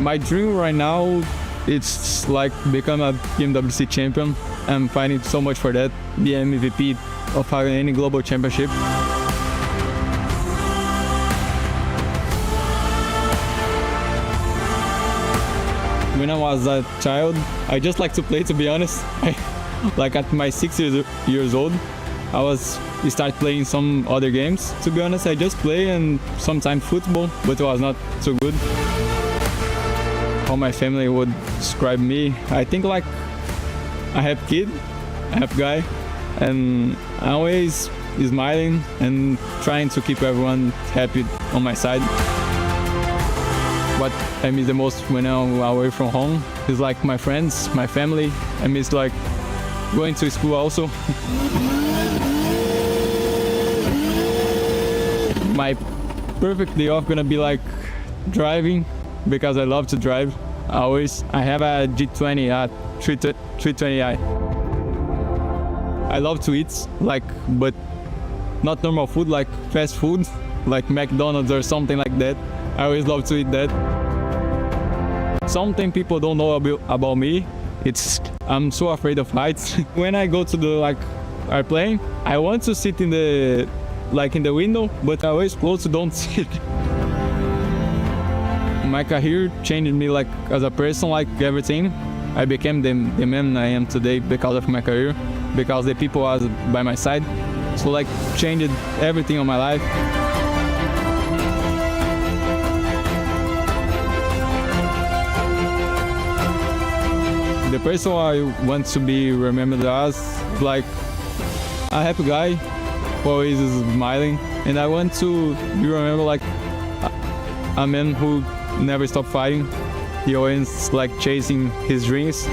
My dream right now, it's like become a PMWC champion. I'm fighting so much for that. Be MVP of any global championship. When I was a child, I just like to play, to be honest. Like at my 6 years old, I start playing some other games. To be honest, I just play and sometimes football, but it was not so good. How my family would describe me, I think like I have kid, I have guy, and I always smiling and trying to keep everyone happy on my side. What I miss the most when I'm away from home is like my friends, my family. I miss like going to school also. My perfect day off gonna be like driving, because I love to drive always. I have a G20 at 320i. I love to eat, like, but not normal food, like fast food, like McDonald's or something like that. I always love to eat that. Something people don't know about me, I'm so afraid of heights. When I go to the airplane, I want to sit in the window, but I always close to don't sit. My career changed me like as a person, like everything. I became the man I am today because of my career, because the people was by my side. So like changed everything on my life. The person I want to be remembered as like a happy guy who always is smiling, and I want to be remembered like a man who never stopped fighting. He always like chasing his dreams.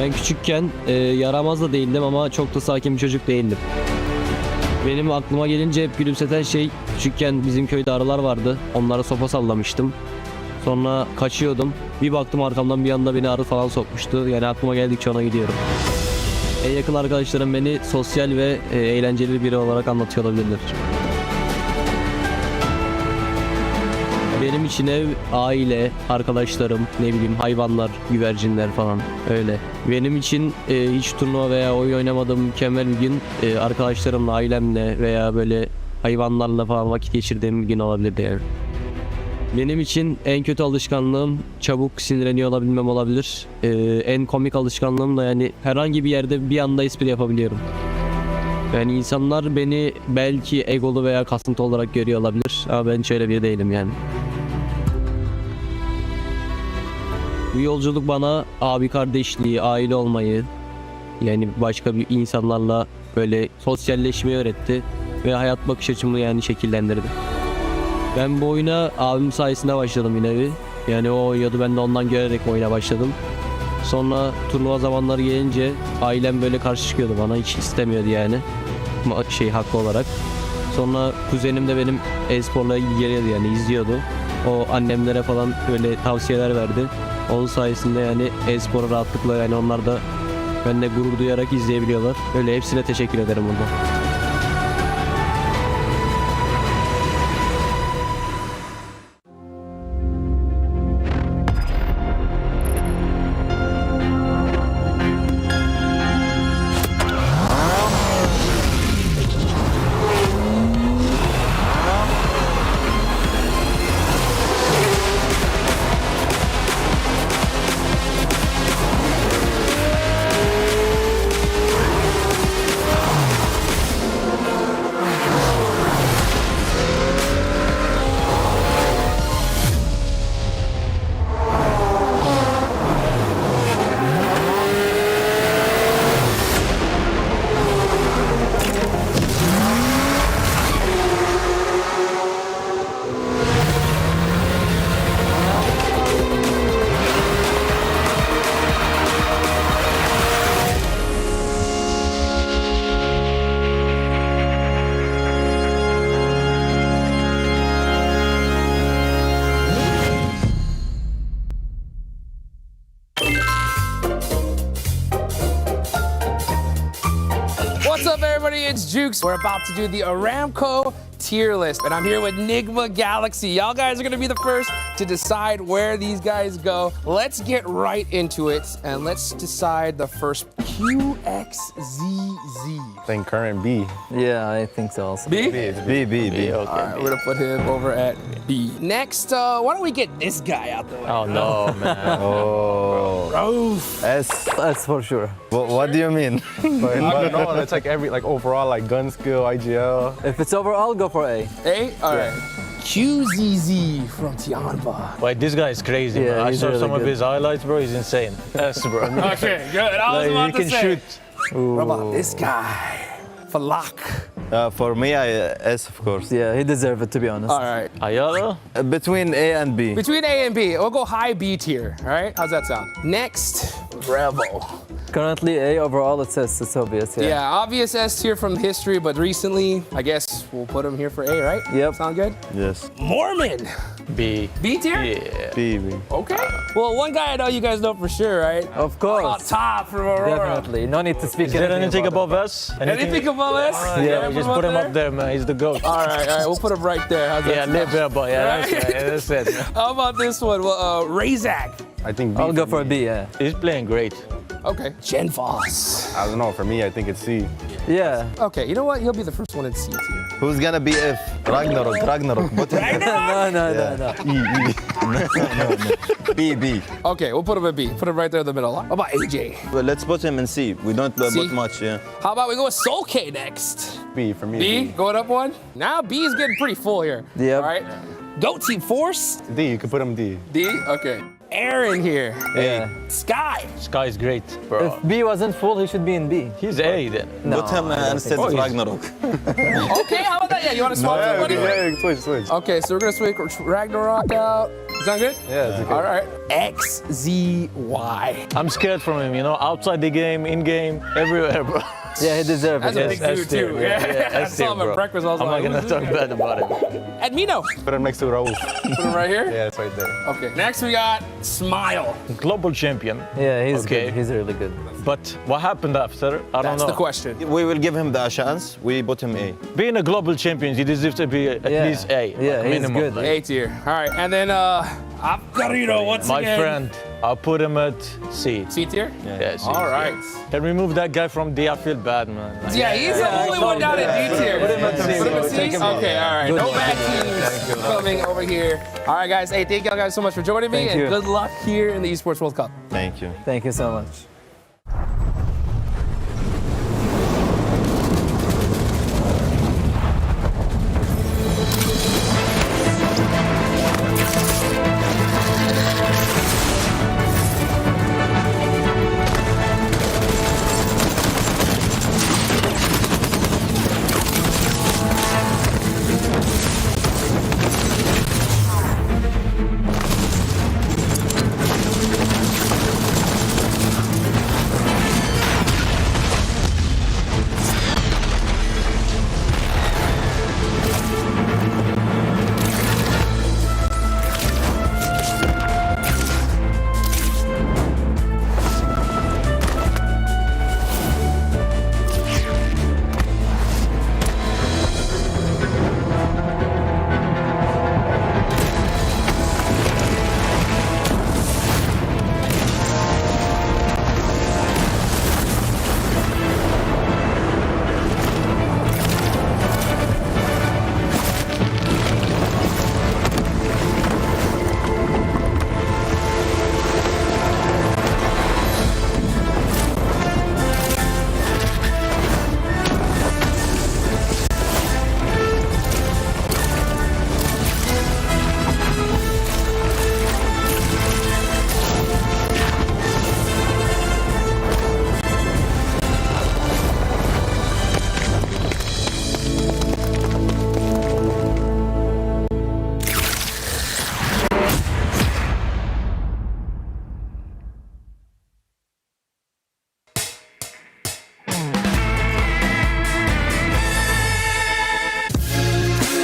Ben küçükken yaramaz da değildim ama çok da sakin bir çocuk değildim. Benim aklıma gelince hep gülümseten şey, küçükken bizim köyde arılar vardı. Onlara sopa sallamıştım. Sonra kaçıyordum. Bir baktım arkamdan bir anda beni arı falan sokmuştu. Yani aklıma geldikçe ona gidiyorum. En yakın arkadaşlarım beni sosyal ve eğlenceli biri olarak anlatıyor olabilirler. Benim için ev, aile, arkadaşlarım, ne bileyim hayvanlar, güvercinler falan öyle. Benim için hiç turnuva veya oyun oynamadığım mükemmel bir gün arkadaşlarımla, ailemle veya böyle hayvanlarla falan vakit geçirdiğim bir gün olabilirdi yani. Benim için en kötü alışkanlığım çabuk sinirleniyor olabilmem olabilir. En komik alışkanlığım da yani herhangi bir yerde bir anda espri yapabiliyorum. Yani insanlar beni belki egolu veya kasıntı olarak görüyor olabilir ama ben şöyle biri değilim yani. Bu yolculuk bana abi kardeşliği, aile olmayı, yani başka bir insanlarla böyle sosyalleşmeyi öğretti ve hayat bakış açımı yani şekillendirdi. Ben bu oyuna abim sayesinde başladım bir nevi. Yani o oynuyordu, ben de ondan görerek oyuna başladım. Sonra turnuva zamanları gelince ailem böyle karşı çıkıyordu bana, hiç istemiyordu yani. Haklı olarak. Sonra kuzenim de benim e-sporla ilgileniyordu yani, izliyordu. O annemlere falan böyle tavsiyeler verdi. Onun sayesinde yani e-sporu rahatlıkla yani onlar da benimle gurur duyarak izleyebiliyorlar. Öyle hepsine teşekkür ederim bundan. everybody, it's Jukes. We're about to do the Aramco tier list, and I'm here with Nigma Galaxy. Y'all guys are gonna be the first to decide where these guys go. Let's get right into it, and let's decide the first QXZZ. I think current B. Yeah, I think so also. B? B. Okay, Okay, all right, we're gonna put him over at B. Next, why don't we get this guy out the way? Oh no, man. Oh. Roof. S. That's for sure. What do you mean? But no, that's like overall like gun skill, IGL. If it's overall, go for A. A? All right. QZZ from Tianba. Wait, this guy is crazy, Yeah, bro. I he's saw really some of good. his highlights, bro. He's insane. S, bro. Okay, good. I was Like, about he to can say. shoot. What about this guy? Falak. For me, S of course. Yeah, he deserves it, to be honest. All right. Ayala? Between A and B. Between A and B, we'll go high B tier. All right, how's that sound? Next, Rebel. Currently A overall, it's S. It's obvious. Yeah, obvious S tier from history, but recently, I guess we'll put him here for A, right? Yep. Sound good? Yes. Mormon. B. B tier? Yeah. B. Okay. Well, one guy I know you guys know for sure, right? Of course. About top from Aurora. Definitely. No need to speak Is there anything about above us? Anything above us? Yeah, we just put him up there, man. He's the GOAT. All right, we'll put him right there. How's that Yeah, sound? live there, boy. Yeah, that's right. Yeah, that's it. How about this one? Well, Razak. I think B. I'll go for a me. B, yeah. He's playing great. Okay. Gen Foss. I don't know. For me, I think it's C. Yeah. Okay, you know what? He'll be the first one in C tier. Who's gonna be F? Ragnarok. But No, no. B. Okay, we'll put him at B. Put him right there in the middle. How about AJ? Well, let's put him in C. We don't C? put much, yeah. How about we go with Soul K next? B for me. B, going up one. Now B is getting pretty full here. Yep. All right. Goat Team Force. D. You can put him D. D. Okay. Aaron here. Yeah. Sky. Sky is great, bro. If B wasn't full, he should be in B. He's A then. No, Put him I don't instead think of so. Ragnarok. Okay, how about that? Yeah, you want to swap somebody? Switch. Okay, so we're gonna switch Ragnarok out. Sound good? Yeah, it's okay. All right. XZY. I'm scared from him, you know, outside the game, in game, everywhere, bro. Yeah, he deserves That's it. a big dude S tier, too. yeah, I S saw tier, him at bro. breakfast. I was I'm like, not gonna who's talk this bad about him. guy? Admino. Put him next to Raul. Put him right here. Yeah, it's right there. Okay. Next we got Smile. Global champion. Yeah, he's Okay. good. He's really good. But what happened after? I don't That's know. the question. We will give him the chance. We put him A. Being a global champion, he deserves to be at Yeah. least A. Yeah, he's minimum. good. Like, A tier. All right, and then Apgarito once my again. friend, I'll put him at C. C tier. Yeah, C. All right. Can we move that guy from D? I feel bad, man. Like, Yeah, he's the only one down at D tier. Put him at C. Put him at C? Take him Okay, all right. Good. No bad teams coming over here. All right, guys. Hey, thank y'all guys so much for joining me, Thank and you. good luck here in the Esports World Cup. Thank you. Thank you so much.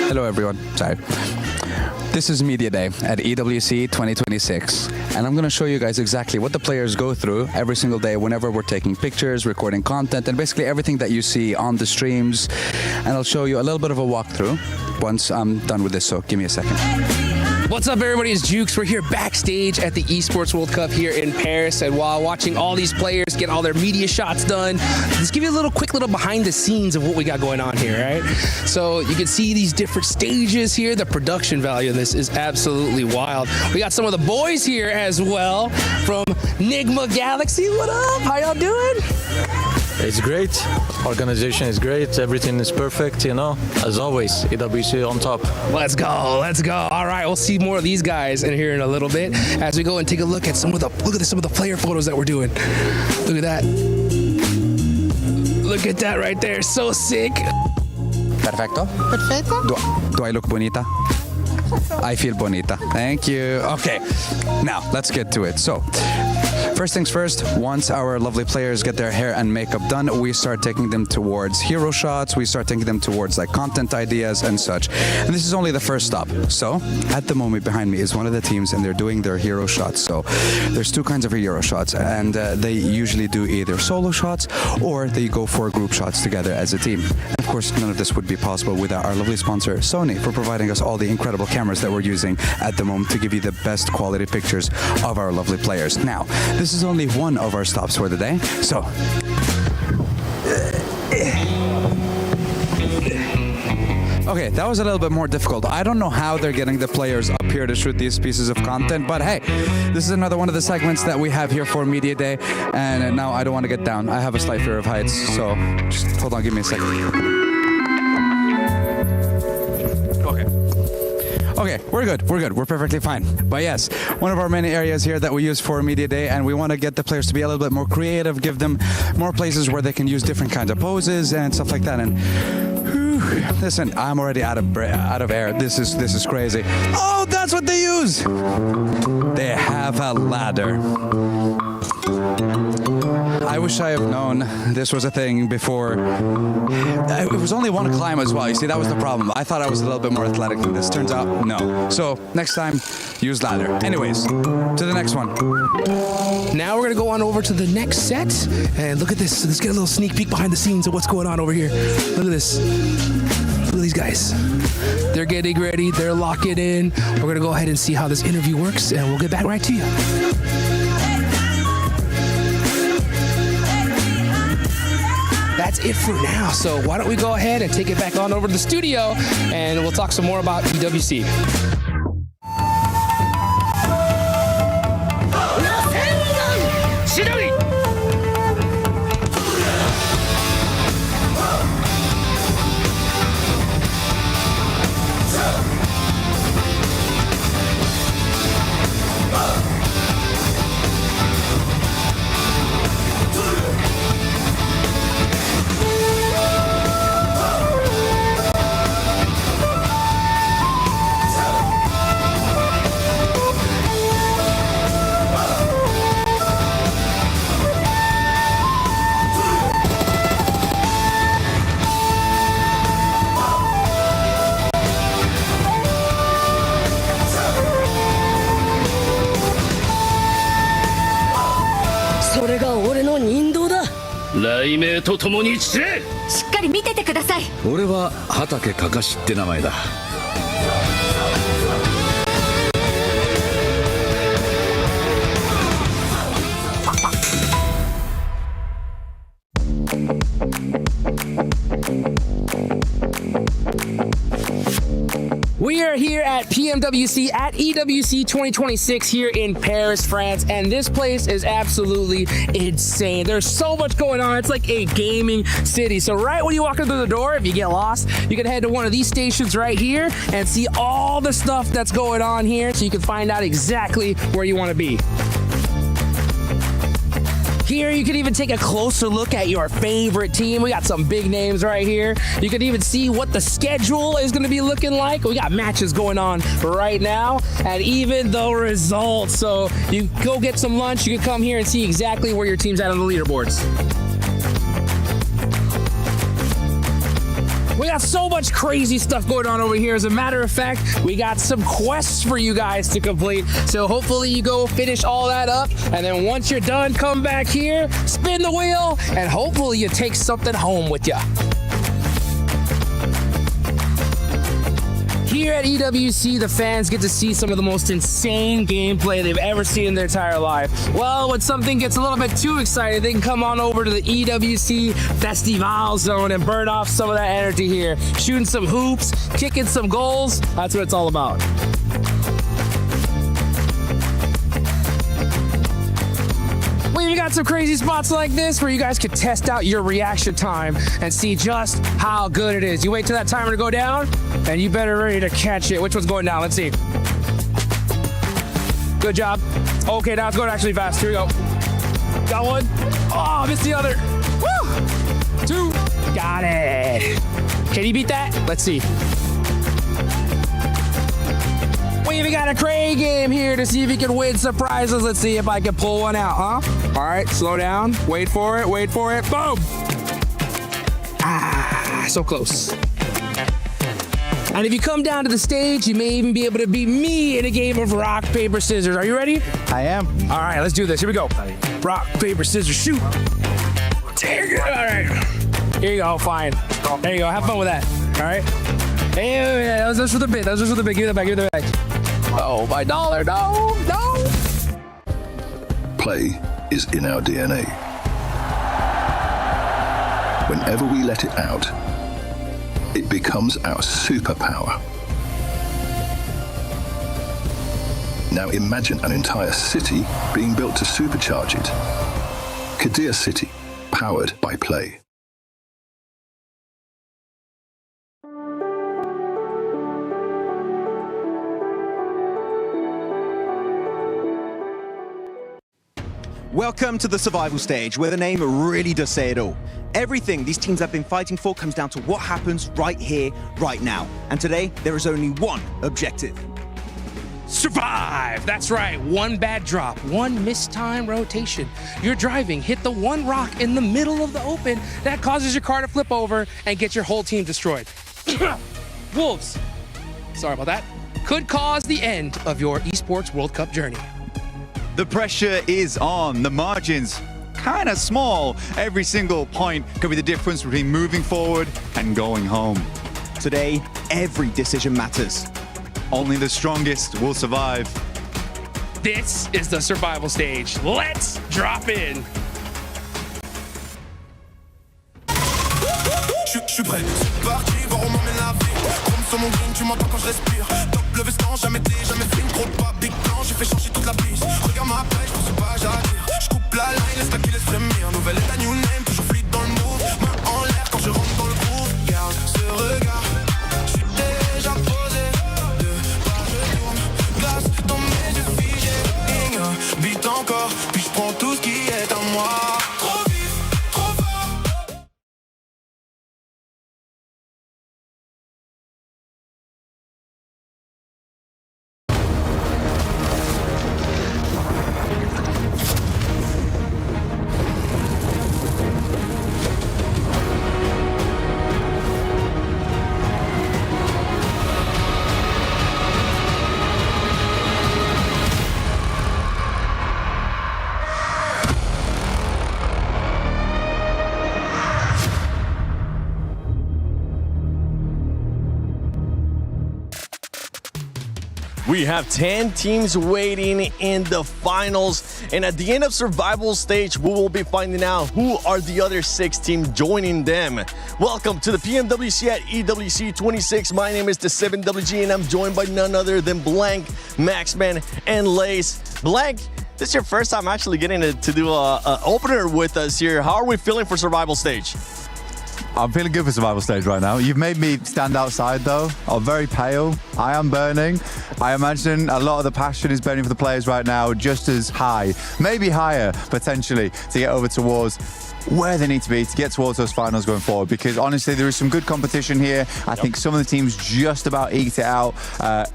Hello everyone. Sorry. This is Media Day at EWC 2026, and I'm going to show you guys exactly what the players go through every single day whenever we're taking pictures, recording content, and basically everything that you see on the streams. And I'll show you a little bit of a walkthrough once I'm done with this, so give me a second. What's up, everybody? It's Jukes. We're here backstage at the Esports World Cup here in Paris, and while watching all these players get all their media shots done, let's give you a quick little behind the scenes of what we got going on here, right? So you can see these different stages here. The production value of this is absolutely wild. We got some of the boys here as well from Nigma Galaxy. What up? How y'all doing? It's great. Organization is great. Everything is perfect, you know. As always, EWC on top. Let's go. Let's go. All right, we'll see more of these guys in here in a little bit as we go and take a look at some of the player photos that we're doing. Look at that. Look at that right there. So sick. Perfecto. Perfecto. Do I look bonita? I feel bonita. Thank you. Okay, now let's get to it. So, first things first, once our lovely players get their hair and makeup done, we start taking them towards hero shots, we start taking them towards like content ideas and such. And this is only the first stop. So, at the moment behind me is one of the teams and they're doing their hero shots. So, there's two kinds of hero shots and they usually do either solo shots or they go for group shots together as a team. And of course, none of this would be possible without our lovely sponsor, Sony, for providing us all the incredible cameras that we're using at the moment to give you the best quality pictures of our lovely players. Now, this is only one of our stops for the day, so okay, that was a little bit more difficult. I don't know how they're getting the players up here to shoot these pieces of content, but hey, this is another one of the segments that we have here for Media Day, and now I don't want to get down. I have a slight fear of heights, so just hold on, give me a second. Okay, we're good, we're perfectly fine. But yes, one of our many areas here that we use for Media Day, and we want to get the players to be a little bit more creative, give them more places where they can use different kinds of poses and stuff like that. And listen, I'm already out of air. This is crazy. Oh, that's what they use. They have a ladder. I wish I have known this was a thing before. It was only one climb as well. You see, that was the problem. I thought I was a little bit more athletic than this. Turns out, no. So next time, use ladder. Anyways, to the next one. Now we're gonna go on over to the next set and look at this. Let's get a little sneak peek behind the scenes of what's going on over here. Look at this. Look at these guys. They're getting ready. They're locking in. We're gonna go ahead and see how this interview works, and we'll get back right to you. That's it for now. So why don't we go ahead and take it back on over to the studio and we'll talk some more about EWC.しっかり見ててください。俺は畑かかしって名前だ。We are here at PMWC at EWC 2026 here in Paris, France, and this place is absolutely insane. There's so much going on. It's like a gaming city. So right when you walk into the door, if you get lost, you can head to one of these stations right here and see all the stuff that's going on here so you can find out exactly where you want to be. Here, you can even take a closer look at your favorite team. We got some big names right here. You can even see what the schedule is going to be looking like. We got matches going on right now and even the results. So you go get some lunch. You can come here and see exactly where your team's at on the leaderboards. We got so much crazy stuff going on over here. As a matter of fact, we got some quests for you guys to complete. So hopefully you go finish all that up. And then once you're done, come back here, spin the wheel, and hopefully you take something home with you. Here at EWC, the fans get to see some of the most insane gameplay they've ever seen in their entire life. Well, when something gets a little bit too excited, they can come on over to the EWC Festival Zone and burn off some of that energy here. Shooting some hoops, kicking some goals, that's what it's all about. We even got some crazy spots like this where you guys can test out your reaction time and see just how good it is. You wait till that timer to go down, and you better ready to catch it. Which one's going down? Let's see. Good job. Okay, now it's going actually fast. Here we go. Got one. Oh, missed the other. Woo! Two. Got it. Can you beat that? Let's see. We even got a Craig game here to see if he can win some prizes. Let's see if I can pull one out, huh? All right, slow down. Wait for it. Wait for it. Boom. Ah, so close. And if you come down to the stage, you may even be able to beat me in a game of rock, paper, scissors. Are you ready? I am. All right, let's do this. Here we go. Rock, paper, scissors, shoot. There you go. All right. Here you go. Fine. There you go. Have fun with that. All right. Hey, that was just for the bit. That was just for the bit. Give it back. Give it back. Oh, my dollar. No. No. Play is in our DNA. Whenever we let it out, it becomes our superpower. Now imagine an entire city being built to supercharge it. Kadir City, powered by Play. Welcome to the survival stage, where the name really does say it all. Everything these teams have been fighting for comes down to what happens right here, right now. And today, there is only one objective. Survive! That's right, one bad drop, one mistime rotation. You're driving, hit the one rock in the middle of the open, that causes your car to flip over and get your whole team destroyed. Wolves, sorry about that, could cause the end of your Esports World Cup journey. The pressure is on, the margins kind of small. Every single point could be the difference between moving forward and going home. Today, every decision matters. Only the strongest will survive. This is the survival stage. Let's drop in. Je suis prêt, c'est parti, voir où m'emmène la vie. Comme sur mon green, tu m'entends quand je respire. Top le veston, jamais dit, jamais film. Gros pas, big plan, j'ai fait changer toute la piste. Regarde ma pêche, je pense pas, j'attire. Je coupe la line, laisse la qui laisse frémir. Nouvelle état, new name, toujours fluide dans le move. Main en l'air quand je rentre dans le groove. Garde ce regard, je suis déjà posé. Deux pas, je tourne, glace dans mes yeux figés. Ignore, beat encore, puis je prends tout ce qui est à moi. Trop vite, trop fort. We have 10 teams waiting in the finals, and at the end of survival stage, we will be finding out who are the other 6 teams joining them. Welcome to the PMWC at EWC 26. My name is the 7WG, and I'm joined by none other than Blank, Maxman, and Lace. Blank, this is your first time actually getting to do a opener with us here. How are we feeling for survival stage? I'm feeling good for survival stage right now. You've made me stand outside though. I'm very pale. I am burning. I imagine a lot of the passion is burning for the players right now, just as high, maybe higher potentially, to get over towards where they need to be to get towards those finals going forward, because honestly there is some good competition here. I think some of the teams just about eked it out.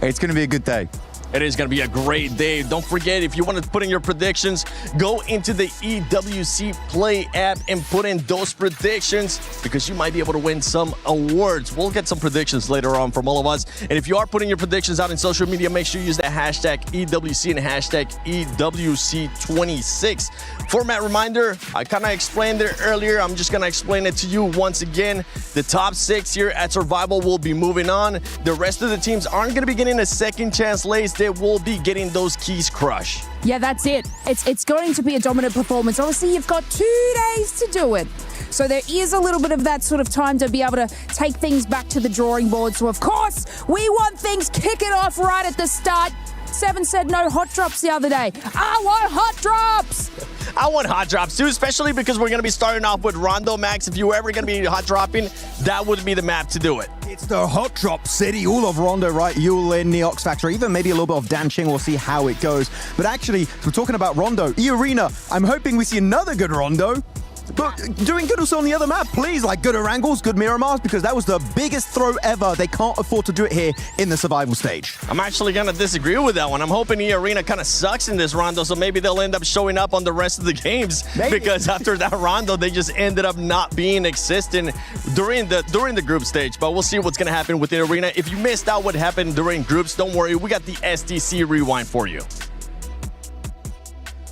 It's going to be a good day. It is going to be a great day. Don't forget, if you want to put in your predictions, go into the EWC Play app and put in those predictions because you might be able to win some awards. We'll get some predictions later on from all of us. And if you are putting your predictions out in social media, make sure you use the hashtag EWC and hashtag EWC26. Format reminder, I kind of explained it earlier. I'm just going to explain it to you once again. The top 6 here at Survival will be moving on. The rest of the teams aren't going to be getting a second chance lace. They will be getting those keys crushed. Yeah, that's it. It's going to be a dominant performance. Obviously, you've got 2 days to do it. So there is a little bit of that sort of time to be able to take things back to the drawing board. So, of course, we want things kicking off right at the start. Seven said no hot drops the other day. I want hot drops! I want hot drops too, especially because we're going to be starting off with Rondo. Max, if you were ever going to be hot dropping, that would be the map to do it. It's the hot drop city, all of Rondo, right? Yulin, Neox Factory, even maybe a little bit of Danching. We'll see how it goes. But actually, we're talking about Rondo, E-Arena. I'm hoping we see another good Rondo. But doing good also on the other map, please, like good Orangles, good Miramars, because that was the biggest throw ever. They can't afford to do it here in the survival stage. I'm actually going to disagree with that one. I'm hoping the arena kind of sucks in this rondo, so maybe they'll end up showing up on the rest of the games. Maybe. Because after that rondo, they just ended up not being existent during the group stage. But we'll see what's going to happen with the arena. If you missed out what happened during groups, don't worry. We got the STC rewind for you.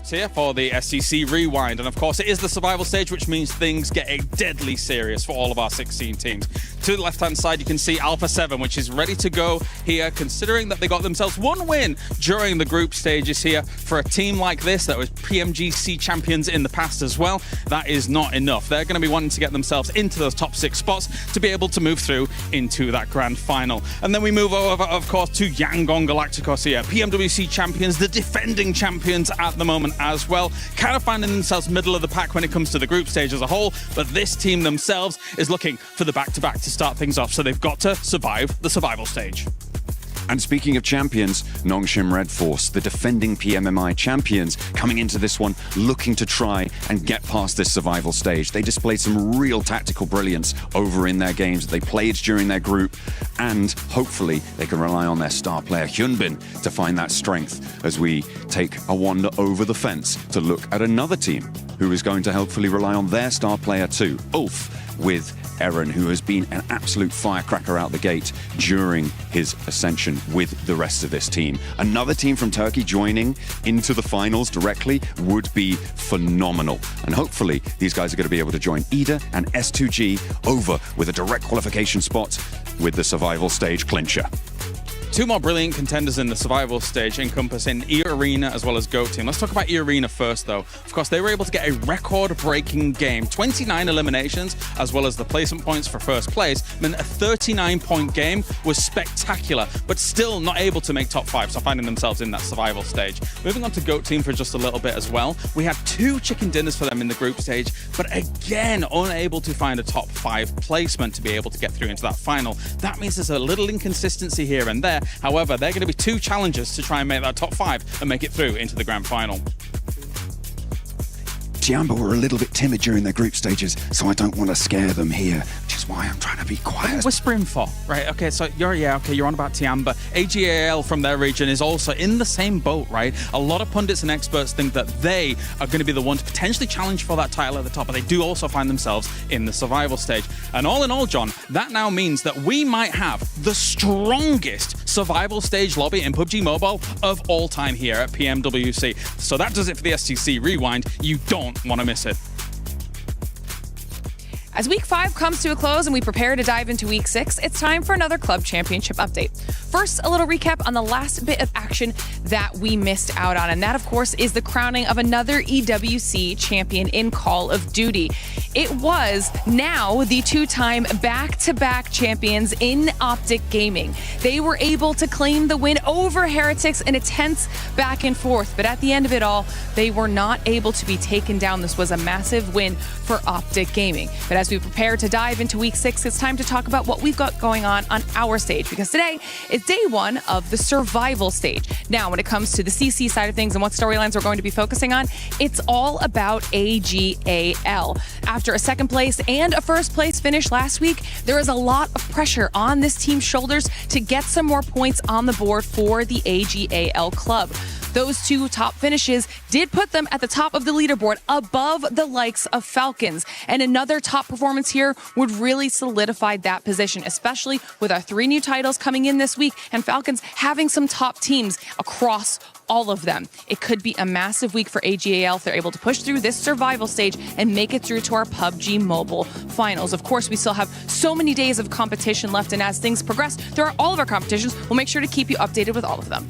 So yeah, for the STC rewind, and of course it is the survival stage, which means things get deadly serious for all of our 16 teams. To the left-hand side, you can see Alpha 7, which is ready to go here, considering that they got themselves 1 win during the group stages here. For a team like this, that was PMGC champions in the past as well, that is not enough. They're going to be wanting to get themselves into those top 6 spots to be able to move through into that grand final. And then we move over, of course, to Yangon Galacticos here, PMWC champions, the defending champions at the moment as well, kind of finding themselves middle of the pack when it comes to the group stage as a whole, but this team themselves is looking for the back-to-back to start things off, so they've got to survive the survival stage. And speaking of champions, Nongshim Red Force, the defending PMMI champions, coming into this one looking to try and get past this survival stage. They displayed some real tactical brilliance over in their games that they played during their group, and hopefully they can rely on their star player Hyunbin to find that strength as we take a wander over the fence to look at another team who is going to hopefully rely on their star player too, Ulf, with Eren, who has been an absolute firecracker out the gate during his ascension with the rest of this team. Another team from Turkey joining into the finals directly would be phenomenal. And hopefully these guys are going to be able to join Ida and S2G over with a direct qualification spot with the survival stage clincher. 2 more brilliant contenders in the survival stage, encompassing E-Arena as well as GOAT Team. Let's talk about E-Arena first, though. Of course, they were able to get a record-breaking game. 29 eliminations, as well as the placement points for first place, meant a 39-point game was spectacular, but still not able to make top 5, so finding themselves in that survival stage. Moving on to GOAT Team for just a little bit as well. We had 2 chicken dinners for them in the group stage, but again, unable to find a top 5 placement to be able to get through into that final. That means there's a little inconsistency here and there. However, they're going to be 2 challenges to try and make that top 5 and make it through into the grand final. Tiamba were a little bit timid during their group stages, so I don't want to scare them here, which is why I'm trying to be quiet. What are you whispering for? Right, okay, so you're on about Tiamba. AGAL from their region is also in the same boat, right? A lot of pundits and experts think that they are going to be the one to potentially challenge for that title at the top, but they do also find themselves in the survival stage. And all in all, John, that now means that we might have the strongest survival stage lobby in PUBG Mobile of all time here at PMWC. So that does it for the STC Rewind. You don't want to miss it. As week 5 comes to a close and we prepare to dive into week 6, it's time for another club championship update. First, a little recap on the last bit of action that we missed out on, and that, of course, is the crowning of another EWC champion in Call of Duty. It was now the 2-time back-to-back champions in Optic Gaming. They were able to claim the win over Heretics in a tense back and forth, but at the end of it all, they were not able to be taken down. This was a massive win for Optic Gaming. But as as we prepare to dive into week 6, it's time to talk about what we've got going on our stage, because today is day 1 of the survival stage. Now, when it comes to the CC side of things and what storylines we're going to be focusing on, it's all about AGAL. After a second place and a first place finish last week, there is a lot of pressure on this team's shoulders to get some more points on the board for the AGAL club. Those 2 top finishes did put them at the top of the leaderboard above the likes of Falcons. And another top performance here would really solidify that position, especially with our 3 new titles coming in this week and Falcons having some top teams across all of them. It could be a massive week for AGAL if they're able to push through this survival stage and make it through to our PUBG Mobile finals. Of course, we still have so many days of competition left, and as things progress through all of our competitions, we'll make sure to keep you updated with all of them.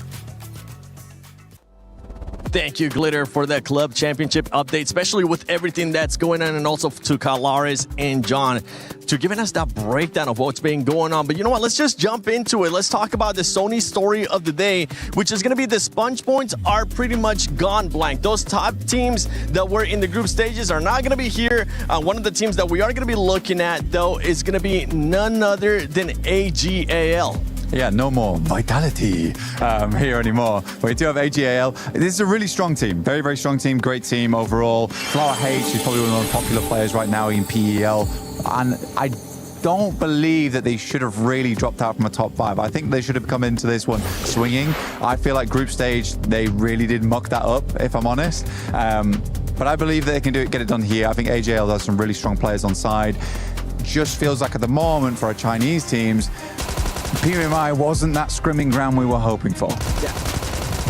Thank you, Glitter, for that club championship update, especially with everything that's going on, and also to Kalaris and John to giving us that breakdown of what's been going on. But you know what? Let's just jump into it. Let's talk about the Sony story of the day, which is going to be the sponge points are pretty much gone blank. Those top teams that were in the group stages are not going to be here. One of the teams that we are going to be looking at, though, is going to be none other than AGAL. Yeah, no more Vitality here anymore. We do have AGAL. This is a really strong team. Very, very strong team. Great team overall. Flower H is probably one of the most popular players right now in PEL. And I don't believe that they should have really dropped out from a top 5. I think they should have come into this one swinging. I feel like group stage, they really did muck that up, if I'm honest. But I believe that they can get it done here. I think AGAL has some really strong players on side. Just feels like at the moment for our Chinese teams, PMI wasn't that scrimming ground we were hoping for. Yeah.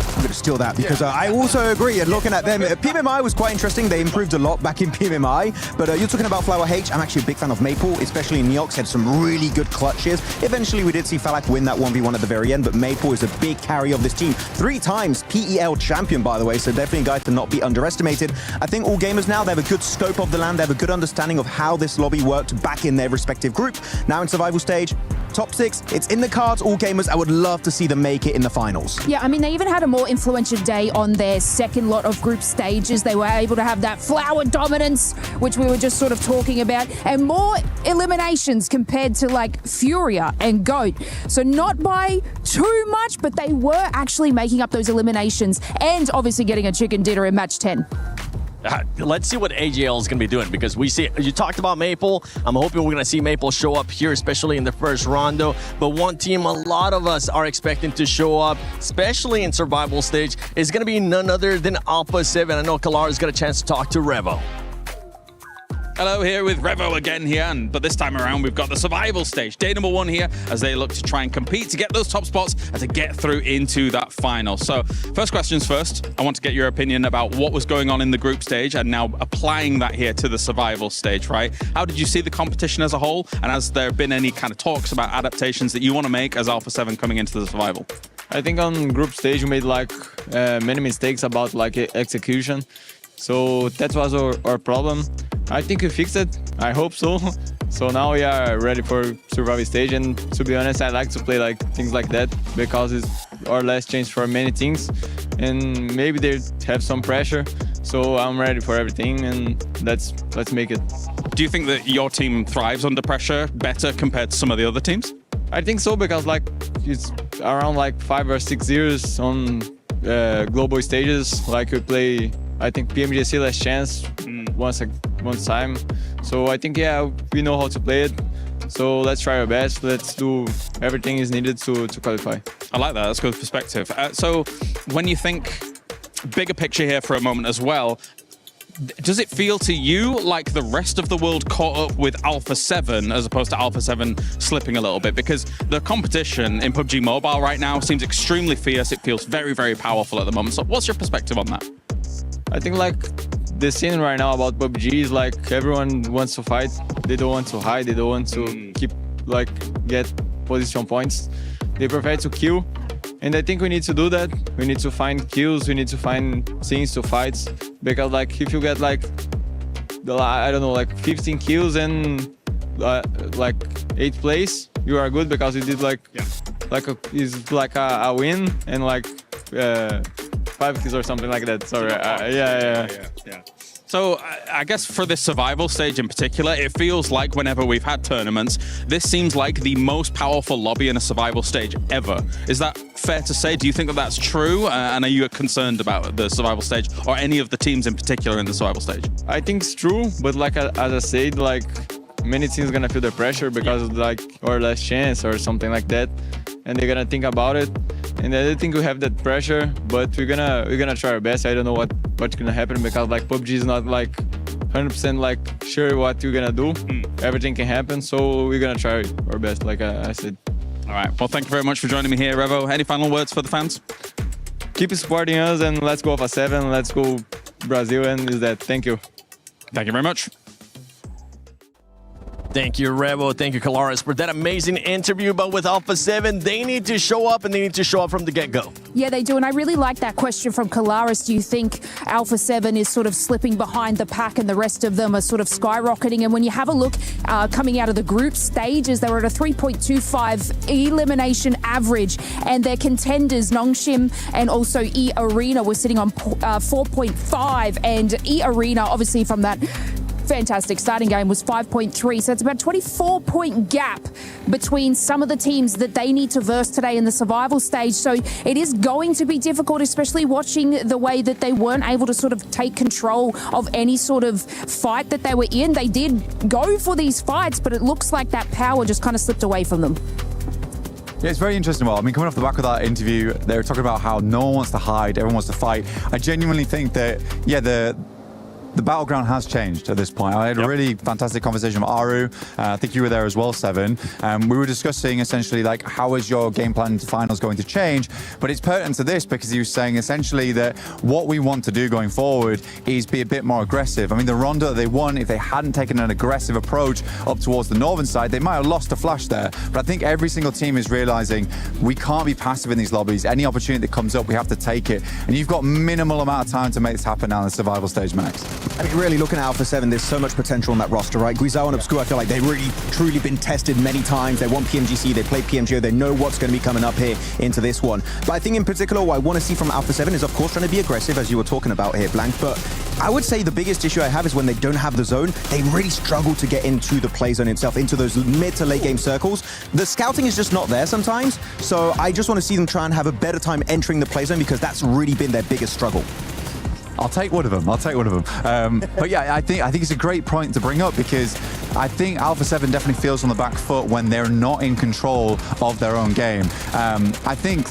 I'm going to steal that because I also agree. And looking at them, PMMI was quite interesting. They improved a lot back in PMMI. But you're talking about Flower H. I'm actually a big fan of Maple, especially in Neox. Had some really good clutches. Eventually, we did see Falak win that 1v1 at the very end. But Maple is a big carry of this team. 3 times PEL champion, by the way. So definitely a guy to not be underestimated. I think all gamers now, they have a good scope of the land. They have a good understanding of how this lobby worked back in their respective group. Now in survival stage, top 6, it's in the cards. All gamers, I would love to see them make it in the finals. Yeah, I mean, they even had a more influential day on their second lot of group stages. They were able to have that flower dominance, which we were just sort of talking about, and more eliminations compared to like Furia and GOAT. So not by too much, but they were actually making up those eliminations and obviously getting a chicken dinner in match 10. Let's see what AGL is going to be doing, because we see, you talked about Maple. I'm hoping we're going to see Maple show up here, especially in the first rondo. But one team a lot of us are expecting to show up, especially in survival stage, is going to be none other than Alpha 7. I know Kalar's got a chance to talk to Revo. Hello, here with Revo again here, but this time around we've got the survival stage. Day number 1 here as they look to try and compete to get those top spots and to get through into that final. So first questions first, I want to get your opinion about what was going on in the group stage and now applying that here to the survival stage, right? How did you see the competition as a whole? And has there been any kind of talks about adaptations that you want to make as Alpha 7 coming into the survival? I think on group stage we made like many mistakes about like execution. So that was our problem. I think we fixed it. I hope so. So now we are ready for survival stage, and to be honest, I like to play like things like that because it's our last chance for many things, and maybe they have some pressure. So I'm ready for everything, and let's make it. Do you think that your team thrives under pressure better compared to some of the other teams? I think so, because like it's around like 5 or 6 years on global stages. Like we play, I think PMWC last chance one time. So I think, yeah, we know how to play it. So let's try our best. Let's do everything is needed to qualify. I like that. That's good perspective. So when you think bigger picture here for a moment as well, does it feel to you like the rest of the world caught up with Alpha 7 as opposed to Alpha 7 slipping a little bit? Because the competition in PUBG Mobile right now seems extremely fierce. It feels very, very powerful at the moment. So what's your perspective on that? I think like the scene right now about PUBG is like everyone wants to fight. They don't want to hide. They don't want to keep like get position points. They prefer to kill. And I think we need to do that. We need to find kills. We need to find things to fight. Because like if you get like, I don't know, like 15 kills and like 8th place, you are good because you did like, it's like a win and like 5 kills or something like that. Sorry. Yeah. So I guess for this survival stage in particular, it feels like whenever we've had tournaments, this seems like the most powerful lobby in a survival stage ever. Is that fair to say? Do you think that that's true? And are you concerned about the survival stage or any of the teams in particular in the survival stage? I think it's true, but like as I said, like many teams gonna feel the pressure because of like our last chance or something like that, and they're gonna think about it. And I don't think we have that pressure, but we're gonna try our best. I don't know what's gonna happen because like PUBG is not like 100% like sure what we're gonna do. Everything can happen, so we're gonna try our best, like I said. All right. Well, thank you very much for joining me here, Revo. Any final words for the fans? Keep supporting us and let's go Alpha 7. Let's go Brazil, and is that. Thank you. Thank you very much. Thank you, Revo. Thank you, Kalaris, for that amazing interview. But with Alpha 7, they need to show up, and they need to show up from the get-go. Yeah, they do. And I really like that question from Kalaris. Do you think Alpha 7 is sort of slipping behind the pack and the rest of them are sort of skyrocketing? And when you have a look coming out of the group stages, they were at a 3.25 elimination average. And their contenders, Nongshim and also E Arena, were sitting on 4.5. And E Arena, obviously from that fantastic starting game, was 5.3. So it's about a 24-point gap between some of the teams that they need to verse today in the survival stage. So it is going to be difficult, especially watching the way that they weren't able to sort of take control of any sort of fight that they were in. They did go for these fights, but it looks like that power just kind of slipped away from them. Yeah, it's very interesting. Well, I mean, coming off the back of that interview, they were talking about how no one wants to hide, everyone wants to fight. I genuinely think that, yeah, the battleground has changed at this point. I had a really fantastic conversation with Aru. I think you were there as well, Seven. We were discussing essentially like how is your game plan to finals going to change? But it's pertinent to this because he was saying essentially that what we want to do going forward is be a bit more aggressive. I mean, the Ronda they won, if they hadn't taken an aggressive approach up towards the northern side, they might have lost a flash there. But I think every single team is realizing we can't be passive in these lobbies. Any opportunity that comes up, we have to take it. And you've got minimal amount of time to make this happen now in the survival stage, Max. I mean, really looking at Alpha 7, there's so much potential on that roster, right? Guizao and Obscure, I feel like they've really, truly been tested many times. They won PMGC, they played PMGO, they know what's going to be coming up here into this one. But I think in particular, what I want to see from Alpha 7 is, of course, trying to be aggressive, as you were talking about here, Blank. But I would say the biggest issue I have is when they don't have the zone, they really struggle to get into the play zone itself, into those mid to late game circles. The scouting is just not there sometimes. So I just want to see them try and have a better time entering the play zone because that's really been their biggest struggle. I'll take one of them. But yeah, I think it's a great point to bring up because I think Alpha 7 definitely feels on the back foot when they're not in control of their own game. I think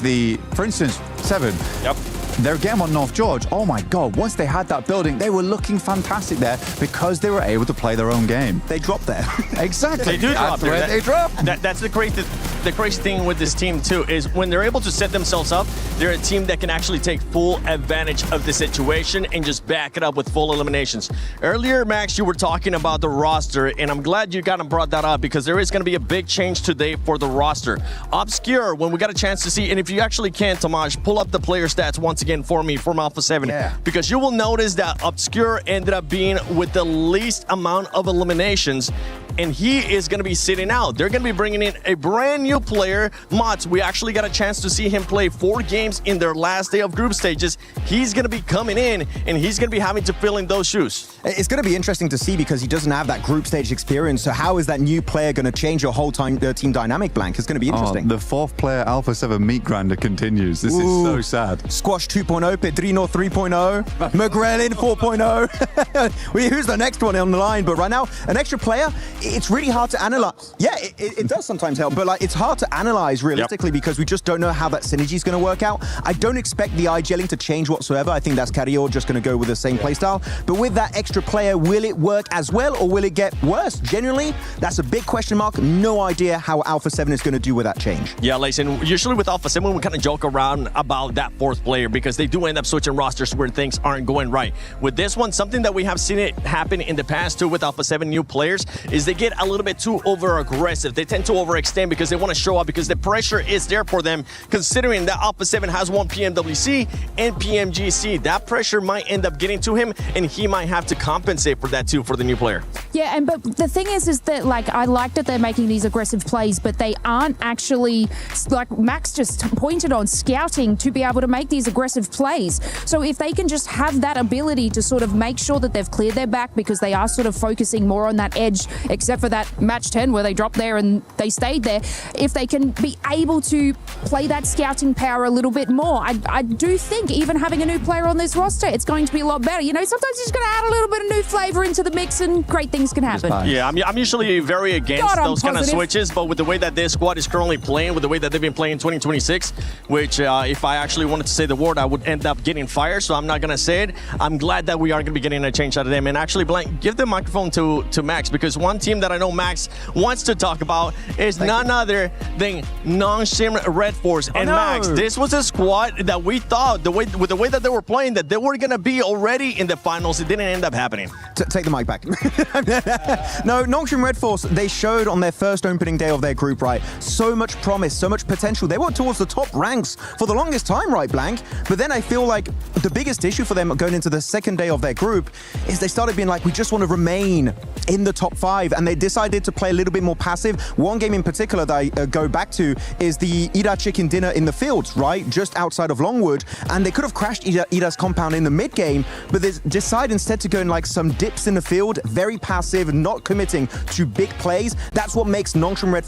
for instance, 7. Yep. Their game on North George, oh my God, once they had that building, they were looking fantastic there because they were able to play their own game. They dropped there. Exactly. They do drop there. They drop. That's the crazy thing with this team too, is when they're able to set themselves up, they're a team that can actually take full advantage of the situation and just back it up with full eliminations. Earlier, Max, you were talking about the roster, and I'm glad you kind of brought that up because there is going to be a big change today for the roster. Obscure, when we got a chance to see, and if you actually can, Tamaj, pull up the player stats once again for me from Alpha 7, because you will notice that Obscure ended up being with the least amount of eliminations, and he is going to be sitting out. They're going to be bringing in a brand new player, Mots. We actually got a chance to see him play 4 games in their last day of group stages. He's going to be coming in, and he's going to be having to fill in those shoes. It's going to be interesting to see because he doesn't have that group stage experience. So how is that new player going to change your whole team dynamic, Blank? It's going to be interesting. The 4th player Alpha 7 meat grinder continues. This is so sad. Squash 2.0, Pedrino 3.0, McGrellin 4.0. Who's the next one on the line? But right now, an extra player, it's really hard to analyze. Yeah, it does sometimes help, but like it's hard to analyze realistically because we just don't know how that synergy is going to work out. I don't expect the eye-gelling to change whatsoever. I think that's Carrior just going to go with the same playstyle. But with that extra player, will it work as well or will it get worse? Genuinely, that's a big question mark. No idea how Alpha 7 is going to do with that change. Yeah, listen, usually with Alpha 7, we kind of joke around about that 4th player because they do end up switching rosters where things aren't going right. With this one, something that we have seen it happen in the past too with Alpha 7 new players is they get a little bit too over-aggressive. They tend to overextend because they want to show up, because the pressure is there for them, considering that Alpha 7 has won PMWC and PMGC. That pressure might end up getting to him, and he might have to compensate for that too for the new player. Yeah, but the thing is that, like, I like that they're making these aggressive plays, but they aren't actually, like Max just pointed on, scouting to be able to make these aggressive plays. So if they can just have that ability to sort of make sure that they've cleared their back, because they are sort of focusing more on that edge, except for that match 10 where they dropped there and they stayed there. If they can be able to play that scouting power a little bit more, I do think even having a new player on this roster, it's going to be a lot better. You know, sometimes you're just going to add a little bit of new flavor into the mix and great things can happen. Yeah, I'm usually very against those kind of switches, but with the way that this squad is currently playing, with the way that they've been playing 2026, which if I actually wanted to say the word, I would end up getting fired, so I'm not going to say it. I'm glad that we are going to be getting a change out of them. And actually, Blank, give the microphone to Max, because one team that I know Max wants to talk about is none other than Nongshim Red Force. And Max, this was a squad that we thought, with the way that they were playing, that they were going to be already in the finals. It didn't end up happening. Take the mic back. No, Nongshim Red Force, they showed on their first opening day of their group, right, so much promise, so much potential. They were towards the top ranks for the longest time, right, Blank? But then I feel like the biggest issue for them going into the second day of their group is they started being like, we just want to remain in the top 5, and they decided to play a little bit more passive. One game in particular that I go back to is the Ida chicken dinner in the fields, right, just outside of Longwood, and they could have crashed Ida's compound in the mid game, but they decide instead to go in like some dips in the field, very passive, not committing to big plays. That's what makes Nongshim Red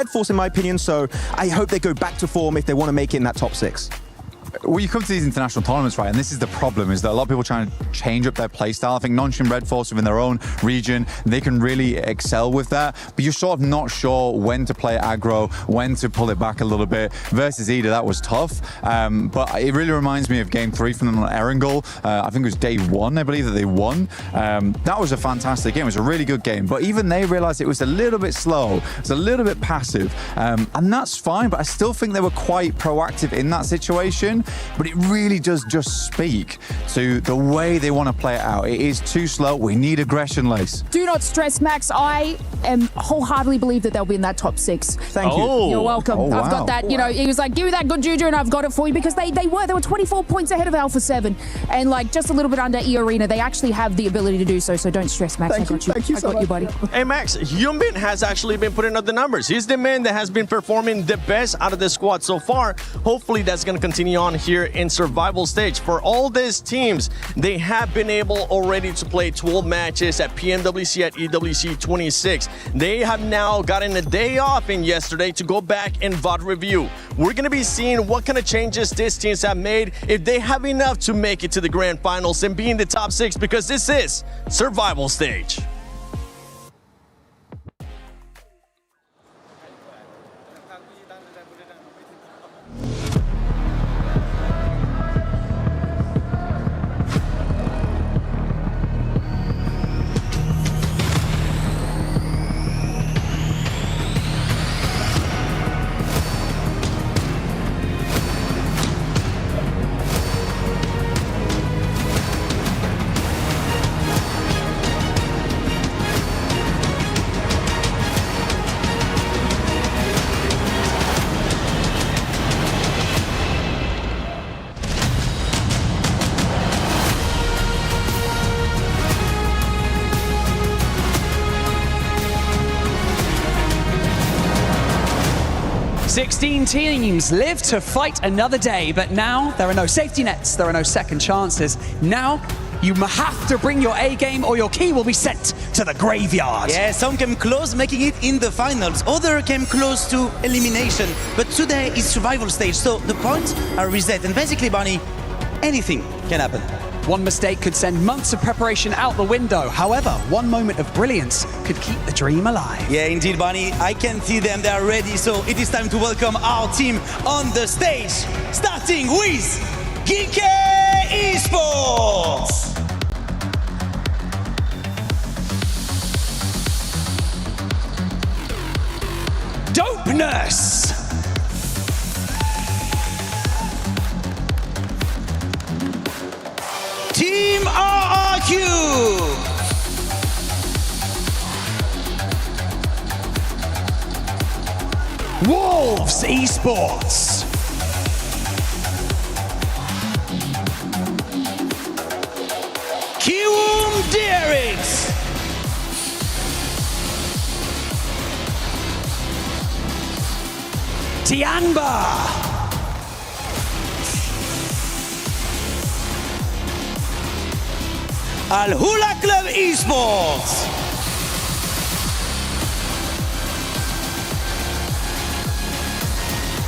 Force in my opinion, so I hope they go back to form if they want to make it in that top 6. Well, you come to these international tournaments, right, and this is the problem, is that a lot of people trying to change up their play style. I think Nongshim Red Force within their own region, they can really excel with that, but you're sort of not sure when to play aggro, when to pull it back a little bit. Versus Ida, that was tough, but it really reminds me of Game 3 from them on Erangel. I think it was day 1, I believe, that they won. That was a fantastic game. It was a really good game, but even they realized it was a little bit slow, it's a little bit passive, and that's fine, but I still think they were quite proactive in that situation. But it really does just speak to the way they want to play it out. It is too slow. We need aggression, Lace. Do not stress, Max. I wholeheartedly believe that they'll be in that top 6. Thank you. You're welcome. Oh, I've got that. You know, he was like, give me that good juju, and I've got it for you, because they were 24 points ahead of Alpha 7, and like just a little bit under E Arena. They actually have the ability to do so. So don't stress, Max. I got you. Thank you so I got you, buddy. Hey Max, Yumbin has actually been putting up the numbers. He's the man that has been performing the best out of the squad so far. Hopefully that's going to continue on here in survival stage. For all these teams, they have been able already to play 12 matches at PMWC, at EWC 26. They have now gotten a day off in yesterday to go back and VOD review. We're going to be seeing what kind of changes these teams have made, if they have enough to make it to the grand finals and be in the top 6, because this is survival stage. Sixteen teams live to fight another day, but now there are no safety nets, there are no second chances. Now you have to bring your A game or your key will be sent to the graveyard. Yeah, some came close making it in the finals, others came close to elimination, but today is survival stage, so the points are reset, and basically, Barney, anything can happen. One mistake could send months of preparation out the window. However, one moment of brilliance could keep the dream alive. Yeah, indeed, Barney. I can see them. They are ready. So it is time to welcome our team on the stage, starting with Geek Esports. Dopeness. Team RRQ. Wolves Esports. Kiwum Derricks. Tianba. Al Hula Club Esports.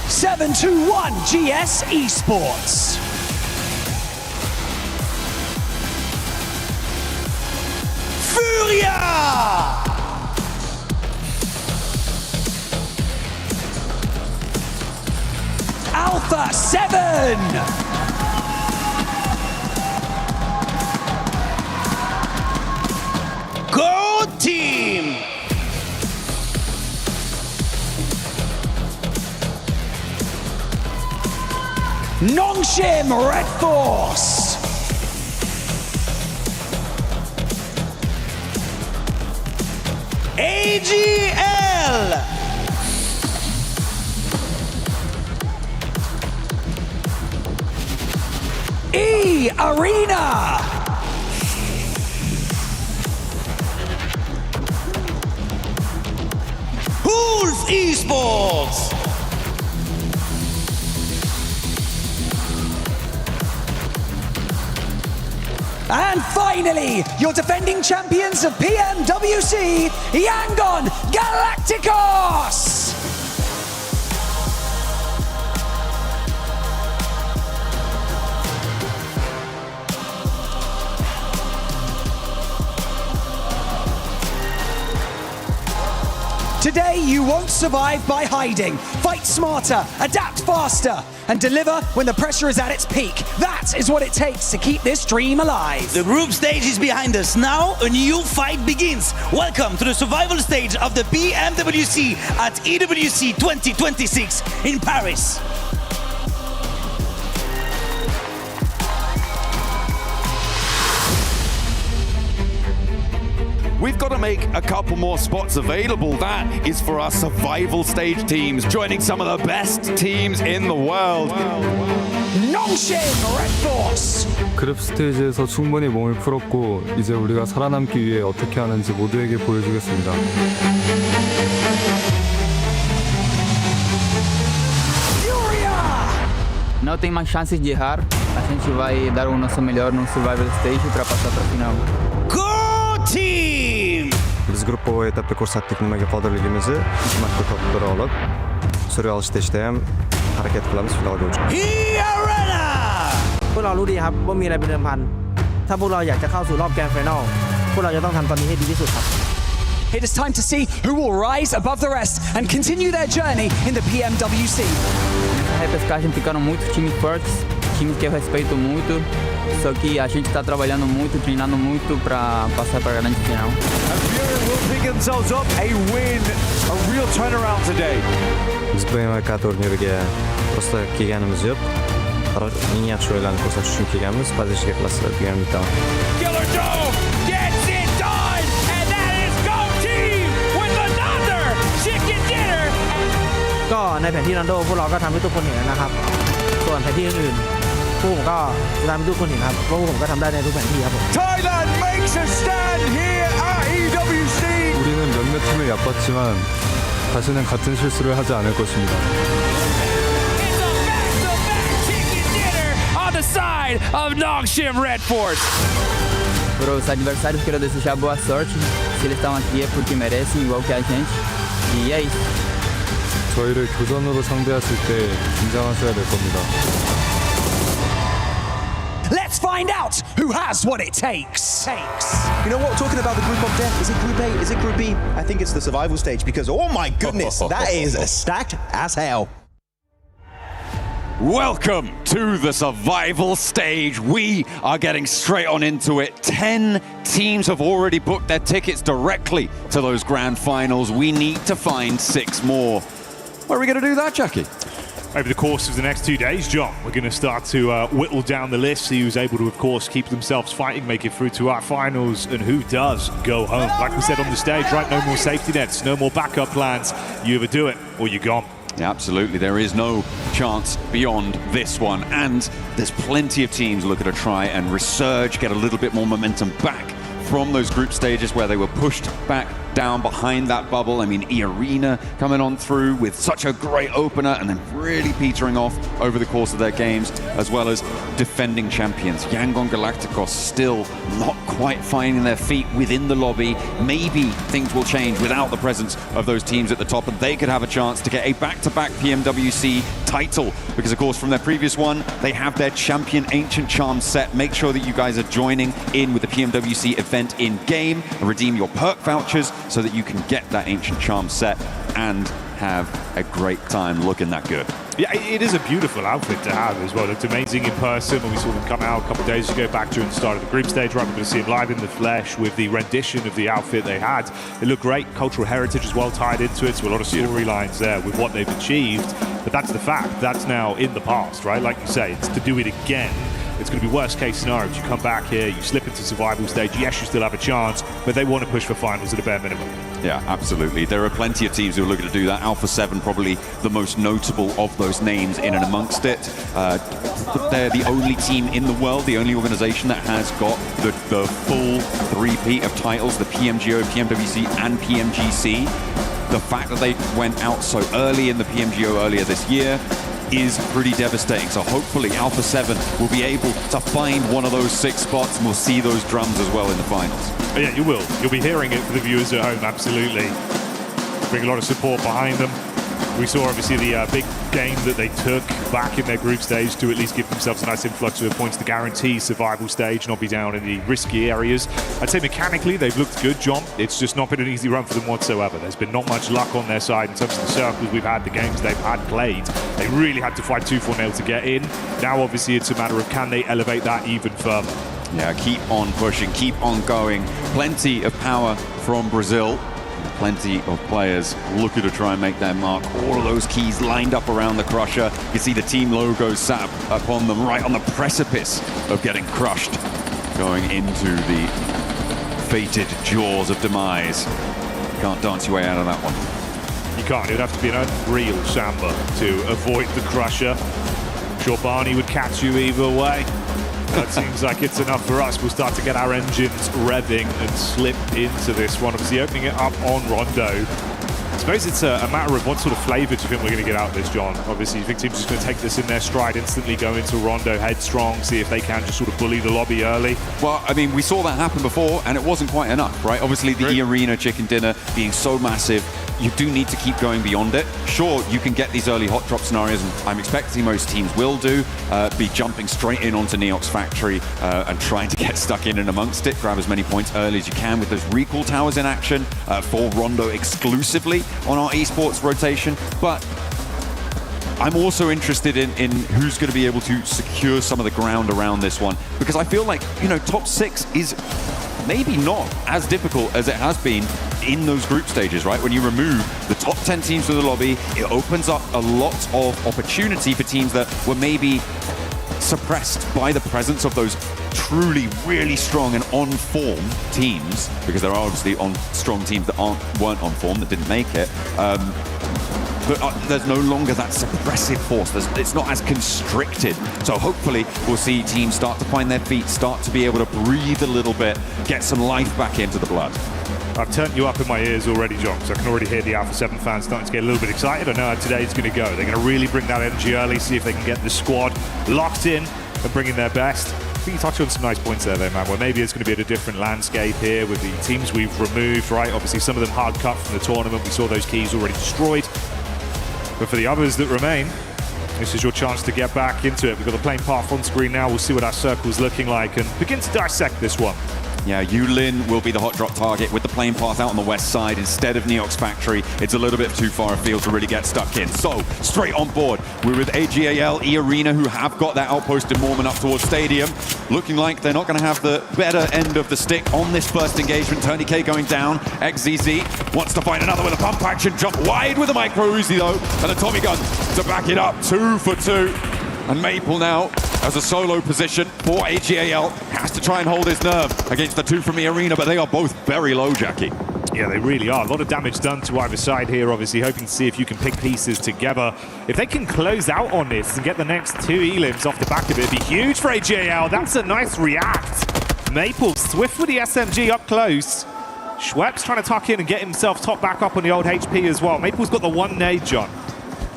(721) GS Esports. Furia. Alpha 7. Go Team. Nongshim Red Force. AGL. E Arena. Wolves Esports. And finally, your defending champions of PMWC, Yangon Galacticos! Today, you won't survive by hiding. Fight smarter, adapt faster, and deliver when the pressure is at its peak. That is what it takes to keep this dream alive. The group stage is behind us. Now a new fight begins. Welcome to the survival stage of the PMWC at EWC 2026 in Paris. We've got to make a couple more spots available. That is for our survival stage teams, joining some of the best teams in the world. Nongshim Red Force. 그룹 스테이지에서 충분히 몸을 풀었고 이제 우리가 살아남기 위해 어떻게 하는지 모두에게 보여주겠습니다. Não tem mais chances de errar. A gente vai dar o nosso melhor no survival stage para passar para a final. Go Team! Biz guruh etapda ko'rsatdik nimaga qodirligimizni. 2 marta topdira olib, survival stage'da ham harakat qilamiz finalga uchun. พวกเรารู้ดีครับว่ามีอะไรเป็นเดิมพันถ้าพวกเราอยากจะเข้าสู่รอบแกรนด์ไฟนอลพวกเราจะต้องทำตอนนี้ให้ดีที่สุดครับ It is time to see who will rise above the rest and continue their journey in the PMWC. Na repescagem ficaram muitos times fortes, times que eu respeito muito, só que a gente está trabalhando muito, treinando muito para passar para a grande final. will pick themselves up a win, a real turnaround today. Biz PMWC turniriga просто kelganimiz yo'q. Eng yaxshi o'yinlarni ko'rsatish uchun kelganmiz. Позиtsiyaga qilasizlar degan bittaman. Killer Dome gets it done, and that is Go Team with another chicken dinner. ก็ในแผนที่รันโดพวกเราก็ทำให้ทุกคนเห็นนะครับส่วนแผนที่อื่นๆพวกผมก็จะทำให้ทุกคนเห็นครับเพราะพวกผมก็ทำได้ในทุกแผนที่ครับผม Thailand makes a stand here at EWC. 우리는 몇몇 팀을 얕봤지만 다시는 같은 실수를 ha지 않을 것입니다. On the side of Nongshim Red Force. Para os adversários, quero desejar boa sorte. Se eles estão aqui é porque merecem, igual que a gente. E é isso. 저희를 교전으로 상대했을 때 긴장하셔야 될 겁니다. Let's find out who has what it takes. You know what? Talking about the group of death, is it Group A? Is it Group B? I think it's the survival stage because, oh my goodness, that is stacked as hell. Welcome to the survival stage. We are getting straight on into it. 10 teams have already booked their tickets directly to those grand finals. We need to find 6 more. Where are we going to do that, Jackie? Over the course of the next 2 days, John, we're going to start to whittle down the list, see who's able to, of course, keep themselves fighting, make it through to our finals, and who does go home. Like we said on the stage, right, no more safety nets, no more backup plans. You either do it or you're gone. Yeah, absolutely. There is no chance beyond this one. And there's plenty of teams looking to try and resurge, get a little bit more momentum back from those group stages where they were pushed back down behind that bubble. I mean, E-Arena coming on through with such a great opener and then really petering off over the course of their games, as well as defending champions. Yangon Galacticos still not quite finding their feet within the lobby. Maybe things will change without the presence of those teams at the top, and they could have a chance to get a back-to-back PMWC title, because of course from their previous one they have their champion Ancient Charm set. Make sure that you guys are joining in with the PMWC event in game and redeem your perk vouchers so that you can get that Ancient Charm set and have a great time looking that good. Yeah, it is a beautiful outfit to have as well. It looked amazing in person when we saw them come out a couple of days ago back during the start of the group stage. Right, we're going to see them live in the flesh with the rendition of the outfit they had. It looked great. Cultural heritage as well tied into it, so a lot of storylines there with what they've achieved. But that's the fact. That's now in the past, right? Like you say, it's to do it again. It's going to be worst case scenario. If you come back here, you slip into survival stage, yes, you still have a chance, but they want to push for finals at a bare minimum. Yeah, absolutely. There are plenty of teams who are looking to do that. Alpha 7 probably the most notable of those names in and amongst it. They're the only team in the world, the only organization that has got the full three-peat of titles, the PMGO, PMWC, and PMGC. The fact that they went out so early in the PMGO earlier this year is pretty devastating. So hopefully Alpha 7 will be able to find one of those 6 spots, and we'll see those drums as well in the finals. Oh, yeah, you will. You'll be hearing it for the viewers at home, absolutely. Bring a lot of support behind them. We saw obviously the big game that they took back in their group stage to at least give themselves a nice influx of points to guarantee survival stage, not be down in the risky areas. I'd say mechanically they've looked good, John. It's just not been an easy run for them whatsoever. There's been not much luck on their side in terms of the circles we've had, the games they've had played. They really had to fight tooth or nail to get in. Now obviously it's a matter of can they elevate that even further. Yeah, keep on pushing, keep on going. Plenty of power from Brazil. Plenty of players looking to try and make their mark. All of those keys lined up around the Crusher. You can see the team logos sat upon them, right on the precipice of getting crushed, going into the fated jaws of demise. Can't dance your way out of that one. You can't. It would have to be an unreal samba to avoid the Crusher. I'm sure Barney would catch you either way. That seems like it's enough for us. We'll start to get our engines revving and slip into this one. Obviously opening it up on Rondo. I suppose it's a matter of what sort of flavour do you think we're going to get out of this, John? Obviously, you think teams are just going to take this in their stride, instantly go into Rondo headstrong, see if they can just sort of bully the lobby early? Well, I mean, we saw that happen before, and it wasn't quite enough, right? Obviously, the E-Arena chicken dinner being so massive, you do need to keep going beyond it. Sure, you can get these early hot drop scenarios, and I'm expecting most teams will be jumping straight in onto Neox Factory and trying to get stuck in and amongst it, grab as many points early as you can with those recall towers in action for Rondo exclusively on our esports rotation. But I'm also interested in who's going to be able to secure some of the ground around this one, because I feel like, you know, top 6 is maybe not as difficult as it has been in those group stages, right? When you remove the top 10 teams from the lobby, it opens up a lot of opportunity for teams that were maybe suppressed by the presence of those truly really strong and on form teams, because there are obviously strong teams that weren't on form, that didn't make it. But there's no longer that suppressive force. It's not as constricted. So hopefully we'll see teams start to find their feet, start to be able to breathe a little bit, get some life back into the blood. I've turned you up in my ears already, John, so I can already hear the Alpha 7 fans starting to get a little bit excited. I know how today's going to go. They're going to really bring that energy early, see if they can get the squad locked in and bring in their best. I think you touched on some nice points there, man, where maybe it's going to be at a different landscape here with the teams we've removed, right? Obviously, some of them hard cut from the tournament. We saw those keys already destroyed. But for the others that remain, this is your chance to get back into it. We've got the playing path on screen now. We'll see what our circle's looking like and begin to dissect this one. Yeah, Yulin will be the hot drop target with the playing path out on the west side instead of Neox Factory. It's a little bit too far afield to really get stuck in. So, straight on board, we're with AGAL, E-Arena, who have got that outpost in Mormon up towards Stadium. Looking like they're not going to have the better end of the stick on this first engagement. Tony K going down. XZZ wants to find another with a pump action. Jump wide with a micro Uzi, though. And a Tommy gun to back it up. 2 for 2. And Maple now as a solo position for AGAL. Has to try and hold his nerve against the 2 from the arena, but they are both very low, Jackie. Yeah, they really are. A lot of damage done to either side here, obviously, hoping to see if you can pick pieces together. If they can close out on this and get the next 2 elims off the back of it, it'd be huge for AJL. That's a nice react. Maple swift with the SMG up close. Schweppes trying to tuck in and get himself top back up on the old HP as well. Maple's got the 1 nade, John.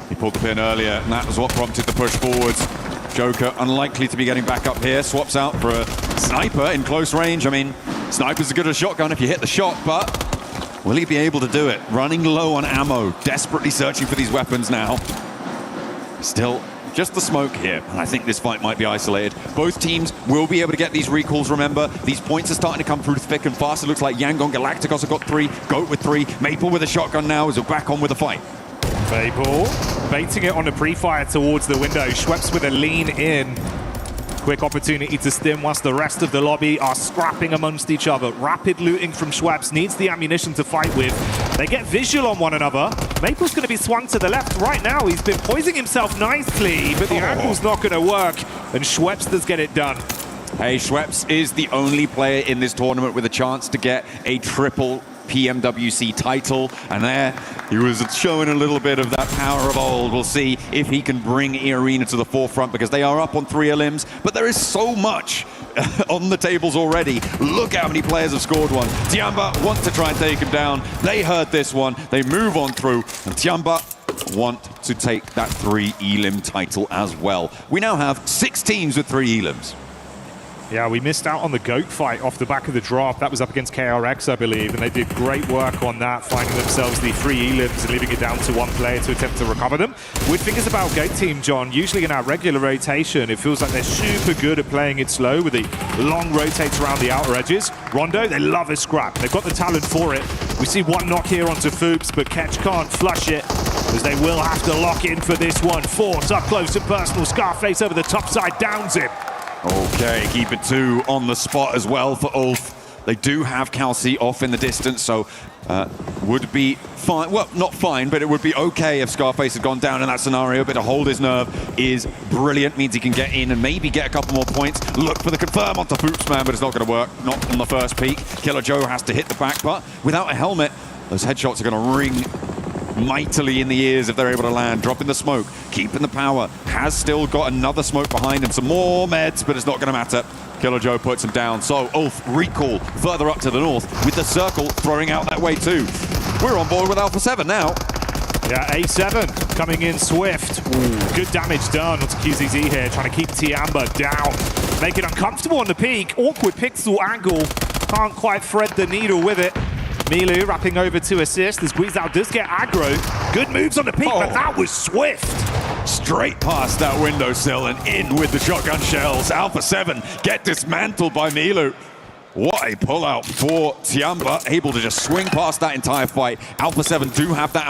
He pulled the pin earlier, and that was what prompted the push forwards. Joker unlikely to be getting back up here. Swaps out for a sniper in close range. I mean, sniper's as good as a shotgun if you hit the shot, but will he be able to do it? Running low on ammo, desperately searching for these weapons now. Still, just the smoke here, and I think this fight might be isolated. Both teams will be able to get these recalls, remember. These points are starting to come through thick and fast. It looks like Yangon Galacticos have got 3, Goat with 3, Maple with a shotgun now as we're back on with the fight. Maple baiting it on the pre-fire towards the window. Schweppes with a lean in. Quick opportunity to stim whilst the rest of the lobby are scrapping amongst each other. Rapid looting from Schweppes, needs the ammunition to fight with. They get visual on one another. Maple's going to be swung to the left right now. He's been poising himself nicely, but the angle's not going to work, and Schweppes does get it done. Hey, Schweppes is the only player in this tournament with a chance to get a triple PMWC title, and there he was showing a little bit of that power of old. We'll see if he can bring E-Arena to the forefront, because they are up on 3 elims, but there is so much on the tables already. Look how many players have scored one. Tiamba wants to try and take him down. They heard this one. They move on through, and Tiamba want to take that 3 elim title as well. We now have 6 teams with 3 elims. Yeah, we missed out on the GOAT fight off the back of the draft. That was up against KRX, I believe, and they did great work on that, finding themselves the 3 elims and leaving it down to 1 player to attempt to recover them. Weird thing is about GOAT team, John, usually in our regular rotation, it feels like they're super good at playing it slow with the long rotates around the outer edges. Rondo, they love a scrap. They've got the talent for it. We see 1 knock here onto Fuchs, but Ketch can't flush it, as they will have to lock in for this one. Force up close and personal. Scarface over the top side, downs him. Okay, keep it 2 on the spot as well for Ulf. They do have Calci off in the distance, so would be fine. Well, not fine, but it would be okay if Scarface had gone down in that scenario. But to hold his nerve is brilliant. Means he can get in and maybe get a couple more points. Look for the confirm onto Fuchsman, but it's not going to work. Not on the first peek. Killer Joe has to hit the back, but without a helmet, those headshots are going to ring mightily in the ears if they're able to land. Dropping the smoke, keeping the power. Has still got another smoke behind him. Some more meds, but it's not going to matter. Killer Joe puts him down. So Ulf recall further up to the north with the circle throwing out that way too. We're on board with Alpha 7 now. Yeah, A7 coming in swift. Ooh, good damage done onto QZZ here, trying to keep Tiamba down. Make it uncomfortable on the peak. Awkward pixel angle. Can't quite thread the needle with it. Milu wrapping over to assist as Guizao does get aggro. Good moves on the peak, but that was swift. Straight past that windowsill and in with the shotgun shells. Alpha 7 get dismantled by Milu. What a pullout for Tiamba, able to just swing past that entire fight. Alpha 7 do have that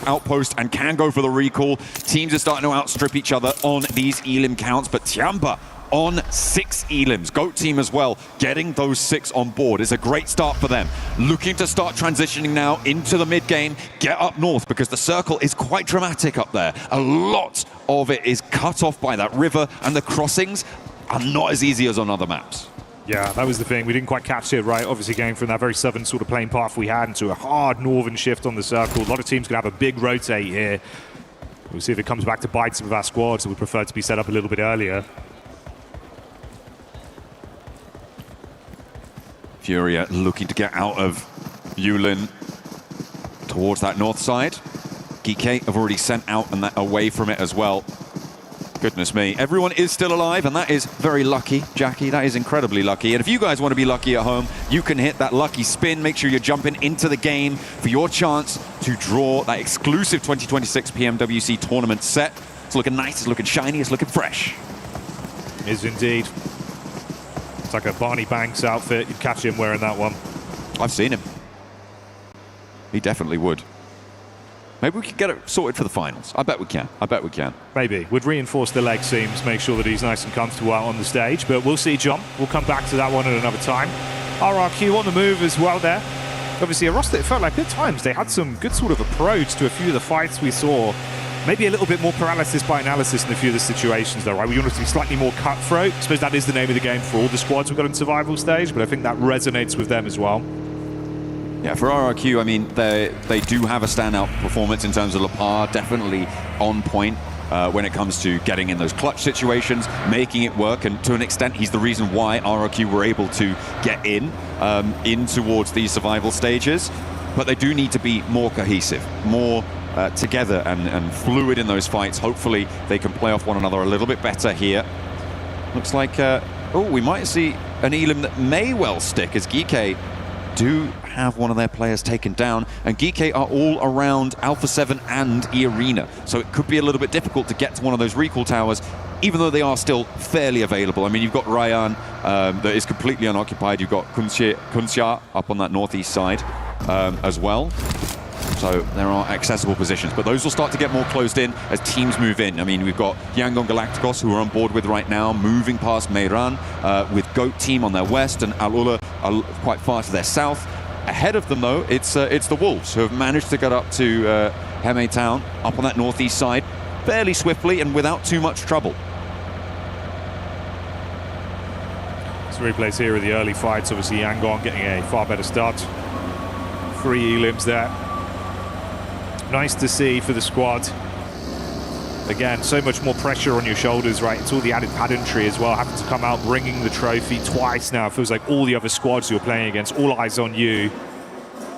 outpost and can go for the recall. Teams are starting to outstrip each other on these elim counts, but Tiamba on 6 elims. GOAT team as well, getting those 6 on board is a great start for them. Looking to start transitioning now into the mid game, get up north, because the circle is quite dramatic up there. A lot of it is cut off by that river, and the crossings are not as easy as on other maps. Yeah, that was the thing. We didn't quite catch it right. Obviously going from that very southern sort of plane path we had into a hard northern shift on the circle. A lot of teams could have a big rotate here. We'll see if it comes back to bite some of our squads, so we prefer to be set up a little bit earlier. Furia looking to get out of Yulin towards that north side. Geeke have already sent out and that away from it as well. Goodness me. Everyone is still alive, and that is very lucky, Jackie. That is incredibly lucky. And if you guys want to be lucky at home, you can hit that lucky spin. Make sure you're jumping into the game for your chance to draw that exclusive 2026 PMWC tournament set. It's looking nice, it's looking shiny, it's looking fresh. Is indeed. It's like a Barney Banks outfit. You'd catch him wearing that one. I've seen him. He definitely would. Maybe we could get it sorted for the finals. I bet we can. I bet we can. Maybe. Would reinforce the leg seams, make sure that he's nice and comfortable out on the stage. But we'll see, John. We'll come back to that one at another time. RRQ on the move as well there. Obviously, a roster, it felt like at times they had some good sort of approach to a few of the fights we saw. Maybe a little bit more paralysis by analysis in a few of the situations, though, right? We want it to be slightly more cutthroat. I suppose that is the name of the game for all the squads we've got in survival stage, but I think that resonates with them as well. Yeah, for RRQ, I mean, they do have a standout performance in terms of Lepar, definitely on point when it comes to getting in those clutch situations, making it work, and to an extent, he's the reason why RRQ were able to get in towards these survival stages. But they do need to be more cohesive, more together and fluid in those fights. Hopefully, they can play off one another a little bit better here. Looks like, we might see an Elim that may well stick, as Geek do have one of their players taken down, and Geek are all around Alpha 7 and E-Arena, so it could be a little bit difficult to get to one of those recall towers, even though they are still fairly available. I mean, you've got Ryan that is completely unoccupied, you've got Kunxia up on that northeast side as well. So there are accessible positions, but those will start to get more closed in as teams move in. I mean, we've got Yangon Galacticos, who are on board with right now, moving past Meiran, with Goat Team on their west and Al-Ula are quite far to their south. Ahead of them, though, it's the Wolves, who have managed to get up to Heme Town, up on that northeast side, fairly swiftly and without too much trouble. Some replays here of the early fights. Obviously, Yangon getting a far better start. 3 Elims there. Nice to see for the squad. Again, so much more pressure on your shoulders, right? It's all the added pedantry as well, having to come out bringing the trophy twice now. It feels like all the other squads you're playing against, all eyes on you.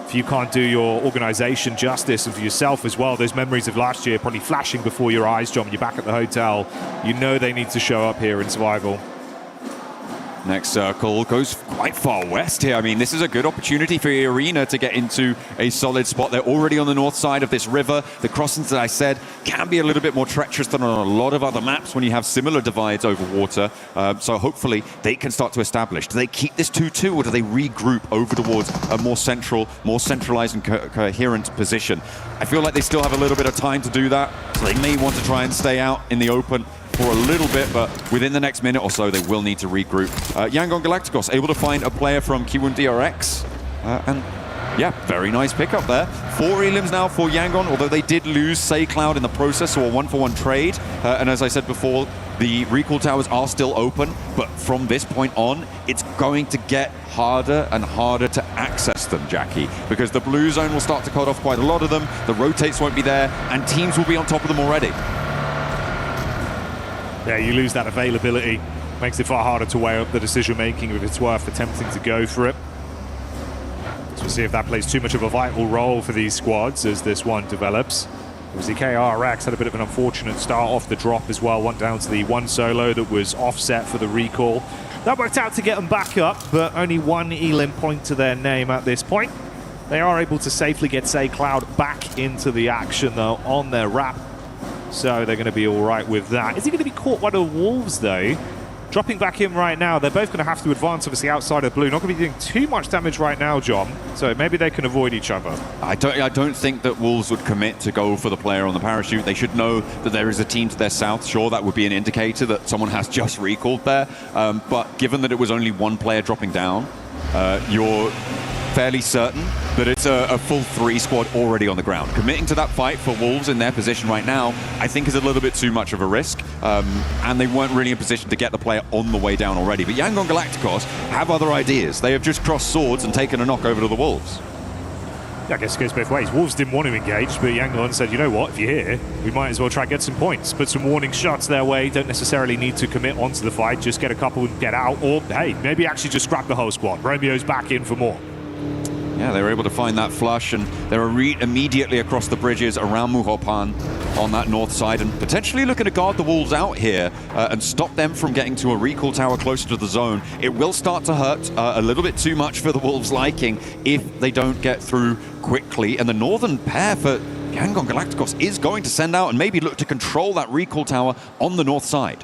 If you can't do your organization justice and for yourself as well, those memories of last year probably flashing before your eyes, John, when you're back at the hotel. You know they need to show up here in Survival. Next circle goes quite far west here. I mean, this is a good opportunity for Arena to get into a solid spot. They're already on the north side of this river. The crossings, that I said, can be a little bit more treacherous than on a lot of other maps when you have similar divides over water. So hopefully they can start to establish. Do they keep this 2-2 or do they regroup over towards a more central, more centralized and coherent position? I feel like they still have a little bit of time to do that. So they may want to try and stay out in the open for a little bit, but within the next minute or so, they will need to regroup. Yangon Galacticos able to find a player from Kiwon DRX, and yeah, very nice pickup there. 4 Elims now for Yangon, although they did lose Say Cloud in the process, so a 1-for-1 trade. And as I said before, the recall towers are still open, but from this point on, it's going to get harder and harder to access them, Jackie, because the blue zone will start to cut off quite a lot of them, the rotates won't be there, and teams will be on top of them already. Yeah, you lose that availability. Makes it far harder to weigh up the decision-making if it's worth attempting to go for it. So we'll see if that plays too much of a vital role for these squads as this one develops. Obviously, KRX had a bit of an unfortunate start off the drop as well. Went down to the 1 solo that was offset for the recall. That worked out to get them back up, but only 1 Elim point to their name at this point. They are able to safely get Say Cloud back into the action, though, on their wrap. So they're going to be all right with that. Is he going to be caught by the Wolves, though? Dropping back in right now. They're both going to have to advance, obviously, outside of blue. Not going to be doing too much damage right now, John. So maybe they can avoid each other. I don't think that Wolves would commit to go for the player on the parachute. They should know that there is a team to their south. Sure, that would be an indicator that someone has just recalled there. But given that it was only 1 player dropping down, you're fairly certain that it's a full 3 squad already on the ground. Committing to that fight for Wolves in their position right now, I think is a little bit too much of a risk. And they weren't really in position to get the player on the way down already. But Yangon Galacticos have other ideas. They have just crossed swords and taken a knock over to the Wolves. Yeah, I guess it goes both ways. Wolves didn't want to engage, but Yangon said, you know what, if you're here, we might as well try and get some points. Put some warning shots their way. Don't necessarily need to commit onto the fight. Just get a couple and get out. Or, hey, maybe actually just scrap the whole squad. Romeo's back in for more. Yeah, they were able to find that flush, and they're immediately across the bridges around Muhopan on that north side, and potentially looking to guard the Wolves out here and stop them from getting to a recall tower closer to the zone. It will start to hurt a little bit too much for the Wolves' liking if they don't get through quickly, and the northern pair for Yangon Galacticos is going to send out and maybe look to control that recall tower on the north side.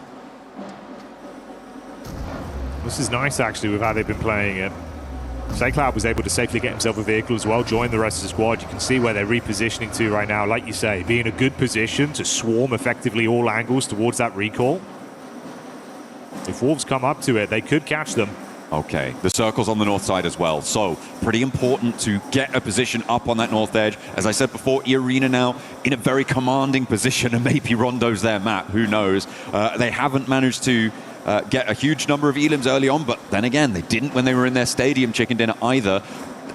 This is nice, actually, with how they've been playing it. Cloud was able to safely get himself a vehicle as well, join the rest of the squad. You can see where they're repositioning to right now. Like you say, be in a good position to swarm effectively all angles towards that recall. If Wolves come up to it, they could catch them. Okay, the circle's on the north side as well, so pretty important to get a position up on that north edge. As I said before, E-Arena now in a very commanding position, and maybe Rondo's their map, who knows. They haven't managed to get a huge number of Elims early on, but then again, they didn't when they were in their stadium chicken dinner either.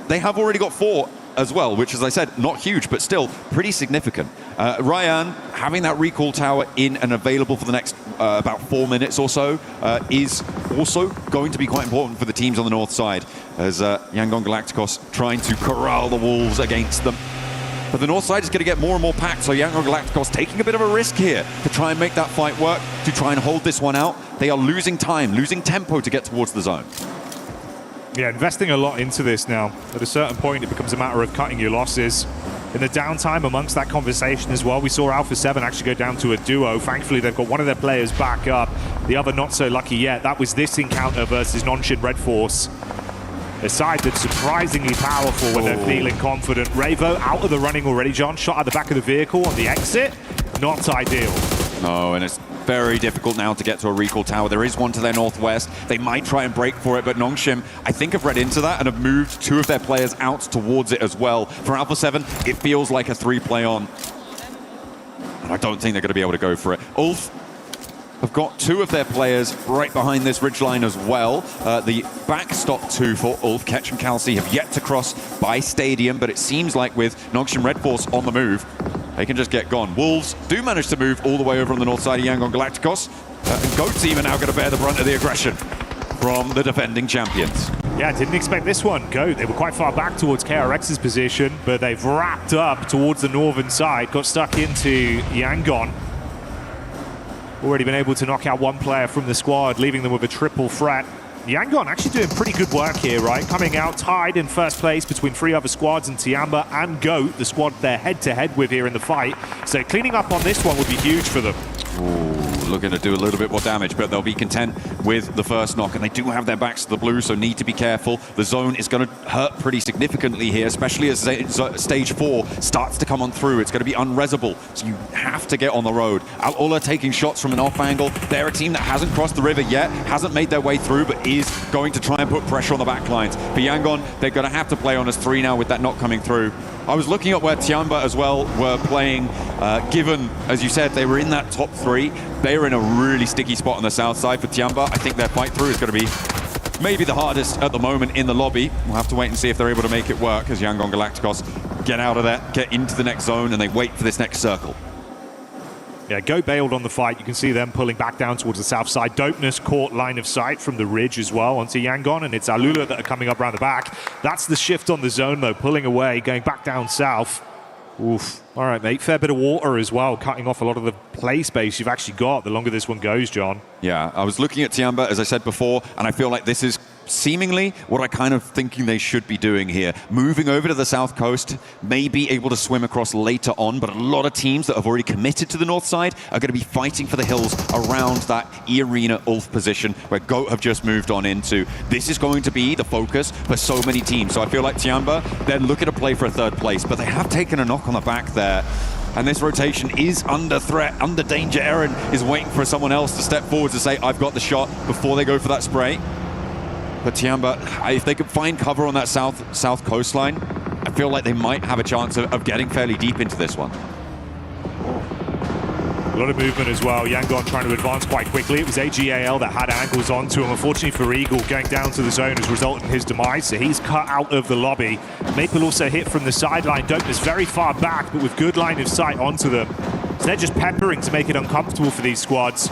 they have already got 4 as well, which, as I said, not huge, but still pretty significant. Ryan, having that recall tower in and available for the next about 4 minutes or so is also going to be quite important for the teams on the north side, as Yangon Galacticos trying to corral the Wolves against them. But the north side is going to get more and more packed, so Yangon Galacticos taking a bit of a risk here to try and make that fight work, to try and hold this one out. They are losing time, losing tempo to get towards the zone. Yeah, investing a lot into this now. At a certain point, it becomes a matter of cutting your losses. In the downtime amongst that conversation as well, we saw Alpha 7 actually go down to a duo. Thankfully, they've got one of their players back up. The other not so lucky yet. That was this encounter versus Nongshim Red Force. A side that's surprisingly powerful when they're feeling confident. Revo out of the running already, John. Shot at the back of the vehicle on the exit. Not ideal. No, and it's very difficult now to get to a recall tower. There is one to their northwest. They might try and break for it, but Nongshim, I think, have read into that and have moved 2 of their players out towards it as well. For Alpha 7, it feels like a 3-play on. And I don't think they're going to be able to go for it. Ulf have got 2 of their players right behind this ridgeline as well. The backstop 2 for Ulf, Ketch and Kelsey, have yet to cross by Stadium, but it seems like with Nongshim Red Force on the move, they can just get gone. Wolves do manage to move all the way over on the north side of Yangon Galacticos. And Goat Team are now going to bear the brunt of the aggression from the defending champions. Yeah, didn't expect this one. Goat, they were quite far back towards KRX's position, but they've wrapped up towards the northern side, got stuck into Yangon. Already been able to knock out 1 player from the squad, leaving them with a triple threat. Yangon actually doing pretty good work here, right? Coming out tied in first place between 3 other squads, and Tiamba and Goat, the squad they're head-to-head with here in the fight. So cleaning up on this one would be huge for them. Ooh, looking to do a little bit more damage, but they'll be content with the first knock, and they do have their backs to the blue, so need to be careful. The zone is going to hurt pretty significantly here, especially as stage 4 starts to come on through. It's going to be unresable, so you have to get on the road. Al-Ula taking shots from an off angle. They're a team that hasn't crossed the river yet, hasn't made their way through, but is going to try and put pressure on the back lines. For Yangon, they're going to have to play on as 3 now with that knock coming through. I was looking at where Tiamba as well were playing, given, as you said, they were in that top 3. They are in a really sticky spot on the south side for Tiamba. I think their fight through is going to be maybe the hardest at the moment in the lobby. We'll have to wait and see if they're able to make it work as Yangon Galacticos get out of there, get into the next zone, and they wait for this next circle. Yeah, Goat bailed on the fight. You can see them pulling back down towards the south side. Dopeness caught line of sight from the ridge as well onto Yangon, and it's Al-Ula that are coming up around the back. That's the shift on the zone, though, pulling away, going back down south. Oof. All right, mate. Fair bit of water as well, cutting off a lot of the play space you've actually got the longer this one goes, John. Yeah, I was looking at Tiamba, as I said before, and I feel like this is seemingly what I kind of thinking they should be doing here. Moving over to the south coast, may be able to swim across later on, but a lot of teams that have already committed to the north side are going to be fighting for the hills around that E-Arena Ulf position where Goat have just moved on into. This is going to be the focus for so many teams. So I feel like Tiamba, they're looking to play for a 3rd place, but they have taken a knock on the back there. And this rotation is under threat, under danger. Eren is waiting for someone else to step forward to say, I've got the shot, before they go for that spray. But Tiamba, if they could find cover on that south coastline, I feel like they might have a chance of getting fairly deep into this one. A lot of movement as well. Yangon trying to advance quite quickly. It was AGAL that had angles onto him. Unfortunately for Eagle, going down to the zone has resulted in his demise, so he's cut out of the lobby. Maple also hit from the sideline. Dopeness very far back, but with good line of sight onto them. So they're just peppering to make it uncomfortable for these squads.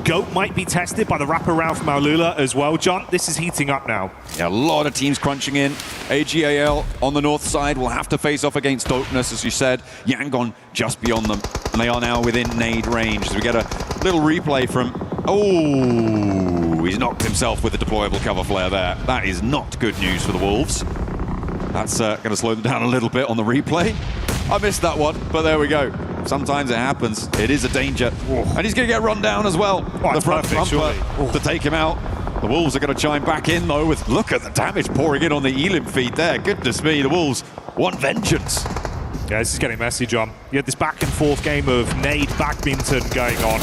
Goat might be tested by the wraparound from Al-Ula as well, John. This is heating up now. Yeah, a lot of teams crunching in. AGAL on the north side will have to face off against Dopeness, as you said. Yangon just beyond them, and they are now within nade range. As we get a little replay from... Oh, he's knocked himself with the deployable cover flare there. That is not good news for the Wolves. That's going to slow them down a little bit on the replay. I missed that one, but there we go. Sometimes it happens. It is a danger. And he's going to get run down as well. The front bumper to take him out. The Wolves are going to chime back in, though, with look at the damage pouring in on the Elim feed there. Goodness me, the Wolves want vengeance. Yeah, this is getting messy, John. You had this back and forth game of nade badminton going on.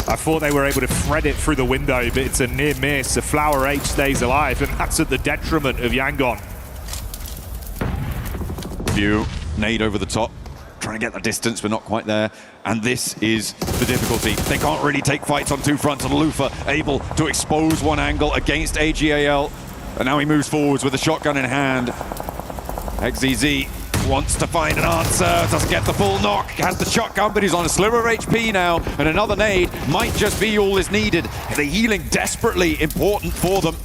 I thought they were able to thread it through the window, but it's a near miss. The Flower H stays alive, and that's at the detriment of Yangon. View, nade over the top. Trying to get the distance, but not quite there. And this is the difficulty. They can't really take fights on 2 fronts. And Lufa able to expose one angle against AGAL. And now he moves forwards with a shotgun in hand. XZZ wants to find an answer, doesn't get the full knock, has the shotgun, but he's on a sliver of HP now, and another nade might just be all is needed. The healing desperately important for them.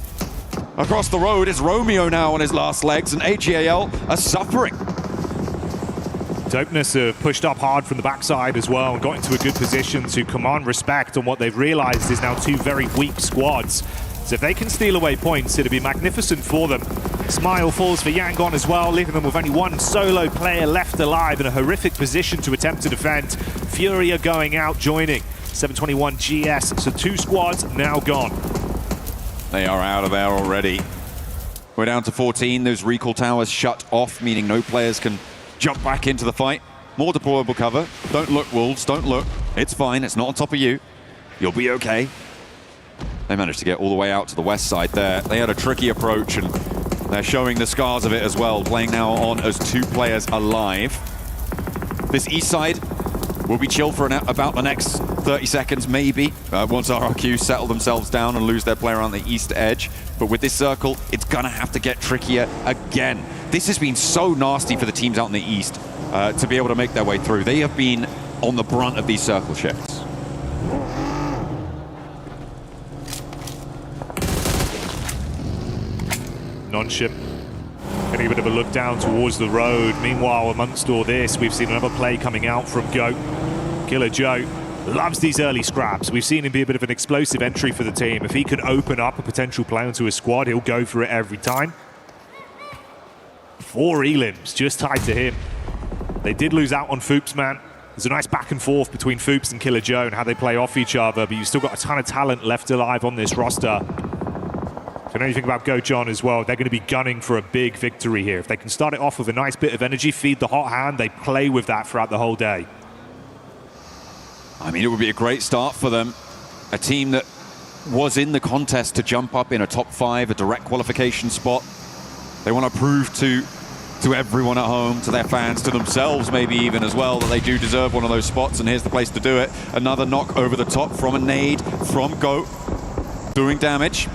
Across the road is Romeo now on his last legs, and AGAL are suffering. Dopeness have pushed up hard from the backside as well and got into a good position to command respect on what they've realized is now two very weak squads. So if they can steal away points, it'll be magnificent for them. Smile falls for Yangon as well, leaving them with only one solo player left alive in a horrific position to attempt to defend. Fury are going out, joining 721 GS, so two squads now gone. They are out of there already. We're down to 14, those recall towers shut off, meaning no players can jump back into the fight. More deployable cover. Don't look, Wolves, don't look. It's fine, it's not on top of you. You'll be okay. They managed to get all the way out to the west side there. They had a tricky approach, and they're showing the scars of it as well, playing now on as two players alive. This east side will be chill for about the next 30 seconds, maybe, once RRQ settle themselves down and lose their player on the east edge. But with this circle, it's gonna have to get trickier again. This has been so nasty for the teams out in the east to be able to make their way through. They have been on the brunt of these circle shifts. Non-ship getting a bit of a look down towards the road. Meanwhile, amongst all this, we've seen another play coming out from GOAT. Killer Joe loves these early scraps. We've seen him be a bit of an explosive entry for the team. If he can open up a potential play into his squad, he'll go for it every time. 4 elims just tied to him. They did lose out on Foops, man. There's a nice back and forth between Foops and Killer Joe and how they play off each other, but you've still got a ton of talent left alive on this roster. If you know anything about Go John as well, they're going to be gunning for a big victory here. If they can start it off with a nice bit of energy, feed the hot hand, they play with that throughout the whole day. I mean, it would be a great start for them. A team that was in the contest to jump up in a top 5, a direct qualification spot. They want to prove to everyone at home, to their fans, to themselves maybe even as well, that they do deserve one of those spots, and here's the place to do it. Another knock over the top from a nade from GOAT, doing damage.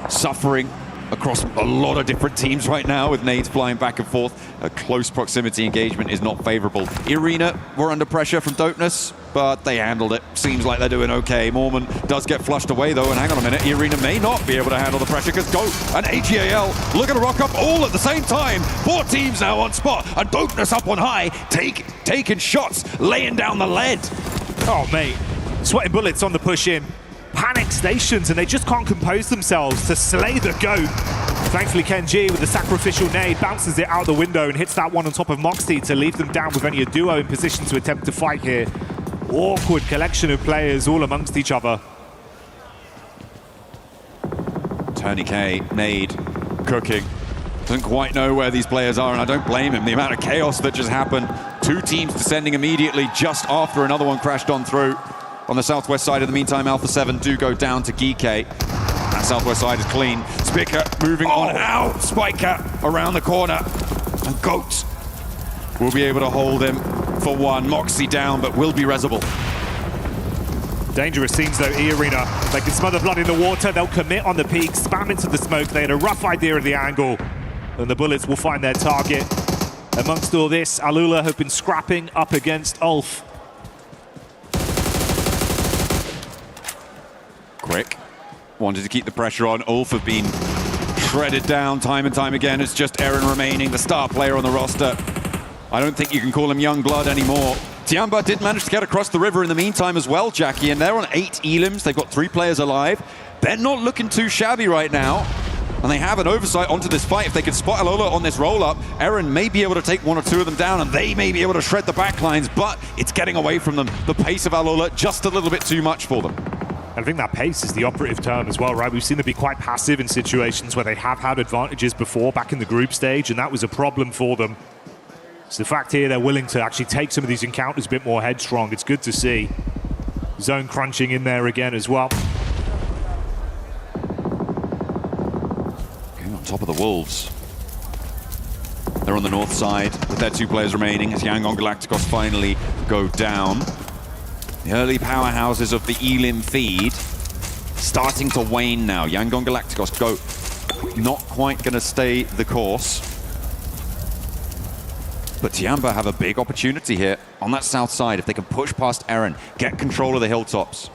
Suffering across a lot of different teams right now with nades flying back and forth. A close proximity engagement is not favorable. Irina were under pressure from Dopeness, but they handled it. Seems like they're doing okay. Mormon does get flushed away though, and hang on a minute, Irina may not be able to handle the pressure because GOAT and AGAL looking to rock up all at the same time. 4 teams now on spot, and Dopeness up on high, taking shots, laying down the lead. Oh mate, sweating bullets on the push in. Panic stations, and they just can't compose themselves to slay the GOAT. Thankfully, Kenji with the sacrificial nade bounces it out the window and hits that one on top of Moxie to leave them down with only a duo in position to attempt to fight here. Awkward collection of players all amongst each other. Tony K, nade, cooking. Doesn't quite know where these players are, and I don't blame him. The amount of chaos that just happened. 2 teams descending immediately just after another one crashed on through. On the southwest side, in the meantime, Alpha 7 do go down to Geekay. That southwest side is clean. Spiker moving on out. Spiker around the corner. And GOAT will be able to hold him for 1. Moxie down, but will be resible. Dangerous scenes though, E-Arena. They can smother blood in the water. They'll commit on the peak, spam into the smoke. They had a rough idea of the angle, and the bullets will find their target. Amongst all this, Alula have been scrapping up against Ulf. Quick. Wanted to keep the pressure on. Ulf have been shredded down time and time again. It's just Eren remaining, the star player on the roster. I don't think you can call him young blood anymore. Tiamba did manage to get across the river in the meantime as well, Jackie, and they're on 8 elims. They've got 3 players alive. They're not looking too shabby right now, and they have an oversight onto this fight. If they can spot Alola on this roll-up, Eren may be able to take 1 or 2 of them down, and they may be able to shred the backlines, but it's getting away from them. The pace of Alola just a little bit too much for them. I think that pace is the operative term as well, right? We've seen them be quite passive in situations where they have had advantages before back in the group stage, and that was a problem for them. So the fact here they're willing to actually take some of these encounters a bit more headstrong, it's good to see. Zone crunching in there again as well. Going on top of the Wolves. They're on the north side with their 2 players remaining as Yangon Galacticos finally go down. The early powerhouses of the Elim feed starting to wane now. Yangon Galacticos go not quite going to stay the course. But Tiamba have a big opportunity here on that south side if they can push past Eren, get control of the hilltops.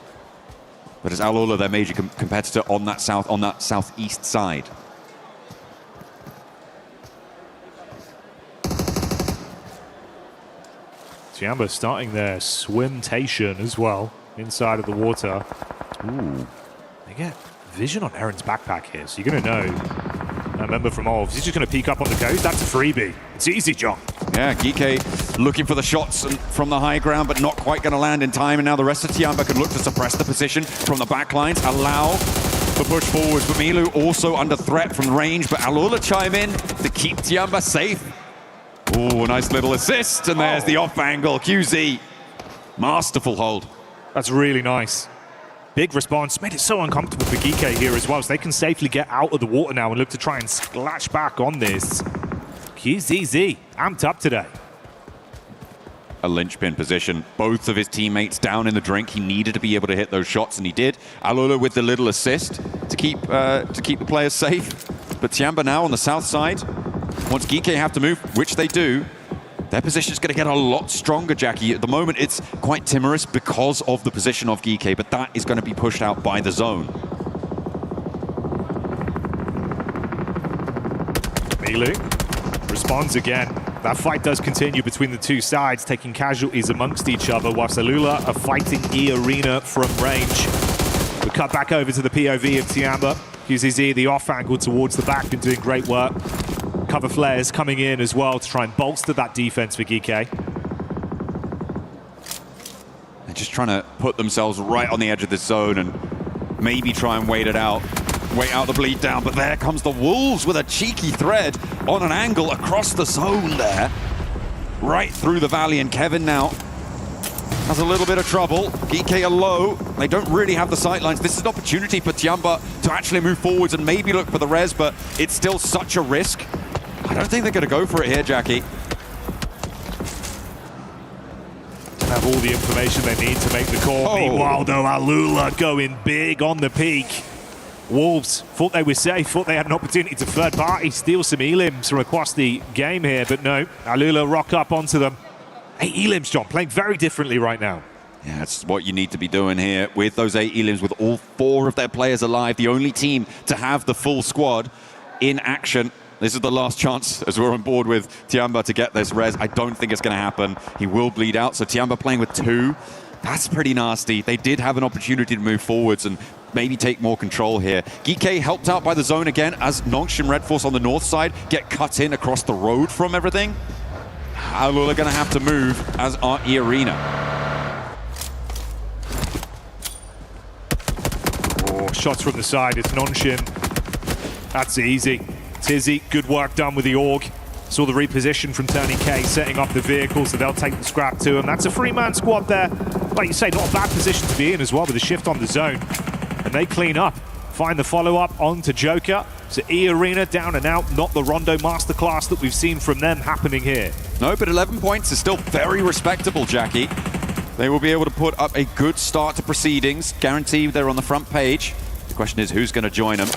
But it's Alula, their major competitor on that southeast side. Tiamba starting their swimtation as well inside of the water. Ooh, they get vision on Eren's backpack here, so you're going to know. I remember from Olves, he's just going to peek up on the coast. That's a freebie. It's easy, John. Yeah, GK looking for the shots from the high ground, but not quite going to land in time. And now the rest of Tiamba can look to suppress the position from the backlines, allow the push forwards. But Milu also under threat from range, but Alula chime in to keep Tiamba safe. Ooh, nice little assist, and there's the off angle. QZ, masterful hold. That's really nice. Big response, made it so uncomfortable for GK here as well, so they can safely get out of the water now and look to try and splash back on this. QZZ, amped up today. A linchpin position. Both of his teammates down in the drink. He needed to be able to hit those shots, and he did. Alula with the little assist to keep the players safe. But Tiamba now on the south side. Once GK have to move, which they do, their position is going to get a lot stronger, Jackie. At the moment, it's quite timorous because of the position of GK, but that is going to be pushed out by the zone. Milu responds again. That fight does continue between the two sides, taking casualties amongst each other, whilst Alula are fighting E Arena from range. We cut back over to the POV of Tiamba. QZZ, the off angle towards the back, been doing great work. Cover flares coming in as well to try and bolster that defense for GK. They're just trying to put themselves right on the edge of this zone and maybe try and wait out the bleed down. But there comes the Wolves with a cheeky thread on an angle across the zone there. Right through the valley, and Kevin now has a little bit of trouble. GK are low. They don't really have the sightlines. This is an opportunity for Tiamba to actually move forwards and maybe look for the res, but it's still such a risk. I don't think they're going to go for it here, Jackie. Have all the information they need to make the call. Meanwhile, though, Alula going big on the peak. Wolves thought they were safe, thought they had an opportunity to third party steal some elims from across the game here, but no, Alula rock up onto them. 8 elims, John, playing very differently right now. Yeah, that's what you need to be doing here with those 8 elims, with all 4 of their players alive, the only team to have the full squad in action. This is the last chance, as we're on board with Tiamba, to get this res. I don't think it's going to happen. He will bleed out, so Tiamba playing with 2. That's pretty nasty. They did have an opportunity to move forwards and maybe take more control here. GK helped out by the zone again as Nongshim Red Force on the north side get cut in across the road from everything. Alula going to have to move, as are E Arena. Oh, shots from the side. It's Nongshim. That's easy. Tizzy, good work done with the AUG. Saw the reposition from Tony K, setting up the vehicle, so they'll take the scrap to him. That's a 3-man squad there. Like you say, not a bad position to be in as well with a shift on the zone. And they clean up, find the follow-up onto Joker. So E Arena down and out, not the Rondo masterclass that we've seen from them happening here. No, but 11 points is still very respectable, Jackie. They will be able to put up a good start to proceedings. Guaranteed they're on the front page. The question is, who's going to join them?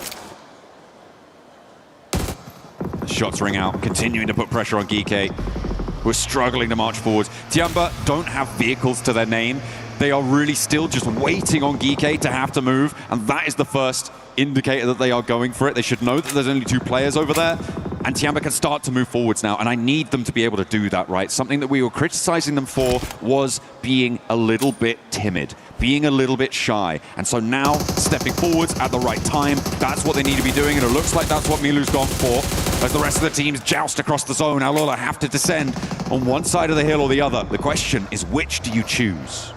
Shots ring out, continuing to put pressure on GK. We're struggling to march forwards. Tiamba don't have vehicles to their name. They are really still just waiting on GK to have to move, and that is the first indicator that they are going for it. They should know that there's only 2 players over there, and Tiamba can start to move forwards now, and I need them to be able to do that, right? Something that we were criticizing them for was being a little bit timid, being a little bit shy, and so now stepping forwards at the right time, that's what they need to be doing, and it looks like that's what Milu's gone for. As the rest of the teams joust across the zone, Alula have to descend on one side of the hill or the other. The question is, which do you choose?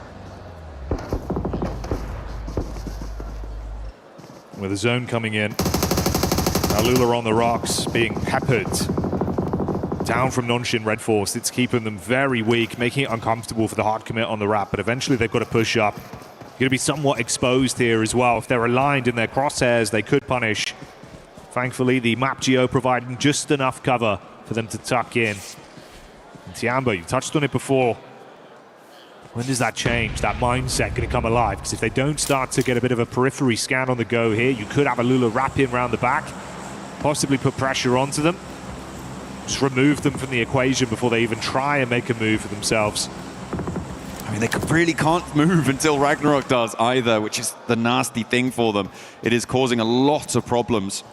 With the zone coming in, Alula on the rocks, being peppered down from Nongshim Red Force. It's keeping them very weak, making it uncomfortable for the hard commit on the wrap, but eventually they've got to push up. Going to be somewhat exposed here as well. If they're aligned in their crosshairs, they could punish. Thankfully, the map geo providing just enough cover for them to tuck in. And Tiamba, you touched on it before. When does that change? That mindset going to come alive? Because if they don't start to get a bit of a periphery scan on the go here, you could have Alula wrap in around the back, possibly put pressure onto them. just remove them from the equation before they even try and make a move for themselves. I mean, they really can't move until Ragnarok does either, which is the nasty thing for them. It is causing a lot of problems.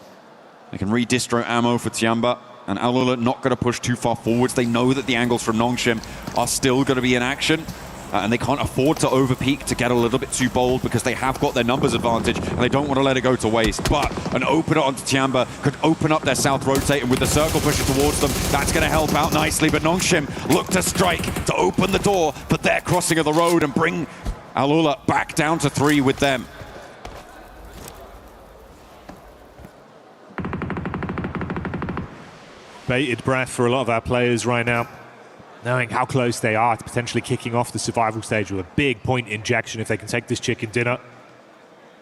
They can redistro ammo for Tiamba, and Alula not going to push too far forwards. They know that the angles from Nongshim are still going to be in action, and they can't afford to overpeak to get a little bit too bold because they have got their numbers advantage, and they don't want to let it go to waste. But an opener onto Tiamba could open up their south rotate, and with the circle pushing towards them, that's going to help out nicely. But Nongshim look to strike to open the door for their crossing of the road and bring Alula back down to 3 with them. Bated breath for a lot of our players right now, knowing how close they are to potentially kicking off the survival stage with a big point injection if they can take this chicken dinner.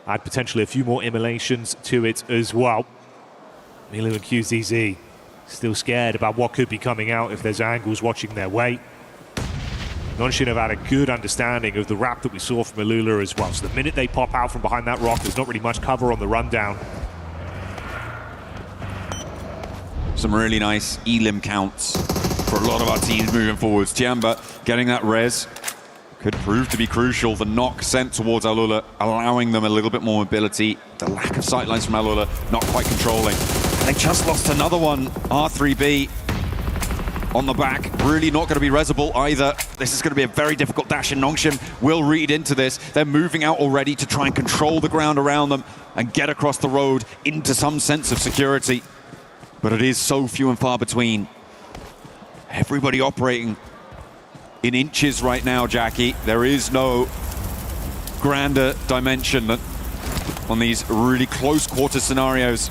Add potentially a few more immolations to it as well. Milu and QZZ still scared about what could be coming out if there's angles watching their way. Nongshim have had a good understanding of the wrap that we saw from Alula as well. So the minute they pop out from behind that rock, there's not really much cover on the rundown. Some really nice elim counts for a lot of our teams moving forwards. Tiamba getting that res could prove to be crucial. The knock sent towards Alula, allowing them a little bit more mobility. The lack of sightlines from Alula, not quite controlling. They just lost another one, R3B on the back. Really not going to be resable either. This is going to be a very difficult dash, and Nongshim will read into this. They're moving out already to try and control the ground around them and get across the road into some sense of security. But it is so few and far between. Everybody operating in inches right now, Jackie. There is no grander dimension on these really close quarter scenarios.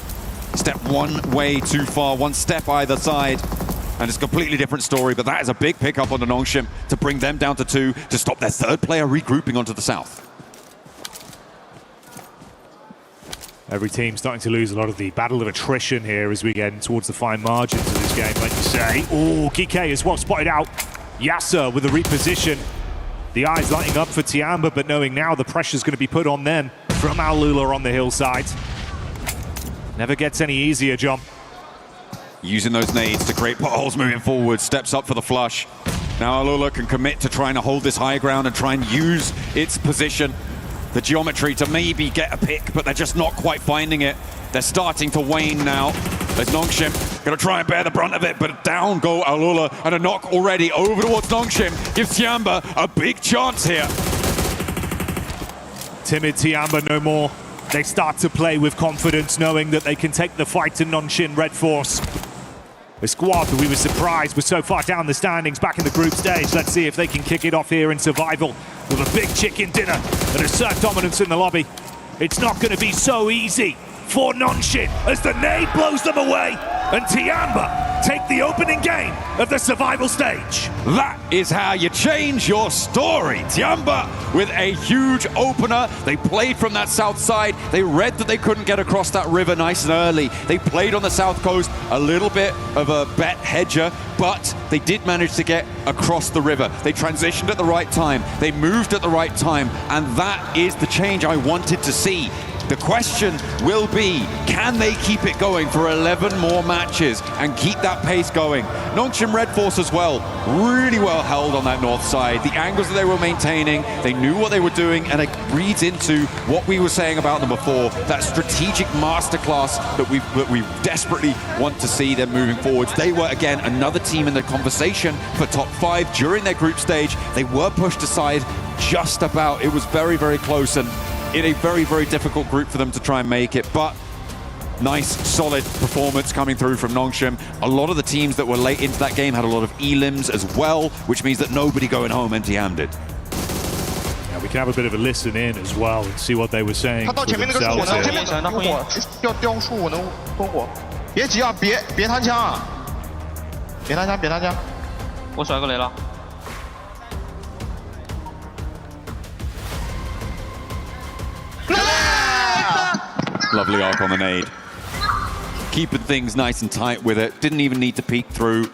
Step one way too far, one step either side, and it's a completely different story. But that is a big pickup on the Nongshim to bring them down to 2 to stop their third player regrouping onto the south. Every team starting to lose a lot of the battle of attrition here as we get in towards the fine margins of this game, like you say. Oh, Kike as well spotted out. Yasser with the reposition. The eyes lighting up for Tiamba, but knowing now the pressure's going to be put on them from Alula on the hillside. Never gets any easier, John. Using those nades to create potholes moving forward, steps up for the flush. Now Alula can commit to trying to hold this high ground and try and use its position, the geometry, to maybe get a pick, but they're just not quite finding it. They're starting to wane now. There's Nongshim gonna try and bear the brunt of it, but down go Alula, and a knock already over towards Nongshim gives Tiamba a big chance here. Timid Tiamba no more. They start to play with confidence, knowing that they can take the fight to Nongshim Red Force. The squad that we were surprised was so far down the standings back in the group stage. Let's see if they can kick it off here in survival with a big chicken dinner and assert dominance in the lobby. It's not going to be so easy for Nongshim as the nade blows them away, and Tiamba take the opening game of the survival stage. That is how you change your story. Tiamba with a huge opener. They played from that south side. They read that they couldn't get across that river nice and early. They played on the south coast, a little bit of a bet hedger, but they did manage to get across the river. They transitioned at the right time. They moved at the right time, and that is the change I wanted to see. The question will be, can they keep it going for 11 more matches and keep that pace going? Nongshim Red Force as well, really well held on that north side. The angles that they were maintaining, they knew what they were doing, and it reads into what we were saying about them before, that strategic masterclass that we desperately want to see them moving forwards. They were, again, another team in the conversation for top 5 during their group stage. They were pushed aside just about. It was very, very close, and in a very, very difficult group for them to try and make it, but nice, solid performance coming through from Nongshim. A lot of the teams that were late into that game had a lot of elims as well, which means that nobody going home empty-handed. Yeah, we can have a bit of a listen in as well and see what they were saying for themselves here. Lovely arc on the nade. Keeping things nice and tight with it. Didn't even need to peek through.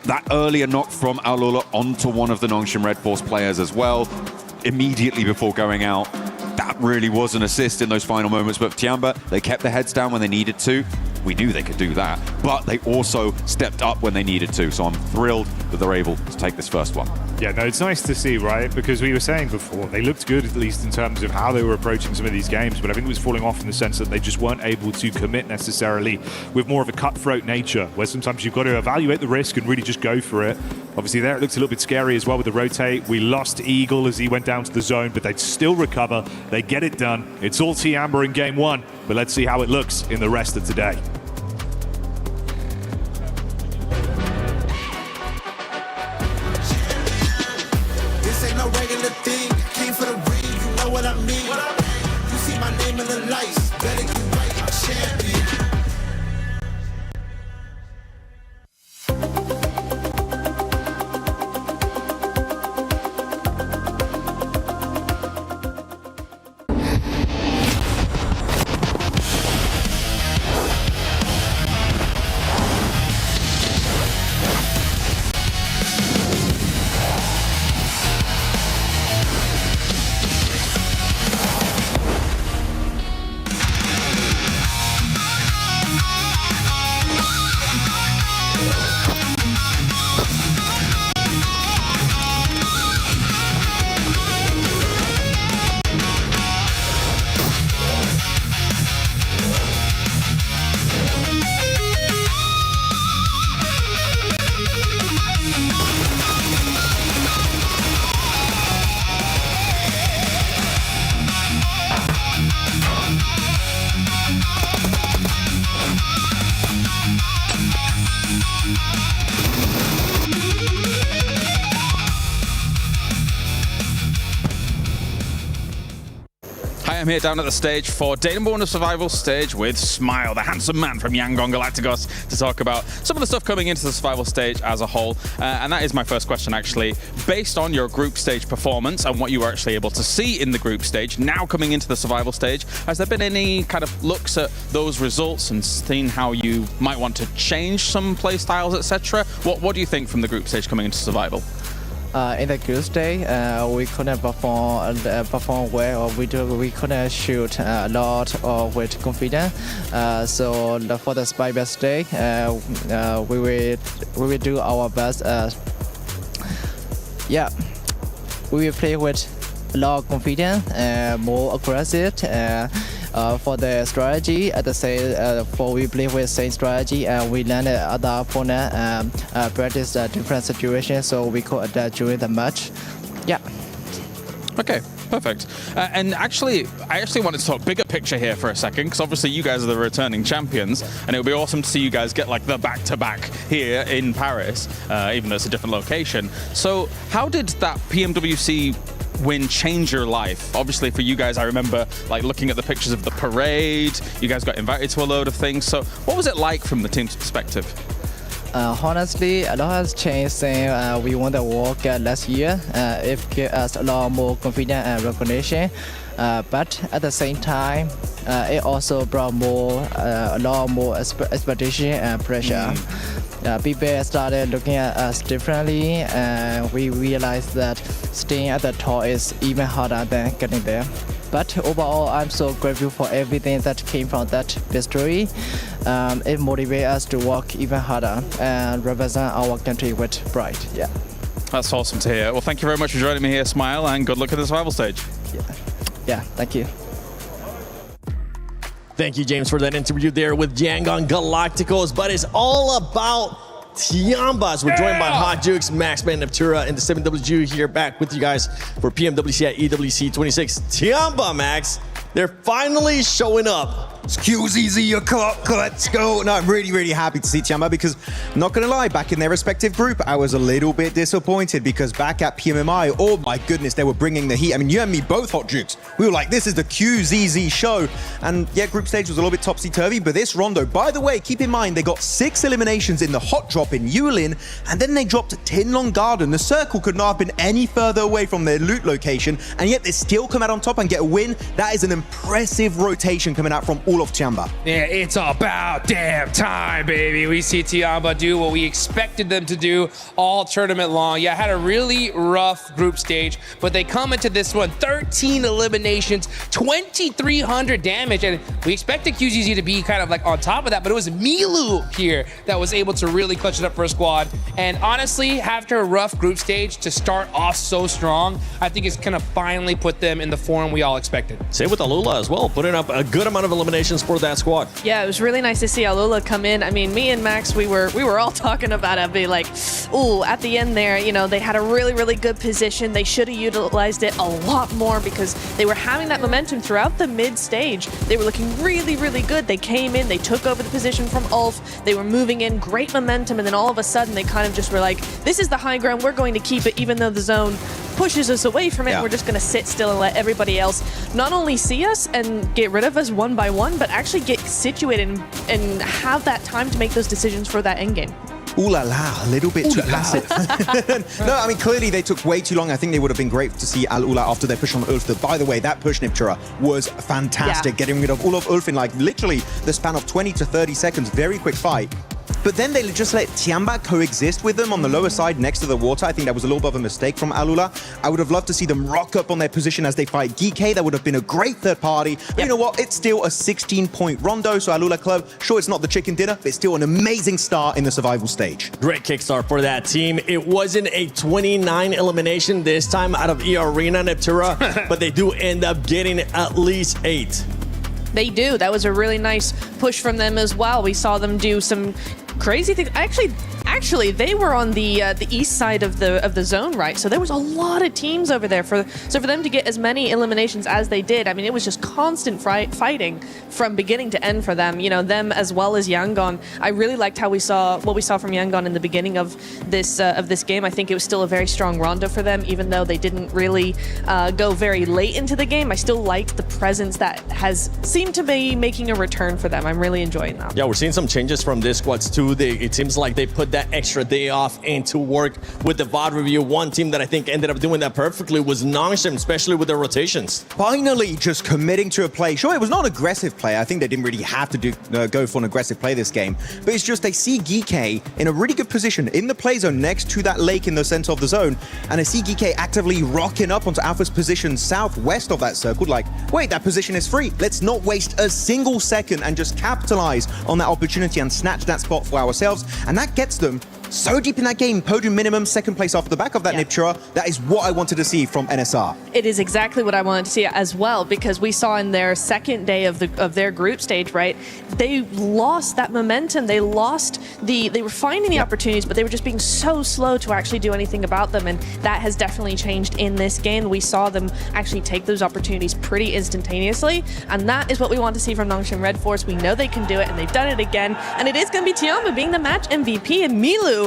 That earlier knock from Alula onto one of the Nongshim Red Force players as well, immediately before going out. That really was an assist in those final moments. But Tiamba, they kept their heads down when they needed to. We knew they could do that, but they also stepped up when they needed to. So I'm thrilled that they're able to take this first one. Yeah, no, it's nice to see, right? Because we were saying before, they looked good, at least in terms of how they were approaching some of these games, but I think it was falling off in the sense that they just weren't able to commit necessarily with more of a cutthroat nature, where sometimes you've got to evaluate the risk and really just go for it. Obviously there it looks a little bit scary as well with the rotate. We lost Eagle as he went down to the zone, but they'd still recover. They get it done. It's all T Amber in game one, but let's see how it looks in the rest of today. This ain't no regular thing. Came for the ring, you know what I mean. You see my name in the lights. Better get right, I'm champion. Hi, I'm here down at the stage for day number 1 of Survival Stage with Smile, the handsome man from Yangon Galacticos, to talk about some of the stuff coming into the Survival Stage as a whole. And that is my first question, actually. Based on your group stage performance and what you were actually able to see in the group stage, now coming into the Survival Stage, has there been any kind of looks at those results and seen how you might want to change some play styles, etc.? What do you think from the group stage coming into Survival? In the group stage, we couldn't perform well, or we couldn't shoot a lot or with confidence. So for the survival stage, we will do our best. Yeah, we will play with a lot of confidence, more aggressive. For the strategy, at the same, for we play with same strategy, and we learn other opponent, practice different situations, so we could adapt during the match. Yeah. Okay, perfect. And actually, I wanted to talk bigger picture here for a second, because obviously you guys are the returning champions, and it would be awesome to see you guys get like the back-to-back here in Paris, even though it's a different location. So how did that PMWC win change your life? Obviously for you guys, I remember like looking at the pictures of the parade, you guys got invited to a load of things. So what was it like from the team's perspective? Honestly, a lot has changed since we won the World Cup last year. It gave us a lot more confidence and recognition. But at the same time, it also brought a lot more expectation and pressure. People started looking at us differently, and we realized that staying at the top is even harder than getting there. But overall, I'm so grateful for everything that came from that victory. It motivates us to work even harder and represent our country with pride. Yeah. That's awesome to hear. Well, thank you very much for joining me here, Smile, and good luck at the Survival Stage. Yeah, thank you. Thank you, James, for that interview there with Yangon Galacticos. But it's all about Tiambas. We're joined by Hot Jukes, Maxman, Neptura, and the 7WG here back with you guys for PMWC at EWC 26. Tiamba, Max, they're finally showing up. QZZ, your clock, let's go. No, I'm really happy to see Tiamba because, not gonna lie, back in their respective group, I was a little bit disappointed because back at PMMI, oh my goodness, they were bringing the heat. I mean, you and me both, Hot Jukes. We were like, this is the QZZ show. And yeah, group stage was a little bit topsy-turvy, but this rondo, by the way, keep in mind, they got 6 eliminations in the hot drop in Yulin, and then they dropped Tinlong Garden. The circle could not have been any further away from their loot location, and yet they still come out on top and get a win. That is an impressive rotation coming out from all all of Tiamba. Yeah, it's about damn time, baby. We see Tiamba do what we expected them to do all tournament long. Yeah, had a really rough group stage, but they come into this one, 13 eliminations, 2,300 damage, and we expected QZZ to be kind of like on top of that, but it was Milu here that was able to really clutch it up for a squad. And honestly, after a rough group stage, to start off so strong, I think it's gonna finally put them in the form we all expected. Same with Alula as well, putting up a good amount of eliminations for that squad. Yeah, it was really nice to see Alula come in. I mean, me and Max, we were all talking about it, be like, ooh, at the end there, you know, they had a really, really good position. They should have utilized it a lot more because they were having that momentum throughout the mid stage. They were looking really, really good. They came in, they took over the position from Ulf. They were moving in, great momentum, and then all of a sudden they kind of just were like, this is the high ground, we're going to keep it even though the zone pushes us away from it. Yeah. We're just going to sit still and let everybody else not only see us and get rid of us one by one, but actually get situated and have that time to make those decisions for that endgame. Ooh la la, a little bit too passive. No, I mean, clearly they took way too long. I think they would have been great to see Al Ula after their push on Ulf. By the way, that push Niptura was fantastic. Yeah. Getting rid of all of Ulf in like literally the span of 20 to 30 seconds. Very quick fight. But then they just let Tiamba coexist with them on the lower side next to the water. I think that was a little bit of a mistake from Alula. I would have loved to see them rock up on their position as they fight Geek. That would have been a great third party. But you know what? It's still a 16-point rondo. So Alula Club, sure, it's not the chicken dinner, but it's still an amazing start in the survival stage. Great kickstart for that team. It wasn't a 29 elimination this time out of E-Arena Neptura, but they do end up getting at least 8. They do. That was a really nice push from them as well. We saw them do some crazy things. Actually, they were on the east side of the zone, right? So there was a lot of teams over there. So for them to get as many eliminations as they did, I mean, it was just constant fighting from beginning to end for them. You know, them as well as Yangon. I really liked what we saw from Yangon in the beginning of this game. I think it was still a very strong rondo for them, even though they didn't really go very late into the game. I still liked the presence that has seemed to be making a return for them. I'm really enjoying that. Yeah, we're seeing some changes from this squads too. It seems like they put that extra day off into work with the VOD review. One team that I think ended up doing that perfectly was Nongshim, especially with their rotations. Finally, just committing to a play. Sure, it was not an aggressive play. I think they didn't really have to go for an aggressive play this game. But it's just they see Geek in a really good position in the play zone next to that lake in the center of the zone. And I see Geek actively rocking up onto Alpha's position southwest of that circle. Like, wait, that position is free. Let's not waste a single second and just capitalize on that opportunity and snatch that spot for ourselves. And that gets them so deep in that game, podium minimum, second place off the back of that Niptura. That is what I wanted to see from NSR. It is exactly what I wanted to see as well, because we saw in their second day of their group stage, right? They lost that momentum. They lost they were finding the opportunities, but they were just being so slow to actually do anything about them. And that has definitely changed in this game. We saw them actually take those opportunities pretty instantaneously. And that is what we want to see from Nongshim Red Force. We know they can do it, and they've done it again. And it is going to be Tiamba being the match MVP, and Milu.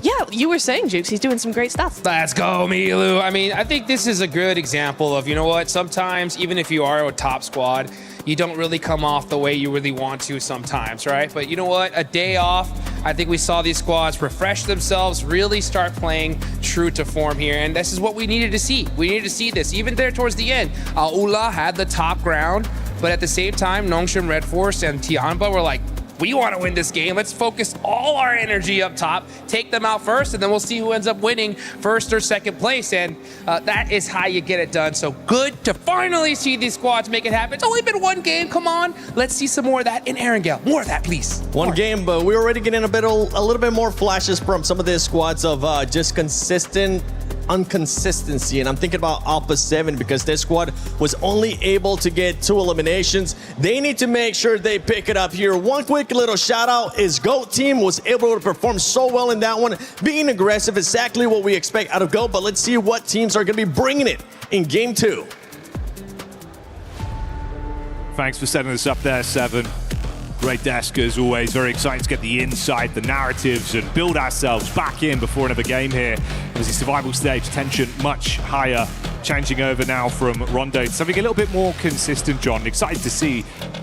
Yeah, you were saying, Jukes, he's doing some great stuff. Let's go, Milu. I mean, I think this is a good example of, you know what, sometimes, even if you are a top squad, you don't really come off the way you really want to sometimes, right? But you know what, a day off, I think we saw these squads refresh themselves, really start playing true to form here, and this is what we needed to see. We needed to see this. Even there towards the end, Ula had the top ground, but at the same time, Nongshim Red Force and Tiamba were like, we want to win this game. Let's focus all our energy up top, take them out first, and then we'll see who ends up winning first or second place. And that is how you get it done. So good to finally see these squads make it happen. It's only been one game. Come on. Let's see some more of that in Erangel. More of that, please. One game, but we're already getting a little bit more flashes from some of these squads of just consistent inconsistency, and I'm thinking about Alpha 7 because this squad was only able to get 2 eliminations. They need to make sure they pick it up here. One quick little shout out is GOAT team was able to perform so well in that one, being aggressive, exactly what we expect out of GOAT, but let's see what teams are going to be bringing it in game 2. Thanks for setting us up there, Seven. Great desk as always. Very exciting to get the insight, the narratives, and build ourselves back in before another game here. As the survival stage, tension much higher. Changing over now from Rondo to something a little bit more consistent, John. Excited to see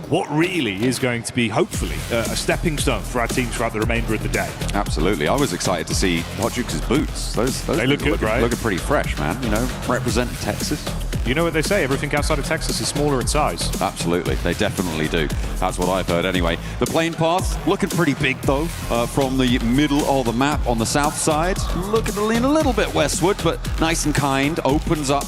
what really is going to be, hopefully, a stepping stone for our teams throughout the remainder of the day. Absolutely. I was excited to see Hot Jukes' boots. Those they look good, right? Looking pretty fresh, man. You know, representing Texas. You know what they say, everything outside of Texas is smaller in size. Absolutely, they definitely do. That's what I've heard anyway. The plane path looking pretty big though, from the middle of the map on the south side. Looking to lean a little bit westward, but nice and kind. Opens up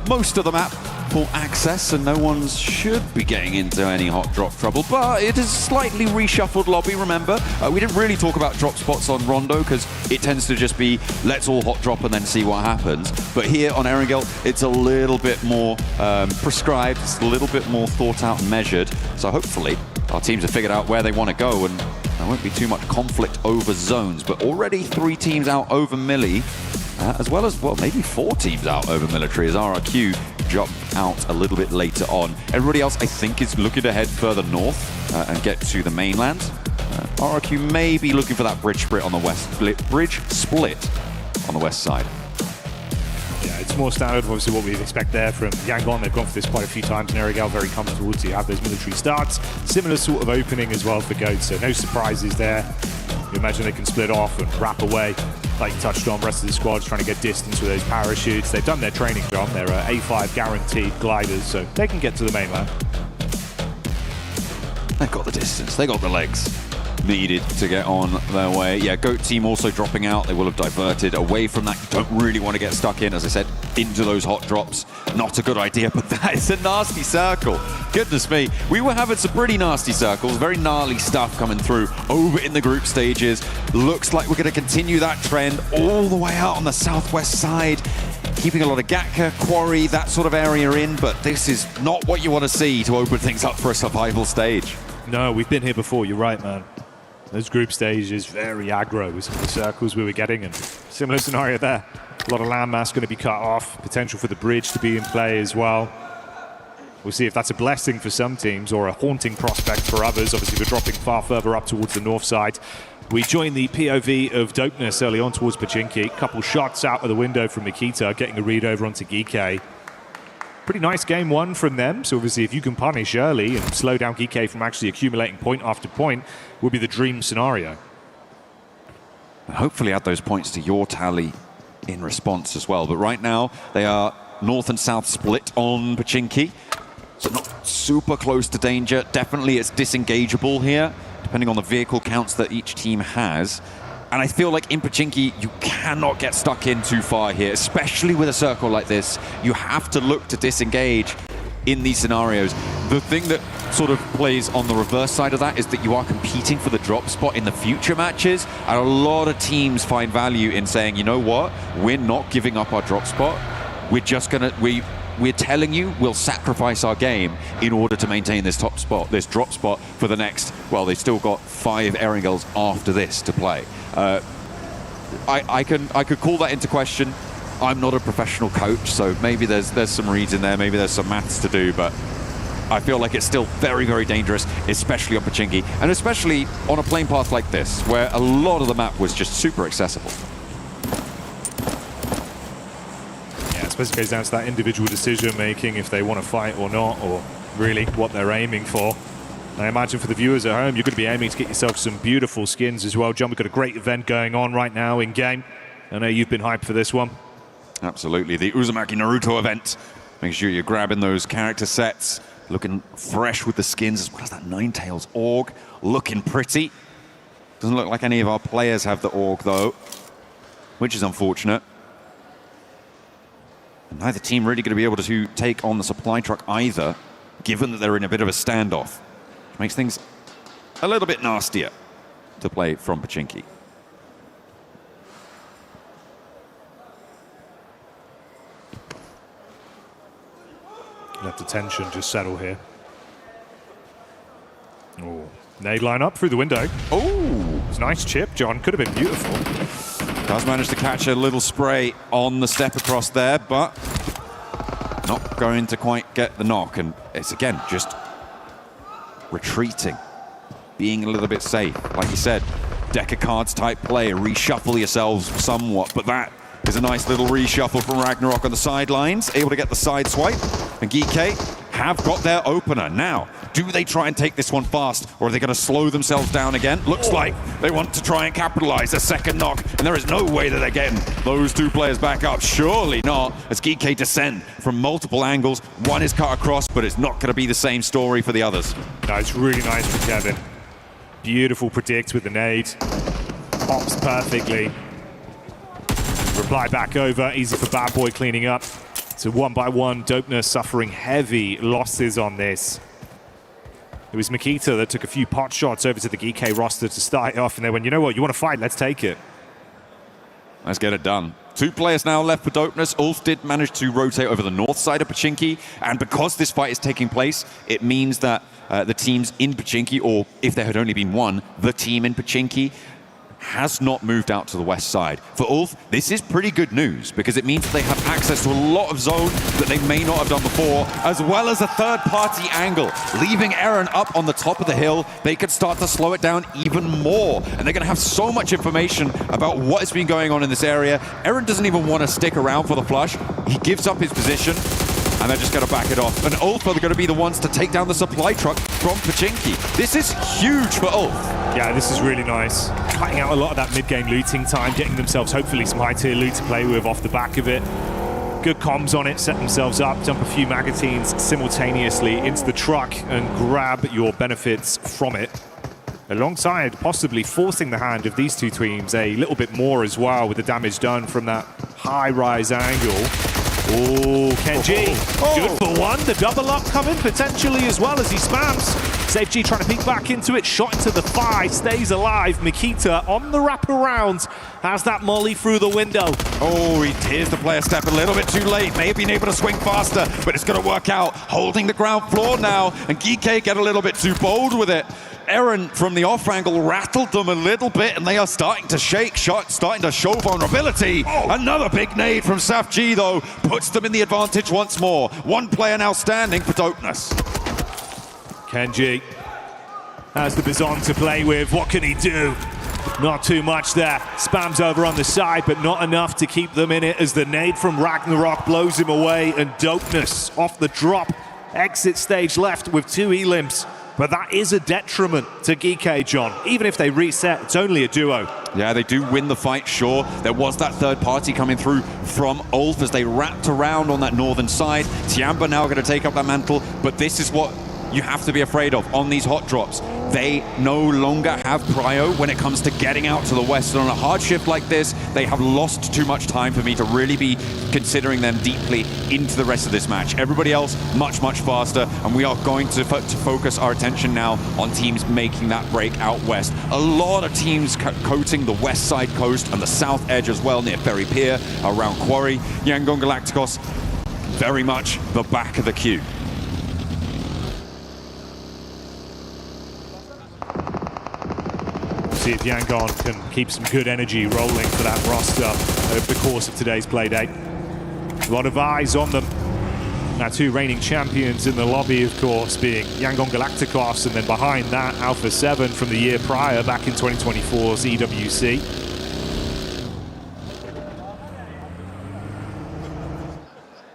most of the map for access, and no one should be getting into any hot drop trouble, but it is a slightly reshuffled lobby, remember. We didn't really talk about drop spots on Rondo because it tends to just be let's all hot drop and then see what happens. But here on Erangel, it's a little bit more prescribed, it's a little bit more thought out and measured. So hopefully our teams have figured out where they want to go and there won't be too much conflict over zones. But already 3 teams out over Millie, as well as, well, maybe 4 teams out over military as RRQ jump out a little bit later on. Everybody else, I think, is looking to head further north and get to the mainland. RRQ may be looking for that bridge split on the west, bridge split on the west side. Yeah, it's more standard, obviously, what we'd expect there from Yangon. They've gone for this quite a few times in Erangel, very comfortable to have those military starts. Similar sort of opening as well for Goat, so no surprises there. You imagine they can split off and wrap away. Like you touched on, rest of the squad's trying to get distance with those parachutes. They've done their training job. They're A5 guaranteed gliders, so they can get to the mainland. They've got the distance, they got the legs needed to get on their way. Yeah, Goat team also dropping out. They will have diverted away from that. You don't really want to get stuck in, as I said, into those hot drops. Not a good idea, but that is a nasty circle. Goodness me. We were having some pretty nasty circles, very gnarly stuff coming through over in the group stages. Looks like we're going to continue that trend all the way out on the southwest side. Keeping a lot of Gatka, Quarry, that sort of area in, but this is not what you want to see to open things up for a survival stage. No, we've been here before, you're right, man. Those group stages, very aggro with some of the circles we were getting, and similar scenario there. A lot of landmass going to be cut off, potential for the bridge to be in play as well. We'll see if that's a blessing for some teams or a haunting prospect for others. Obviously, we're dropping far further up towards the north side. We joined the POV of Dopeness early on towards Pachinki. Couple shots out of the window from Nikita, getting a read over onto Geekay. Pretty nice game one from them, so obviously if you can punish early and slow down Geekay from actually accumulating point after point, would be the dream scenario. And hopefully add those points to your tally in response as well. But right now, they are north and south split on Pachinki, so not super close to danger. Definitely it's disengageable here, depending on the vehicle counts that each team has. And I feel like in Pachinki, you cannot get stuck in too far here, especially with a circle like this. You have to look to disengage in these scenarios. The thing that sort of plays on the reverse side of that is that you are competing for the drop spot in the future matches. And a lot of teams find value in saying, you know what, we're not giving up our drop spot. We're just gonna, we're telling you we'll sacrifice our game in order to maintain this top spot, this drop spot for the next, well, they've still got 5 Erangels after this to play. I could call that into question. I'm not a professional coach, so maybe there's some reads in there, maybe there's some maths to do, but I feel like it's still very, very dangerous, especially on Pachinki, and especially on a plane path like this, where a lot of the map was just super accessible. Yeah, I suppose it goes down to that individual decision making, if they want to fight or not, or really what they're aiming for. I imagine for the viewers at home, you're going to be aiming to get yourself some beautiful skins as well. John, we've got a great event going on right now in game. I know you've been hyped for this one. Absolutely, the Uzumaki Naruto event. Make sure you're grabbing those character sets, looking fresh with the skins, as well as that Ninetales org, looking pretty. Doesn't look like any of our players have the org though, which is unfortunate. And neither team really going to be able to take on the supply truck either, given that they're in a bit of a standoff. Makes things a little bit nastier to play from Pachinki. Let the tension just settle here. Oh, nade line up through the window. Oh, it's a nice chip, John. Could have been beautiful. Does manage to catch a little spray on the step across there, but not going to quite get the knock. And it's again just retreating, being a little bit safe. Like you said, deck of cards type play, reshuffle yourselves somewhat, but that is a nice little reshuffle from Ragnarok on the sidelines, able to get the side swipe, and Geekay have got their opener. Now, do they try and take this one fast, or are they going to slow themselves down again? Looks like they want to try and capitalize a second knock, and there is no way that they're getting those two players back up. Surely not, as GK descend from multiple angles. One is cut across, but it's not going to be the same story for the others. No, it's really nice from Kevin. Beautiful predict with the nade. Pops perfectly. Reply back over, easy for Bad Boy cleaning up. So 1 by 1, Dopener suffering heavy losses on this. It was Makita that took a few pot shots over to the GK roster to start it off, and they went, you know what, you want to fight, let's take it. Let's get it done. 2 players now left for Dopeness. Ulf did manage to rotate over the north side of Pochinki, and because this fight is taking place, it means that the teams in Pochinki, or if there had only been one, the team in Pochinki, has not moved out to the west side. For Ulf, this is pretty good news because it means that they have access to a lot of zone that they may not have done before, as well as a third-party angle. Leaving Eren up on the top of the hill, they could start to slow it down even more. And they're going to have so much information about what has been going on in this area. Eren doesn't even want to stick around for the flush. He gives up his position, and they're just going to back it off. And Ulf are going to be the ones to take down the supply truck from Pochinki. This is huge for Ulf. Yeah, this is really nice. Cutting out a lot of that mid-game looting time, getting themselves hopefully some high-tier loot to play with off the back of it. Good comms on it, set themselves up, dump a few magazines simultaneously into the truck and grab your benefits from it. Alongside possibly forcing the hand of these two teams a little bit more as well with the damage done from that high-rise angle. Oh, Kenji, good for one. The double up coming potentially as well as he spams. Safe G trying to peek back into it. Shot into the thigh, stays alive. Makita on the wraparound has that molly through the window. Oh, he tears the player step a little bit too late. May have been able to swing faster, but it's going to work out. Holding the ground floor now, and GK get a little bit too bold with it. Eren from the off angle rattled them a little bit, and they are starting to shake, starting to show vulnerability. Another big nade from Saf G, though, puts them in the advantage once more. One player now standing for Dopeness. Kenji has the Bizon to play with. What can he do? Not too much there. Spams over on the side, but not enough to keep them in it as the nade from Ragnarok blows him away, and Dopeness off the drop. Exit stage left with 2 elims. But that is a detriment to GK, John. Even if they reset, it's only a duo. Yeah, they do win the fight, sure. There was that third party coming through from Ulf as they wrapped around on that northern side. Tiamba now going to take up that mantle, but this is what you have to be afraid of on these hot drops. They no longer have prio when it comes to getting out to the west. And on a hard shift like this, they have lost too much time for me to really be considering them deeply into the rest of this match. Everybody else much, much faster, and we are going to focus our attention now on teams making that break out west. A lot of teams coating the west side coast and the south edge as well, near Ferry Pier, around Quarry. Yangon Galacticos, very much the back of the queue. See if Yangon can keep some good energy rolling for that roster over the course of today's playdate. A lot of eyes on them. Now 2 reigning champions in the lobby, of course, being Yangon Galacticos, and then behind that, Alpha 7 from the year prior, back in 2024's EWC.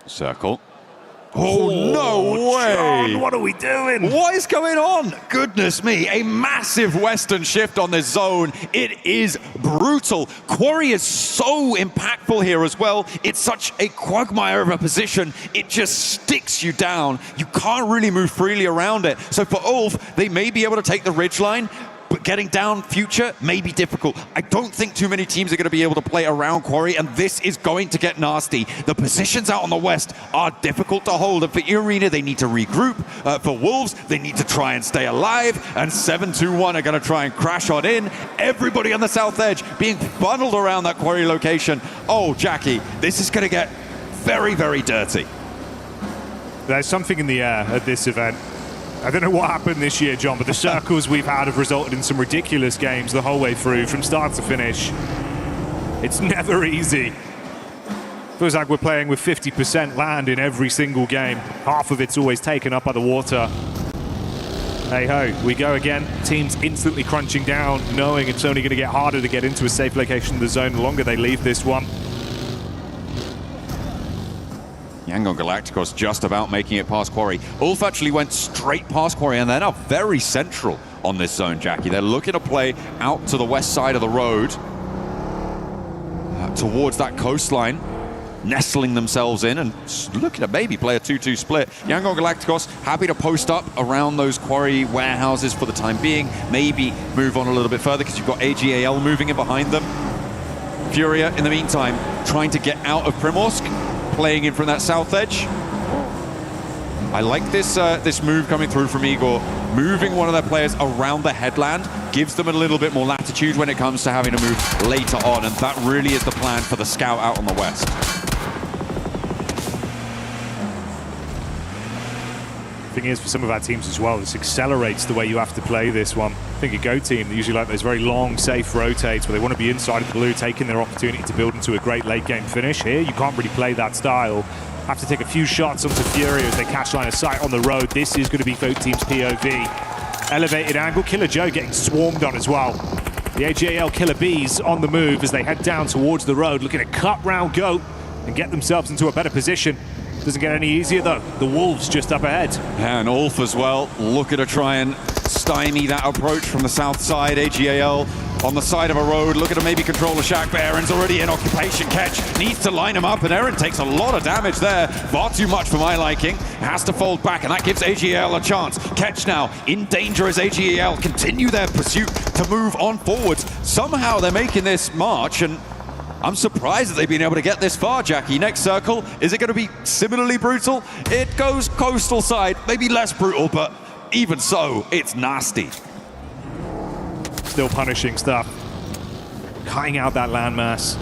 Circle. Oh, no way! John, what are we doing? What is going on? Goodness me, a massive western shift on this zone. It is brutal. Quarry is so impactful here as well. It's such a quagmire of a position. It just sticks you down. You can't really move freely around it. So for Ulf, they may be able to take the ridgeline, but getting down future may be difficult. I don't think too many teams are going to be able to play around Quarry, and this is going to get nasty. The positions out on the west are difficult to hold, and for Arena, they need to regroup. For Wolves, they need to try and stay alive, and 7-2-1 are going to try and crash on in. Everybody on the south edge being funneled around that Quarry location. Oh, Jackie, this is going to get very, very dirty. There's something in the air at this event. I don't know what happened this year, John, but the circles we've had have resulted in some ridiculous games the whole way through, from start to finish. It's never easy. Feels like we're playing with 50% land in every single game. Half of it's always taken up by the water. Hey ho, we go again. Teams instantly crunching down, knowing it's only going to get harder to get into a safe location in the zone the longer they leave this one. Yangon Galacticos just about making it past Quarry. Ulf actually went straight past Quarry, and they're now very central on this zone, Jackie. They're looking to play out to the west side of the road, towards that coastline, nestling themselves in and looking to maybe play a 2-2 split. Yangon Galacticos happy to post up around those Quarry warehouses for the time being, maybe move on a little bit further because you've got AGAL moving in behind them. Furia, in the meantime, trying to get out of Primorsk, playing in from that south edge. I like this this move coming through from Igor. Moving one of their players around the headland gives them a little bit more latitude when it comes to having to move later on, and that really is the plan for the scout out on the west. Thing is, for some of our teams as well, this accelerates the way you have to play this one. I think a Go team, they usually like those very long, safe rotates where they want to be inside of the blue, taking their opportunity to build into a great late game finish. Here, you can't really play that style. Have to take a few shots onto Fury as they catch line of sight on the road. This is going to be Vote Team's POV. Elevated angle, Killer Joe getting swarmed on as well. The AGAL Killer Bees on the move as they head down towards the road, looking to cut round Goat and get themselves into a better position. Doesn't get any easier though. The Wolves just up ahead. And Ulf as well, looking to try and stymie that approach from the south side. AGAL on the side of a road, looking to maybe control the shack, but Aaron's already in occupation. Ketch needs to line him up, and Aaron takes a lot of damage there. Far too much for my liking. Has to fold back, and that gives AGAL a chance. Ketch now in danger as AGAL continue their pursuit to move on forwards. Somehow they're making this march, and I'm surprised that they've been able to get this far, Jackie. Next circle, is it going to be similarly brutal? It goes coastal side, maybe less brutal, but even so, it's nasty. Still punishing stuff. Cutting out that landmass.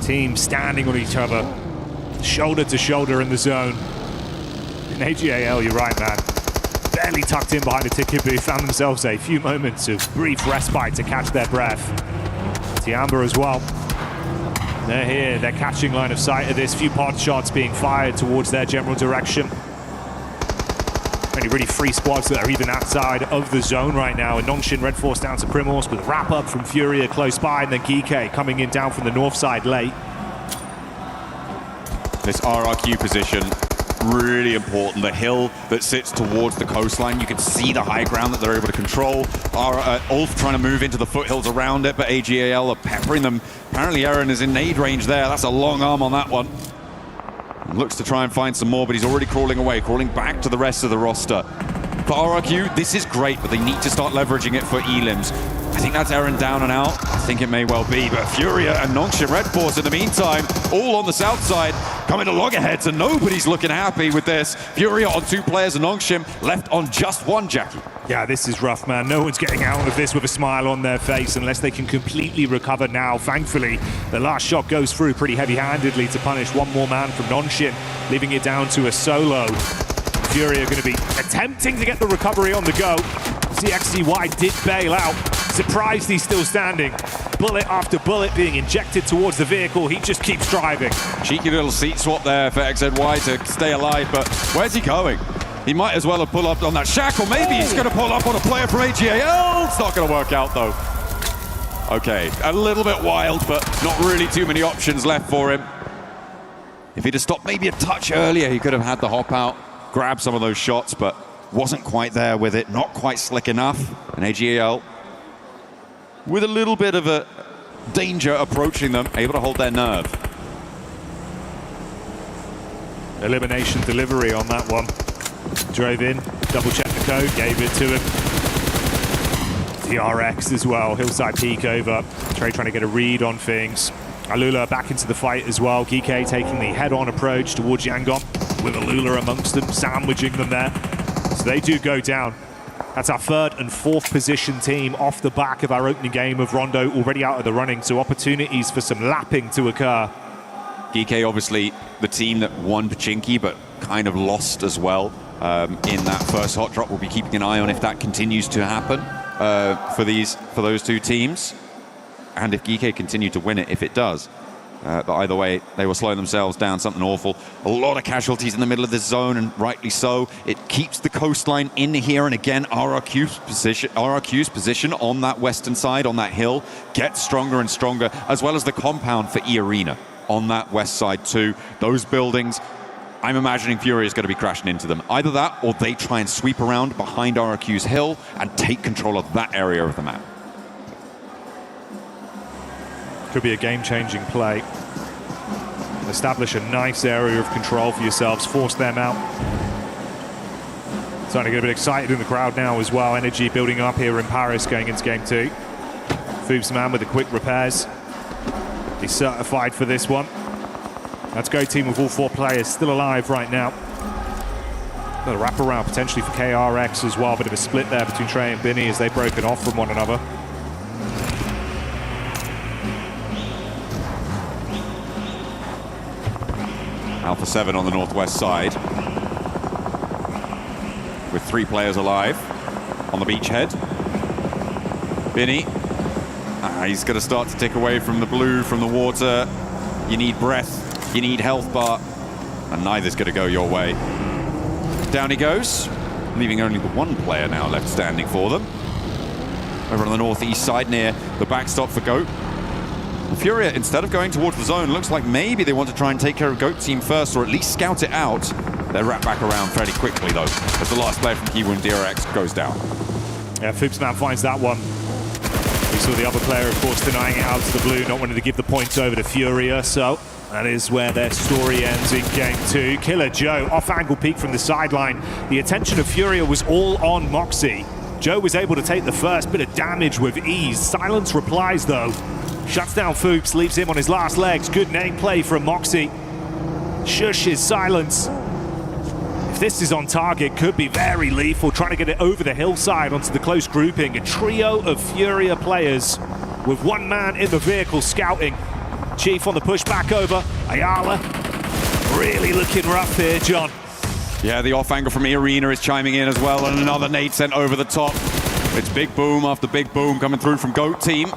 Teams standing on each other, shoulder to shoulder in the zone. In AGAL, you're right, man. Barely tucked in behind the ticket booth, found themselves a few moments of brief respite to catch their breath. Tiamba as well. They're here, they're catching line of sight of this. Few pod shots being fired towards their general direction. Only really 3 squads that are even outside of the zone right now. And Nongshim Red Force down to Primorsk with a wrap up from Furia close by, and then Geeke coming in down from the north side late. This RRQ position, really important. The hill that sits towards the coastline, you can see the high ground that they're able to control. Ulf trying to move into the foothills around it, but AGAL are peppering them. Apparently Aaron is in nade range there. That's a long arm on that one. Looks to try and find some more, but he's already crawling away, crawling back to the rest of the roster. For RRQ, this is great, but they need to start leveraging it for elims. I think that's Aaron down and out. I think it may well be, but Furia and Nongshim Red Force in the meantime, all on the south side, coming to loggerheads, and nobody's looking happy with this. Furia on 2 players and Nongshim left on just 1, Jackie. Yeah, this is rough, man. No one's getting out of this with a smile on their face unless they can completely recover now. Thankfully, the last shot goes through pretty heavy-handedly to punish one more man from Nongshim, leaving it down to a solo. Fury are going to be attempting to get the recovery on the go. CXCY did bail out. Surprised he's still standing. Bullet after bullet being injected towards the vehicle. He just keeps driving. Cheeky little seat swap there for XZY to stay alive, but where's he going? He might as well have pulled up on that shack, or maybe he's going to pull up on a player from AGAL. It's not going to work out, though. Okay, a little bit wild, but not really too many options left for him. If he'd have stopped maybe a touch earlier, he could have had the hop out, grab some of those shots, but wasn't quite there with it, not quite slick enough. And AGAL, with a little bit of a danger approaching them, able to hold their nerve. Elimination delivery on that one. Drove in, double-checked the code, gave it to him. TRX as well, Hillside Peak over. Trey trying to get a read on things. Alula back into the fight as well. Geeke taking the head-on approach towards Yangon, with Alula amongst them, sandwiching them there. So they do go down. That's our 3rd and 4th position team off the back of our opening game of Rondo, already out of the running, so opportunities for some lapping to occur. Geeke obviously the team that won Pachinki, but kind of lost as well in that first hot drop. We'll be keeping an eye on if that continues to happen for those 2 teams, and if Geeke continue to win it, if it does. But either way, they will slow themselves down, something awful. A lot of casualties in the middle of this zone, and rightly so. It keeps the coastline in here, and again, RRQ's position on that western side, on that hill, gets stronger and stronger, as well as the compound for E-Arena on that west side too. Those buildings I'm imagining Fury is going to be crashing into them. Either that, or they try and sweep around behind RQ's hill and take control of that area of the map. Could be a game-changing play. Establish a nice area of control for yourselves, force them out. Starting to get a bit excited in the crowd now as well. Energy building up here in Paris going into game 2. Foobsman with the quick repairs. He's certified for this one. That's Go Team with all 4 players still alive right now. Another wraparound potentially for KRX as well. Bit of a split there between Trey and Binny as they've broken off from one another. Alpha 7 on the northwest side, with 3 players alive on the beachhead. Binny, he's going to start to tick away from the blue, from the water. You need breath, you need health bar, and neither's going to go your way. Down he goes, leaving only the 1 player now left standing for them. Over on the northeast side near the backstop for GOAT. Furia, instead of going towards the zone, looks like maybe they want to try and take care of GOAT Team first, or at least scout it out. They're wrapped back around fairly quickly, though, as the last player from Kiwoom, DRX, goes down. Yeah, Foobsman finds that one. We saw the other player, of course, denying it out to the blue, not wanting to give the points over to Furia, so that is where their story ends in game 2. Killer Joe, off-angle peek from the sideline. The attention of Furia was all on Moxie. Joe was able to take the first bit of damage with ease. Silence replies, though. Shuts down Foobs, leaves him on his last legs. Good name play from Moxie. Shush his Silence. If this is on target, could be very lethal. Trying to get it over the hillside onto the close grouping. A trio of Furia players with 1 man in the vehicle scouting. Chief on the push back over. Ayala really looking rough here, John. Yeah, the off angle from Arena is chiming in as well, and another nade sent over the top. It's big boom after big boom coming through from GOAT Team.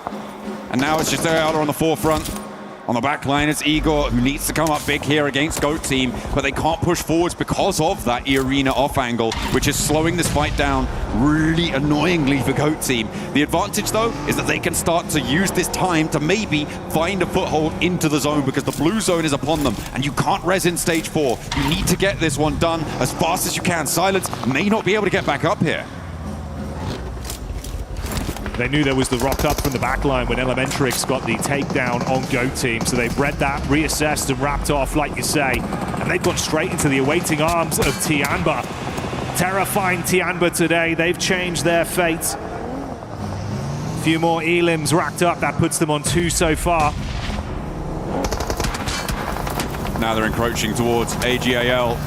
And now it's just Ayala on the forefront. On the back line, it's Igor who needs to come up big here against GOAT Team, but they can't push forwards because of that Arena off angle, which is slowing this fight down really annoyingly for GOAT Team. The advantage, though, is that they can start to use this time to maybe find a foothold into the zone, because the blue zone is upon them, and you can't res in stage 4. You need to get this one done as fast as you can. Silence may not be able to get back up here. They knew there was the rock up from the back line when Elementrix got the takedown on GOAT Team, so they've read that, reassessed and wrapped off, like you say, and they've gone straight into the awaiting arms of Tianba. Terrifying Tianba today. They've changed their fate. A few more elims racked up. That puts them on 2 so far. Now they're encroaching towards AGAL.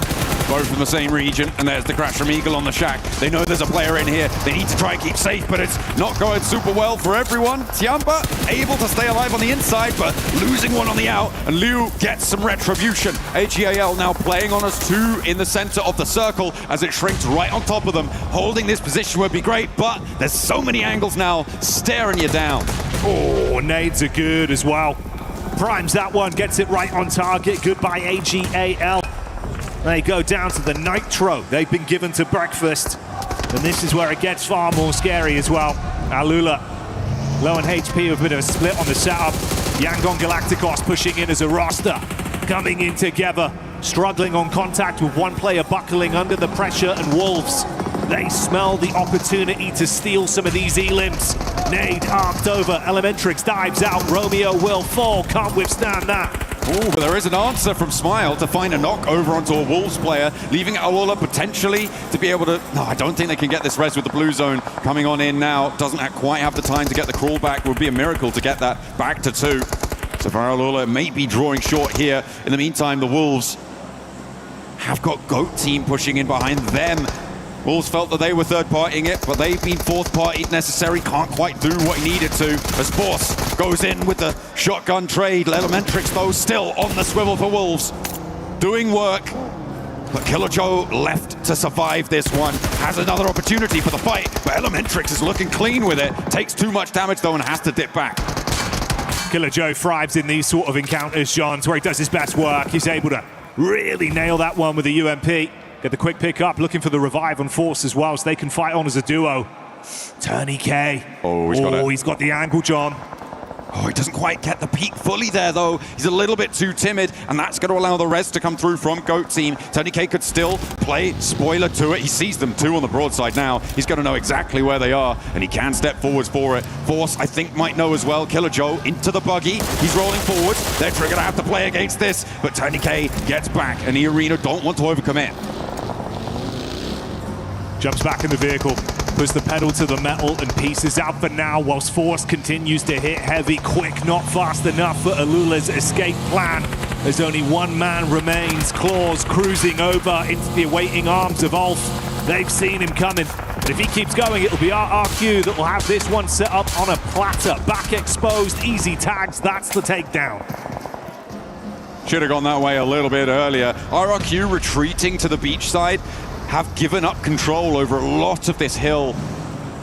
Both from the same region, and there's the crash from Eagle on the shack. They know there's a player in here. They need to try and keep safe, but it's not going super well for everyone. Tianba able to stay alive on the inside, but losing one on the out, and Liu gets some retribution. AGAL now playing on us 2 in the center of the circle as it shrinks right on top of them. Holding this position would be great, but there's so many angles now staring you down. Oh, nades are good as well. Primes that one, gets it right on target. Goodbye, AGAL. They go down to the nitro they've been given to breakfast. And this is where it gets far more scary as well. Alula, low on HP with a bit of a split on the setup. Yangon Galacticos pushing in as a roster. Coming in together, struggling on contact with 1 player buckling under the pressure, and Wolves, they smell the opportunity to steal some of these elims. Nade arced over, Elementrix dives out, Romeo will fall, can't withstand that. Oh, but there is an answer from Smile to find a knock over onto a Wolves player, leaving Aola potentially to be able to... No, I don't think they can get this res with the blue zone coming on in now. Doesn't quite have the time to get the crawl back. Would be a miracle to get that back to 2. So for Aola, it may be drawing short here. In the meantime, the Wolves have got GOAT Team pushing in behind them. Wolves felt that they were third-partying it, but they've been fourth-partied necessary. Can't quite do what he needed to. As Force goes in with the shotgun trade. Elementrix, though, still on the swivel for Wolves. Doing work. But Killer Joe left to survive this one. Has another opportunity for the fight, but Elementrix is looking clean with it. Takes too much damage, though, and has to dip back. Killer Joe thrives in these sort of encounters, John, where he does his best work. He's able to really nail that one with the UMP. Get the quick pick up, looking for the revive on Force as well, so they can fight on as a duo. Turney K. Oh, he's got it. He's got the angle, John. Oh, he doesn't quite get the peak fully there, though. He's a little bit too timid, and that's going to allow the res to come through from GOAT team. Tony K could still play spoiler to it. He sees them two on the broadside now. He's going to know exactly where they are, and he can step forwards for it. Force, I think, might know as well. Killer Joe into the buggy. He's rolling forwards. They're going to have to play against this, but Tony K gets back, and the Arena don't want to overcommit. Jumps back in the vehicle, puts the pedal to the metal and pieces out for now, whilst Force continues to hit heavy, quick, not fast enough for Alula's escape plan. As only one man remains, Claws cruising over into the awaiting arms of Ulf. They've seen him coming, but if he keeps going, it'll be RRQ that will have this one set up on a platter. Back exposed, easy tags, that's the takedown. Should have gone that way a little bit earlier. RRQ retreating to the beach side, have given up control over a lot of this hill.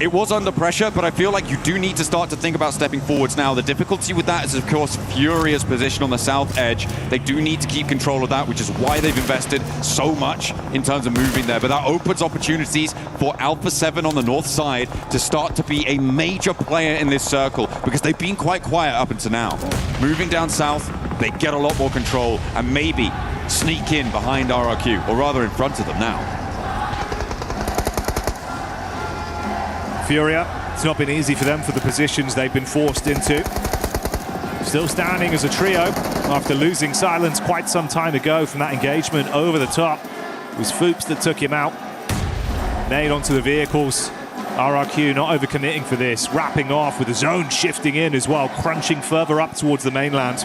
It was under pressure, but I feel like you do need to start to think about stepping forwards now. The difficulty with that is, of course, Furia's position on the south edge. They do need to keep control of that, which is why they've invested so much in terms of moving there. But that opens opportunities for Alpha 7 on the north side to start to be a major player in this circle, because they've been quite quiet up until now. Moving down south, they get a lot more control and maybe sneak in behind RRQ, or rather in front of them now. Furia, it's not been easy for them for the positions they've been forced into. Still standing as a trio after losing Silence quite some time ago from that engagement over the top. It was Foops that took him out. Made onto the vehicles. RRQ not overcommitting for this, wrapping off with the zone shifting in as well, crunching further up towards the mainland.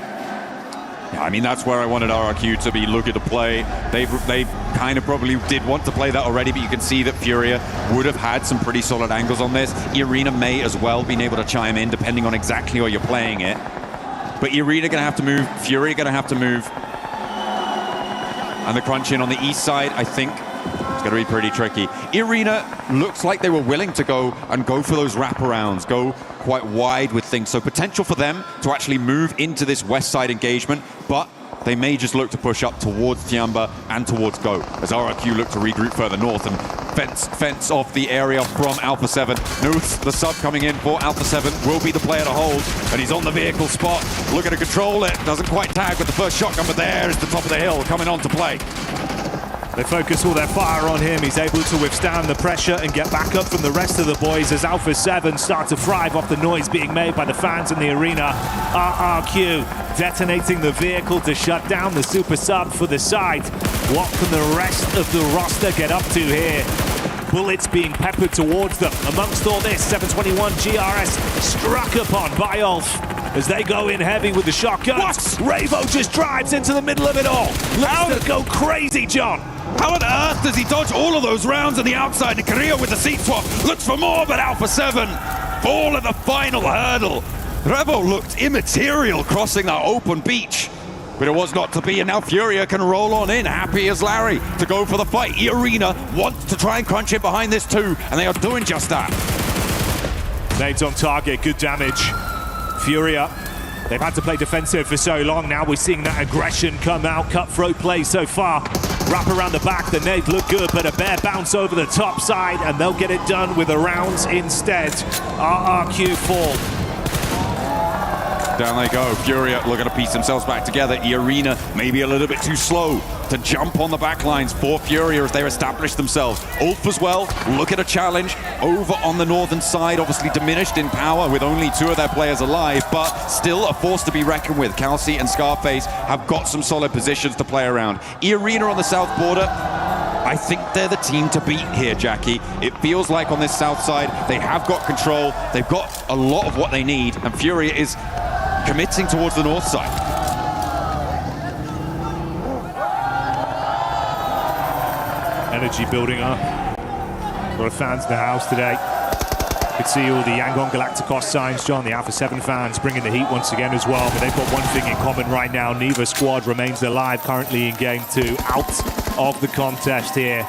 Yeah, I mean, that's where I wanted RRQ to be looking to play. They kind of probably did want to play that already, but you can see that Furia would have had some pretty solid angles on this. Irina may as well been able to chime in, depending on exactly where you're playing it. But Irina going to have to move, Furia going to have to move. And the crunch in on the east side, I think, it's going to be pretty tricky. Irina looks like they were willing to go for those wraparounds, go quite wide with things. So potential for them to actually move into this west side engagement, but they may just look to push up towards Tiamba and towards Go, as RRQ look to regroup further north and fence off the area from Alpha 7. Nuth, the sub coming in for Alpha 7, will be the player to hold, and he's on the vehicle spot, looking to control it. Doesn't quite tag with the first shotgun, but there is the top of the hill coming on to play. They focus all their fire on him. He's able to withstand the pressure and get back up from the rest of the boys as Alpha 7 start to thrive off the noise being made by the fans in the arena. RRQ detonating the vehicle to shut down the super sub for the side. What can the rest of the roster get up to here? Bullets being peppered towards them. Amongst all this, 721 GRS struck upon by Ulf as they go in heavy with the shotguns. Ravo just drives into the middle of it all. Looks to go crazy, John. How on earth does he dodge all of those rounds on the outside? And Korea with the seat swap looks for more, but Alpha 7 fall at the final hurdle. Revo looked immaterial crossing that open beach, but it was not to be, and now Furia can roll on in, happy as Larry, to go for the fight. Irina wants to try and crunch it behind this too, and they are doing just that. Nades on target, good damage. Furia, they've had to play defensive for so long. Now we're seeing that aggression come out, cutthroat play so far. Wrap around the back, the nade look good, but a bare bounce over the top side, and they'll get it done with the rounds instead. RRQ fall. Down they go. Furia looking to piece themselves back together. Irina maybe a little bit too slow to jump on the back lines for Furia as they establish themselves. Ulf as well, look at a challenge over on the northern side, obviously diminished in power with only two of their players alive, but still a force to be reckoned with. Kelsey and Scarface have got some solid positions to play around. Irina on the south border, I think they're the team to beat here, Jackie. It feels like on this south side, they have got control, they've got a lot of what they need, and Furia is committing towards the north side. Energy building up. A lot of fans in the house today. Could see all the Yangon Galacticos signs, John. The Alpha 7 fans bringing the heat once again as well. But they've got one thing in common right now. Neither squad remains alive currently in Game 2. Out of the contest here.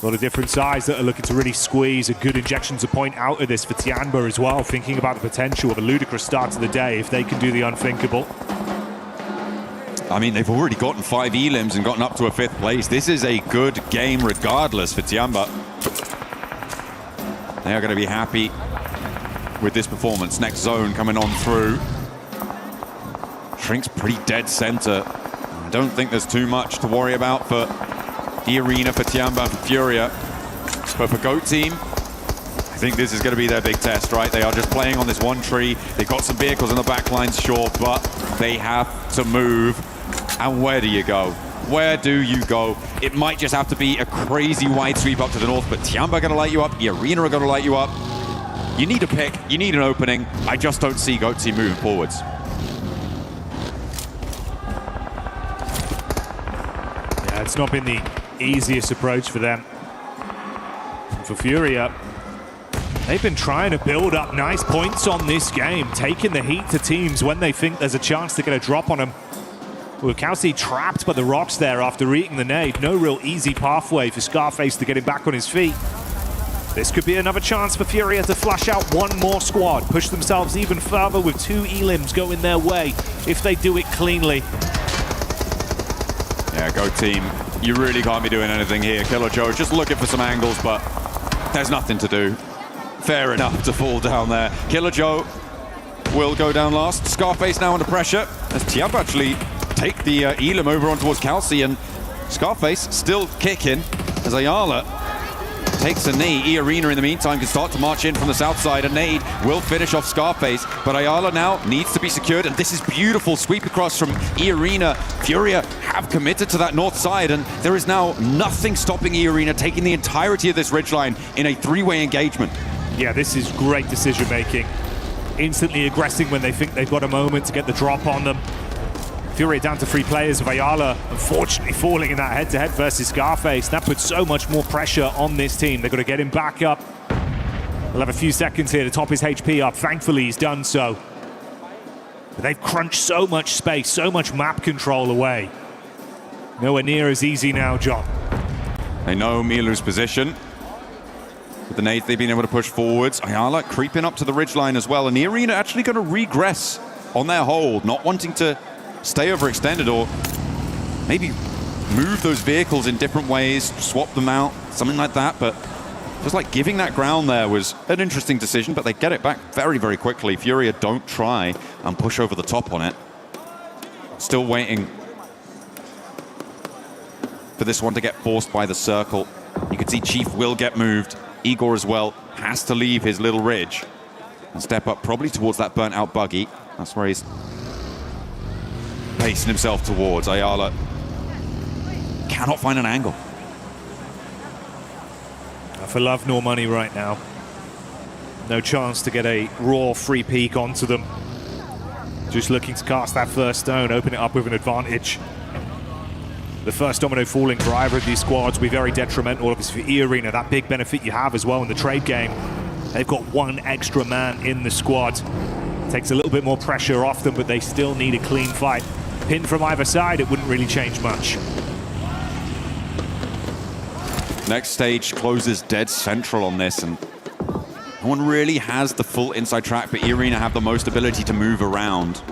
A lot of different sides that are looking to really squeeze a good injection to point out of this for Tianba as well. Thinking about the potential of a ludicrous start to the day if they can do the unthinkable. I mean, they've already gotten 5 elims and gotten up to a 5th place. This is a good game regardless for Tiamba. They are going to be happy with this performance. Next zone coming on through. Shrink's pretty dead center. I don't think there's too much to worry about for the arena, for Tiamba and for Furia. But for GOAT team, I think this is going to be their big test, right? They are just playing on this one tree. They've got some vehicles in the back lines, sure, but they have to move. And where do you go? Where do you go? It might just have to be a crazy wide sweep up to the north, but Tiamba are going to light you up. The arena are going to light you up. You need a pick. You need an opening. I just don't see GOAT team moving forwards. Yeah, it's not been the easiest approach for them. For Furia, they've been trying to build up nice points on this game, taking the heat to teams when they think there's a chance to get a drop on them. With Kelsey trapped by the rocks there after eating the nade. No real easy pathway for Scarface to get him back on his feet. This could be another chance for Furia to flush out one more squad, push themselves even further with 2 elims going their way if they do it cleanly. Yeah, GOAT team, you really can't be doing anything here. Killer Joe just looking for some angles, but there's nothing to do. Fair enough to fall down there. Killer Joe will go down last. Scarface now under pressure as Tiamba actually take the elim over on towards Kelsey, and Scarface still kicking as Ayala takes a knee. E-Arena in the meantime can start to march in from the south side. A nade will finish off Scarface, but Ayala now needs to be secured, and this is beautiful sweep across from E-Arena. Furia have committed to that north side, and there is now nothing stopping E-Arena taking the entirety of this ridgeline in a 3-way engagement. Yeah, this is great decision making. Instantly aggressing when they think they've got a moment to get the drop on them. Furia down to 3 players, of Ayala unfortunately falling in that head-to-head versus Scarface. That puts so much more pressure on this team. They've got to get him back up. They'll have a few seconds here to top his HP up. Thankfully, he's done so. But they've crunched so much space, so much map control away. Nowhere near as easy now, John. They know Milu's position. With the nades, they've been able to push forwards. Ayala creeping up to the ridgeline as well. And the arena actually going to regress on their hold, not wanting to stay overextended or maybe move those vehicles in different ways, swap them out, something like that. But just like giving that ground there was an interesting decision, but they get it back very, very quickly. Furia don't try and push over the top on it. Still waiting for this one to get forced by the circle. You can see Chief will get moved. Igor as well has to leave his little ridge and step up probably towards that burnt out buggy. That's where he's pacing himself towards. Ayala cannot find an angle. For love nor money right now. No chance to get a raw free peek onto them. Just looking to cast that first stone, open it up with an advantage. The first domino falling for either of these squads will be very detrimental. Obviously for E-Arena, that big benefit you have as well in the trade game. They've got 1 extra man in the squad. Takes a little bit more pressure off them, but they still need a clean fight. Pin from either side, it wouldn't really change much. Next stage closes dead central on this, and no one really has the full inside track, but E-Arena have the most ability to move around.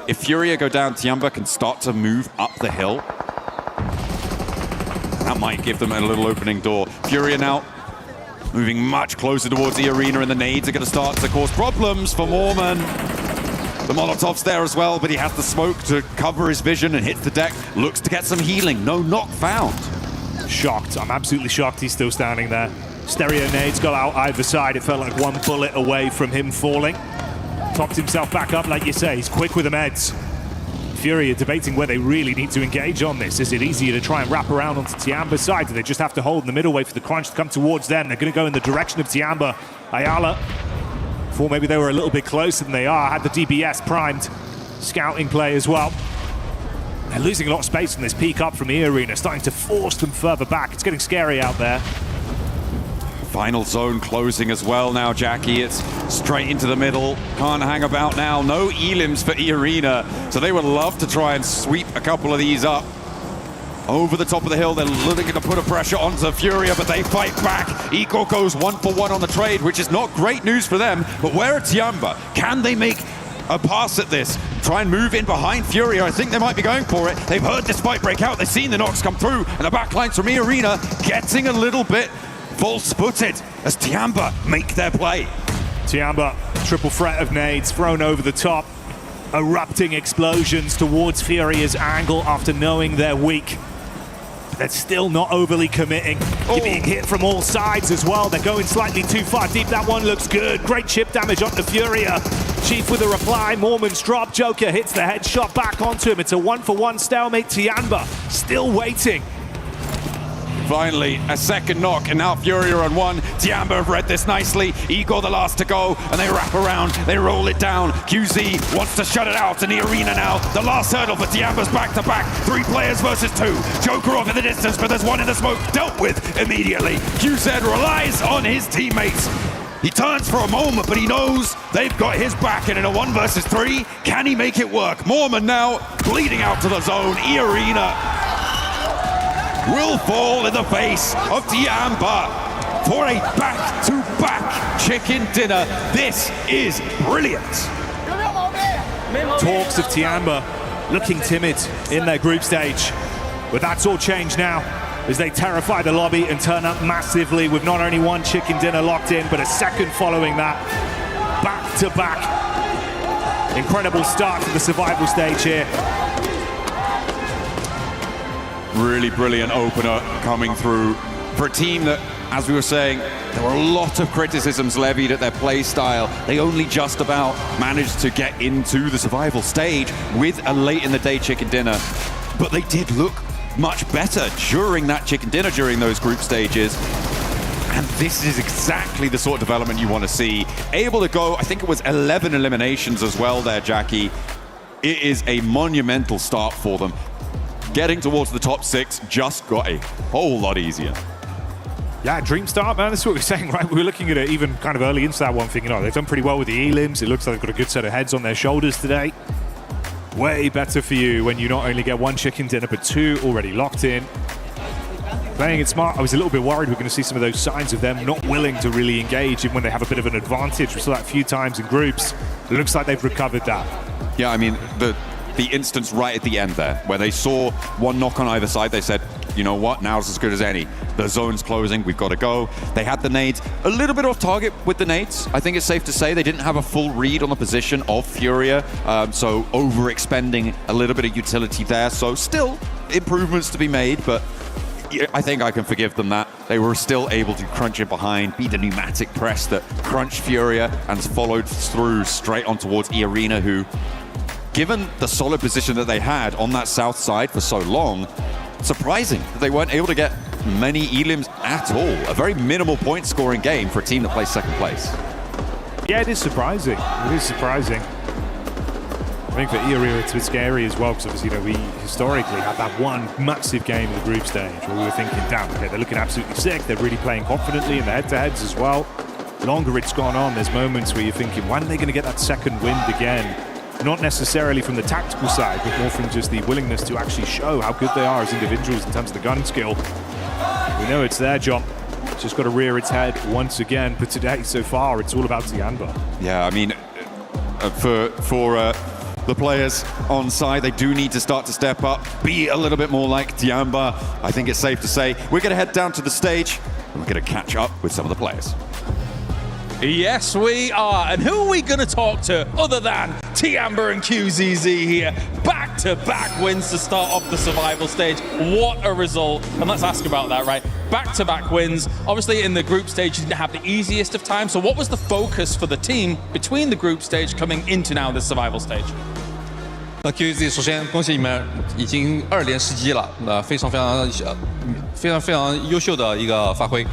If Furia go down, Tiamba can start to move up the hill. That might give them a little opening door. Furia now moving much closer towards the arena, and the nades are going to start to cause problems for Mormon. The Molotov's there as well, but he has the smoke to cover his vision and hits the deck. Looks to get some healing. No knock found. Shocked. I'm absolutely shocked he's still standing there. Stereo nades go out either side. It felt like 1 bullet away from him falling. Topped himself back up, like you say. He's quick with the meds. Furia debating where they really need to engage on this. Is it easier to try and wrap around onto Tiamba's side? Do they just have to hold in the middle, wait for the crunch to come towards them? They're going to go in the direction of Tiamba. Ayala, thought maybe they were a little bit closer than they are. Had the DBS primed. Scouting play as well. They're losing a lot of space from this peak up from E-Arena, starting to force them further back. It's getting scary out there. Final zone closing as well now, Jackie. It's straight into the middle. Can't hang about now. No elims for E-Arena. So they would love to try and sweep a couple of these up. Over the top of the hill, they're looking to put a pressure onto Furia, but they fight back. Eco goes 1 for 1 on the trade, which is not great news for them. But where are Tiamba? Can they make a pass at this? Try and move in behind Furia. I think they might be going for it. They've heard this fight break out. They've seen the knocks come through, and the backlines from E-Arena getting a little bit false-footed as Tiamba make their play. Tiamba, triple threat of nades thrown over the top. Erupting explosions towards Furia's angle after knowing they're weak. But they're still not overly committing. Being hit from all sides as well. They're going slightly too far deep. That one looks good. Great chip damage onto Furia. Chief with a reply. Mormon's drop. Joker hits the headshot back onto him. It's a 1-for-1 stalemate. Tiamba still waiting. Finally, a second knock, and now Furia on one. Tiamba have read this nicely. Igor the last to go, and they wrap around, they roll it down. QZ wants to shut it out in the arena now. The last hurdle for Tiamba's back-to-back. 3 players versus 2. Joker off in the distance, but there's one in the smoke dealt with immediately. QZ relies on his teammates. He turns for a moment, but he knows they've got his back, and in a 1 versus 3, can he make it work? Mormon now bleeding out to the zone. E-Arena will fall in the face of Tiamba for a back-to-back chicken dinner. This is brilliant. Talks of Tiamba looking timid in their group stage. But that's all changed now as they terrify the lobby and turn up massively with not only 1 chicken dinner locked in, but a second following that. Back-to-back. Incredible start to the survival stage here. Really brilliant opener coming through for a team that, as we were saying, there were a lot of criticisms levied at their play style. They only just about managed to get into the survival stage with a late in the day chicken dinner. But they did look much better during that chicken dinner, during those group stages. And this is exactly the sort of development you want to see. Able to go, I think it was 11 eliminations as well there, Jackie. It is a monumental start for them. Getting towards the top 6 just got a whole lot easier. Yeah, dream start, man. That's what we were saying, right? We were looking at it even kind of early into that one, thinking, oh, they've done pretty well with the elims. It looks like they've got a good set of heads on their shoulders today. Way better for you when you not only get 1 chicken dinner, but 2 already locked in. Playing it smart. I was a little bit worried we're going to see some of those signs of them not willing to really engage even when they have a bit of an advantage. We saw that a few times in groups. It looks like they've recovered that. Yeah, I mean, the instance right at the end there, where they saw 1 knock on either side, they said, you know what, now's as good as any. The zone's closing, we've got to go. They had the nades, a little bit off target with the nades. I think it's safe to say they didn't have a full read on the position of Furia, so overexpending a little bit of utility there. So still improvements to be made, but I think I can forgive them that. They were still able to crunch it behind, be the pneumatic press that crunched Furia and followed through straight on towards E-Arena, who, given the solid position that they had on that south side for so long, surprising that they weren't able to get many elims at all. A very minimal point scoring game for a team that plays second place. Yeah, it is surprising. It is surprising. I think for E-Arena it's a bit scary as well, because obviously, you know, we historically had that one massive game in the group stage where we were thinking, damn, okay, they're looking absolutely sick. They're really playing confidently in the head-to-heads as well. The longer it's gone on, there's moments where you're thinking, when are they going to get that second wind again? Not necessarily from the tactical side, but more from just the willingness to actually show how good they are as individuals in terms of the gun skill. We know it's their job. It's just got to rear its head once again. But today, so far, it's all about Tiamba. Yeah, I mean, for the players on side, they do need to start to step up, be a little bit more like Tiamba. I think it's safe to say we're going to head down to the stage and we're going to catch up with some of the players. Yes, we are. And who are we going to talk to other than Tiamba and QZZ here? Back-to-back wins to start off the survival stage. What a result. And let's ask about that, right? Back-to-back wins. Obviously, in the group stage, you didn't have the easiest of times. So what was the focus for the team between the group stage coming into now this survival stage? QZ 首先恭喜你们已经2连世机了，非常优秀的一个发挥。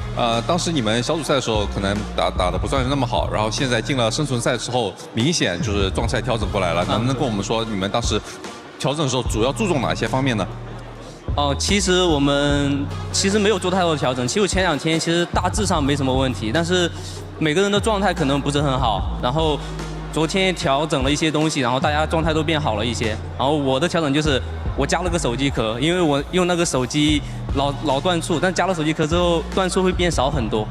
当时你们小组赛的时候可能打得不算那么好，然后现在进了生存赛之后，明显就是状态调整过来了。能不能跟我们说你们当时调整的时候主要注重哪些方面呢？其实我们没有做太多的调整。其实前2天其实大致上没什么问题，但是每个人的状态可能不是很好，然后。昨天调整了一些东西，然后大家状态都变好了一些。然后我的调整就是我加了个手机壳，因为我用那个手机老断触，但加了手机壳之后断触会变少很多。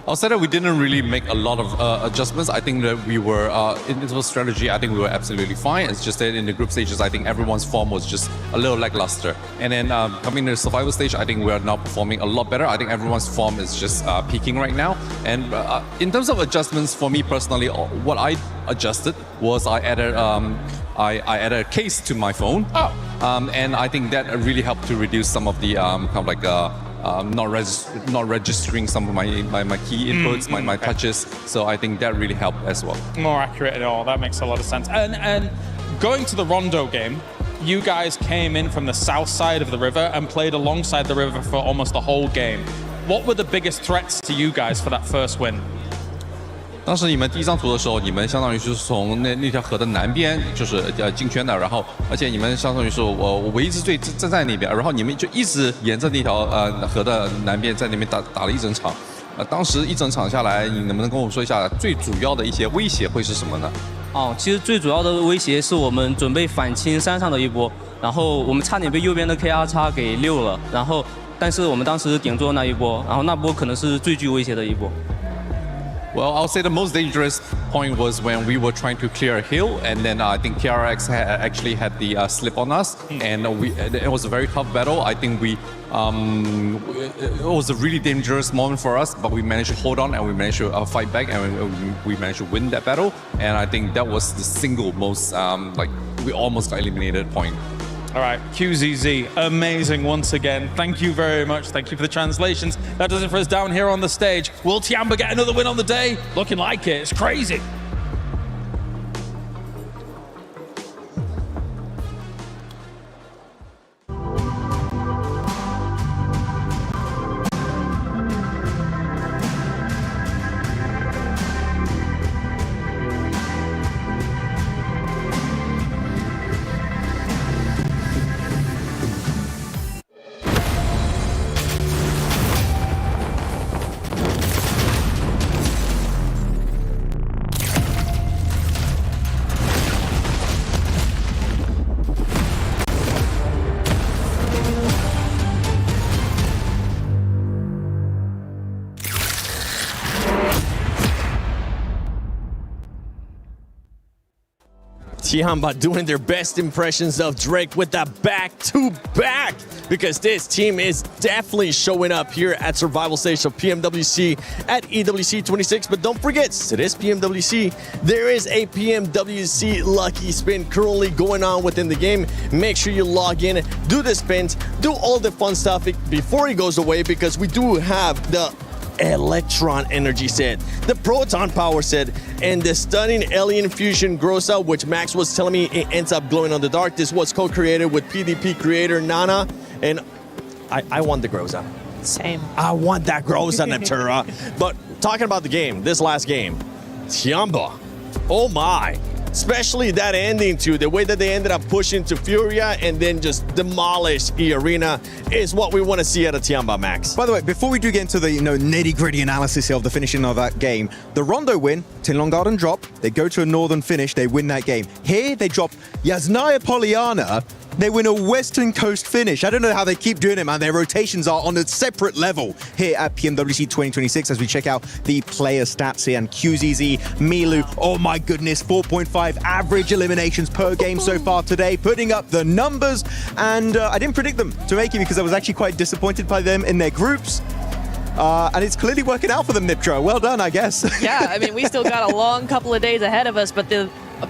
Outside that, we didn't really make a lot of adjustments. I think that we were, in terms of strategy, I think we were absolutely fine. It's just that in the group stages, I think everyone's form was just a little lackluster. And then coming to the survival stage, I think we are now performing a lot better. I think everyone's form is just peaking right now. And in terms of adjustments for me personally, what I adjusted was I added a case to my phone. And I think that really helped to reduce some of the kind of like not registering some of my key inputs, my touches. So I think that really helped as well. More accurate at all. That makes a lot of sense. And going to the Rondo game, you guys came in from the south side of the river and played alongside the river for almost the whole game. What were the biggest threats to you guys for that first win? 当时你们第一张图的时候，你们相当于就是从那条河的南边，就是进圈的，然后而且你们相当于是我唯一支队站在那边，然后你们就一直沿着那条河的南边在那边打了一整场。当时一整场下来，你能不能跟我说一下最主要的一些威胁会是什么呢？其实最主要的威胁是我们准备反清山上的一波，然后我们差点被右边的 KR 叉给溜了，然后但是我们当时顶住了那一波，然后那波可能是最具威胁的一波。Well, I'll say the most dangerous point was when we were trying to clear a hill, and then I think KRX actually had the slip on us, and it was a very tough battle. I think it was a really dangerous moment for us, but we managed to hold on and we managed to fight back, and we managed to win that battle. And I think that was the single most we almost got eliminated point. All right, QZZ, amazing once again. Thank you very much. Thank you for the translations. That does it for us down here on the stage. Will Tiamba get another win on the day? Looking like it. It's crazy. Tiamba doing their best impressions of Drake with that back-to-back, because this team is definitely showing up here at Survival Stage of PMWC at EWC 26. But don't forget, it is PMWC. There is a PMWC lucky spin currently going on within the game. Make sure you log in, do the spins, do all the fun stuff before he goes away, because we do have the Electron energy set, the Proton power set, and the stunning Alien Fusion grows out, which Max was telling me it ends up glowing on the dark. This was co-created with PDP creator Nana, and I want the grows out. Same. I want that grows out, Natura. But talking about the game, this last game, Tiamba, oh my. Especially that ending too, the way that they ended up pushing to Furia and then just demolish E-Arena is what we want to see out of Tiamba, Max. By the way, before we do get into the nitty-gritty analysis of the finishing of that game, the Rondo win, Tinlong Garden drop, they go to a northern finish, they win that game. Here, they drop Yasnaya Poliana, they win a Western Coast finish. I don't know how they keep doing it, man. Their rotations are on a separate level here at PMWC 2026 as we check out the player stats here. And QZZ, Milu, oh my goodness, 4.5 average eliminations per game so far today, putting up the numbers. And I didn't predict them to make it because I was actually quite disappointed by them in their groups. And it's clearly working out for them, Niptro. Well done, I guess. Yeah, I mean, we still got a long couple of days ahead of us, but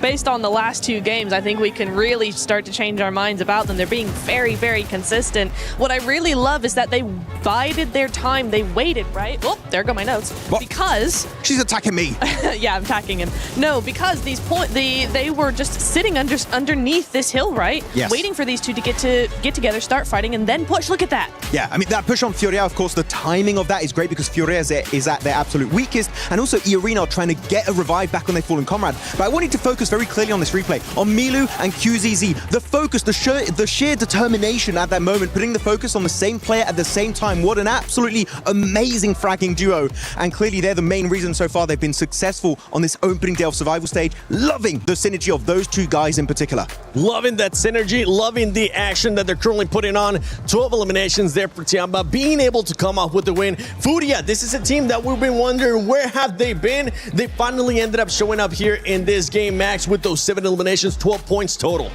based on the last two games, I think we can really start to change our minds about them. They're being very, very consistent. What I really love is that they bided their time. They waited, right? Oh, there go my notes. What? Because she's attacking me. Yeah, I'm attacking him. No, because they were just sitting underneath this hill, right? Yes. Waiting for these two to get together, start fighting, and then push. Look at that. Yeah, I mean, that push on Furia, of course, the timing of that is great because Furia is at their absolute weakest, and also E-Arena are trying to get a revive back on their fallen comrade. But I wanted to focus very clearly on this replay, on Milu and QZZ. The focus, the sheer determination at that moment, putting the focus on the same player at the same time. What an absolutely amazing fragging duo. And clearly they're the main reason so far they've been successful on this opening day of Survival Stage. Loving the synergy of those two guys in particular. Loving that synergy, loving the action that they're currently putting on. 12 eliminations there for Tiamba, being able to come off with the win. Furia, this is a team that we've been wondering where have they been. They finally ended up showing up here in this game, Max, with those 7 eliminations, 12 points total.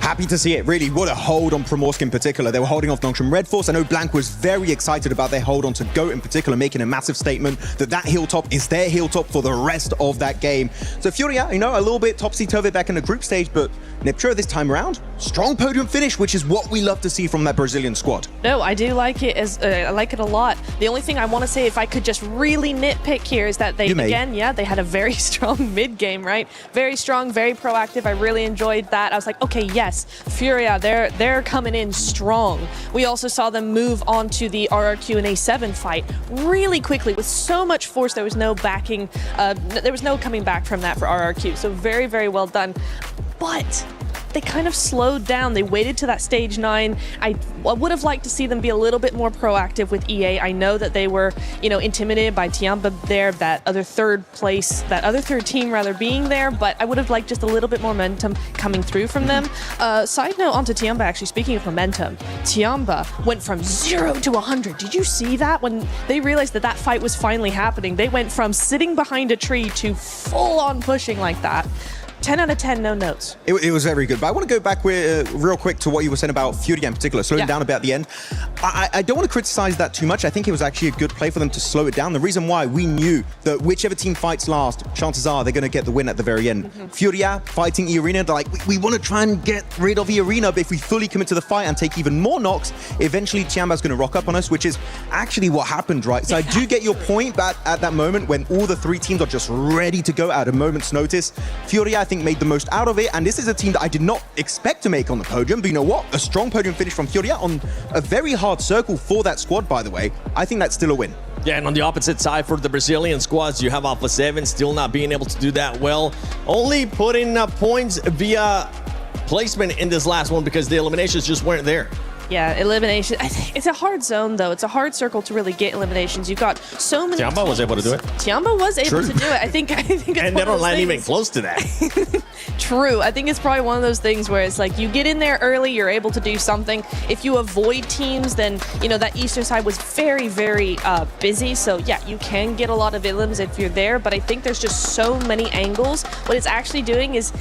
Happy to see it, really. What a hold on Primorsk in particular. They were holding off Nongshim Red Force. I know Blank was very excited about their hold on to GOAT in particular, making a massive statement that hilltop is their hilltop for the rest of that game. So Furia, you know, a little bit topsy-turvy back in the group stage, but Neptura this time around, strong podium finish, which is what we love to see from that Brazilian squad. No, I do like it. I like it a lot. The only thing I want to say, if I could just really nitpick here, is that they they had a very strong mid game, right? Very strong, very proactive. I really enjoyed that. I was like, okay, yes, Furia, they're coming in strong. We also saw them move on to the RRQ and A7 fight really quickly with so much force. There was no backing. There was no coming back from that for RRQ. So very, very well done. But they kind of slowed down. They waited to that stage 9. I would have liked to see them be a little bit more proactive with EA. I know that they were, you know, intimidated by Tiamba there, that other third team rather being there, but I would have liked just a little bit more momentum coming through from them. Side note onto Tiamba, actually, speaking of momentum, Tiamba went from 0 to 100. Did you see that? When they realized that fight was finally happening, they went from sitting behind a tree to full on pushing like that. 10 out of 10, no notes. It was very good, but I want to go back real quick to what you were saying about Furia in particular, slowing down a bit at the end. I don't want to criticize that too much. I think it was actually a good play for them to slow it down. The reason why, we knew that whichever team fights last, chances are they're going to get the win at the very end. Furia fighting E-Arena, they're like, we want to try and get rid of E-Arena, but if we fully commit to the fight and take even more knocks, eventually Tiamba's going to rock up on us, which is actually what happened, right? So I do get your point, but at that moment when all the 3 teams are just ready to go at a moment's notice, Furia, I think, made the most out of it, and this is a team that I did not expect to make on the podium, but you know what? A strong podium finish from Furia on a very hard circle for that squad, by the way. I think that's still a win. Yeah, and on the opposite side for the Brazilian squads, you have Alpha 7 still not being able to do that well. Only putting points via placement in this last one because the eliminations just weren't there. Yeah, elimination. It's a hard zone, though. It's a hard circle to really get eliminations. You've got so many. Tiamba was able to do it. Tiamba was able to do it. I think it's and they don't land even close to that. True. I think it's probably one of those things where it's like you get in there early, you're able to do something. If you avoid teams, then you know that eastern side was very, very busy. So yeah, you can get a lot of elims if you're there. But I think there's just so many angles. What it's actually doing is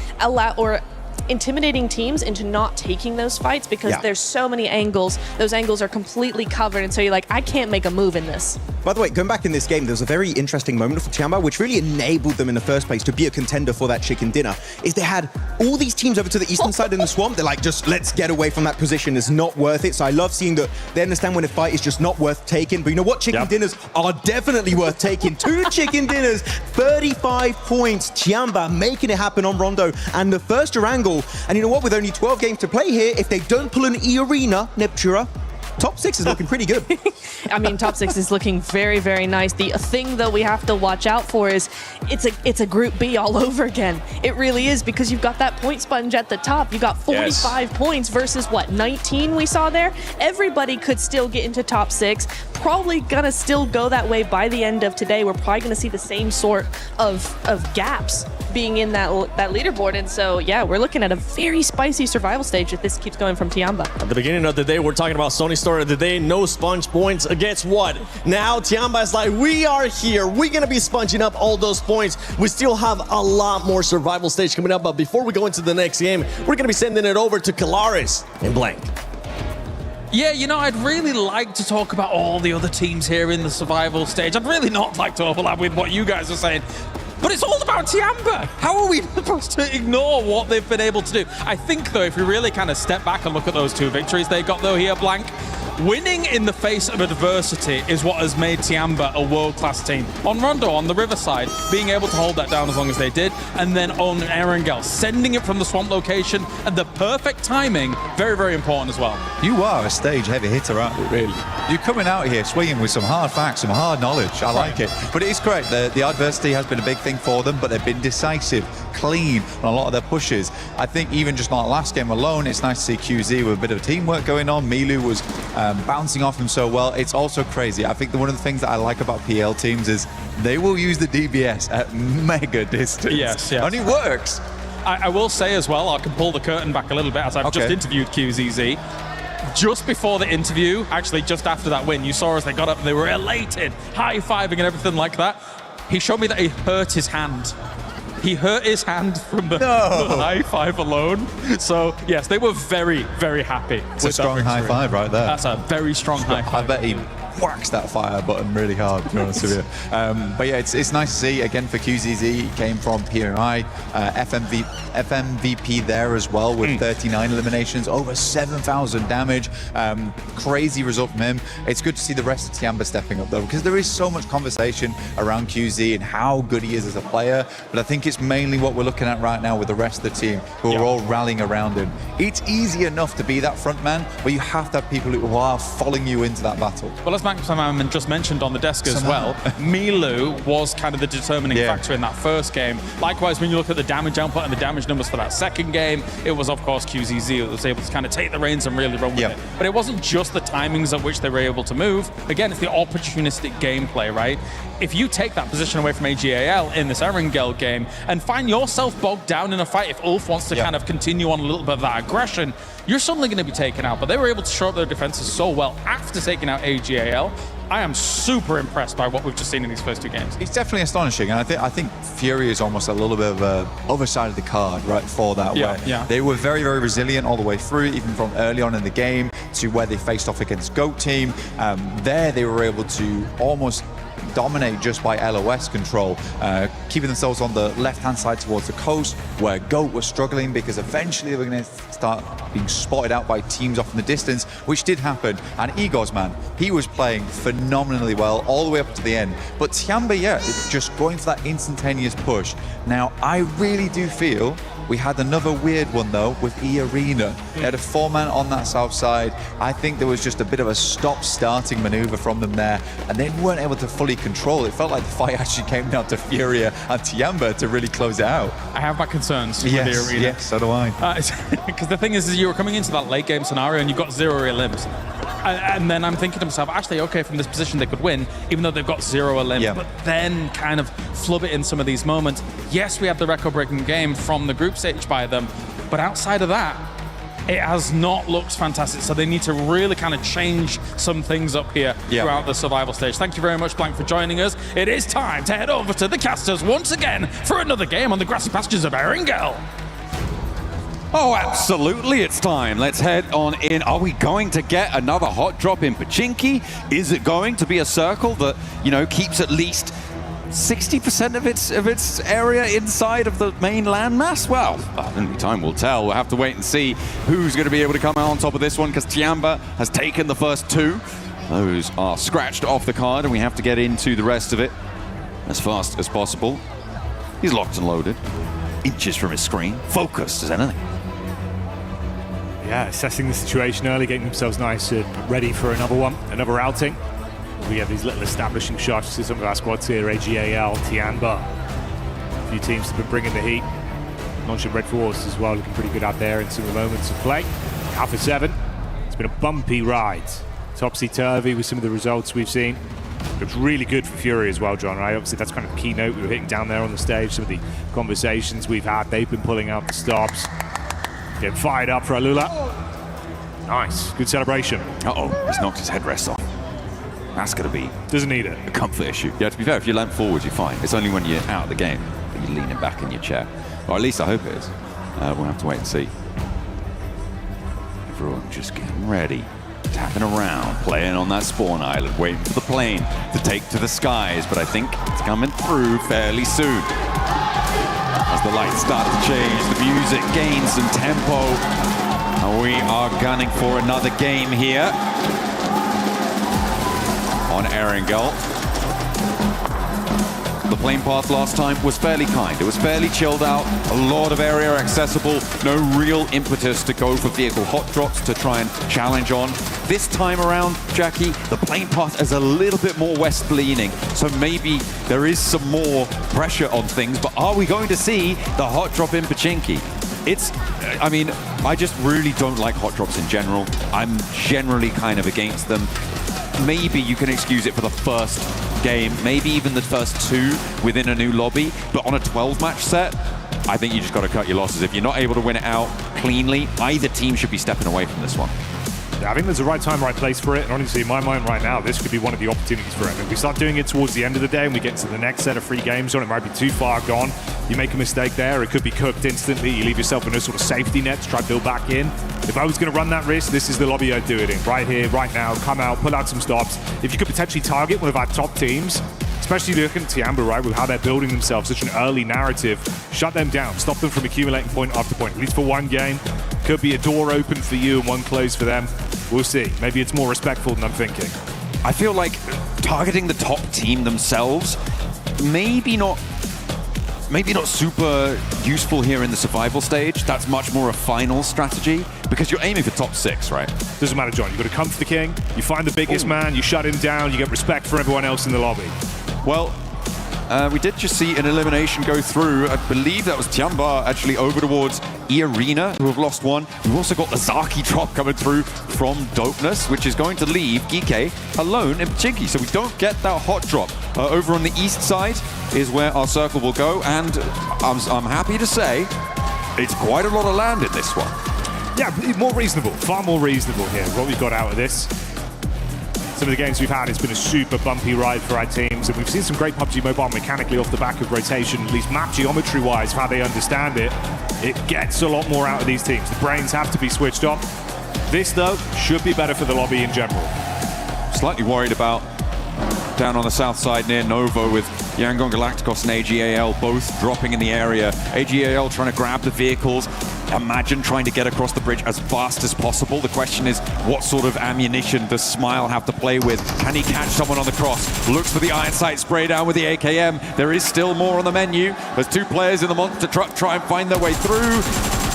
intimidating teams into not taking those fights because there's so many angles. Those angles are completely covered, and so you're like, I can't make a move in this. By the way, going back in this game, there was a very interesting moment for Tiamba, which really enabled them in the first place to be a contender for that chicken dinner, is they had all these teams over to the eastern side in the swamp. They're like, just let's get away from that position. It's not worth it. So I love seeing that they understand when a fight is just not worth taking. But you know what? Chicken dinners are definitely worth taking. 2 chicken dinners, 35 points. Tiamba making it happen on Rondo. And the first Orangle. And you know what? With only 12 games to play here, if they don't pull an E-Arena, Neptura, top 6 is looking pretty good. I mean, top 6 is looking very, very nice. The thing, though, we have to watch out for is it's a Group B all over again. It really is, because you've got that point sponge at the top. You got 45 points versus, what, 19 we saw there? Everybody could still get into top 6. Probably gonna still go that way by the end of today. We're probably gonna see the same sort of gaps being in that leaderboard. And so, yeah, we're looking at a very spicy survival stage if this keeps going from Tiamba. At the beginning of the day, we're talking about Sony Story of the day, no sponge points against what? Now Tiamba is like, we are here. We're going to be sponging up all those points. We still have a lot more survival stage coming up. But before we go into the next game, we're going to be sending it over to Kalaris and Blank. Yeah, you know, I'd really like to talk about all the other teams here in the survival stage. I'd really not like to overlap with what you guys are saying. But it's all about Tiamba. How are we supposed to ignore what they've been able to do? I think, though, if we really kind of step back and look at those 2 victories they got, though, here, Blank, winning in the face of adversity is what has made Tiamba a world-class team. On Rondo, on the Riverside, being able to hold that down as long as they did, and then on Erangel, sending it from the swamp location, and the perfect timing, very, very important as well. You are a stage heavy hitter, aren't you, really? You're coming out here swinging with some hard facts, some hard knowledge. I like it. But it is great. The adversity has been a big thing for them, but they've been decisive, clean on a lot of their pushes. I think even just like last game alone, it's nice to see QZ with a bit of teamwork going on. Milu was bouncing off him so well. It's also crazy. I think that one of the things that I like about PL teams is they will use the DBS at mega distance. Yes. And it works. I will say as well, I can pull the curtain back a little bit as I've just interviewed QZZ. Just before the interview, actually just after that win, you saw as they got up and they were elated, high-fiving and everything like that. He showed me that he hurt his hand. He hurt his hand from the high five alone. So, yes, they were very, very happy. It's a strong high five right there. That's a very strong high five. I bet he whacks that fire button really hard, to be honest with you. But yeah, it's nice to see, again, for QZZ, he came from PMI, FMVP there as well with 39 eliminations, over 7,000 damage. Crazy result from him. It's good to see the rest of Tiamba stepping up, though, because there is so much conversation around QZ and how good he is as a player, but I think it's mainly what we're looking at right now with the rest of the team, who are all rallying around him. It's easy enough to be that front man, but you have to have people who are following you into that battle. Well, as Max just mentioned on the desk as well, Milu was kind of the determining factor in that first game. Likewise, when you look at the damage output and the damage numbers for that second game, it was, of course, QZZ that was able to kind of take the reins and really run with it. But it wasn't just the timings at which they were able to move. Again, it's the opportunistic gameplay, right? If you take that position away from AGAL in this Erangel game and find yourself bogged down in a fight, if Ulf wants to kind of continue on a little bit of that aggression, you're suddenly going to be taken out. But they were able to shore up their defenses so well after taking out AGAL. I am super impressed by what we've just seen in these first two games. It's definitely astonishing, and I think Fury is almost a little bit of a other side of the card, right, for that. They were very, very resilient all the way through, even from early on in the game to where they faced off against GOAT team. There they were able to almost dominate just by LOS control, keeping themselves on the left-hand side towards the coast, where GOAT was struggling because eventually they were going to start being spotted out by teams off in the distance, which did happen. And Igor's, man, he was playing phenomenally well all the way up to the end. But Tiamba, just going for that instantaneous push. Now, I really do feel we had another weird one, though, with E-Arena. They had a 4-man on that south side. I think there was just a bit of a stop-starting maneuver from them there, and they weren't able to fully control. It felt like the fight actually came down to Furia and Tiamba to really close it out. I have my concerns with E-Arena. Yes, so do I. Because the thing is you were coming into that late-game scenario and you've got 0 elims. And then I'm thinking to myself, actually, okay, from this position they could win, even though they've got 0 elims. But then kind of flub it in some of these moments. Yes, we had the record-breaking game from the group stage by them, but outside of that, it has not looked fantastic. So they need to really kind of change some things up here throughout the survival stage. Thank you very much, Blank, for joining us. It is time to head over to the casters once again for another game on the grassy pastures of Erangel. Oh, absolutely, it's time. Let's head on in. Are we going to get another hot drop in Pachinki? Is it going to be a circle that, keeps at least 60% of its area inside of the main landmass? Well, only time will tell. We'll have to wait and see who's going to be able to come out on top of this one, because Tiamba has taken the first 2. Those are scratched off the card, and we have to get into the rest of it as fast as possible. He's locked and loaded, inches from his screen, focused as anything. Yeah, assessing the situation early, getting themselves nice and ready for another outing. We have these little establishing shots to some of our squads here, AGAL, Tiamba. A few teams have been bringing the heat. Non-Shim Red Force as well, looking pretty good out there in some of the moments of play. Alpha 7, it's been a bumpy ride. Topsy-turvy with some of the results we've seen. Looks really good for Fury as well, John, right? Obviously, that's kind of the keynote we were hitting down there on the stage. Some of the conversations we've had, they've been pulling out the stops. Getting fired up for Alula. Nice, good celebration. He's knocked his headrest off. That's going to be doesn't need it. A comfort issue. Yeah, to be fair, if you land forward, you're fine. It's only when you're out of the game that you're leaning back in your chair. Or at least I hope it is. We'll have to wait and see. Everyone just getting ready. Tapping around, playing on that spawn island, waiting for the plane to take to the skies. But I think it's coming through fairly soon. As the lights start to change, the music gains some tempo. And we are gunning for another game here on Erangel. The plane path last time was fairly kind. It was fairly chilled out, a lot of area accessible, no real impetus to go for vehicle hot drops to try and challenge on. This time around, Jackie, the plane path is a little bit more west leaning, so maybe there is some more pressure on things, but are we going to see the hot drop in Pachinki? I just really don't like hot drops in general. I'm generally kind of against them. Maybe you can excuse it for the first game, maybe even the first 2 within a new lobby, but on a 12-match set, I think you just got to cut your losses. If you're not able to win it out cleanly, either team should be stepping away from this one. Yeah, I think there's a right time, right place for it. And honestly, in my mind right now, this could be one of the opportunities for it. If we start doing it towards the end of the day and we get to the next set of 3 games on, it might be too far gone. You make a mistake there, it could be cooked instantly. You leave yourself in a sort of safety net to try to build back in. If I was going to run that risk, this is the lobby I'd do it in. Right here, right now, come out, pull out some stops. If you could potentially target one of our top teams, especially looking at Tiamba, right, with how they're building themselves, such an early narrative, shut them down, stop them from accumulating point after point, at least for one game. Could be a door open for you and one closed for them. We'll see. Maybe it's more respectful than I'm thinking. I feel like targeting the top team themselves, maybe not super useful here in the survival stage. That's much more a final strategy because you're aiming for top 6, right? Doesn't matter, John. You've got to come for the king. You find the biggest man, you shut him down, you get respect for everyone else in the lobby. Well, we did just see an elimination go through. I believe that was Tiamba actually over towards E-Arena, who have lost one. We've also got the Zaki drop coming through from Dopeness, which is going to leave Gike alone in Pachinki. So we don't get that hot drop. Over on the east side is where our circle will go, and I'm happy to say it's quite a lot of land in this one. Yeah, more reasonable, far more reasonable here, what we've got out of this. Some of the games we've had, it's been a super bumpy ride for our teams, and we've seen some great PUBG Mobile mechanically off the back of rotation, at least map geometry-wise, how they understand it. It gets a lot more out of these teams. The brains have to be switched off. This, though, should be better for the lobby in general. Slightly worried about down on the south side near Novo with Yangon Galacticos and AGAL both dropping in the area. AGAL trying to grab the vehicles. Imagine trying to get across the bridge as fast as possible. The question is, what sort of ammunition does Smile have to play with? Can he catch someone on the cross? Looks for the iron sight spray down with the AKM. There is still more on the menu. There's 2 players in the monster truck try and find their way through.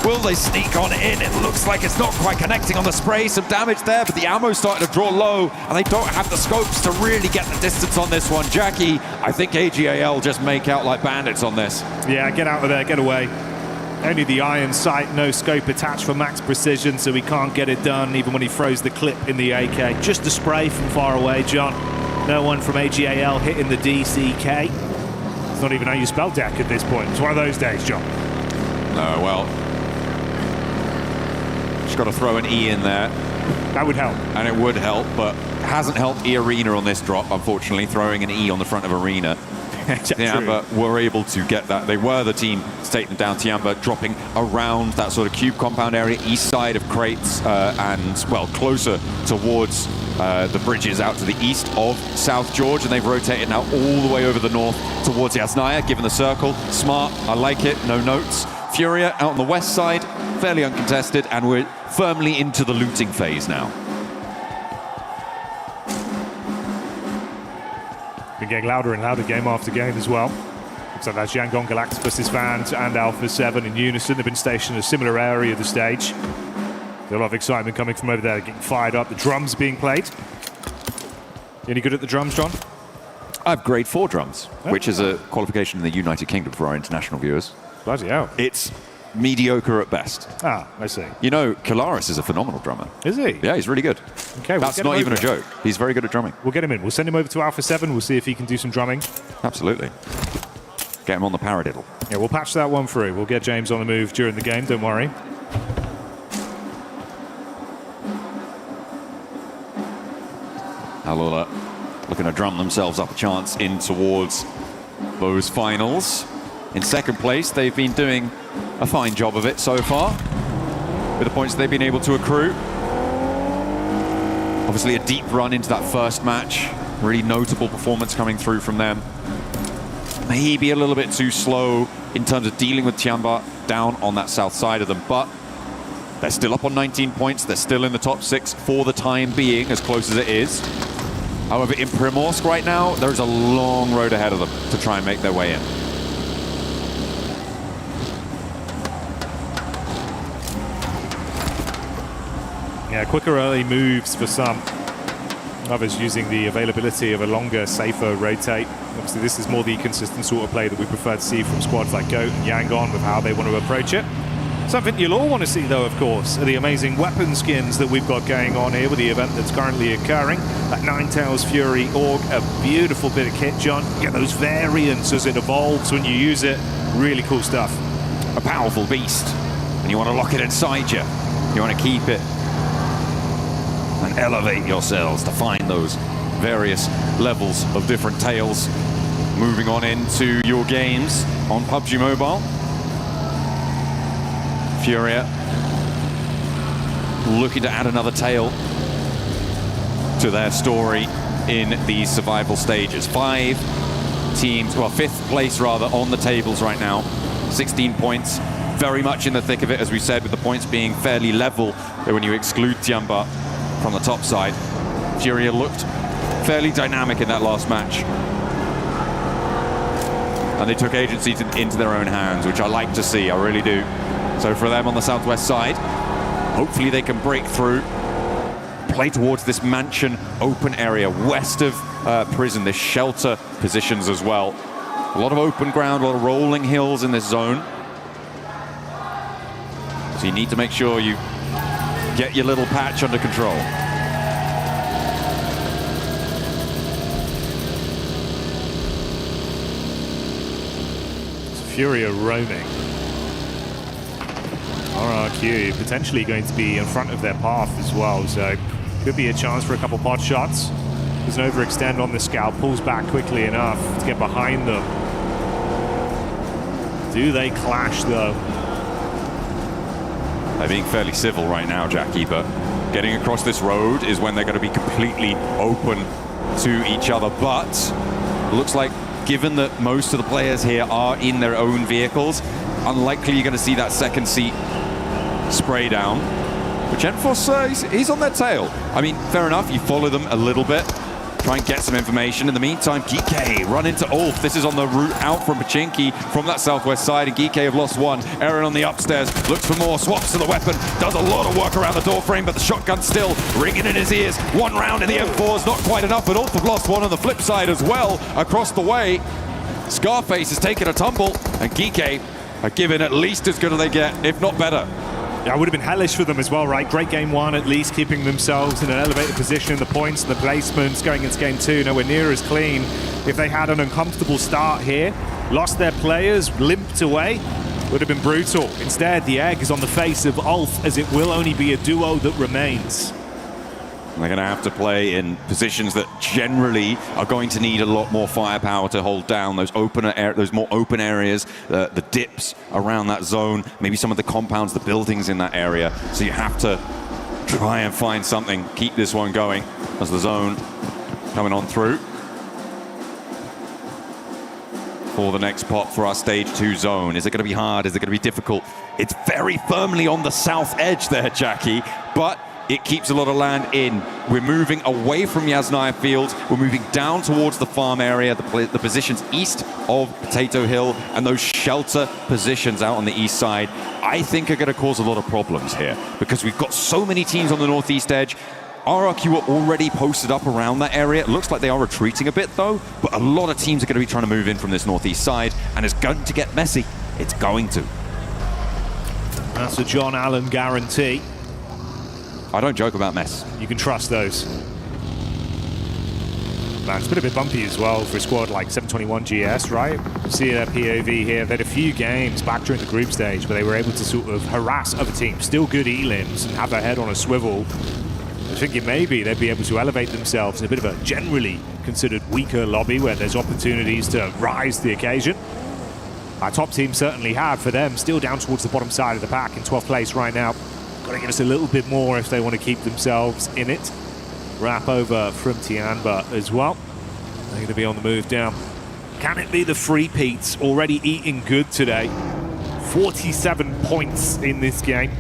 Will they sneak on in? It looks like it's not quite connecting on the spray. Some damage there, but the ammo's starting to draw low, and they don't have the scopes to really get the distance on this one. Jackie, I think AGAL just make out like bandits on this. Yeah, get out of there, get away. Only the iron sight, no scope attached for max precision, so he can't get it done even when he throws the clip in the AK. Just a spray from far away, John. No one from AGAL hitting the DCK. It's not even how you spell deck at this point. It's one of those days, John. No, well, just got to throw an E in there. That would help. And it would help, but hasn't helped E-Arena on this drop, unfortunately, throwing an E on the front of Arena. Tiamba were able to get that. They were the team to take them down. Tiamba dropping around that sort of cube compound area, east side of crates, and, well, closer towards the bridges out to the east of South George, and they've rotated now all the way over the north towards Yasnaya, given the circle. Smart, I like it, no notes. Furia out on the west side, fairly uncontested, and we're firmly into the looting phase now. Been getting louder and louder game after game as well. Looks like that's Yangon Galacticus' fans and Alpha 7 in unison. They've been stationed in a similar area of the stage. There's a lot of excitement coming from over there, getting fired up. The drums being played. You any good at the drums, John? I have grade 4 drums, which is a qualification in the United Kingdom for our international viewers. Bloody hell. It's mediocre at best. Ah, I see. You know, Kalaris is a phenomenal drummer. Is he? Yeah, he's really good. Okay, that's not even a joke. He's very good at drumming. We'll get him in. We'll send him over to Alpha 7. We'll see if he can do some drumming. Absolutely. Get him on the paradiddle. Yeah, we'll patch that one through. We'll get James on the move during the game, don't worry. Alola looking to drum themselves up a chance in towards those finals. In second place, they've been doing a fine job of it so far, with the points they've been able to accrue. Obviously a deep run into that first match. Really notable performance coming through from them. Maybe a little bit too slow in terms of dealing with Tiamba down on that south side of them, but they're still up on 19 points. They're still in the top 6 for the time being, as close as it is. However, in Primorsk right now, there's a long road ahead of them to try and make their way in. Yeah, quicker early moves for some. Others using the availability of a longer, safer rotate. Obviously, this is more the consistent sort of play that we prefer to see from squads like Goat and Yangon with how they want to approach it. Something you'll all want to see, though, of course, are the amazing weapon skins that we've got going on here with the event that's currently occurring. That Ninetales Fury Org, a beautiful bit of kit, John. You get those variants as it evolves when you use it. Really cool stuff. A powerful beast, and you want to lock it inside you. You want to keep it and elevate yourselves to find those various levels of different tails. Moving on into your games on PUBG Mobile. Furia looking to add another tail to their story in these survival stages. 5 teams, well, 5th place rather, on the tables right now. 16 points, very much in the thick of it, as we said, with the points being fairly level when you exclude Tiamba from the top side. Furia looked fairly dynamic in that last match. And they took agency into their own hands, which I like to see, I really do. So for them on the southwest side, hopefully they can break through, play towards this mansion open area west of prison, this shelter positions as well. A lot of open ground, a lot of rolling hills in this zone. So you need to make sure you get your little patch under control. Furia roaming. RRQ potentially going to be in front of their path as well, so could be a chance for a couple pot shots. There's an overextend on the scout, pulls back quickly enough to get behind them. Do they clash though? They're being fairly civil right now, Jackie, but getting across this road is when they're going to be completely open to each other. But it looks like, given that most of the players here are in their own vehicles, unlikely you're going to see that second seat spray down. But Genforce, he's on their tail. I mean, fair enough, you follow them a little bit, try and get some information. In the meantime, Geeky run into Ulf. This is on the route out from Pachinki from that southwest side, and Geeky have lost one. Aaron on the upstairs, looks for more, swaps to the weapon, does a lot of work around the door frame, but the shotgun still ringing in his ears. One round in the M4 is not quite enough, but Ulf have lost one on the flip side as well, across the way. Scarface has taken a tumble, and Geeky are giving at least as good as they get, if not better. Yeah, it would have been hellish for them as well, right? Great game one, at least keeping themselves in an elevated position, the points and the placements going into game two, nowhere near as clean. If they had an uncomfortable start here, lost their players, limped away, would have been brutal. Instead, the egg is on the face of Ulf, as it will only be a duo that remains. They're going to have to play in positions that generally are going to need a lot more firepower to hold down those more open areas, the dips around that zone, maybe some of the compounds, the buildings in that area. So you have to try and find something, keep this one going as the zone coming on through. For the next pot for our stage 2 zone. Is it going to be hard? Is it going to be difficult? It's very firmly on the south edge there, Jackie, but it keeps a lot of land in. We're moving away from Yasnaya Fields. We're moving down towards the farm area, the positions east of Potato Hill, and those shelter positions out on the east side, I think are going to cause a lot of problems here, because we've got so many teams on the northeast edge. RRQ are already posted up around that area. It looks like they are retreating a bit though, but a lot of teams are going to be trying to move in from this northeast side, and it's going to get messy. It's going to. That's a John Allen guarantee. I don't joke about mess. You can trust those. Man, it's been a bit bumpy as well for a squad like 721 GS, right? You see their POV here. They had a few games back during the group stage where they were able to sort of harass other teams, still good elims, and have their head on a swivel. I was thinking maybe they'd be able to elevate themselves in a bit of a generally considered weaker lobby where there's opportunities to rise to the occasion. Our top team certainly have. For them, still down towards the bottom side of the pack in 12th place right now. Got to give us a little bit more if they want to keep themselves in it. Wrap over from Tianba as well. They're going to be on the move down. Can it be the Free Peats already eating good today? 47 points in this game.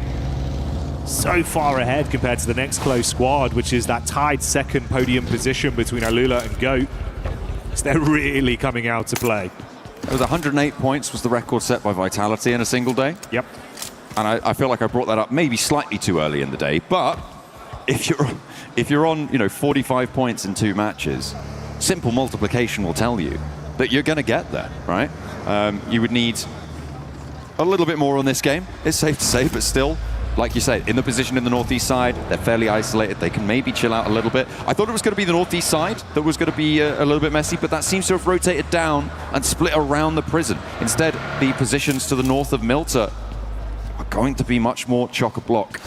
So far ahead compared to the next close squad, which is that tied second podium position between Alula and Goat. So they're really coming out to play. It was 108 points was the record set by Vitality in a single day. Yep. And I feel like I brought that up maybe slightly too early in the day, but if you're on 45 points in 2 matches, simple multiplication will tell you that you're going to get there, right? You would need a little bit more on this game, it's safe to say, but still, like you said, in the position in the northeast side, they're fairly isolated. They can maybe chill out a little bit. I thought it was going to be the northeast side that was going to be a little bit messy, but that seems to have rotated down and split around the prison. Instead, the positions to the north of Milta are going to be much more chock-a-block.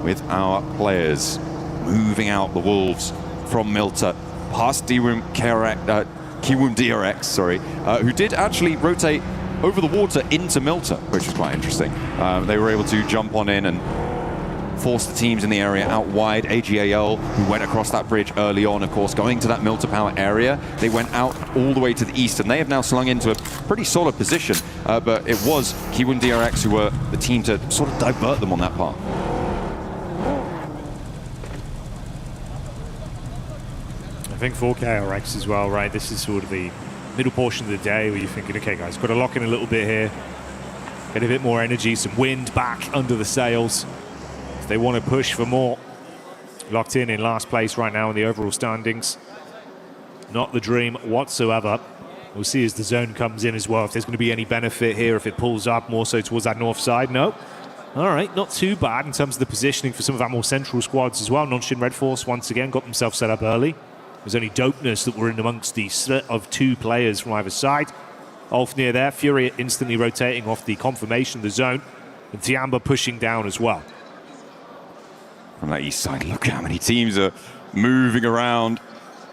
with our players. Moving out the Wolves from Milta, past Kiwum DRX, who did actually rotate over the water into Milta, which was quite interesting. They were able to jump on in and force the teams in the area out wide. AGAL, who went across that bridge early on, of course, going to that Milta Power area. They went out all the way to the east, and they have now slung into a pretty solid position. But it was Kiwum DRX who were the team to sort of divert them on that part. I think for KRX as well, right? This is sort of the middle portion of the day where you're thinking, okay, guys, got to lock in a little bit here, get a bit more energy, some wind back under the sails. If they want to push for more. Locked in last place right now in the overall standings. Not the dream whatsoever. We'll see as the zone comes in as well if there's going to be any benefit here, if it pulls up more so towards that north side. No. All right, not too bad in terms of the positioning for some of our more central squads as well. Non-Shin Red Force once again got themselves set up early. There's only Dopeness that were in amongst the set of two players from either side. Ulfnir there, Fury instantly rotating off the confirmation of the zone, and Tiamba pushing down as well. From that east side, look how many teams are moving around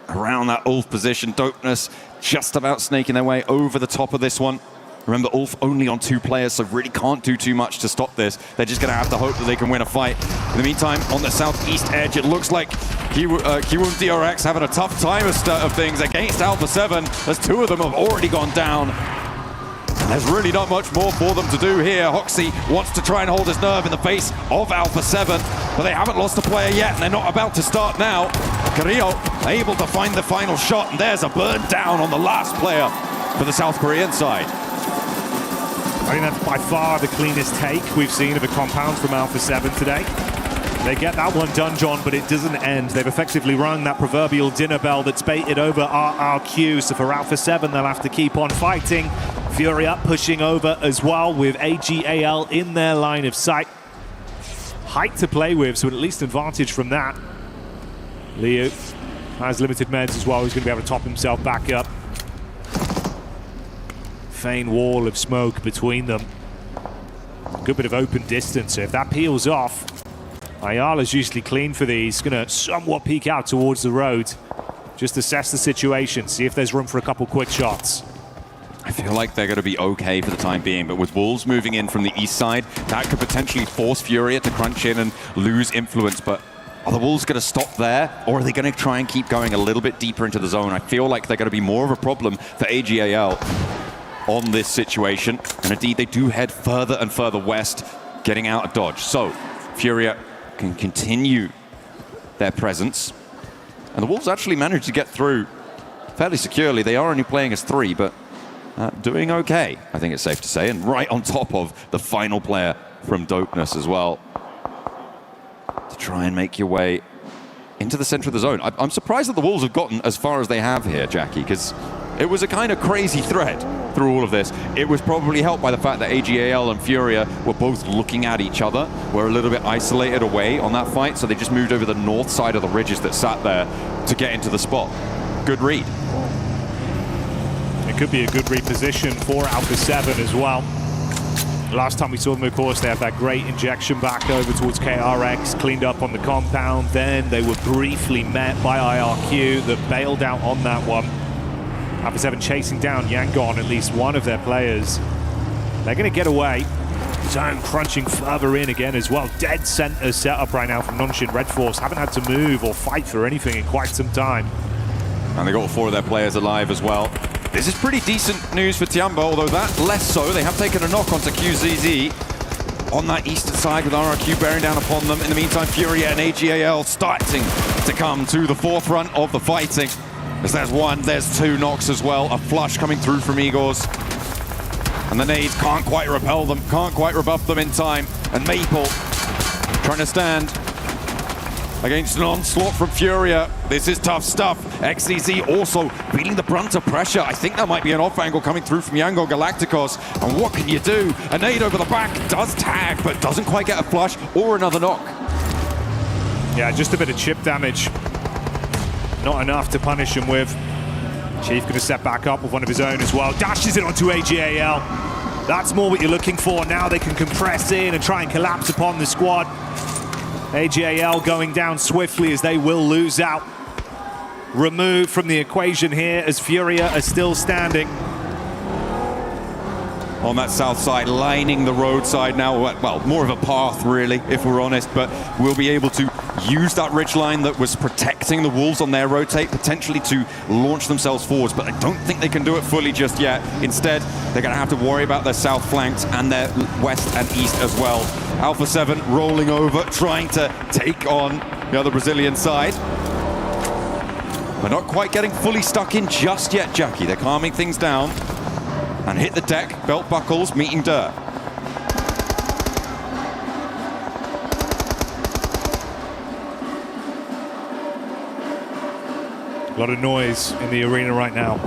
that Ulf position. Dopeness just about snaking their way over the top of this one. Remember, Ulf only on 2 players, so really can't do too much to stop this. They're just going to have to hope that they can win a fight. In the meantime, on the southeast edge, it looks like Kiwum DRX having a tough time of things against Alpha 7, as 2 of them have already gone down. And there's really not much more for them to do here. Hoxie wants to try and hold his nerve in the face of Alpha 7, but they haven't lost a player yet, and they're not about to start now. Carrillo able to find the final shot, and there's a burn down on the last player for the South Korean side. I think that's by far the cleanest take we've seen of a compound from Alpha 7 today. They get that one done, John, but it doesn't end. They've effectively rung that proverbial dinner bell that's baited over RRQ. So for Alpha 7, they'll have to keep on fighting. Fury up, pushing over as well with AGAL in their line of sight. Height to play with, so at least advantage from that. Liu has limited meds as well. He's going to be able to top himself back up. Fein wall of smoke between them. Good bit of open distance. So if that peels off, Ayala's usually clean for these. Going to somewhat peek out towards the road. Just assess the situation, see if there's room for a couple quick shots. I feel like they're going to be okay for the time being, but with Wolves moving in from the east side, that could potentially force Furia to crunch in and lose influence. But are the Wolves going to stop there, or are they going to try and keep going a little bit deeper into the zone? I feel like they're going to be more of a problem for AGAL on this situation. And indeed, they do head further and further west, getting out of dodge. So Furia can continue their presence. And the Wolves actually managed to get through fairly securely. They are only playing as 3, but doing okay, I think it's safe to say. And right on top of the final player from Dopeness as well, to try and make your way into the center of the zone. I'm surprised that the Wolves have gotten as far as they have here, Jackie, because it was a kind of crazy thread through all of this. It was probably helped by the fact that AGAL and Furia were both looking at each other, were a little bit isolated away on that fight, so they just moved over the north side of the ridges that sat there to get into the spot. Good read. It could be a good reposition for Alpha 7 as well. Last time we saw them, of course, they had that great injection back over towards KRX, cleaned up on the compound. Then they were briefly met by IRQ that bailed out on that one. Alpha 7 chasing down Yangon, at least one of their players. They're going to get away. Zone crunching further in again as well. Dead center set up right now from Non-Shin Red Force. Haven't had to move or fight for anything in quite some time. And they got 4 of their players alive as well. This is pretty decent news for Tiamba, although that less so. They have taken a knock onto QZZ on that eastern side with RRQ bearing down upon them. In the meantime, Furia and AGAL starting to come to the forefront of the fighting. As there's 1, there's 2 knocks as well. A flush coming through from Igors. And the nades can't quite repel them, can't quite rebuff them in time. And Maple trying to stand against an onslaught from Furia. This is tough stuff. XCZ also feeling the brunt of pressure. I think that might be an off angle coming through from Yangon Galacticos. And what can you do? A nade over the back does tag, but doesn't quite get a flush or another knock. Yeah, just a bit of chip damage. Not enough to punish him with. Chief going to step back up with one of his own as well. Dashes it onto AGAL. That's more what you're looking for. Now they can compress in and try and collapse upon the squad. AJL going down swiftly as they will lose out. Removed from the equation here as Furia are still standing. On that south side, lining the roadside now. Well, more of a path, really, if we're honest, but we'll be able to use that ridge line that was protecting the Wolves on their rotate, potentially to launch themselves forwards, but I don't think they can do it fully just yet. Instead, they're going to have to worry about their south flanks and their west and east as well. Alpha 7 rolling over, trying to take on the other Brazilian side. We're not quite getting fully stuck in just yet, Jackie. They're calming things down. And hit the deck, belt buckles, meeting dirt. A lot of noise in the arena right now.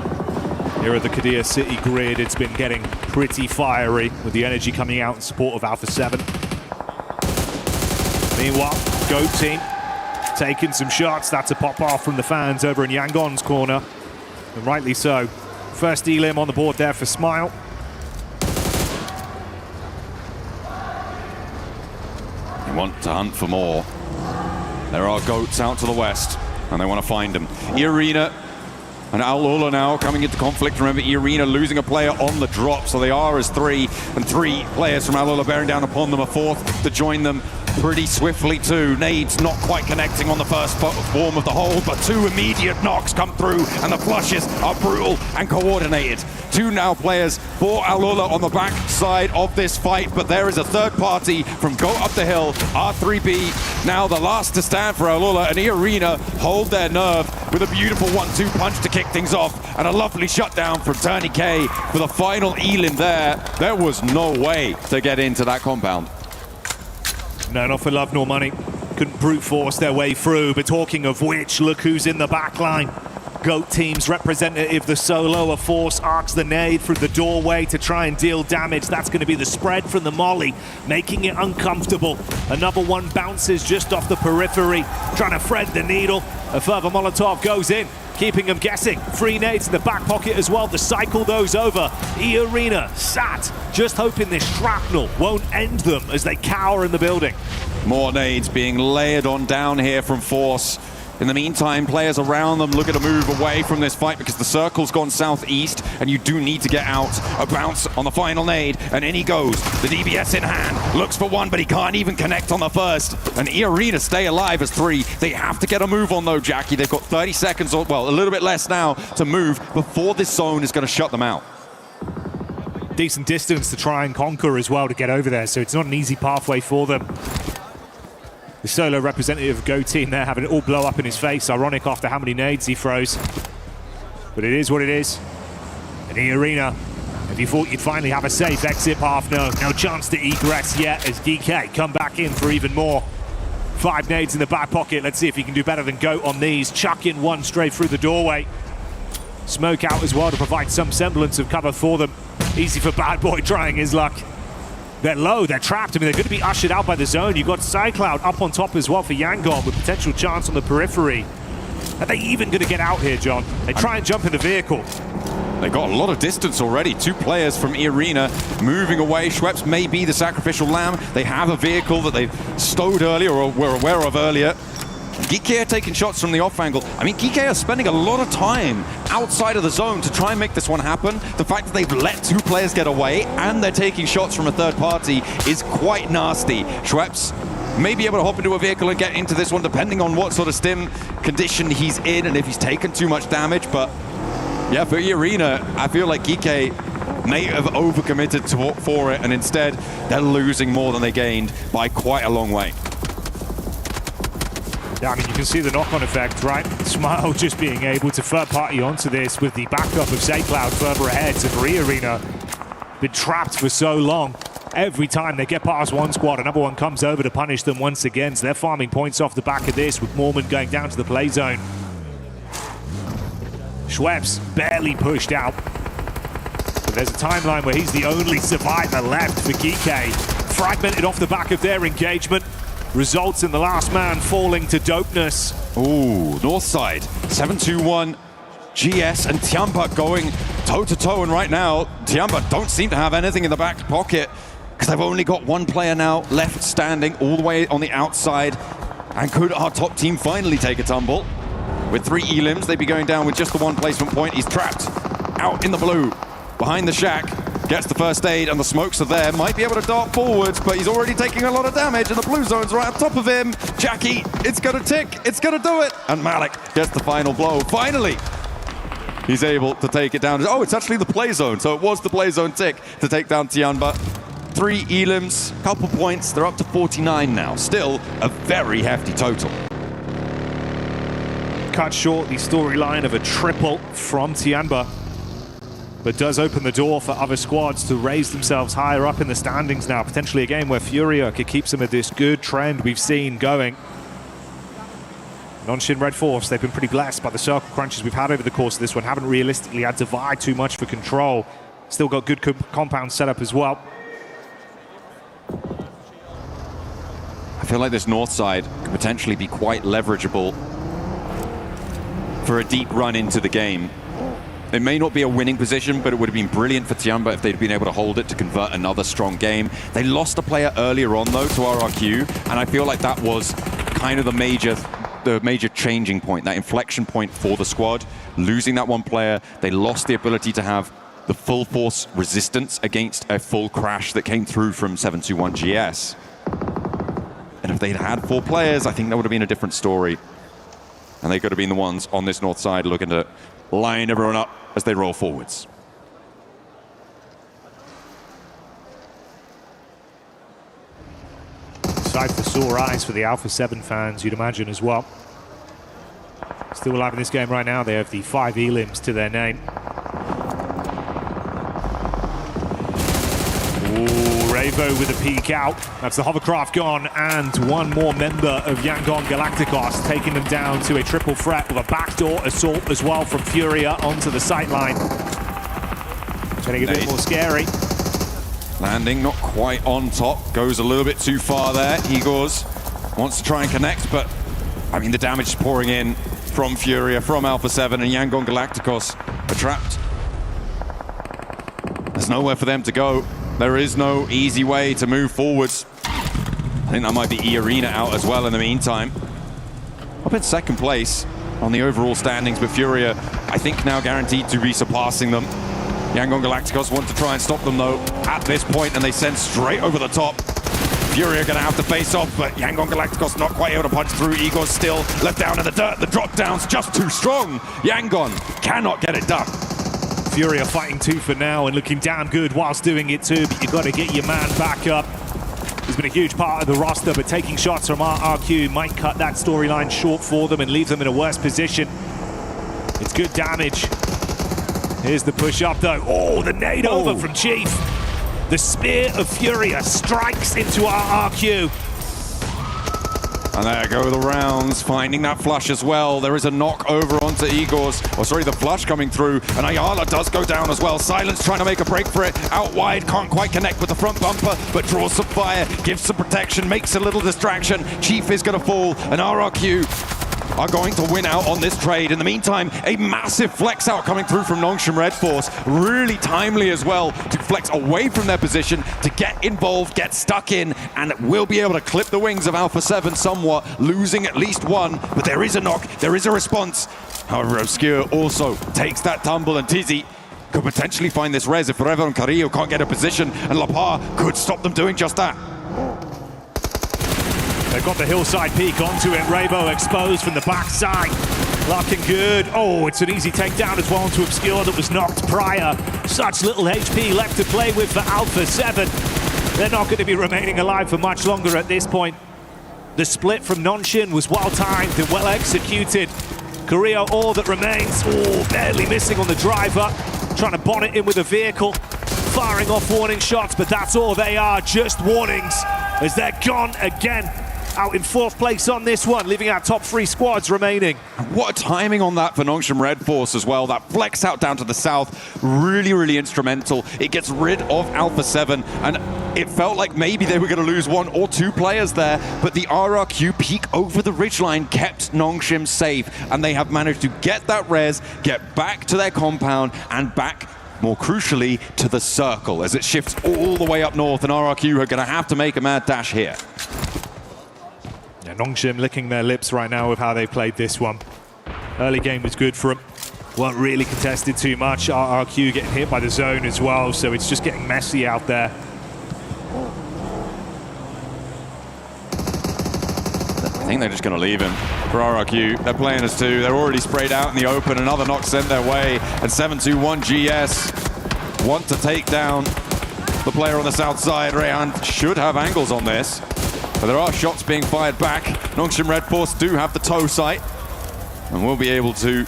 Here at the Qiddiya City grid, it's been getting pretty fiery with the energy coming out in support of Alpha 7. Meanwhile, Goat team taking some shots. That's a pop off from the fans over in Yangon's corner, and rightly so. First elim on the board there for Smile. They want to hunt for more. There are goats out to the west, and they want to find them. E-Arena and Al-Ula now coming into conflict. Remember, E-Arena losing a player on the drop, so they are as 3, and 3 players from Al-Ula bearing down upon them, a 4th to join them pretty swiftly too. Nades not quite connecting on the first form of the hold, but 2 immediate knocks come through, and the flushes are brutal and coordinated. 2 now players for Al-Ula on the back side of this fight, but there is a third party from Go Up the Hill, R3B, now the last to stand for Al-Ula, and E-Arena hold their nerve with a beautiful 1-2 punch to kick things off, and a lovely shutdown from Turney K for the final elim there. There was no way to get into that compound. No, not for love nor money. Couldn't brute force their way through, but talking of which, look who's in the back line. Goat team's representative, the solo, a force, arcs the nade through the doorway to try and deal damage. That's going to be the spread from the molly, making it uncomfortable. Another one bounces just off the periphery, trying to thread the needle. A further Molotov goes in, keeping them guessing. 3 nades in the back pocket as well to cycle those over. E-Arena sat, just hoping this shrapnel won't end them as they cower in the building. More nades being layered on down here from Force. In the meantime, players around them looking to move away from this fight because the circle's gone southeast and you do need to get out. A bounce on the final nade, and in he goes. The DBS in hand, looks for one, but he can't even connect on the first. And E-Arena stay alive as 3. They have to get a move on though, Jackie. They've got 30 seconds, or well, a little bit less now to move before this zone is going to shut them out. Decent distance to try and conquer as well to get over there, so it's not an easy pathway for them. The solo representative of Go team there having it all blow up in his face. Ironic after how many nades he throws. But it is what it is. And E-Arena, if you thought you'd finally have a safe exit path, no chance to egress yet as DK come back in for even more. 5 nades in the back pocket. Let's see if he can do better than Goat on these. Chuck in one straight through the doorway. Smoke out as well to provide some semblance of cover for them. Easy for Bad Boy trying his luck. They're low, they're trapped. I mean, they're going to be ushered out by the zone. You've got Cycloud up on top as well for Yangon with potential chance on the periphery. Are they even going to get out here, John? They try and jump in the vehicle. They got a lot of distance already. 2 players from E-Arena moving away. Schweppes may be the sacrificial lamb. They have a vehicle that they stowed earlier or were aware of earlier. Geeky are taking shots from the off angle. I mean, Geeky are spending a lot of time outside of the zone to try and make this one happen. The fact that they've let 2 players get away and they're taking shots from a third party is quite nasty. Schweppes may be able to hop into a vehicle and get into this one depending on what sort of stim condition he's in and if he's taken too much damage. But yeah, for E-Arena, I feel like Geeky may have overcommitted for it, and instead they're losing more than they gained by quite a long way. Yeah, I mean, you can see the knock-on effect, right? Smile just being able to third-party onto this with the backup of Saycloud further ahead. So for E-Arena, been trapped for so long. Every time they get past one squad, another one comes over to punish them once again. So they're farming points off the back of this with Mormon going down to the play zone. Schweppes barely pushed out. But there's a timeline where he's the only survivor left for Geeky. Fragmented off the back of their engagement. Results in the last man falling to dopeness. Ooh, north side, 7-2-1. GS and Tiamba going toe-to-toe, and right now, Tiamba don't seem to have anything in the back pocket because they've only got 1 player now left standing all the way on the outside. And could our top team finally take a tumble? With 3 elims, they'd be going down with just the 1 placement point. He's trapped out in the blue, behind the shack. Gets the first aid, and the smokes are there. Might be able to dart forwards, but he's already taking a lot of damage, and the blue zone's right on top of him. Jackie, it's gonna tick. It's gonna do it. And Malik gets the final blow. Finally, he's able to take it down. Oh, it's actually the play zone. So it was the play zone tick to take down Tianba. 3 elims, couple points. They're up to 49 now. Still a very hefty total. Cut short the storyline of a triple from Tianba, but does open the door for other squads to raise themselves higher up in the standings now. Potentially a game where Furia could keep some of this good trend we've seen going. Nongshim Red Force, they've been pretty blessed by the circle crunches we've had over the course of this one. Haven't realistically had to vie too much for control. Still got good compound setup as well. I feel like this north side could potentially be quite leverageable for a deep run into the game. It may not be a winning position, but it would have been brilliant for Tianba if they'd been able to hold it to convert another strong game. They lost a player earlier on, though, to RRQ, and I feel like that was kind of the major changing point, that inflection point for the squad. Losing that one player, they lost the ability to have the full force resistance against a full crash that came through from 721 GS. And if they'd had 4 players, I think that would have been a different story. And they could have been the ones on this north side looking to line everyone up as they roll forwards. Sight for sore eyes for the Alpha 7 fans, you'd imagine, as well. Still alive in this game right now. They have the 5 elims to their name. Ooh, Ravo with a peek out. That's the hovercraft gone, and one more member of Yangon Galacticos, taking them down to a triple threat with a backdoor assault as well from Furia onto the sightline. Getting a bit more scary. Landing not quite on top, goes a little bit too far there. Igors wants to try and connect, but I mean the damage is pouring in from Furia, from Alpha 7, and Yangon Galacticos are trapped. There's nowhere for them to go. There is no easy way to move forwards. I think that might be E-Arena out as well in the meantime. Up in second place on the overall standings, but Furia, I think, now guaranteed to be surpassing them. Yangon Galacticos want to try and stop them, though, at this point, and they send straight over the top. Furia are going to have to face off, but Yangon Galacticos not quite able to punch through. Igor's still left down in the dirt. The drop down's just too strong. Yangon cannot get it done. Furia fighting tooth for now and looking damn good whilst doing it too, but you've got to get your man back up. He's been a huge part of the roster, but taking shots from RRQ might cut that storyline short for them and leave them in a worse position. It's good damage. Here's the push up though. Oh, the nade over from Chief. The spear of Furia strikes into RRQ. And there go the rounds, finding that flush as well. There is a knock over onto Igor's, the flush coming through, and Ayala does go down as well. Silence trying to make a break for it. Out wide, can't quite connect with the front bumper, but draws some fire, gives some protection, makes a little distraction. Chief is going to fall, and RRQ are going to win out on this trade. In the meantime, a massive flex out coming through from Nongshim Red Force. Really timely as well to flex away from their position, to get involved, get stuck in, and will be able to clip the wings of Alpha 7 somewhat, losing at least one, but there is a knock, there is a response. However, Obscure also takes that tumble, and Tizzy could potentially find this res if Forever and Carrillo can't get a position, and La Par could stop them doing just that. They've got the hillside peak onto it. Ravo exposed from the backside. Looking good. Oh, it's an easy takedown as well onto Obscure that was knocked prior. Such little HP left to play with for Alpha 7. They're not going to be remaining alive for much longer at this point. The split from Nongshim was well-timed and well-executed. Carrillo, all that remains. Oh, barely missing on the driver. Trying to bonnet in with a vehicle. Firing off warning shots, but that's all they are. Just warnings as they're gone again. Out in 4th place on this one, leaving our top 3 squads remaining. What a timing on that for Nongshim Red Force as well. That flex out down to the south, really, really instrumental. It gets rid of Alpha 7, and it felt like maybe they were going to lose 1 or 2 players there, but the RRQ peak over the ridgeline kept Nongshim safe, and they have managed to get that res, get back to their compound, and back, more crucially, to the circle as it shifts all the way up north, and RRQ are going to have to make a mad dash here. Yeah, Nongshim licking their lips right now with how they played this one. Early game was good for them. Weren't really contested too much. RRQ getting hit by the zone as well, so it's just getting messy out there. I think they're just going to leave him for RRQ. They're playing as two. They're already sprayed out in the open. Another knock sent their way. And 721 GS want to take down the player on the south side. Rehan should have angles on this. But there are shots being fired back. Nongshim Red Force do have the toe sight. And will be able to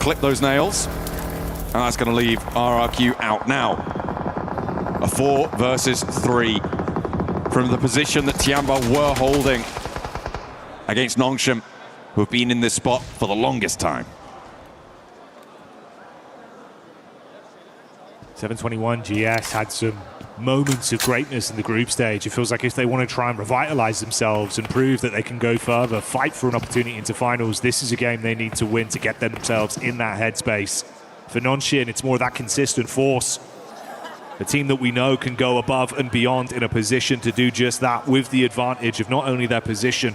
clip those nails. And that's going to leave RRQ out now. A 4 versus 3. From the position that Tiamba were holding against Nongshim, who have been in this spot for the longest time. 721 GS had some moments of greatness in the group stage. It feels like if they want to try and revitalize themselves and prove that they can go further, fight for an opportunity into finals, this is a game they need to win to get themselves in that headspace. For Nongshim, it's more of that consistent force. A team that we know can go above and beyond in a position to do just that, with the advantage of not only their position,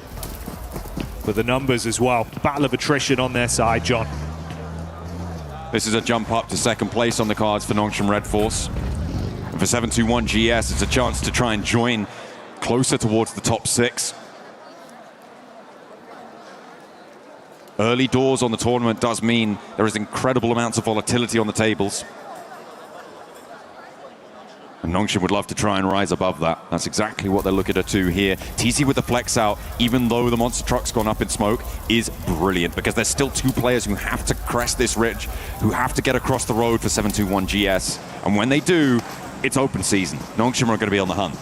but the numbers as well. Battle of attrition on their side, John. This is a jump up to second place on the cards for Nongshim Red Force. And for 721 GS, it's a chance to try and join closer towards the top 6. Early doors on the tournament does mean there is incredible amounts of volatility on the tables. And Nongshim would love to try and rise above that. That's exactly what they're looking to do here. TZ with the flex out, even though the monster truck's gone up in smoke, is brilliant because there's still 2 players who have to crest this ridge, who have to get across the road for 721 GS. And when they do, it's open season. Nongshim are going to be on the hunt.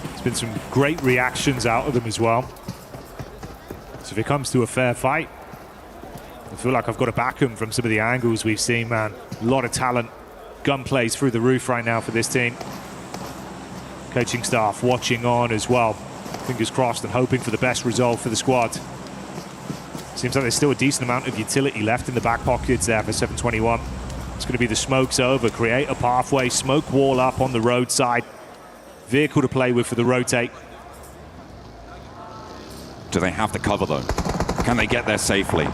There's been some great reactions out of them as well. So if it comes to a fair fight, I feel like I've got to back them from some of the angles we've seen, man. A lot of talent. Gunplay's through the roof right now for this team. Coaching staff watching on as well. Fingers crossed and hoping for the best result for the squad. Seems like there's still a decent amount of utility left in the back pockets there for 721. It's going to be the smokes over, create a pathway, smoke wall up on the roadside. Vehicle to play with for the rotate. Do they have to cover though? Can they get there safely?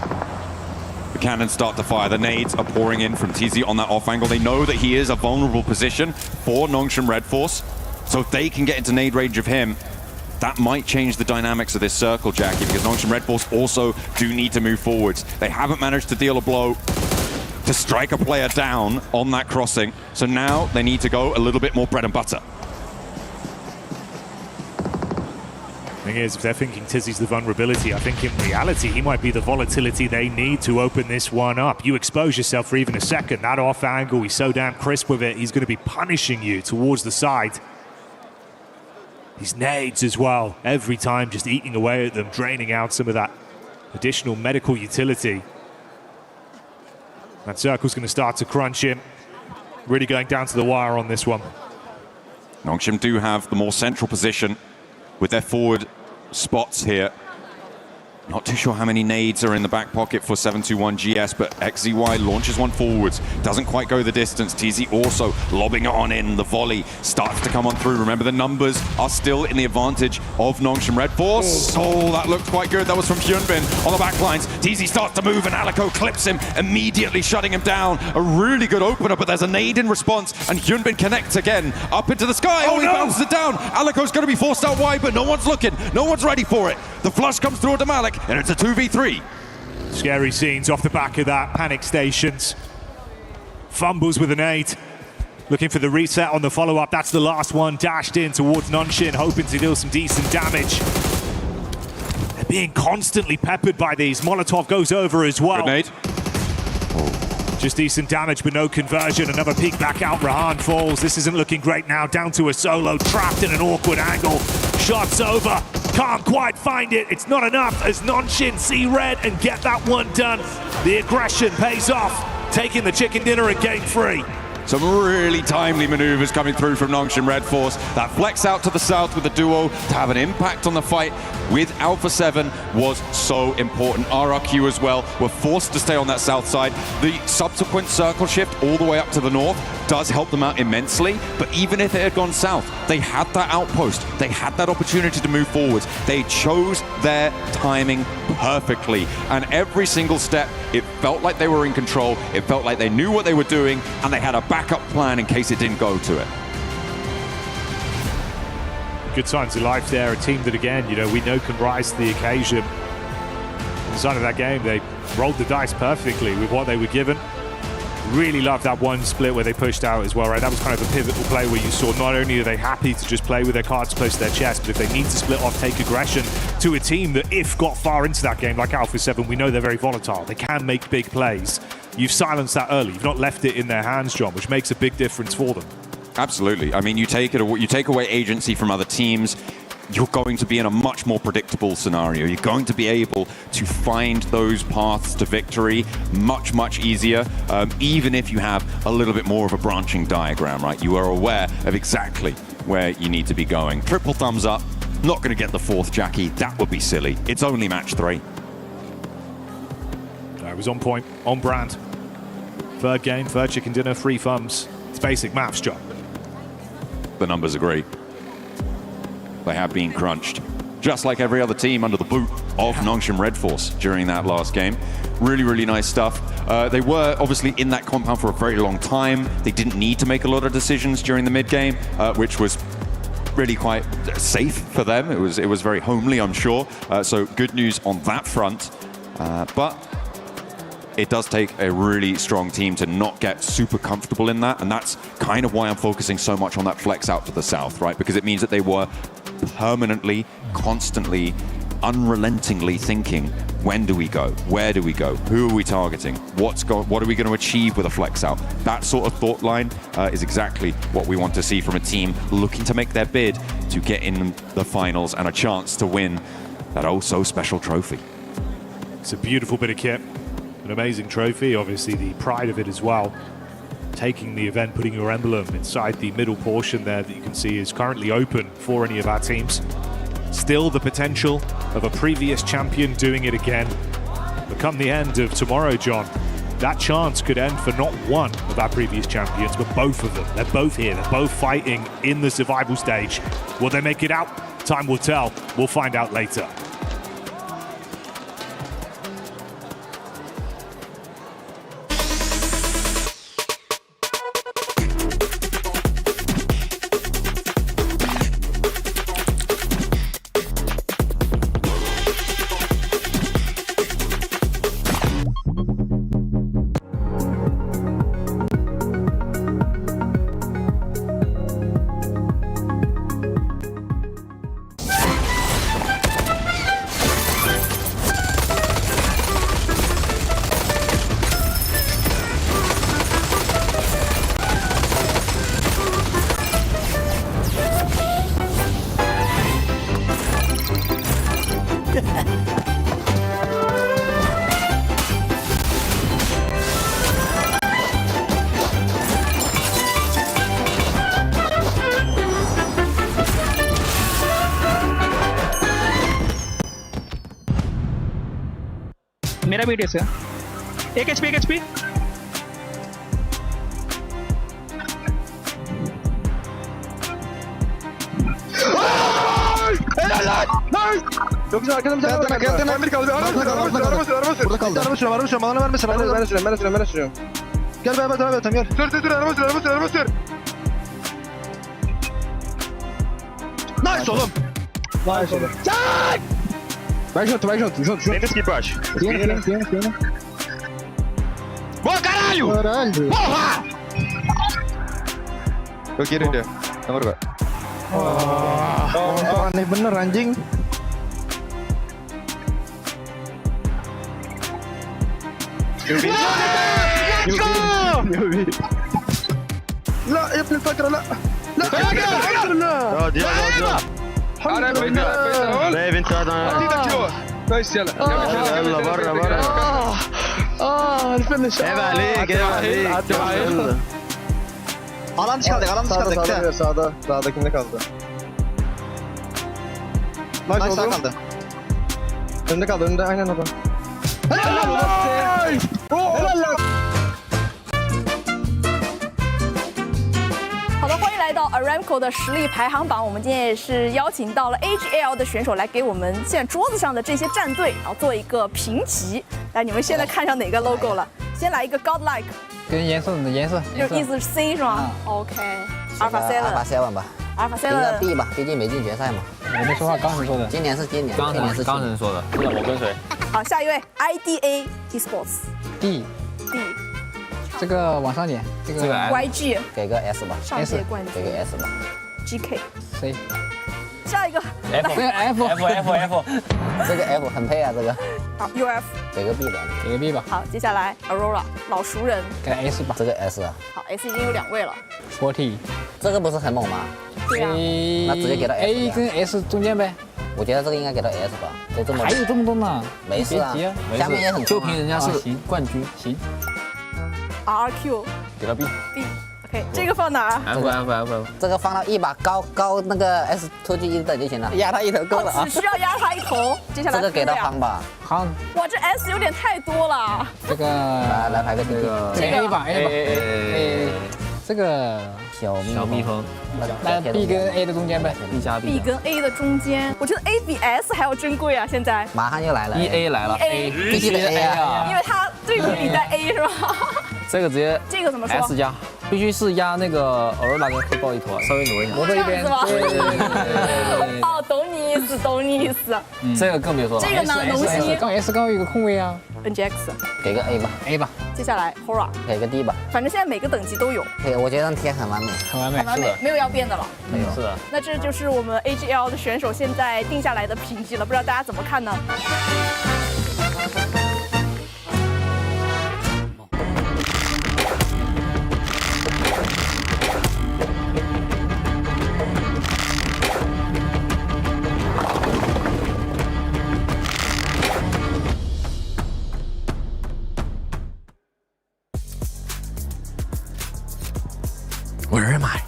The cannons start to fire. The nades are pouring in from TZ on that off angle. They know that he is a vulnerable position for Nongshim Red Force. So if they can get into nade range of him, that might change the dynamics of this circle, Jackie, because Nongshim Red Force also do need to move forwards. They haven't managed to deal a blow to strike a player down on that crossing. So now they need to go a little bit more bread and butter. Thing is, if they're thinking Tizzy's the vulnerability, I think in reality he might be the volatility they need to open this one up. You expose yourself for even a second, that off angle, he's so damn crisp with it, he's going to be punishing you towards the side. These nades as well, every time just eating away at them, draining out some of that additional medical utility. That circle's going to start to crunch him. Really going down to the wire on this one. Nongshim do have the more central position with their forward spots here. Not too sure how many nades are in the back pocket for 721 GS, but XZY launches one forwards. Doesn't quite go the distance. TZ also lobbing it on in. The volley starts to come on through. Remember, the numbers are still in the advantage of Nongshim Red Force. Oh, that looked quite good. That was from Hyunbin on the back lines. TZ starts to move and Alico clips him, immediately shutting him down. A really good opener, but there's a nade in response, and Hyunbin connects again. Up into the sky. Oh, he bounces it down. Alico's going to be forced out wide, but no one's looking. No one's ready for it. The flush comes through to Malik, and it's a 2v3. Scary scenes off the back of that. Panic stations. Fumbles with an 8. Looking for the reset on the follow-up. That's the last one. Dashed in towards Nongshim, hoping to deal some decent damage. They're being constantly peppered by these. Molotov goes over as well. Grenade. Just decent damage, but no conversion. Another peek back out. Rehan falls. This isn't looking great now. Down to a solo. Trapped in an awkward angle. Shots over. Can't quite find it. It's not enough as Nongshim see red and get that one done. The aggression pays off. Taking the chicken dinner in game 3. Some really timely maneuvers coming through from Nongshim Red Force. That flex out to the south with the duo to have an impact on the fight with Alpha 7 was so important. RRQ as well were forced to stay on that south side. The subsequent circle shift all the way up to the north does help them out immensely, but even if it had gone south, they had that outpost, they had that opportunity to move forwards. They chose their timing perfectly, and every single step, it felt like they were in control, it felt like they knew what they were doing, and they had a backup plan in case it didn't go to it. Good signs of life there, a team that, again, you know, we know can rise to the occasion. Inside of that game, they rolled the dice perfectly with what they were given. Really loved that one split where they pushed out as well, right? That was kind of the pivotal play where you saw not only are they happy to just play with their cards close to their chest, but if they need to split off, take aggression to a team that, if got far into that game, like Alpha 7, we know they're very volatile. They can make big plays. You've silenced that early. You've not left it in their hands, John, which makes a big difference for them. Absolutely. I mean, you take away agency from other teams, you're going to be in a much more predictable scenario. You're going to be able to find those paths to victory much, much easier, even if you have a little bit more of a branching diagram, right? You are aware of exactly where you need to be going. Triple thumbs up. Not going to get the fourth, Jackie. That would be silly. It's only match 3. It was on point, on brand. Third game, third chicken dinner, 3 thumbs. It's basic maths, John. The numbers agree. They have been crunched, just like every other team under the boot of Nongshim Red Force during that last game. Really, really nice stuff. They were obviously in that compound for a very long time. They didn't need to make a lot of decisions during the mid-game, which was really quite safe for them. It was very homely, I'm sure. So good news on that front. But it does take a really strong team to not get super comfortable in that, and that's kind of why I'm focusing so much on that flex out to the south, right? Because it means that they were permanently, constantly, unrelentingly thinking, when do we go? Where do we go? Who are we targeting? What are we going to achieve with a flex out? That sort of thought line is exactly what we want to see from a team looking to make their bid to get in the finals and a chance to win that oh so special trophy. It's a beautiful bit of kit. An amazing trophy, obviously the pride of it as well. Taking the event, putting your emblem inside the middle portion there that you can see is currently open for any of our teams. Still the potential of a previous champion doing it again. But come the end of tomorrow, John, that chance could end for not one of our previous champions, but both of them. They're both here, they're both fighting in the survival stage. Will they make it out? Time will tell. We'll find out later. मेरा भी है एक HP Çok güzel arkadan bir tane bir kaldı. Burada kaldı. Araba sürüyorum. Bana vermesin. Ben sürüyorum. Gel beraber devam edelim gel. Sür araba sür. Nice oğlum. Çak! Back shot. Tenta skip baixo. Tem. Boa, caralho! Porra! Gue kiri dia. Nomor gak? Aneh bener anjing. Yubi. لا يا ابن الفكرة لا الحمد لله بايب انت هذا كويس يلا برا الفنش عيب عليك alan dışı kaldık sağda kimde kaldı nice sağ kaldı önünde aynen adam helal 到 Aramco 的实力排行榜，我们今天也是邀请到了 AGL 的选手来给我们现在桌子上的这些战队，然后做一个评级。来，你们现在看上哪个 logo 了？先来一个 Godlike， 跟颜色，就意思是 C 是吗？OK， Alpha 7吧。Alpha 7 B 吧，毕竟没进决赛嘛。我没说话，刚才说的。今年是今年，刚才说的。我跟谁？好，下一位 IDA Esports D。这个往上点，这个 YG 给个 S 吧，上届冠军给个 S 吧。GK C。下一个 F， 这个 F， 这个 F 很配啊，这个。好 UF 给个 B 吧，给个 B 吧。好，接下来 Aurora 老熟人，给 S 吧，这个 S 啊。好 S 已经有2位了。40，这个不是很猛吗？对啊。那直接给到 A 跟 S 中间呗。我觉得这个应该给到 S 吧，都这么。还有这么多呢？没事啊，下面也很就凭人家是冠军，行。RQ 给到 B。 OK， 这个放哪儿 ？F， 这个放到一把高那个 S 突击1等就行了，压他一头够了啊。只需要压他一头。接下来这个给到夯吧，夯。哇，这 S 有点太多了。这个来排个这个 A 吧 A， 这个小蜜蜂，来 B 跟 A 的中间呗 ，B 加 B 跟 A 的中间，我觉得 A 比 S 还要珍贵啊！现在马上又来了 ，EA 来了 ，A 必须得 A 啊，因为它对比你在 A 是吧？这个直接这个怎么说 ？S 加，必须是压那个Aurora跟黑豹一坨，稍微挪一下，这样子吗？哦，懂你意思。这个更别说了。这个呢，龙息刚 S 刚有一个空位啊。NGX 给个 A 吧。接下来 Hora 给个 D 吧。反正现在每个等级都有。对，我觉得贴很完美，很完美，没有要变的了。没有，是的。那这就是我们 AGL 的选手现在定下来的评级了，不知道大家怎么看呢？Where am I?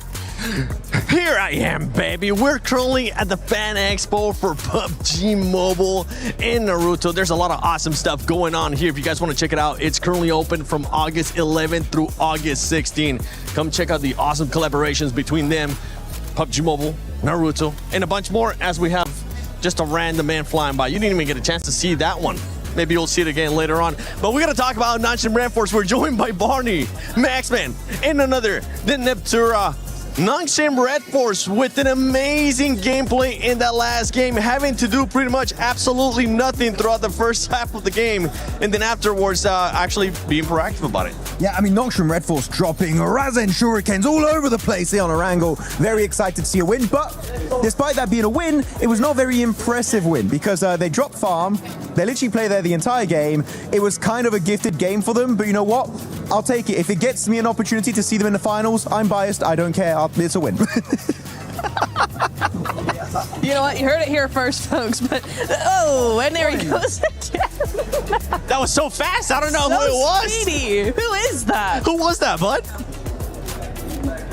Here I am, baby. We're currently at the Fan Expo for PUBG Mobile in Naruto. There's a lot of awesome stuff going on here. If you guys want to check it out, it's currently open from August 11th through August 16th. Come check out the awesome collaborations between them, PUBG Mobile, Naruto, and a bunch more as we have just a random man flying by. You didn't even get a chance to see that one. Maybe you'll see it again later on. But we're going to talk about Nongshim Red Force. We're joined by Barney, Maxman, and another, the Neptura. Nongshim Red Force with an amazing gameplay in that last game, having to do pretty much absolutely nothing throughout the first half of the game, and then afterwards actually being proactive about it. Yeah, I mean, Nongshim Red Force dropping Razen Shurikens all over the place here on Erangel. Very excited to see a win, but despite that being a win, it was not a very impressive win because they dropped farm. They literally played there the entire game. It was kind of a gifted game for them, but you know what? I'll take it. If it gets me an opportunity to see them in the finals, I'm biased. I don't care. It's a win. You know what? You heard it here first, folks. But oh, and there he goes again. That was so fast. I don't know who it was. Speedy. Who is that? Who was that, bud?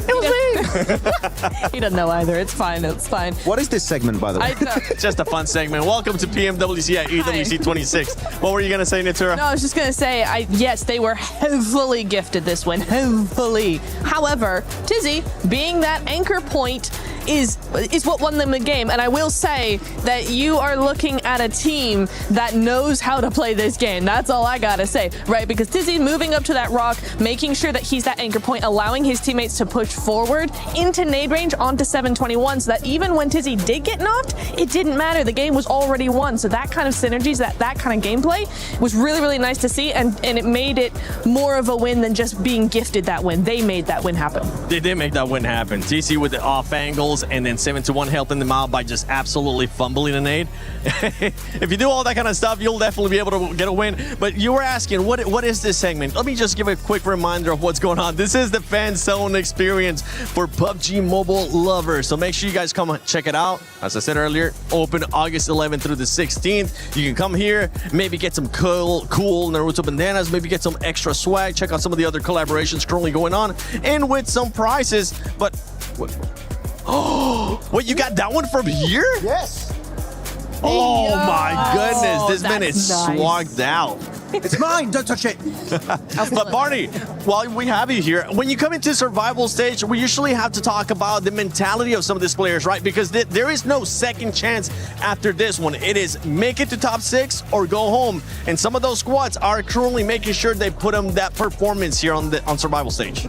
It was me. He doesn't know either. It's fine. It's fine. What is this segment, by the way? Just a fun segment. Welcome to PMWC at EWC 26. What were you going to say, Natura? No, I was just going to say, yes, they were heavily gifted this win. Heavily. However, Tizzy, being that anchor point, is what won them the game. And I will say that you are looking at a team that knows how to play this game. That's all I gotta say, right? Because Tizzy moving up to that rock, making sure that he's that anchor point, allowing his teammates to push forward into nade range onto 721, so that even when Tizzy did get knocked, it didn't matter. The game was already won. So that kind of synergies, that kind of gameplay was really, really nice to see. And it made it more of a win than just being gifted that win. They made that win happen. They did make that win happen. TC with the off angles, and then 721 helping them out by just absolutely fumbling a nade. If you do all that kind of stuff, you'll definitely be able to get a win. But you were asking, what is this segment? Let me just give a quick reminder of what's going on. This is the Fan Zone experience for PUBG Mobile lovers. So make sure you guys come check it out. As I said earlier, open August 11th through the 16th. You can come here, maybe get some cool Naruto bandanas, maybe get some extra swag, check out some of the other collaborations currently going on, and with some prizes. But oh, wait, you got that one from here? Yes. Oh my goodness, this man is nice. swagged out. It's mine, don't touch it. But Barney, while we have you here, when you come into survival stage, we usually have to talk about the mentality of some of these players, right? Because there is no second chance after this one. It is make it to top 6 or go home. And some of those squads are currently making sure they put them that performance here on survival stage.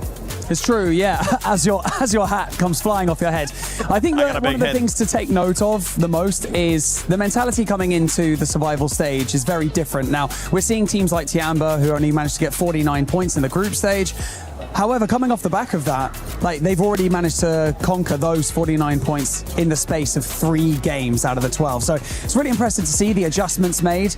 It's true, yeah, as your hat comes flying off your head. I think that one of the things to take note of the most is the mentality coming into the survival stage is very different. Now, we're seeing teams like Tiamba who only managed to get 49 points in the group stage. However, coming off the back of that, like they've already managed to conquer those 49 points in the space of 3 games out of the 12. So it's really impressive to see the adjustments made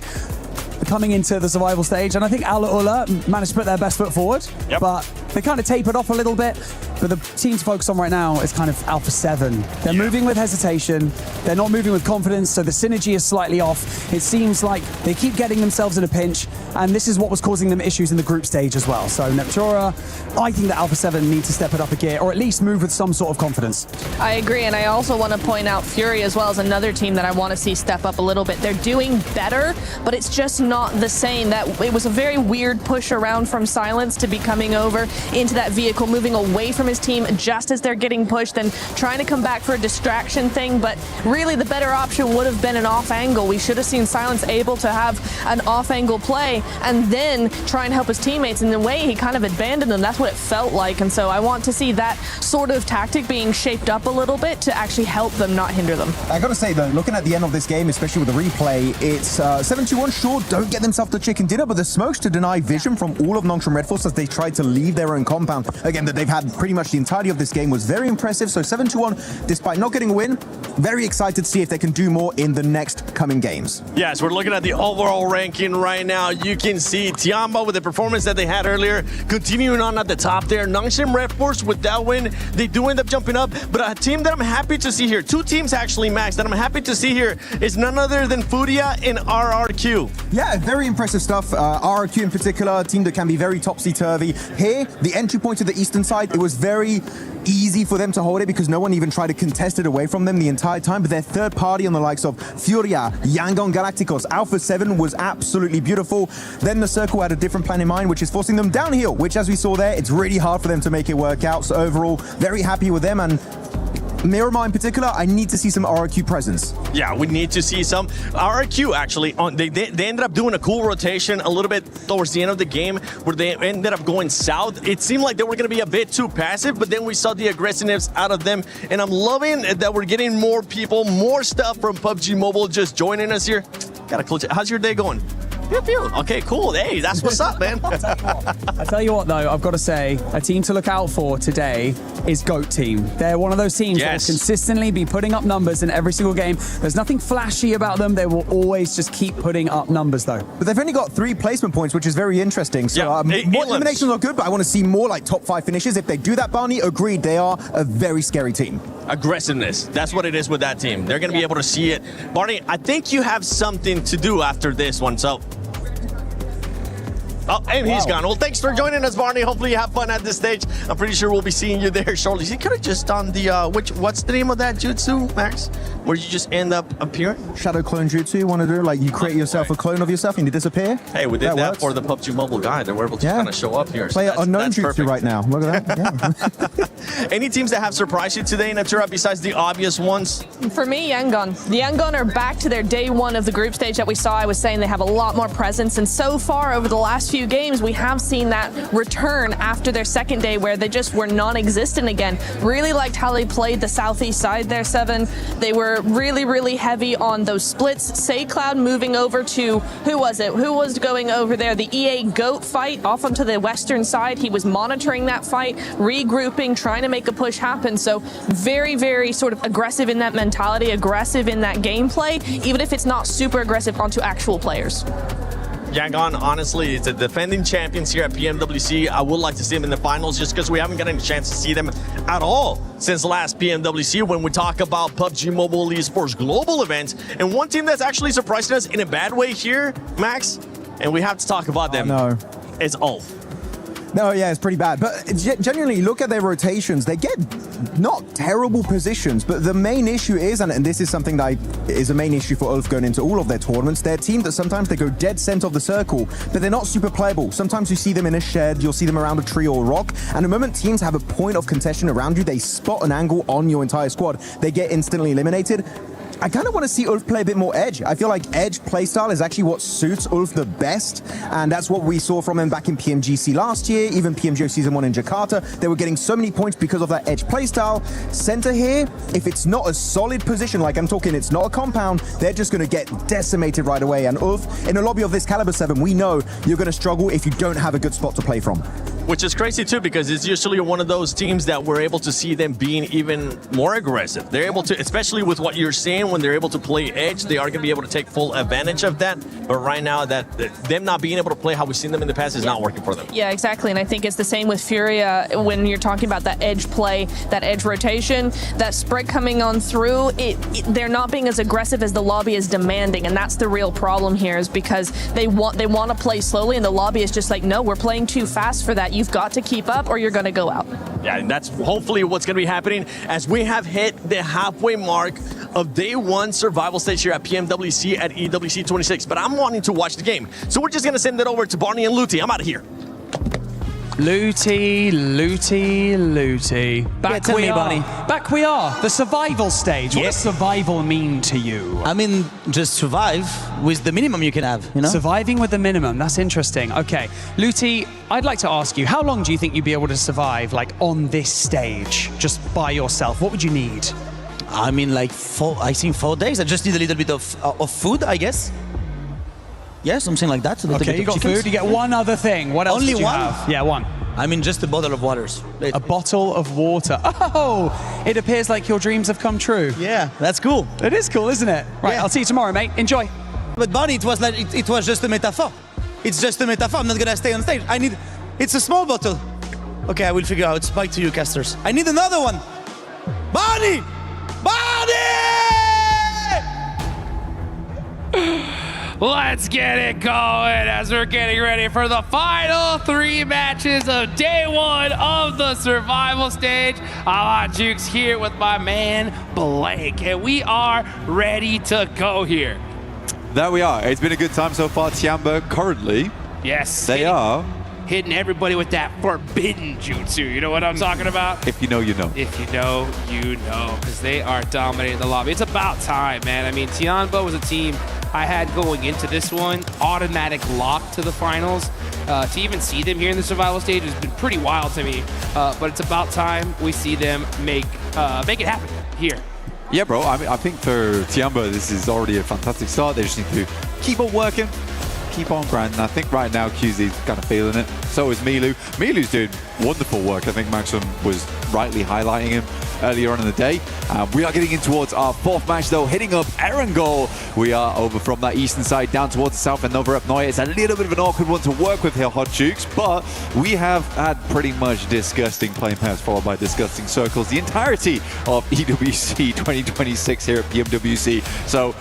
coming into the survival stage, and I think Al Ula managed to put their best foot forward, but they kind of tapered off a little bit. But the team to focus on right now is kind of Alpha 7. They're moving with hesitation. They're not moving with confidence, so the synergy is slightly off. It seems like they keep getting themselves in a pinch, and this is what was causing them issues in the group stage as well. So Neptura, I think that Alpha 7 need to step it up a gear, or at least move with some sort of confidence. I agree, and I also want to point out Fury as well as another team that I want to see step up a little bit. They're doing better, but it's just not the same. That it was a very weird push around from Silence to be coming over into that vehicle, moving away from his team just as they're getting pushed and trying to come back for a distraction thing. But really the better option would have been an off angle. We should have seen Silence able to have an off angle play and then try and help his teammates. In the way he kind of abandoned them, that's what it felt like. And so I want to see that sort of tactic being shaped up a little bit to actually help them, not hinder them. I gotta say though, looking at the end of this game, especially with the replay, it's 7-2-1 sure don't get themselves the chicken dinner, but the smokes to deny vision from all of Nongshim Red Force as they tried to leave their own compound. Again, that they've had pretty much the entirety of this game was very impressive. So 7-2-1, despite not getting a win, very excited to see if they can do more in the next coming games. Yes, we're looking at the overall ranking right now. You can see Tiamba with the performance that they had earlier, continuing on at the top there. Nongshim Red Force with that win, they do end up jumping up, but a team that I'm happy to see here, 2 teams actually, Max, that I'm happy to see here is none other than Furia and RRQ. Yeah, very impressive stuff. RRQ in particular, a team that can be very topsy-turvy. Here, the entry point to the eastern side, it was very easy for them to hold it because no one even tried to contest it away from them the entire time, but their third party on the likes of Furia, Yangon Galacticos, Alpha 7 was absolutely beautiful. Then the Circle had a different plan in mind, which is forcing them downhill, which as we saw there, it's really hard for them to make it work out. So overall, very happy with them, and Miramar in particular, I need to see some RRQ presence. Yeah, we need to see some. RRQ actually, they ended up doing a cool rotation a little bit towards the end of the game where they ended up going south. It seemed like they were going to be a bit too passive, but then we saw the aggressiveness out of them. And I'm loving that we're getting more people, more stuff from PUBG Mobile just joining us here. Got a close. How's your day going? Pew, pew. Okay, cool. Hey, that's what's up, man. I tell you what, though, I've got to say, a team to look out for today is GOAT Team. They're one of those teams that will consistently be putting up numbers in every single game. There's nothing flashy about them. They will always just keep putting up numbers, though. But they've only got 3 placement points, which is very interesting. So more eliminations are good, but I want to see more like top 5 finishes. If they do that, Barney, agreed, they are a very scary team. Aggressiveness. That's what it is with that team. They're going to be able to see it. Barney, I think you have something to do after this one, so... Oh, and he's gone. Well, thanks for joining us, Barney. Hopefully you have fun at this stage. I'm pretty sure we'll be seeing you there shortly. You could have just done the, what's the name of that jutsu, Max? Where you just end up appearing? Shadow clone jutsu, you want to do? Like you create yourself a clone of yourself and you disappear? Hey, we did that for the PUBG Mobile guide, and we're able to kind of show up here. Play unknown jutsu right now. Look at that. Yeah. Any teams that have surprised you today, Natura, besides the obvious ones? For me, Yangon. The Yangon are back to their day 1 of the group stage that we saw. I was saying they have a lot more presence, and so far over the last few games, we have seen that return after their second day where they just were non-existent again. Really liked how they played the southeast side there, 7. They were really, really heavy on those splits. SayCloud moving over to, who was it? Who was going over there? The EA GOAT fight off onto the western side. He was monitoring that fight, regrouping, trying to make a push happen. So very, very sort of aggressive in that mentality, aggressive in that gameplay, even if it's not super aggressive onto actual players. Yangon, honestly, it's a defending champions here at PMWC. I would like to see them in the finals just because we haven't gotten a chance to see them at all since last PMWC when we talk about PUBG Mobile Esports Global events. And one team that's actually surprising us in a bad way here, Max, and we have to talk about them, is Ulf. No, yeah, it's pretty bad. But genuinely, look at their rotations. They get not terrible positions, but the main issue is, and this is something that is a main issue for Ulf going into all of their tournaments, they're a team that sometimes they go dead center of the circle, but they're not super playable. Sometimes you see them in a shed, you'll see them around a tree or a rock, and the moment teams have a point of contention around you, they spot an angle on your entire squad, they get instantly eliminated. I kind of want to see Ulf play a bit more edge. I feel like edge playstyle is actually what suits Ulf the best, and that's what we saw from him back in PMGC last year, even PMGO Season 1 in Jakarta. They were getting so many points because of that edge playstyle. Center here, if it's not a solid position, like I'm talking it's not a compound, they're just going to get decimated right away. And Ulf, in a lobby of this caliber 7, we know you're going to struggle if you don't have a good spot to play from. Which is crazy too, because it's usually one of those teams that we're able to see them being even more aggressive. They're able to, especially with what you're saying, when they're able to play edge, they are going to be able to take full advantage of that. But right now, them not being able to play how we've seen them in the past is not working for them. Yeah, exactly. And I think it's the same with Furia when you're talking about that edge play, that edge rotation, that spread coming on through. They're not being as aggressive as the lobby is demanding, and that's the real problem here, is because they want to play slowly, and the lobby is just like, no, we're playing too fast for that. You've got to keep up, or you're going to go out. Yeah, and that's hopefully what's going to be happening as we have hit the halfway mark of day one survival stage here at PMWC at EWC 26. But I'm wanting to watch the game, so we're just going to send it over to Barney and Looty. I'm out of here. Looty. Back we are. The survival stage. What does survival mean to you? I mean, just survive with the minimum you can have, you know? Surviving with the minimum. That's interesting. Okay. Looty, I'd like to ask you, how long do you think you'd be able to survive, like, on this stage, just by yourself? What would you need? I mean, like, 4 days. I just need a little bit of food, I guess. Yeah, something like that. Okay, you got food. You get one other thing. What else? Only did you one? have? Yeah, one. I mean, just a bottle of waters. A bottle of water. Oh, it appears like your dreams have come true. Yeah, that's cool. It is cool, isn't it? Right, Yeah. I'll see you tomorrow, mate. Enjoy. But Bonnie, it was like it was just a metaphor. It's just a metaphor. I'm not gonna stay on stage. It's a small bottle. Okay, I will figure out. Back to you, casters. I need another one. Bonnie! Let's get it going as we're getting ready for the final 3 matches of day 1 of the survival stage. I'm on Jukes here with my man Blake, and we are ready to go here. There we are. It's been a good time so far. Tiamba currently. Yes. They are. Hitting everybody with that forbidden jutsu. You know what I'm talking about? If you know, you know. If you know, you know, because they are dominating the lobby. It's about time, man. I mean, Tiamba was a team I had going into this one, automatic lock to the finals. To even see them here in the survival stage has been pretty wild to me. But it's about time we see them make it happen here. Yeah, bro. I mean, I think for Tiamba, this is already a fantastic start. They just need to keep on working, keep on grinding. I think right now QZ's kind of feeling it. So is Milu. Milu's doing wonderful work. I think Maxim was rightly highlighting him earlier on in the day. We are getting in towards our 4th match though, hitting up Erangel. We are over from that eastern side down towards the south and over up Noya. It's a little bit of an awkward one to work with here, Hot Jukes, but we have had pretty much disgusting plane paths followed by disgusting circles the entirety of EWC 2026 here at PMWC. So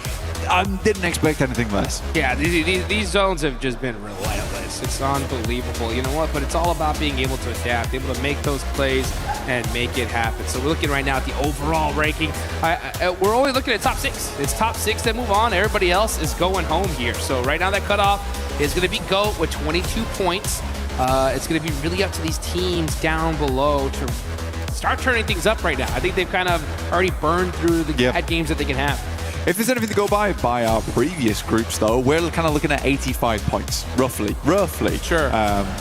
I didn't expect anything less. Yeah, these zones have just been relentless. It's unbelievable. You know what? But it's all about being able to adapt, able to make those plays and make it happen. So we're looking right now at the overall ranking. We're only looking at top 6. It's top 6 that move on. Everybody else is going home here. So right now that cutoff is going to be GOAT with 22 points. It's going to be really up to these teams down below to start turning things up right now. I think they've kind of already burned through the bad games that they can have. If there's anything to go by our previous groups, though, we're kind of looking at 85 points, roughly. Sure.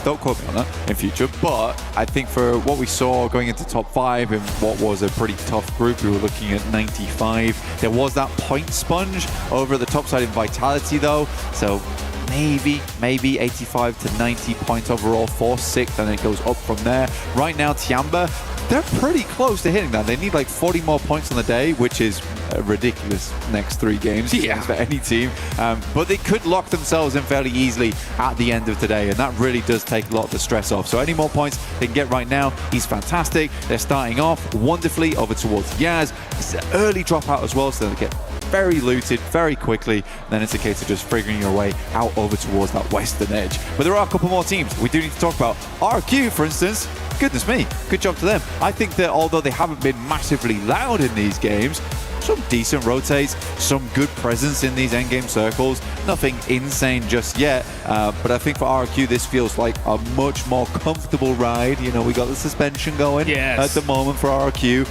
Don't quote me on that in future, but I think for what we saw going into top 5 and what was a pretty tough group, we were looking at 95. There was that point sponge over at the top side in Vitality, though, so maybe 85 to 90 points overall for 6th, and it goes up from there. Right now, Tiamba, they're pretty close to hitting that. They need like 40 more points on the day, which is a ridiculous next 3 games for any team. But they could lock themselves in fairly easily at the end of today, and that really does take a lot of the stress off. So any more points they can get right now, he's fantastic. They're starting off wonderfully over towards Yaz. It's an early dropout as well, so they get very looted very quickly. Then it's a case of just figuring your way out over towards that western edge. But there are a couple more teams we do need to talk about. RQ, for instance, goodness me, good job to them. I think that although they haven't been massively loud in these games, some decent rotates, some good presence in these endgame circles. Nothing insane just yet, but I think for RQ this feels like a much more comfortable ride. You know, we got the suspension going at the moment for RQ.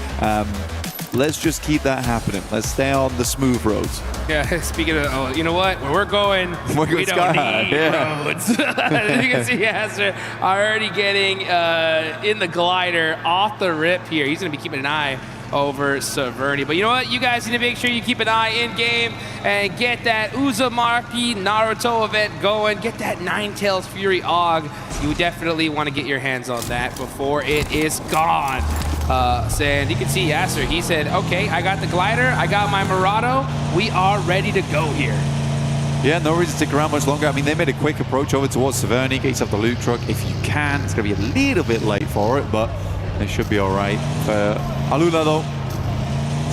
Let's just keep that happening. Let's stay on the smooth roads. Yeah, speaking of, you know what? Where we're going, we don't need roads. As you can see, Yasser already getting in the glider off the rip here. He's going to be keeping an eye over Severny. But you know what? You guys need to make sure you keep an eye in game and get that Uzumaki Naruto event going. Get that Ninetales Fury AUG. You definitely want to get your hands on that before it is gone. And you can see Yasser, he said, okay, I got the glider, I got my Murado, we are ready to go here. Yeah, no reason to stick around much longer. I mean, they made a quick approach over towards Severny. Get yourself the loot truck if you can. It's going to be a little bit late for it, but it should be all right. For Alula, though,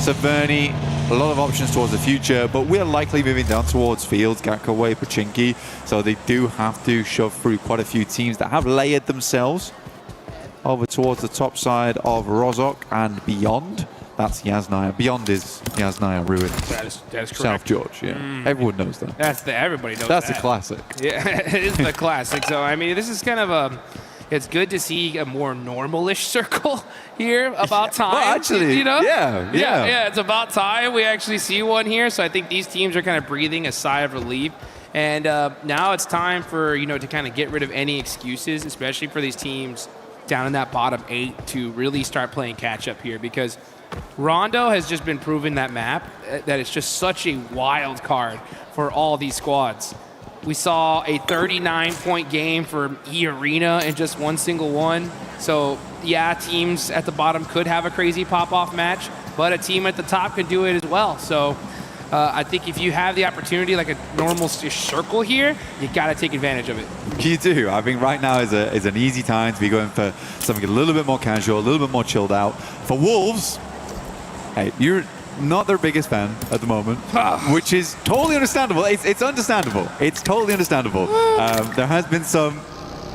Severny, a lot of options towards the future, but we're likely moving down towards Fields, Gakaway, Pachinki, so they do have to shove through quite a few teams that have layered themselves over towards the top side of Rozhok and beyond. That's Yasnaya. Beyond is Yasnaya Ruin. That is correct. South George, yeah. Everyone knows that. Everybody knows That's that. a classic. Yeah, it is the classic. So, I mean, this is kind of it's good to see a more normal-ish circle here. About time. Well, actually, you know? Yeah. It's about time we actually see one here. So I think these teams are kind of breathing a sigh of relief. And now it's time for, to kind of get rid of any excuses, especially for these teams down in that bottom 8 to really start playing catch-up here, because Rondo has just been proving that map that it's just such a wild card for all these squads. We saw a 39-point game for E-Arena in just one single one. So, yeah, teams at the bottom could have a crazy pop-off match, but a team at the top could do it as well. So I think if you have the opportunity, like a normal circle here, you got to take advantage of it. You do. I think right now is an easy time to be going for something a little bit more casual, a little bit more chilled out. For Wolves, hey, you're not their biggest fan at the moment, which is totally understandable. It's understandable. It's totally understandable. There has been some,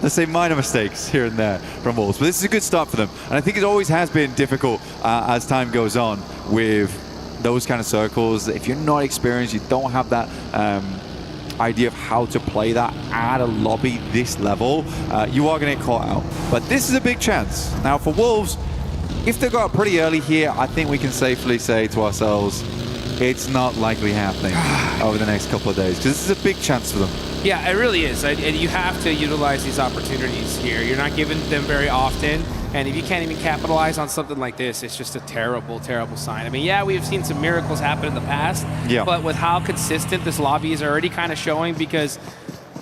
let's say, minor mistakes here and there from Wolves, but this is a good start for them. And I think it always has been difficult as time goes on with those kind of circles. If you're not experienced, you don't have that idea of how to play that at a lobby this level, you are going to get caught out. But this is a big chance. Now for Wolves, if they go out pretty early here, I think we can safely say to ourselves, it's not likely happening over the next couple of days, because this is a big chance for them. Yeah, it really is. And you have to utilize these opportunities here. You're not given them very often. And if you can't even capitalize on something like this, it's just a terrible, terrible sign. I mean, yeah, we've seen some miracles happen in the past, but with how consistent this lobby is already kind of showing, because,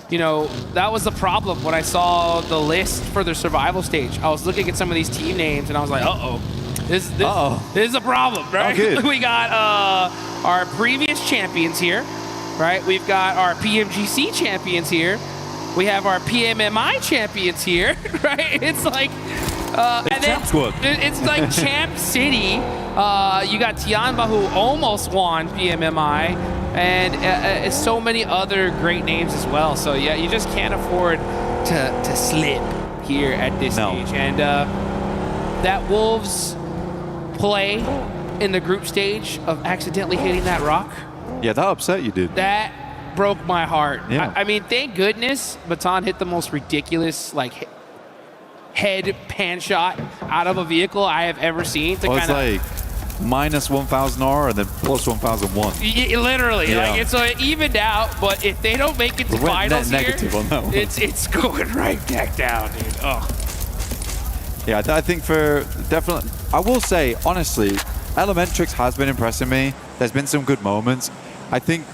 that was the problem when I saw the list for the survival stage. I was looking at some of these team names, and I was like, this is a problem, right? We got our previous champions here, right? We've got our PMGC champions here. We have our PMMI champions here, right? It's like... and then it's like Champ City. You got Tianba, who almost won PMMI, and so many other great names as well. So yeah, you just can't afford to slip here at this stage. And that Wolves play in the group stage of accidentally hitting that rock. Yeah, that upset you, dude. That broke my heart. Yeah. I mean, thank goodness Baton hit the most ridiculous, head pan shot out of a vehicle I have ever seen. It's like minus 1,000 R and then plus 1,001. Literally, so it evened out. But if they don't make it to finals negative here, on that one. it's going right back down, dude. Oh. Yeah, I think definitely, I will say honestly, Elementrix has been impressing me. There's been some good moments. I think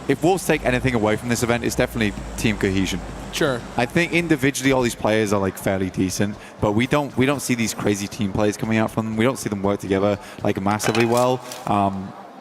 if Wolves take anything away from this event, it's definitely team cohesion. Sure. I think individually all these players are fairly decent, but we don't see these crazy team plays coming out from them. We don't see them work together massively well.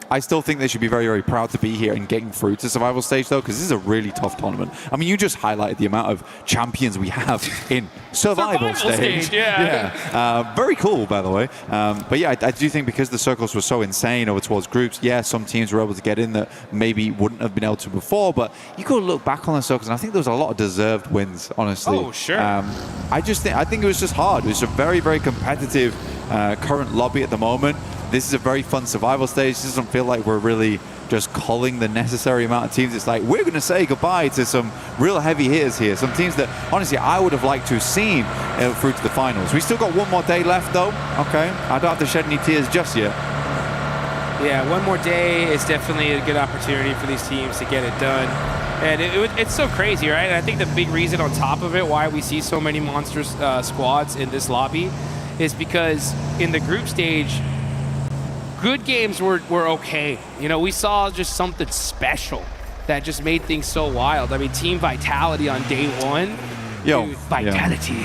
I still think they should be very, very proud to be here and getting through to survival stage, though, because this is a really tough tournament. I mean, you just highlighted the amount of champions we have in survival stage. Yeah. Very cool, by the way. But yeah, I do think because the circles were so insane over towards groups, yeah, some teams were able to get in that maybe wouldn't have been able to before, but you got to look back on the circles, and I think there was a lot of deserved wins, honestly. Oh, sure. I think it was just hard. It was a very, very competitive current lobby at the moment. This is a very fun survival stage. This doesn't feel like we're really just culling the necessary amount of teams. It's like we're going to say goodbye to some real heavy hitters here. Some teams that, honestly, I would have liked to have seen through to the finals. We still got one more day left, though. Okay, I don't have to shed any tears just yet. Yeah, one more day is definitely a good opportunity for these teams to get it done. And it's so crazy, right? And I think the big reason on top of it why we see so many monster squads in this lobby is because in the group stage, good games were okay. You know, we saw just something special that just made things so wild. I mean, Team Vitality on day one. Dude, Vitality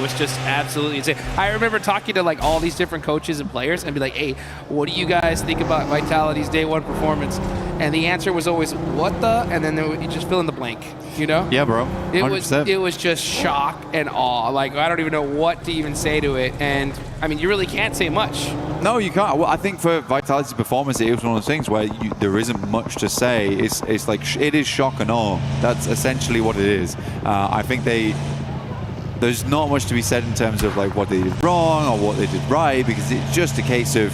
was just absolutely insane. I remember talking to like all these different coaches and players and be like, hey, what do you guys think about Vitality's day one performance? And the answer was always, what the? And then you just fill in the blank, you know? Yeah, bro. 100%. It was just shock and awe. Like, I don't even know what to even say to it. And I mean, you really can't say much. No, you can't. Well, I think for Vitality's performance, it was one of those things where there isn't much to say. It's like, it is shock and awe. That's essentially what it is. I think there's not much to be said in terms of like what they did wrong or what they did right, because it's just a case of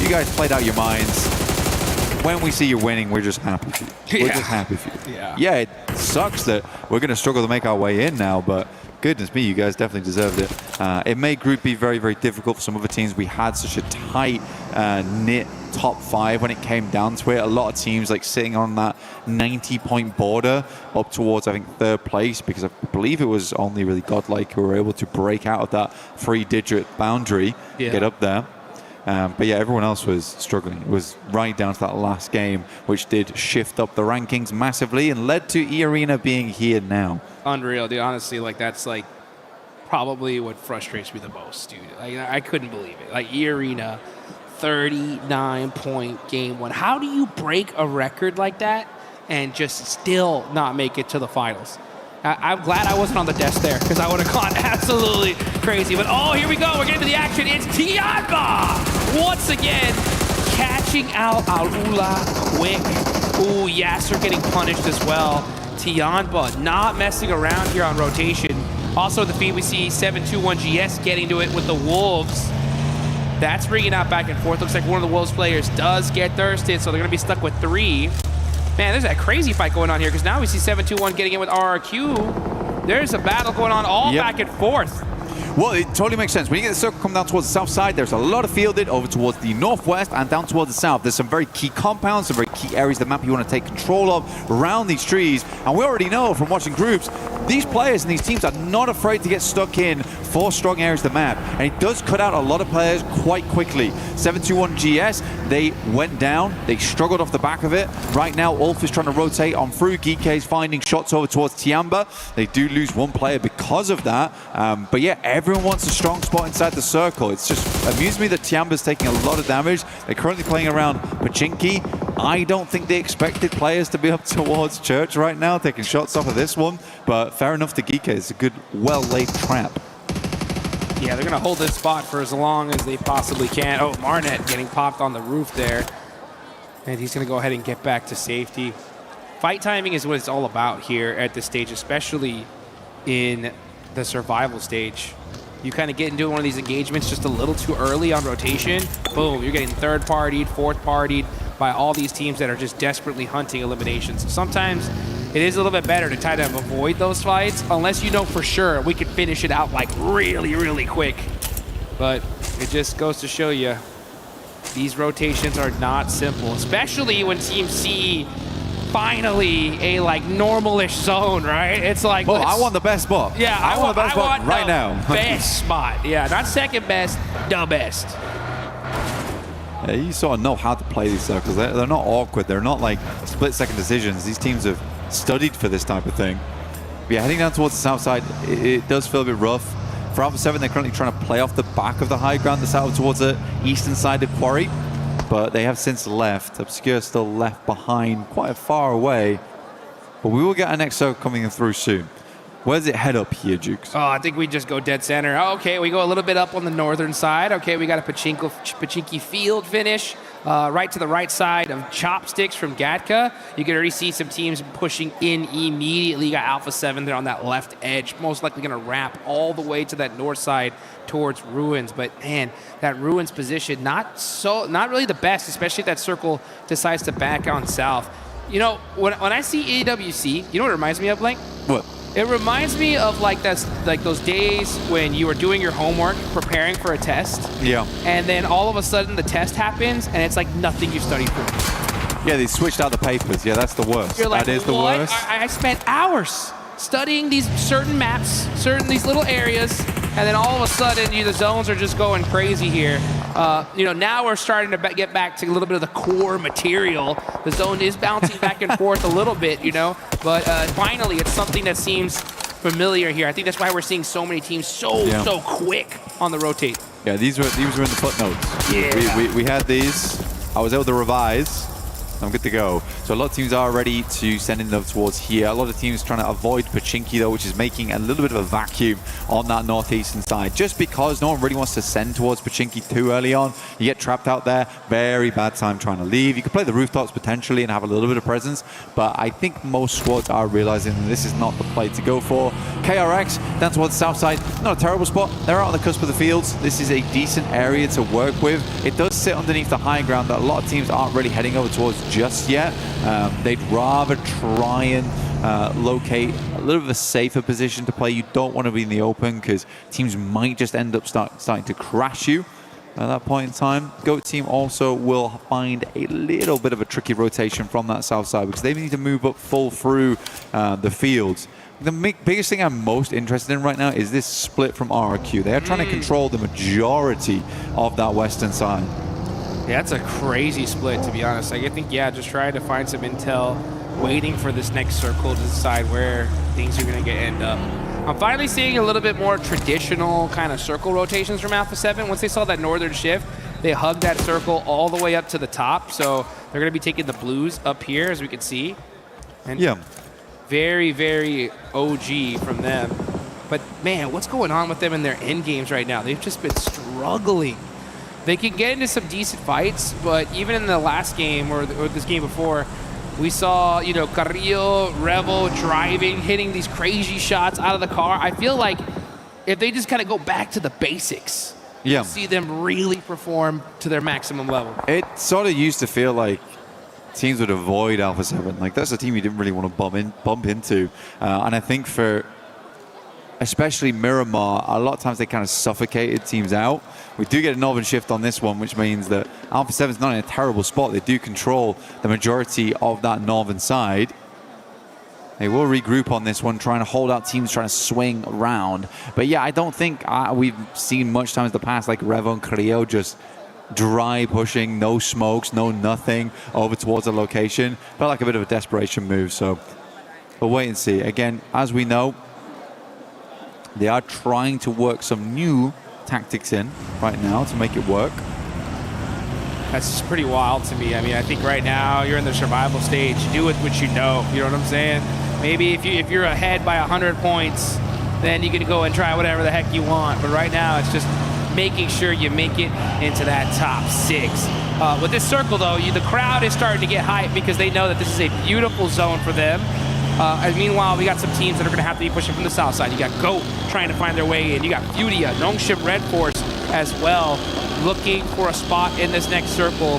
you guys played out your minds. When we see you winning, we're just happy for you. We're just happy for you. Yeah, it sucks that we're going to struggle to make our way in now, but goodness me, you guys definitely deserved it. It made Group B very, very difficult for some other teams. We had such a tight, knit top 5 when it came down to it. A lot of teams like sitting on that 90-point border up towards, I think, 3rd place, because I believe it was only really Godlike who were able to break out of that 3-digit boundary, get up there. But yeah, everyone else was struggling. It was right down to that last game, which did shift up the rankings massively and led to E-Arena being here now. Unreal, dude. Honestly, like that's like probably what frustrates me the most, dude. Like I couldn't believe it. Like E-Arena, 39-point game 1. How do you break a record like that and just still not make it to the finals? I'm glad I wasn't on the desk there, because I would have gone absolutely crazy. But oh, here we go. We're getting to the action. It's Tianba once again catching out Alula quick. Ooh, Yasser getting punished as well. Tianba not messing around here on rotation. Also, the feed we see 721 GS getting to it with the Wolves. That's ringing out back and forth. Looks like one of the Wolves players does get thirsted, so they're going to be stuck with 3. Man, there's that crazy fight going on here, because now we see 721 getting in with RRQ. There's a battle going on all back and forth. Well, it totally makes sense. When you get the circle come down towards the south side, there's a lot of fielded over towards the northwest and down towards the south. There's some very key compounds, some very key areas of the map you want to take control of around these trees. And we already know from watching groups, these players and these teams are not afraid to get stuck in 4 strong areas of the map. And it does cut out a lot of players quite quickly. 721 GS, they went down. They struggled off the back of it. Right now, Ulf is trying to rotate on through. Geekay is finding shots over towards Tianba. They do lose 1 player because of that. But yeah, everyone wants a strong spot inside the circle. It's just amused me that Tiamba's taking a lot of damage. They're currently playing around Pachinki. I don't think they expected players to be up towards Church right now, taking shots off of this one. But fair enough to Geekay. It's a good, well-laid trap. Yeah, they're going to hold this spot for as long as they possibly can. Oh, Marnet getting popped on the roof there. And he's going to go ahead and get back to safety. Fight timing is what it's all about here at this stage, especially in the survival stage. You kind of get into one of these engagements just a little too early on rotation. Boom, you're getting 3rd-partied, 4th-partied by all these teams that are just desperately hunting eliminations. Sometimes it is a little bit better to try to avoid those fights, unless you know for sure we can finish it out like really, really quick. But it just goes to show you, these rotations are not simple, especially when Team C finally a like normalish zone, right? It's like, well, I want the best spot. Yeah, I want the best spot right now. Best spot. Yeah, not second best, the best. Yeah, you sort of know how to play these circles. They're not awkward. They're not like split-second decisions. These teams have studied for this type of thing. But yeah, heading down towards the south side, it does feel a bit rough. For Alpha 7, they're currently trying to play off the back of the high ground that's out towards the eastern side of Quarry. but they have since left. Obscure still left behind, quite far away. But we will get our next circle coming through soon. Where does it head up here, Jukes? Oh, I think we just go dead center. Oh, okay, we go a little bit up on the northern side. Okay, we got a Pachinko field finish. Right to the right side of Chopsticks from Gatka. You can already see some teams pushing in immediately. You got Alpha 7 there on that left edge. Most likely going to wrap all the way to that north side towards Ruins. But man, that Ruins position, not really the best, especially if that circle decides to back on south. You know, when I see EWC, you know what it reminds me of, Blank? What? It reminds me of like those days when you were doing your homework, preparing for a test. Yeah. And then all of a sudden the test happens and it's like nothing you studied for. Yeah, they switched out the papers. Yeah, that's the worst. You're like, that is the what? worst. I spent hours studying these certain maps, these little areas, and then all of a sudden the zones are just going crazy here. You know, now we're starting to get back to a little bit of the core material. The zone is bouncing back and forth a little bit, you know, but finally it's something that seems familiar here. I think that's why we're seeing so many teams so quick on the rotate. Yeah, these were in the footnotes. Yeah. We had these. I was able to revise. I'm good to go. So a lot of teams are ready to send in them towards here. A lot of teams trying to avoid Pachinki though, which is making a little bit of a vacuum on that northeastern side. Just because no one really wants to send towards Pachinki too early on. You get trapped out there. Very bad time trying to leave. You could play the rooftops potentially and have a little bit of presence, but I think most squads are realizing that this is not the play to go for. KRX down towards the south side. Not a terrible spot. They're out on the cusp of the fields. This is a decent area to work with. It does sit underneath the high ground that a lot of teams aren't really heading over towards just yet. They'd rather try and locate a little bit of a safer position to play. You don't want to be in the open because teams might just end up starting to crash you at that point in time. GOAT team also will find a little bit of a tricky rotation from that south side because they need to move up full through the fields. The biggest thing I'm most interested in right now is this split from RRQ. They are trying to control the majority of that western side. Yeah, that's a crazy split, to be honest. I think, yeah, just trying to find some intel, waiting for this next circle to decide where things are going to end up. I'm finally seeing a little bit more traditional kind of circle rotations from Alpha 7. Once they saw that northern shift, they hugged that circle all the way up to the top. So they're going to be taking the blues up here, as we can see. And yeah. Very, very OG from them. But, man, what's going on with them in their end games right now? They've just been struggling. They can get into some decent fights, but even in the last game or this game before, we saw, you know, Carrillo, Revel driving, hitting these crazy shots out of the car. I feel like if they just kind of go back to the basics, yeah, see them really perform to their maximum level. It sort of used to feel like teams would avoid Alpha 7. Like, that's a team you didn't really want to bump into. And I think for especially Miramar, a lot of times they kind of suffocated teams out. We do get a northern shift on this one, which means that Alpha 7's not in a terrible spot. They do control the majority of that northern side. They will regroup on this one, trying to hold out teams, trying to swing around. But yeah, I don't think we've seen much times in the past, like Revo and Carrillo just dry pushing, no smokes, no nothing, over towards a location. Felt like a bit of a desperation move, so we'll wait and see. Again, as we know, they are trying to work some new tactics in right now to make it work. That's just pretty wild to me. I mean, I think right now you're in the survival stage. Do with what you know. You know what I'm saying? Maybe if you're ahead by 100 points, then you can go and try whatever the heck you want. But right now, it's just making sure you make it into that top 6. With this circle, though, the crowd is starting to get hyped because they know that this is a beautiful zone for them. And meanwhile, we got some teams that are going to have to be pushing from the south side. You got GOAT trying to find their way in. You got Fudia, Nongshim Red Force as well, looking for a spot in this next circle.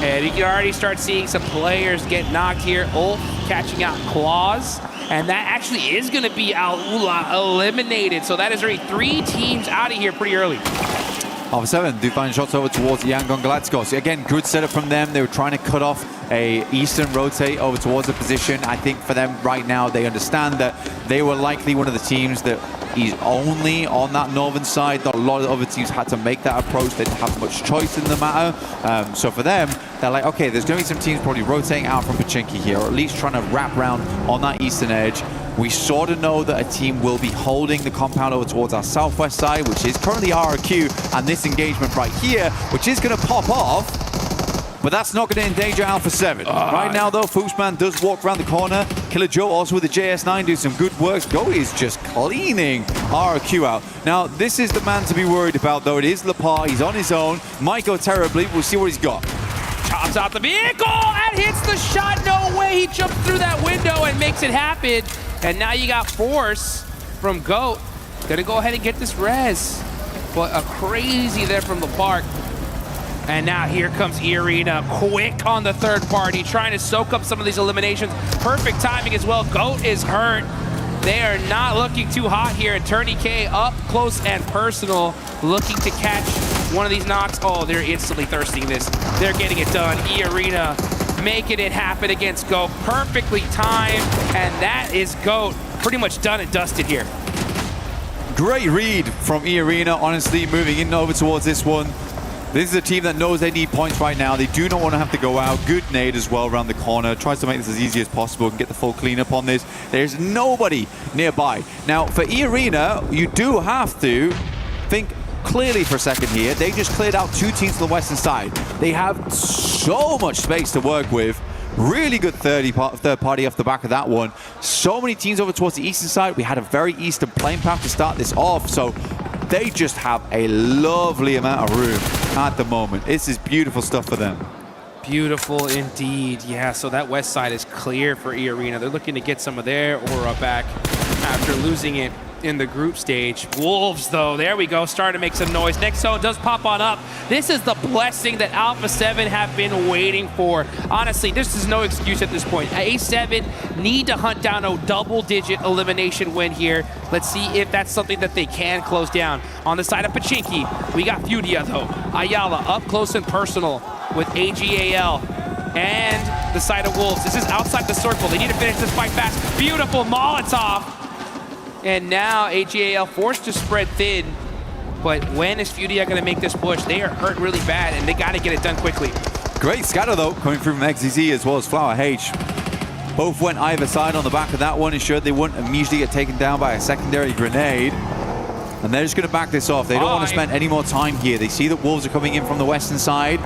And you can already start seeing some players get knocked here. Ulf catching out Claws. And that actually is going to be Alula eliminated. So that is already 3 teams out of here pretty early. Alpha 7 do find shots over towards Yangon Galacticos. Again, good setup from them. They were trying to cut off a eastern rotate over towards the position. I think for them right now, they understand that they were likely one of the teams that is only on that northern side. Not a lot of other teams had to make that approach. They didn't have much choice in the matter. So for them, they're like, okay, there's going to be some teams probably rotating out from Pachinki here, or at least trying to wrap around on that eastern edge. We sort of know that a team will be holding the compound over towards our southwest side, which is currently RRQ, and this engagement right here, which is going to pop off. but that's not going to endanger Alpha 7. Right now, though, Foosman does walk around the corner. Killer Joe also with the JS9 do some good work. Goat is just cleaning RQ out. Now, this is the man to be worried about, though. It is Lepar. He's on his own. Might go terribly. We'll see what he's got. Chops out the vehicle and hits the shot. No way, he jumps through that window and makes it happen. And now you got Force from Goat. Gonna go ahead and get this res. But a crazy there from the park. And now here comes Irina, quick on the third party, trying to soak up some of these eliminations. Perfect timing as well. Goat is hurt. They are not looking too hot here. Attorney K up close and personal, looking to catch one of these knocks. Oh, they're instantly thirsting this. They're getting it done. Irina making it happen against Goat. Perfectly timed, and that is Goat pretty much done and dusted here. Great read from Irina, honestly, moving in over towards this one. This is a team that knows they need points right now. They do not want to have to go out. Good nade as well around the corner. Tries to make this as easy as possible and get the full cleanup on this. There's nobody nearby. Now, for Irina, you do have to think clearly for a second here. They just cleared out 2 teams to the western side. They have so much space to work with. Really good third party off the back of that one. So many teams over towards the eastern side. We had a very eastern playing path to start this off. So they just have a lovely amount of room at the moment. This is beautiful stuff for them. Beautiful indeed. Yeah, so that west side is clear for Irina. They're looking to get some of their aura back after losing it in the group stage. Wolves, though, there we go, starting to make some noise. Next zone does pop on up. This is the blessing that Alpha 7 have been waiting for. Honestly, this is no excuse at this point. A7 need to hunt down a double-digit elimination win here. Let's see if that's something that they can close down. On the side of Pachinki, we got Fudia, though. Ayala up close and personal with AGAL. And the side of Wolves. This is outside the circle. They need to finish this fight fast. Beautiful Molotov. And now AGAL forced to spread thin. But when is Fudia going to make this push? They are hurt really bad, and they got to get it done quickly. Great scatter, though, coming through from XZZ as well as Flower H. Both went either side on the back of that one, ensured they wouldn't immediately get taken down by a secondary grenade. And they're just going to back this off. They don't want to spend any more time here. They see that Wolves are coming in from the western side.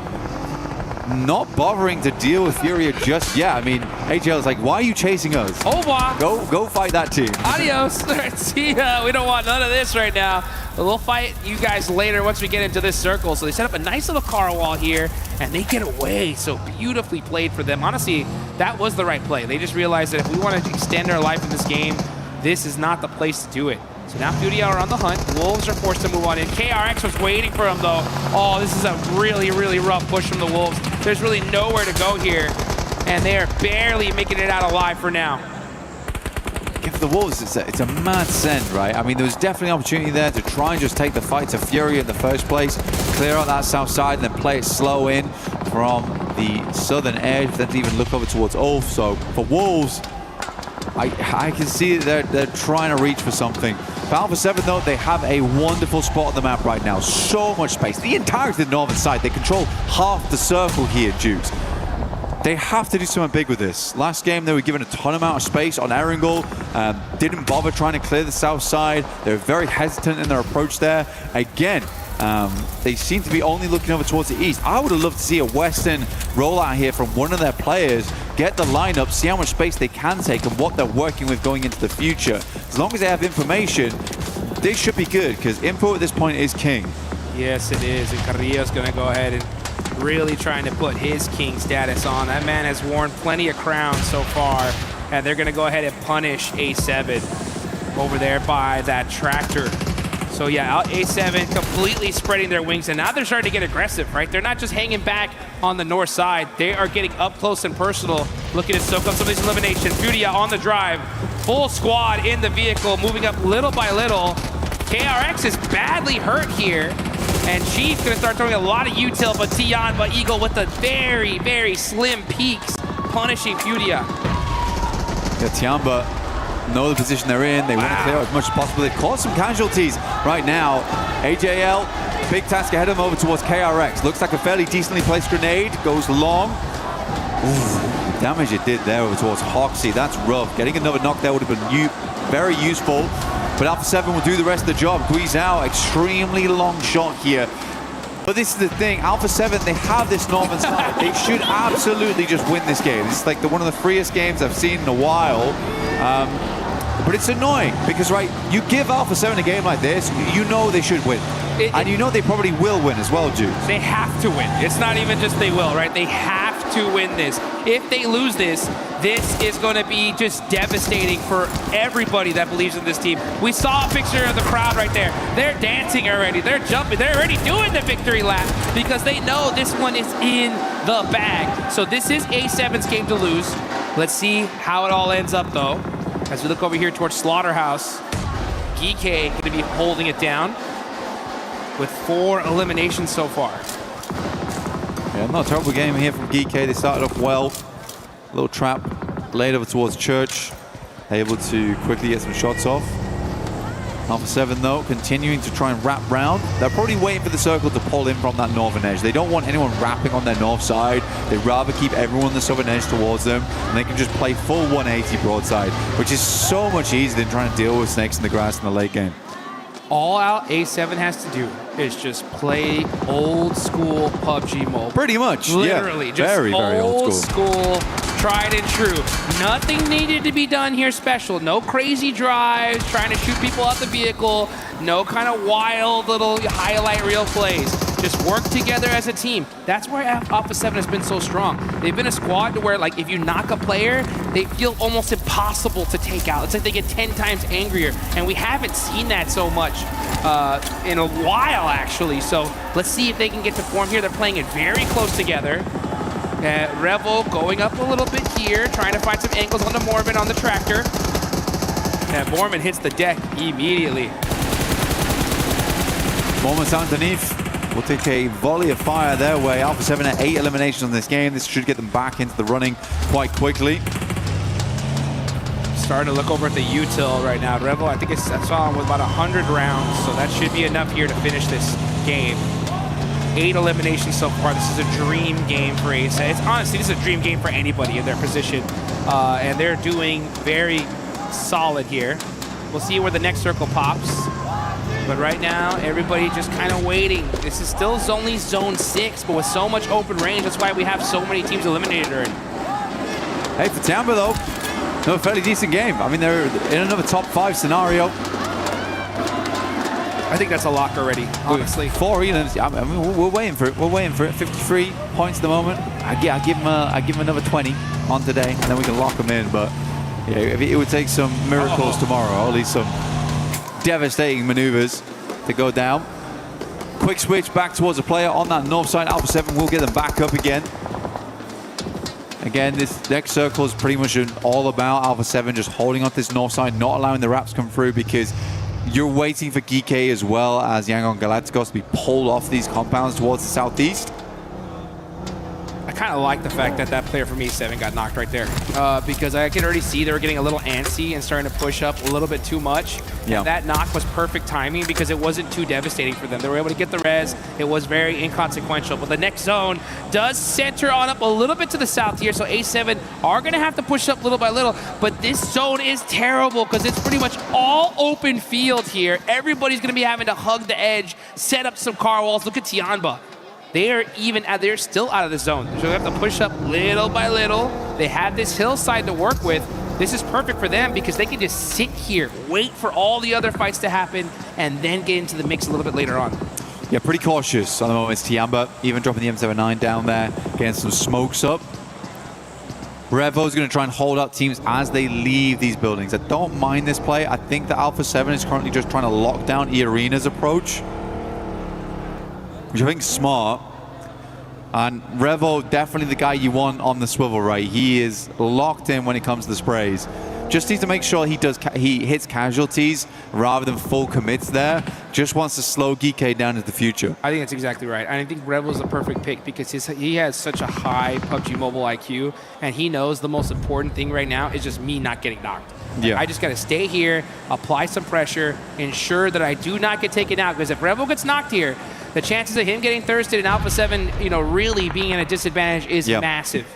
Not bothering to deal with Furia just yet. I mean, AGL is like, why are you chasing us? Oh, wow. Go fight that team. Adios. See ya. We don't want none of this right now. But we'll fight you guys later once we get into this circle. So they set up a nice little car wall here, and they get away. So beautifully played for them. Honestly, that was the right play. They just realized that if we want to extend our life in this game, this is not the place to do it. So now Fudia are on the hunt. Wolves are forced to move on in. KRX was waiting for him, though. Oh, this is a really, really rough push from the Wolves. There's really nowhere to go here, and they are barely making it out alive for now. For the Wolves, it's a mad send, right? I mean, there was definitely an opportunity there to try and just take the fight to Fury in the first place, clear out that south side, and then play it slow in from the southern edge, then even look over towards Ulf. So for Wolves, I can see that they're trying to reach for something. For Alpha 7, though, they have a wonderful spot on the map right now. So much space. The entirety of the northern side. They control half the circle here, Dukes. They have to do something big with this. Last game, they were given a ton amount of space on Erangel. Didn't bother trying to clear the south side. They were very hesitant in their approach there. Again, they seem to be only looking over towards the east. I would have loved to see a western rollout here from one of their players, get the lineup, see how much space they can take and what they're working with going into the future. As long as they have information, they should be good, because info at this point is king. Yes, it is. And Carrillo's going to go ahead and really trying to put his king status on. That man has worn plenty of crowns so far, and they're going to go ahead and punish A7 over there by that tractor. So yeah, A7 completely spreading their wings, and now they're starting to get aggressive, right? They're not just hanging back on the north side. They are getting up close and personal, looking to soak up some of these eliminations. Fudia on the drive, full squad in the vehicle, moving up little by little. KRX is badly hurt here, and Chief's gonna start throwing a lot of util, but Tian, but Eagle with the very, very slim peaks, punishing Fudia. Yeah, Tiamba know the position they're in. They want to clear out as much as possible. They've caused some casualties right now. AJL, big task ahead of them over towards KRX. Looks like a fairly decently placed grenade. Goes long. Ooh, the damage it did there over towards Hoxie. That's rough. Getting another knock there would have been very useful. But Alpha 7 will do the rest of the job. Guizhao, extremely long shot here. But this is the thing, Alpha 7, they have this northern side. They should absolutely just win this game. This is like one of the freest games I've seen in a while. But it's annoying because, right, you give Alpha 7 a game like this, you know they should win. And you know they probably will win as well, Jude. They have to win. It's not even just they will, right? They have to win this. If they lose this, this is going to be just devastating for everybody that believes in this team. We saw a picture of the crowd right there. They're dancing already. They're jumping. They're already doing the victory lap because they know this one is in the bag. So this is A7's game to lose. Let's see how it all ends up, though. As we look over here towards Slaughterhouse, GK going to be holding it down with 4 eliminations so far. Yeah, not a terrible game here from GK. They started off well. Little trap laid over towards Church. Able to quickly get some shots off. Alpha 7, though, continuing to try and wrap round. They're probably waiting for the circle to pull in from that northern edge. They don't want anyone wrapping on their north side. They'd rather keep everyone on the southern edge towards them, and they can just play full 180 broadside, which is so much easier than trying to deal with snakes in the grass in the late game. All out A7 has to do is just play old school PUBG Mobile. Pretty much, literally, yeah. just very old school, tried and true. Nothing needed to be done here special. No crazy drives, trying to shoot people out the vehicle. No kind of wild little highlight reel plays. Just work together as a team. That's why Alpha 7 has been so strong. They've been a squad to where, like, if you knock a player, they feel almost impossible to take out. It's like they get 10 times angrier, and we haven't seen that so much in a while, actually. So let's see if they can get to form here. They're playing it very close together. Revel going up a little bit here, trying to find some angles on the Mormon on the tractor. And Mormon hits the deck immediately. Mormon's underneath. We'll take a volley of fire their way. Alpha 7 at 8 eliminations in this game. This should get them back into the running quite quickly. Starting to look over at the util right now. Revel, I think I saw him with about 100 rounds, so that should be enough here to finish this game. 8 eliminations so far. This is a dream game for Ace. It's honestly, this is a dream game for anybody in their position, and they're doing very solid here. We'll see where the next circle pops. But right now, everybody just kind of waiting. This is still only Zone 6, but with so much open range, that's why we have so many teams eliminated already. Hey, for Tamba, though, no, fairly decent game. I mean, they're in another top 5 scenario. I think that's a lock already, honestly. 4 elims. I mean, we're waiting for it. We're waiting for it. 53 points at the moment. I give him another 20 on today, and then we can lock them in. But yeah, it would take some miracles tomorrow, or at least some devastating maneuvers to go down. Quick switch back towards a player on that north side. Alpha 7 will get them back up again. Again, this next circle is pretty much all about Alpha 7 just holding on this north side, not allowing the wraps come through, because you're waiting for GK as well as Yangon Galacticos to be pulled off these compounds towards the southeast. I kind of like the fact that that player from E7 got knocked right there, because I can already see they were getting a little antsy and starting to push up a little bit too much. Yeah. And that knock was perfect timing because it wasn't too devastating for them. They were able to get the res. It was very inconsequential. But the next zone does center on up a little bit to the south here, so A7 are going to have to push up little by little. But this zone is terrible because it's pretty much all open field here. Everybody's going to be having to hug the edge, set up some car walls. Look at Tianba. They're still out of the zone. So they have to push up little by little. They have this hillside to work with. This is perfect for them because they can just sit here, wait for all the other fights to happen, and then get into the mix a little bit later on. Yeah, pretty cautious on the moment. It's Tiamba, even dropping the M79 down there, getting some smokes up. Revo's going to try and hold up teams as they leave these buildings. I don't mind this play. I think that Alpha 7 is currently just trying to lock down E-Arena's approach, which I think is smart. And Revo, definitely the guy you want on the swivel, right? He is locked in when it comes to the sprays. Just needs to make sure he hits casualties rather than full commits there. Just wants to slow GK down into the future. I think that's exactly right. I think Revel's the perfect pick because he has such a high PUBG Mobile IQ, and he knows the most important thing right now is just me not getting knocked. Yeah. I just got to stay here, apply some pressure, ensure that I do not get taken out, because if Revel gets knocked here, the chances of him getting thirsted and Alpha 7, really being at a disadvantage is massive.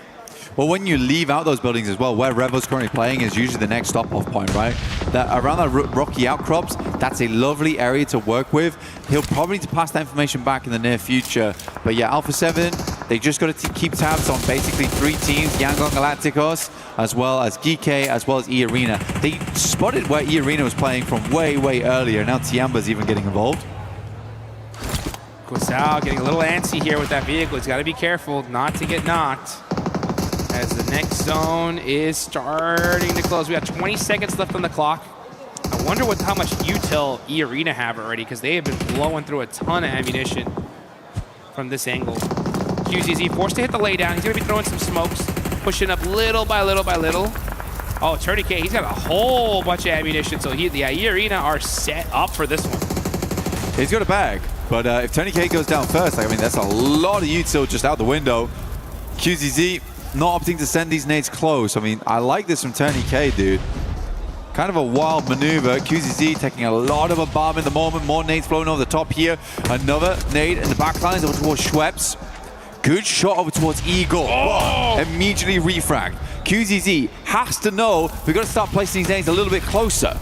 Well, when you leave out those buildings as well, where Revo's currently playing is usually the next stop-off point, right? Around that rocky outcrops, that's a lovely area to work with. He'll probably need to pass that information back in the near future. But yeah, Alpha 7, they just got to keep tabs on basically 3 teams, Yangon Galacticos, as well as Geeky, as well as E-Arena. They spotted where E-Arena was playing from way, way earlier. Now Tiamba's even getting involved. Guasao getting a little antsy here with that vehicle. He's got to be careful not to get knocked, as the next zone is starting to close. We have 20 seconds left on the clock. I wonder how much util E-Arena have already, because they have been blowing through a ton of ammunition from this angle. QZZ forced to hit the laydown. He's going to be throwing some smokes, pushing up little by little by little. Oh, Tourniquet, he's got a whole bunch of ammunition, so E-Arena are set up for this one. He's got a bag, but if Tourniquet goes down first, I mean, that's a lot of util just out the window. QZZ not opting to send these nades close. I mean, I like this from Tourniquet, dude. Kind of a wild maneuver. QZZ taking a lot of a bomb in the moment. More nades flowing over the top here. Another nade in the back lines over towards Schweppes. Good shot over towards Eagle. Oh! Immediately refrag. QZZ has to know we've got to start placing these nades a little bit closer.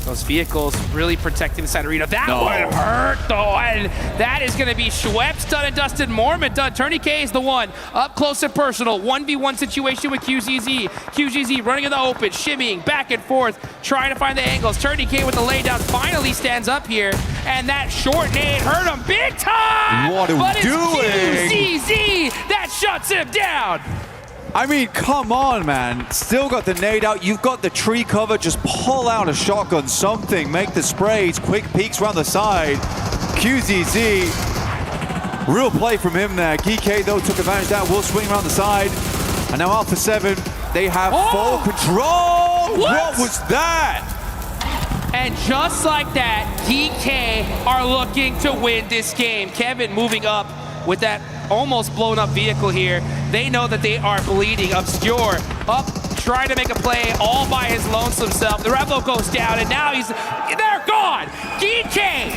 Those vehicles really protecting inside arena. That one hurt, though, and that is going to be Schweppes done and dusted. Mormon done. Tourniquet is the one. Up close and personal. 1v1 situation with QZZ. QZZ running in the open, shimmying back and forth, trying to find the angles. Tourniquet with the laydown finally stands up here, and that short nade hurt him big time! What are we doing? QZZ that shuts him down! I mean, come on, man. Still got the nade out. You've got the tree cover. Just pull out a shotgun, something. Make the sprays. Quick peeks around the side. QZZ. Real play from him there. Geeky, though, took advantage of that. Will swing around the side. And now Alpha 7, they have full control. What was that? And just like that, GK are looking to win this game. Kevin moving up with that almost blown up vehicle here. They know that they are bleeding. Obscure up, trying to make a play all by his lonesome self. The Revo goes down, and now they're gone. GK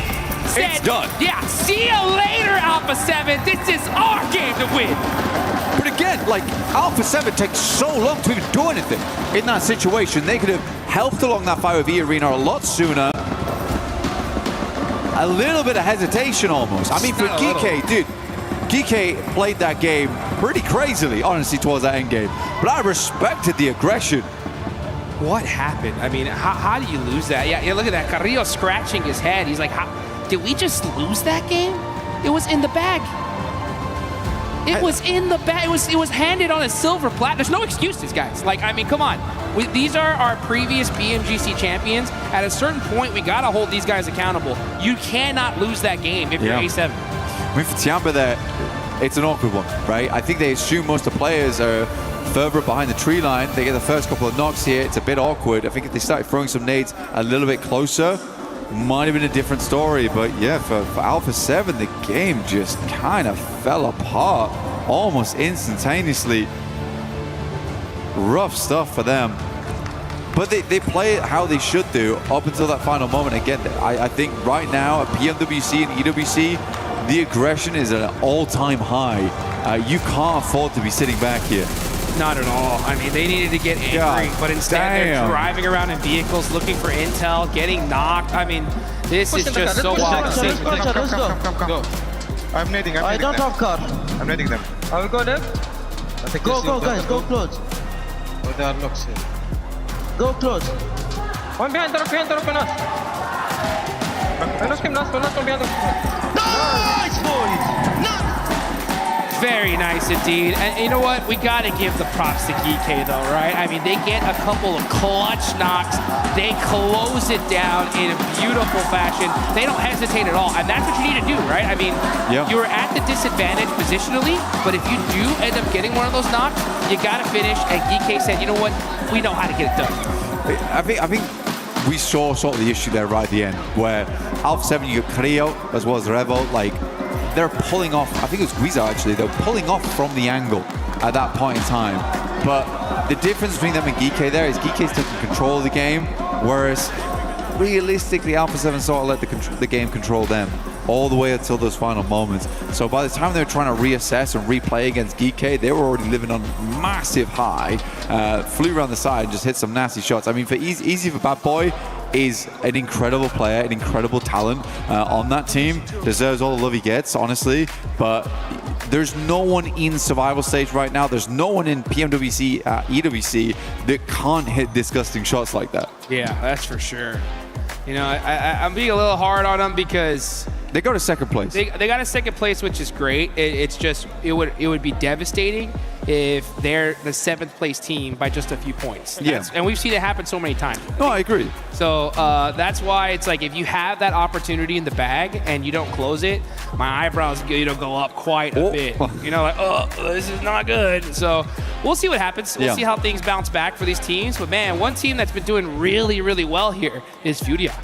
said, it's done. Yeah, see you later, Alpha 7. This is our game to win. But again, like, Alpha 7 takes so long to even do anything in that situation. They could have helped along that fight with E-Arena a lot sooner. A little bit of hesitation almost. I mean, for Geeky, dude, Geeky played that game pretty crazily, honestly, towards that end game. But I respected the aggression. What happened? I mean, how do you lose that? Yeah, look at that. Carrillo scratching his head. He's like, did we just lose that game? It was in the bag. It was in the bag. It was handed on a silver platter. There's no excuses, guys. Like, I mean, come on. These are our previous PMGC champions. At a certain point, we got to hold these guys accountable. You cannot lose that game if you're A7. I mean, for Tiamba there, it's an awkward one, right? I think they assume most of the players are further behind the tree line. They get the first couple of knocks here. It's a bit awkward. I think if they started throwing some nades a little bit closer, might have been a different story. But yeah, for Alpha 7, the game just kind of fell apart almost instantaneously. Rough stuff for them. But they play it how they should do up until that final moment. Again, I think right now at PMWC and EWC, the aggression is at an all-time high. You can't afford to be sitting back here. Not at all. I mean, they needed to get angry, but instead they're driving around in vehicles, looking for intel, getting knocked. I mean, this is just so wild. Go. I'm nading. I don't have car. I'm nading them. I will go left. Go, guys. Go close. Oh, there are locks here. Go close. One behind the rock, I knocked him last one behind the rock. Nice, boys! Very nice indeed. And you know what? We got to give the props to Geeky though, right? I mean, they get a couple of clutch knocks. They close it down in a beautiful fashion. They don't hesitate at all. And that's what you need to do, right? I mean, you're at the disadvantage positionally, but if you do end up getting one of those knocks, you got to finish. And Geeky said, you know what? We know how to get it done. I think we saw sort of the issue there right at the end, where Alpha 7, you got Carrillo as well as Revo, like, they're pulling off, I think it was Guiza actually, they were pulling off from the angle at that point in time. But the difference between them and Geeky there is Geeky's taking control of the game, whereas realistically Alpha 7 sort of let the game control them. all the way until those final moments. So by the time they were trying to reassess and replay against Geeky, they were already living on massive high, flew around the side and just hit some nasty shots. I mean, for Easy for Bad Boy is an incredible player, an incredible talent on that team, deserves all the love he gets, honestly, but there's no one in survival stage right now, there's no one in PMWC, EWC that can't hit disgusting shots like that. Yeah, that's for sure. You know, I'm being a little hard on them because they go to second place. They got a second place, which is great. It's just it would be devastating if they're the 7th place team by just a few points. And we've seen it happen so many times. No, I agree. So that's why it's like if you have that opportunity in the bag and you don't close it, my eyebrows go up quite a bit. You know, like, oh, this is not good. So we'll see what happens. We'll see how things bounce back for these teams. But man, one team that's been doing really, really well here is Furia.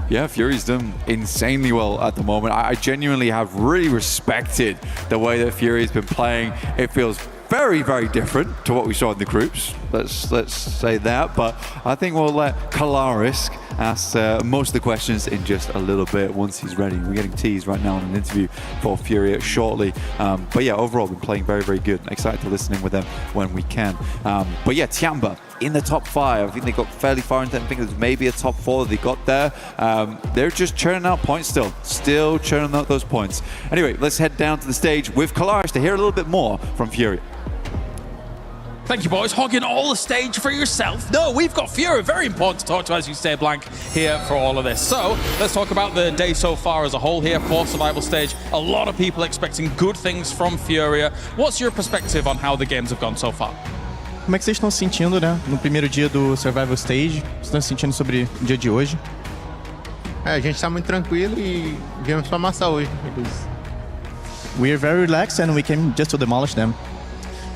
Yeah, Fury's done insanely well at the moment. I genuinely have really respected the way that Fury's been playing. It feels very, very different to what we saw in the groups. Let's say that. But I think we'll let Kalaris ask most of the questions in just a little bit once he's ready. We're getting teased right now in an interview for Fury shortly. But yeah, overall, been playing very, very good. Excited to listen in with them when we can. But yeah, Tiamba in the top 5. I think they got fairly far into it. I think there's maybe a top 4 that they got there. They're just churning out points still churning out those points. Anyway, let's head down to the stage with Kalaris to hear a little bit more from Fury. Thank you, boys. Hogging all the stage for yourself. No, we've got Fury. Very important to talk to as you stay blank here for all of this. So let's talk about the day so far as a whole here for Survival Stage. A lot of people expecting good things from Furia. What's your perspective on how the games have gone so far? Como é que vocês estão se sentindo, né? No primeiro dia do Survival Stage. Vocês estão se sentindo sobre o dia de hoje? A gente está muito tranquilo e viemos para amassar hoje. We are very relaxed and we came just to demolish them.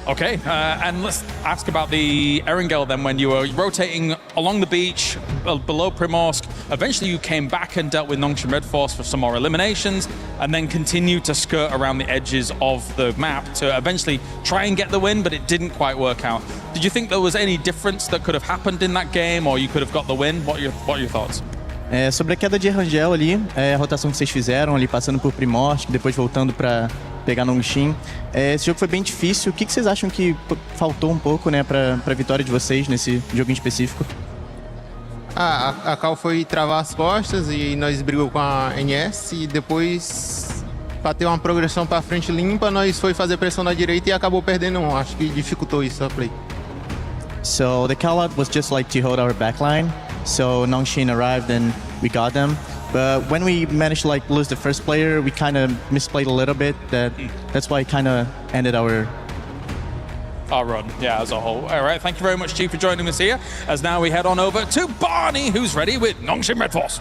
Okay, and let's ask about the Erangel then. When you were rotating along the beach below Primorsk, eventually you came back and dealt with Nongshim Red Force for some more eliminations, and then continued to skirt around the edges of the map to eventually try and get the win, but it didn't quite work out. Did you think there was any difference that could have happened in that game, or you could have got the win? What are your thoughts? Sobre a queda de Erangel ali, a rotação que vocês fizeram ali, passando por Primorsk, depois voltando para pegar Nongshim. Esse jogo foi bem difícil. O que vocês acham que faltou um pouco, né, para a vitória de vocês nesse jogo em específico? A Cal foi travar as costas e nós brigamos com a NS e depois para ter uma progressão para frente limpa, nós foi fazer pressão na direita e acabou perdendo um. Acho que dificultou isso a play. So the call out was just like to hold our backline. So Nongshim arrived and we got them. But when we managed to like lose the first player, we kind of misplayed a little bit. That's why it kind of ended our run, yeah, as a whole. All right, thank you very much, Chief, for joining us here. As now we head on over to Barney, who's ready with Nongshim Red Force.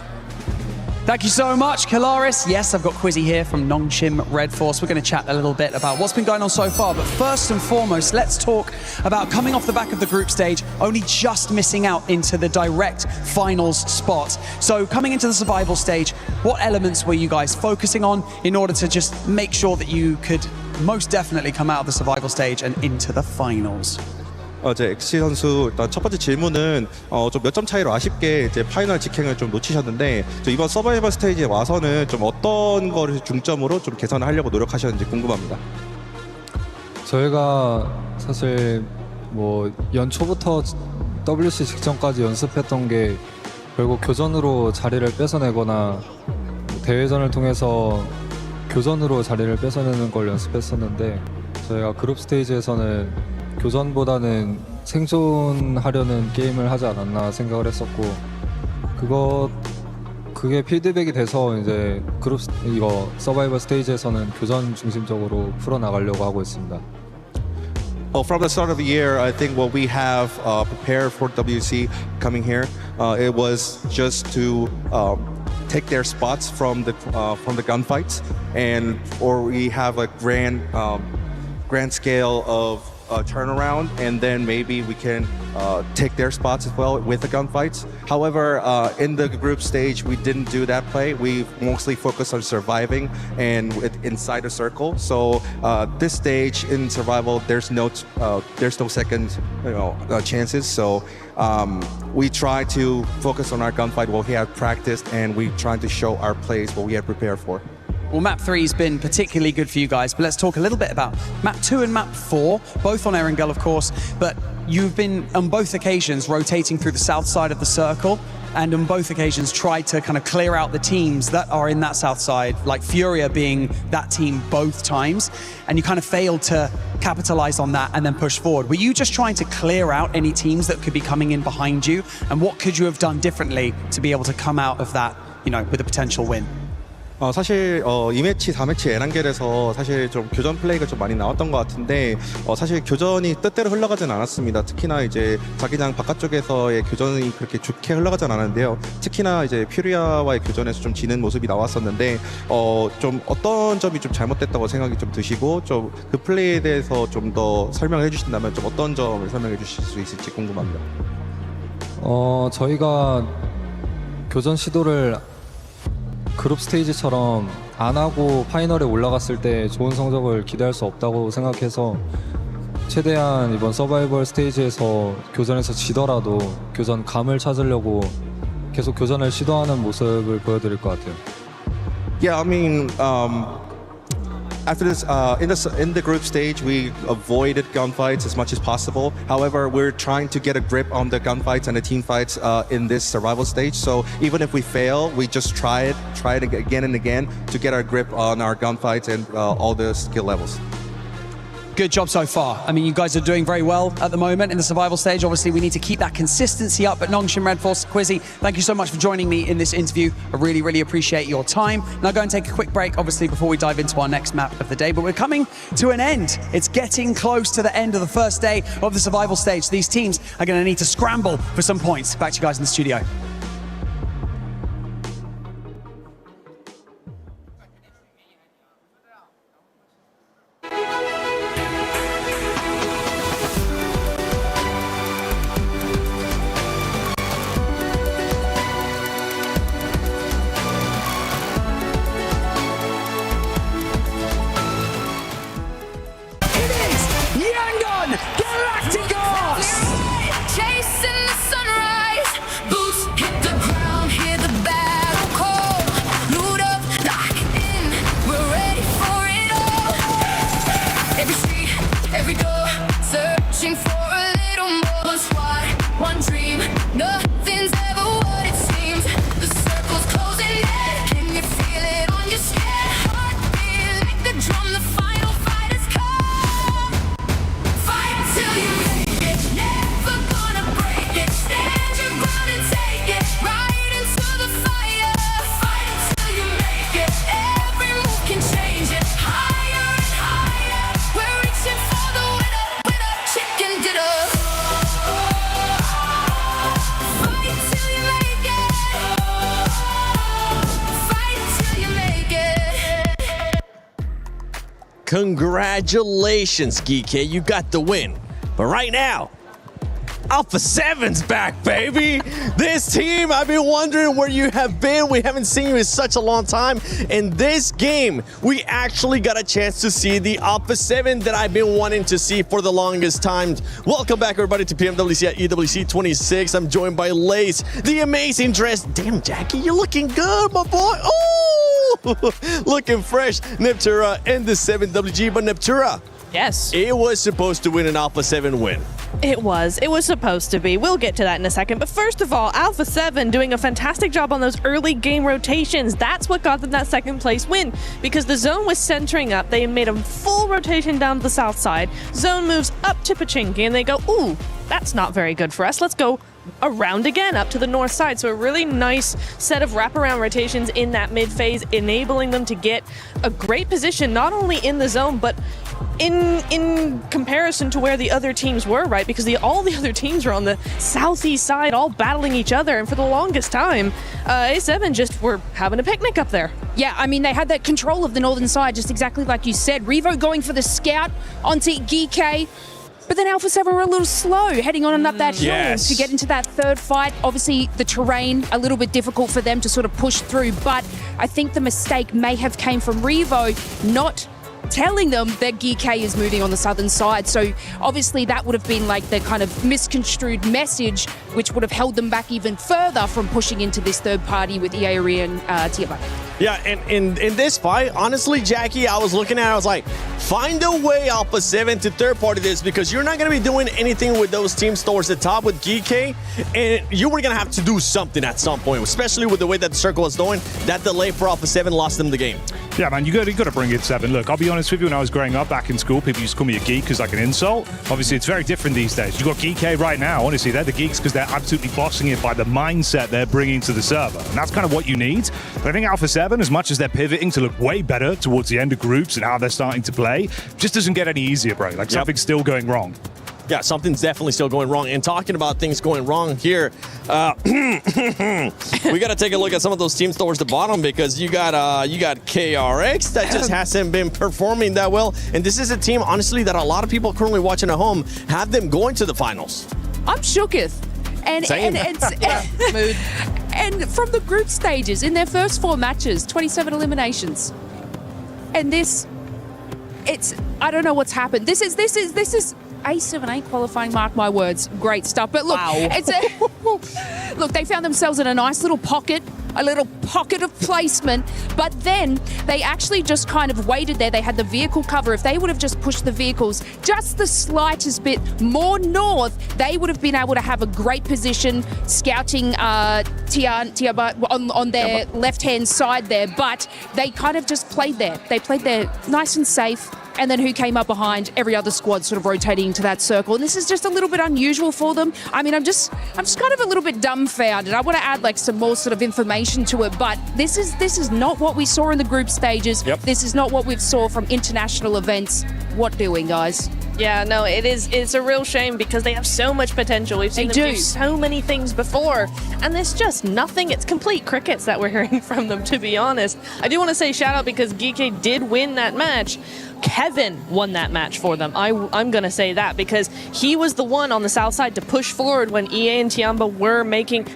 Thank you so much, Kalaris. Yes, I've got Quizzy here from Nongshim Red Force. We're going to chat a little bit about what's been going on so far. But first and foremost, let's talk about coming off the back of the group stage, only just missing out into the direct finals spot. So coming into the survival stage, what elements were you guys focusing on in order to just make sure that you could most definitely come out of the survival stage and into the finals? 이제 엑시 선수 일단 첫 번째 질문은 좀 몇 점 차이로 아쉽게 이제 파이널 직행을 좀 놓치셨는데 이번 서바이벌 스테이지에 와서는 좀 어떤 거를 중점으로 좀 개선을 하려고 노력하셨는지 궁금합니다. 저희가 사실 뭐 연초부터 WC 직전까지 연습했던 게 결국 교전으로 자리를 뺏어내거나 대회전을 통해서 교전으로 자리를 뺏어내는 걸 연습했었는데 저희가 그룹 스테이지에서는 교전보다는 생존하려는 게임을 하지 않았나 생각을 했었고 그게 피드백이 돼서 이제 이거 서바이벌 스테이지에서는 교전 중심적으로 풀어나가려고 하고 있습니다. Well, from the start of the year, I think what we have prepared for WC coming here, it was just to take their spots from the gunfights, or we have a grand scale of turnaround, and then maybe we can take their spots as well with the gunfights. However, in the group stage, we didn't do that play. We mostly focused on surviving and inside a circle. So this stage in survival, there's no second chances. So we try to focus on our gunfight, what we have practiced, and we try to show our plays what we have prepared for. Well, map 3 has been particularly good for you guys, but let's talk a little bit about map 2 and map 4, both on Erangel, of course, but you've been, on both occasions, rotating through the south side of the circle, and on both occasions tried to kind of clear out the teams that are in that south side, like Furia being that team both times, and you kind of failed to capitalize on that and then push forward. Were you just trying to clear out any teams that could be coming in behind you, and what could you have done differently to be able to come out of that, you know, with a potential win? 사실 2매치, 4매치 에란겔에서 사실 좀 교전 플레이가 좀 많이 나왔던 것 같은데 사실 교전이 뜻대로 흘러가진 않았습니다. 특히나 이제 자기장 바깥쪽에서의 교전이 그렇게 좋게 흘러가진 않았는데요. 특히나 이제 퓨리아와의 교전에서 좀 지는 모습이 나왔었는데 좀 어떤 점이 좀 잘못됐다고 생각이 좀 드시고 좀 그 플레이에 대해서 좀 더 설명을 해주신다면 좀 어떤 점을 설명해 주실 수 있을지 궁금합니다. 저희가 교전 시도를 그룹 스테이지처럼 안 하고 파이널에 올라갔을 때 좋은 성적을 기대할 수 없다고 생각해서 최대한 이번 서바이벌 스테이지에서 교전에서 지더라도 교전 감을 찾으려고 계속 교전을 시도하는 모습을 보여드릴 것 같아요. Yeah, I mean, after this, in the group stage, we avoided gunfights as much as possible. However, we're trying to get a grip on the gunfights and the team fights in this survival stage. So even if we fail, we just try it again and again to get our grip on our gunfights and all the skill levels. Good job so far. I mean, you guys are doing very well at the moment in the survival stage. Obviously, we need to keep that consistency up. But Nongshim Red Force, Quizzy, thank you so much for joining me in this interview. I really, really appreciate your time. Now go and take a quick break, obviously, before we dive into our next map of the day. But we're coming to an end. It's getting close to the end of the first day of the survival stage. These teams are going to need to scramble for some points. Back to you guys in the studio. Congratulations, Geeky, you got the win. But right now, Alpha 7's back, baby. This team, I've been wondering where you have been. We haven't seen you in such a long time. In this game, we actually got a chance to see the Alpha 7 that I've been wanting to see for the longest time. Welcome back, everybody, to PMWC at EWC 26. I'm joined by Lace, the amazing dress. Damn, Jackie, you're looking good, my boy. Oh, looking fresh. Neptura and the 7WG, but Neptura. Yes. It was supposed to win an Alpha 7 win. It was supposed to be. We'll get to that in a second. But first of all, Alpha 7 doing a fantastic job on those early game rotations. That's what got them that second place win, because the zone was centering up. They made a full rotation down to the south side. Zone moves up to Pachinki and they go, ooh, that's not very good for us. Let's go around again up to the north side. So a really nice set of wraparound rotations in that mid phase, enabling them to get a great position, not only in the zone, but in comparison to where the other teams were, right? Because all the other teams were on the southeast side, all battling each other, and for the longest time, A7 just were having a picnic up there. Yeah, I mean, they had that control of the northern side, just exactly like you said. Revo going for the scout onto Geeky. But then Alpha 7 were a little slow heading on and up that hill to get into that third fight. Obviously, the terrain, a little bit difficult for them to sort of push through. But I think the mistake may have came from Revo not telling them that Geeky is moving on the southern side. So obviously that would have been like the kind of misconstrued message, which would have held them back even further from pushing into this third party with EARE and Tiamat. Yeah, and in this fight, honestly, Jackie, I was looking at it, I was like, find a way, Alpha 7, to third-party this, because you're not going to be doing anything with those teams towards the top with GK, and you were going to have to do something at some point, especially with the way that the circle was going. That delay for Alpha 7 lost them the game. Yeah, man, you got to bring it 7. Look, I'll be honest with you, when I was growing up back in school, people used to call me a geek as like an insult. Obviously, it's very different these days. You've got GK right now, honestly, they're the geeks because they're absolutely bossing it by the mindset they're bringing to the server. And that's kind of what you need. But I think Alpha 7, as much as they're pivoting to look way better towards the end of groups and how they're starting to play, just doesn't get any easier, bro. Like, something's still going wrong. Yeah, something's definitely still going wrong. And talking about things going wrong here, we got to take a look at some of those teams towards the bottom, because you got KRX that just hasn't been performing that well. And this is a team, honestly, that a lot of people currently watching at home have them going to the finals. I'm shooketh. And from the group stages, in their first 4 matches, 27 eliminations. And I don't know what's happened. This is A7A qualifying, mark my words. Great stuff. But look, look, they found themselves in a nice little pocket of placement, but then they actually just kind of waited there. They had the vehicle cover. If they would have just pushed the vehicles just the slightest bit more north, they would have been able to have a great position scouting Tiaba on their left-hand side there, but they kind of just played there. They played there nice and safe. And then who came up behind? Every other squad sort of rotating into that circle. And this is just a little bit unusual for them. I mean, I'm just kind of a little bit dumbfounded. I want to add like some more sort of information to it, but this is not what we saw in the group stages. Yep. This is not what we've saw from international events. What doing, guys? Yeah, no, it's a real shame because they have so much potential. We've seen them do so many things before, and there's just nothing. It's complete crickets that we're hearing from them, to be honest. I do want to say shout out because GK did win that match. Kevin won that match for them. I'm going to say that because he was the one on the south side to push forward when EA and Tiamba were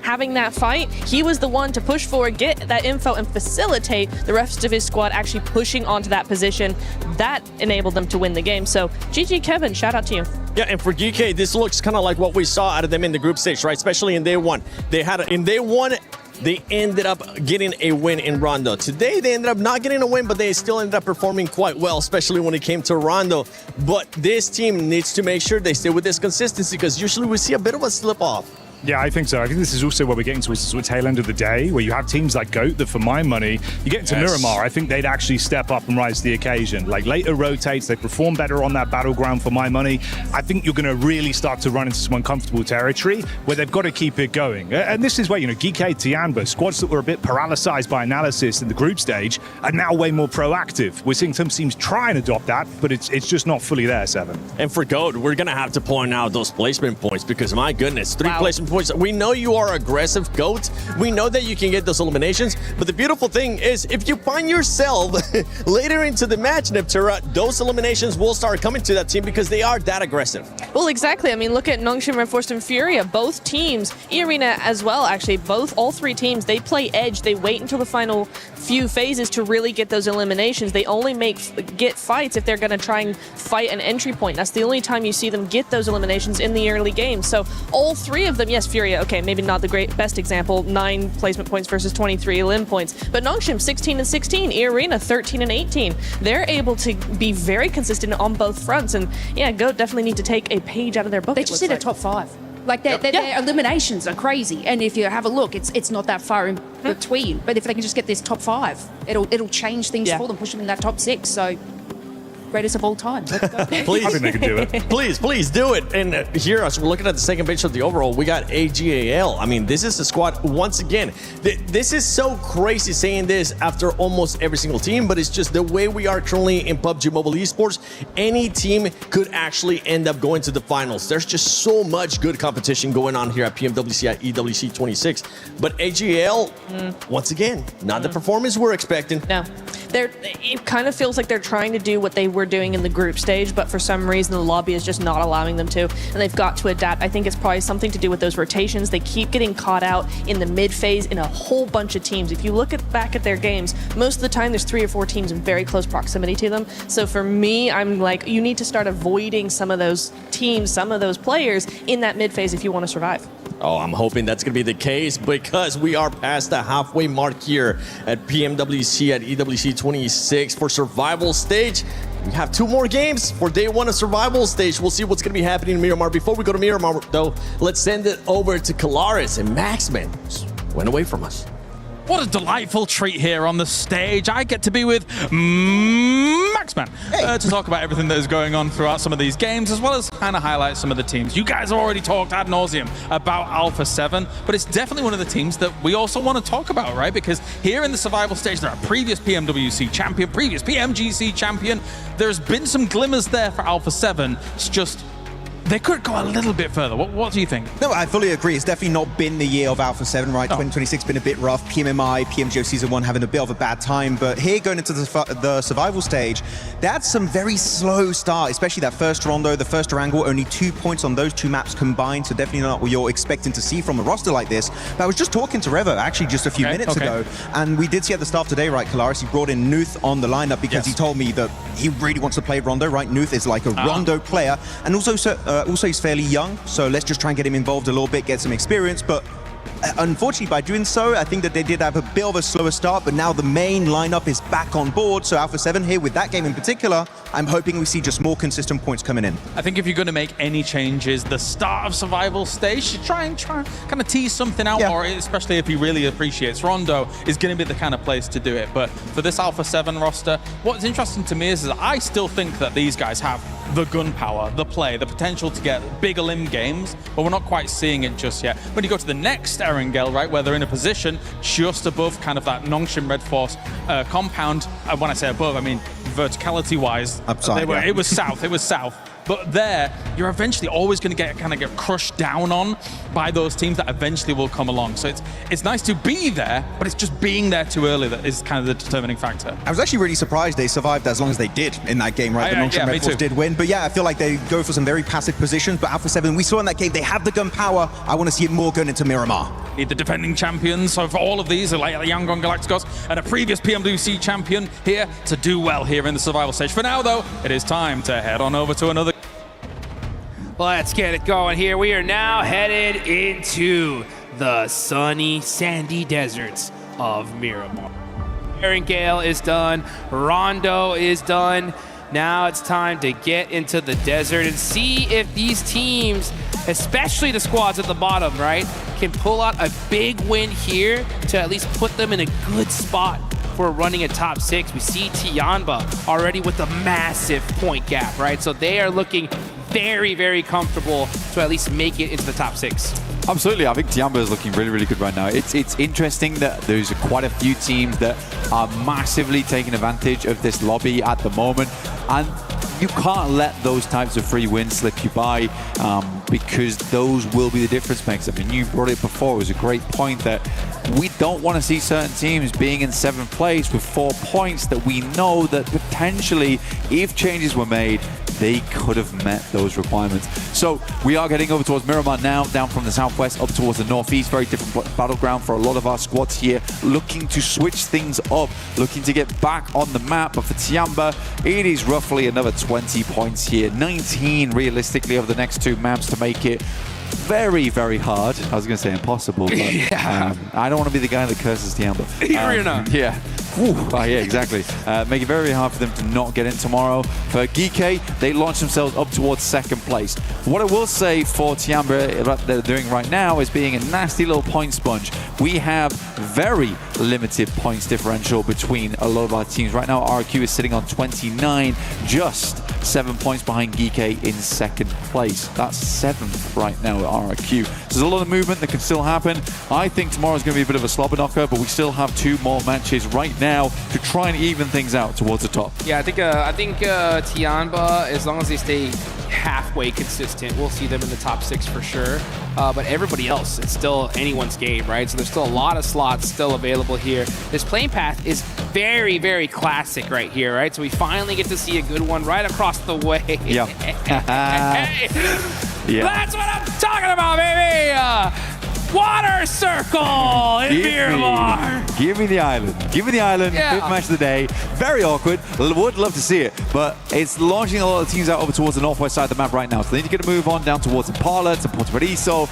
having that fight. He was the one to push forward, get that info, and facilitate the rest of his squad actually pushing onto that position. That enabled them to win the game. So GG Kevin, shout out to you. Yeah, and for GK, this looks kind of like what we saw out of them in the group stage, right? Especially in day one. In day one, they ended up getting a win in Rondo. Today, they ended up not getting a win, but they still ended up performing quite well, especially when it came to Rondo. But this team needs to make sure they stay with this consistency because usually we see a bit of a slip-off. Yeah, I think so. I think this is also where we're getting towards the tail end of the day, where you have teams like GOAT that, for my money, you get into Miramar, I think they'd actually step up and rise to the occasion. Like, later rotates, they perform better on that battleground, for my money. I think you're going to really start to run into some uncomfortable territory where they've got to keep it going. And this is where, GK, Tiamba, squads that were a bit paralyzed by analysis in the group stage are now way more proactive. We're seeing some teams try and adopt that, but it's just not fully there, Seven. And for GOAT, we're going to have to point out those placement points because, my goodness, 3 placement points. We know you are aggressive, GOAT. We know that you can get those eliminations, but the beautiful thing is if you find yourself later into the match, Neptura, those eliminations will start coming to that team because they are that aggressive. Well, exactly. I mean, look at Nongshim, Red Force, and Furia. Both teams, E-Arena as well, actually, all 3 teams, they play edge. They wait until the final few phases to really get those eliminations. They only get fights if they're going to try and fight an entry point. That's the only time you see them get those eliminations in the early game. So all 3 of them, yes, Furia, okay, maybe not the best example, 9 placement points versus 23 elim points, but Nongshim 16 and 16, E-Arena 13 and 18. They're able to be very consistent on both fronts, and yeah, GOAT definitely need to take a page out of their book. They just hit a top 5. Like their eliminations are crazy, and if you have a look, it's not that far in between. But if they can just get this top 5, it'll change things for them, push them in that top 6. So greatest of all time. Let's go. Please. I think they can do it. Please do it. And here, as we're looking at the second page of the overall, we got AGAL. I mean, this is a squad, once again, this is so crazy saying this after almost every single team, but it's just the way we are currently in PUBG Mobile Esports. Any team could actually end up going to the finals. There's just so much good competition going on here at PMWC at EWC 26. But AGAL, once again, not the performance we're expecting. No. It kind of feels like they're trying to do what they were doing in the group stage, but for some reason the lobby is just not allowing them to, and they've got to adapt. I think it's probably something to do with those rotations. They keep getting caught out in the mid phase in a whole bunch of teams. If you look back at their games, most of the time there's 3 or 4 teams in very close proximity to them. So for me, I'm like, you need to start avoiding some of those teams, some of those players in that mid phase if you want to survive. Oh, I'm hoping that's going to be the case because we are past the halfway mark here at PMWC at EWC 26 for Survival Stage. We have 2 more games for day 1 of Survival Stage. We'll see what's going to be happening in Miramar. Before we go to Miramar, though, let's send it over to Kalaris and Maxman. Went away from us. What a delightful treat here on the stage. I get to be with Maxman to talk about everything that is going on throughout some of these games, as well as kind of highlight some of the teams. You guys have already talked ad nauseum about Alpha 7, but it's definitely one of the teams that we also want to talk about, right? Because here in the survival stage, there are previous PMWC champion, previous PMGC champion. There's been some glimmers there for Alpha 7. It's just they could go a little bit further. What do you think? No, I fully agree. It's definitely not been the year of Alpha 7, right? 2026 been a bit rough. PMMI, PMGO Season 1 having a bit of a bad time. But here, going into the survival stage, that's some very slow start, especially that first rondo, the first Orangle, only 2 points on those 2 maps combined. So definitely not what you're expecting to see from a roster like this. But I was just talking to Revo, actually, just a few minutes ago. And we did see at the start today, right, Kalaris, he brought in Nuth on the lineup because he told me that he really wants to play rondo, right? Nuth is like a rondo player. And also he's fairly young, so let's just try and get him involved a little bit, get some experience. But unfortunately, by doing so, I think that they did have a bit of a slower start, but now the main lineup is back on board. So Alpha 7 here with that game in particular, I'm hoping we see just more consistent points coming in. I think if you're going to make any changes, the start of survival stage, you try and kind of tease something out, or especially if he really appreciates Rondo, is going to be the kind of place to do it. But for this Alpha 7 roster, what's interesting to me is that I still think that these guys have the gunpowder, the play, the potential to get big elim games, but we're not quite seeing it just yet. When you go to the next Erangel, right, where they're in a position just above kind of that Nongshim Red Force compound, when I say above, I mean verticality-wise. Upside, it was south. But there, you're eventually always going to get crushed down on by those teams that eventually will come along. So it's nice to be there, but it's just being there too early that is kind of the determining factor. I was actually really surprised they survived as long as they did in that game, right? The Nongshim Red Force did win. But yeah, I feel like they go for some very passive positions. But Alpha 7, we saw in that game, they have the gun power. I want to see it more going into Miramar. Need the defending champions. So for all of these, like the Yangon Galacticos and a previous PMWC champion here to do well here in the survival stage. For now, though, it is time to head on over to another. Let's get it going here. We are now headed into the sunny, sandy deserts of Miramar. Erangel is done. Rondo is done. Now it's time to get into the desert and see if these teams, especially the squads at the bottom, right, can pull out a big win here to at least put them in a good spot for running a top 6. We see Tianba already with a massive point gap, right? So they are looking very, very comfortable to at least make it into the top 6. Absolutely, I think Tianba is looking really, really good right now. It's interesting that there's quite a few teams that are massively taking advantage of this lobby at the moment, and you can't let those types of free wins slip you by because those will be the difference makers. I mean, you brought it before. It was a great point that we don't want to see certain teams being in 7th place with 4 points that we know that potentially, if changes were made, they could have met those requirements. So we are getting over towards Miramar now, down from the southwest up towards the northeast. Very different battleground for a lot of our squads here, looking to switch things up, looking to get back on the map. But for Tianba, it is roughly another 20 points here, 19 realistically over the next 2 maps to make it very, very hard. I was going to say impossible, but I don't want to be the guy that curses Tianba. Yeah. Oh, yeah, exactly. Make it very, very hard for them to not get in tomorrow. For Geeke, they launch themselves up towards 2nd place. What I will say for Tianba, what they're doing right now is being a nasty little point sponge. We have very limited points differential between a lot of our teams. Right now, RQ is sitting on 29, just 7 points behind Geeke in 2nd place. That's 7th right now at RQ. So there's a lot of movement that can still happen. I think tomorrow's going to be a bit of a slobber knocker, but we still have 2 more matches right now to try and even things out towards the top. Yeah, I think Tianba, as long as they stay halfway consistent, we'll see them in the top 6 for sure. But everybody else, it's still anyone's game, right? So there's still a lot of slots still available here. This playing path is very, very classic right here, right? So we finally get to see a good one right across the way. Yeah. That's what I'm talking about, baby! Water circle in Miramar. Give me the island. Give me the island. Yeah. Fifth match of the day. Very awkward. Would love to see it, but it's launching a lot of teams out over towards the northwest side of the map right now. So they need to get a move on down towards Impala, to Puerto Paraiso.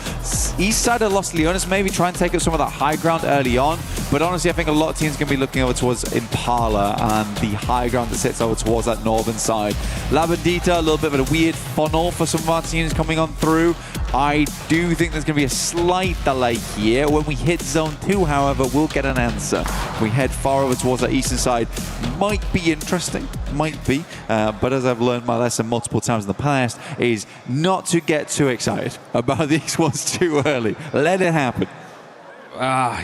East side of Los Leones, maybe try and take up some of that high ground early on. But honestly, I think a lot of teams are going to be looking over towards Impala and the high ground that sits over towards that northern side. La Bandita, a little bit of a weird funnel for some of our teams coming on through. I do think there's going to be a slight delay here. When we hit zone 2, however, we'll get an answer. We head far over towards that eastern side. Might be interesting, might be. But as I've learned my lesson multiple times in the past, is not to get too excited about these ones too early. Let it happen.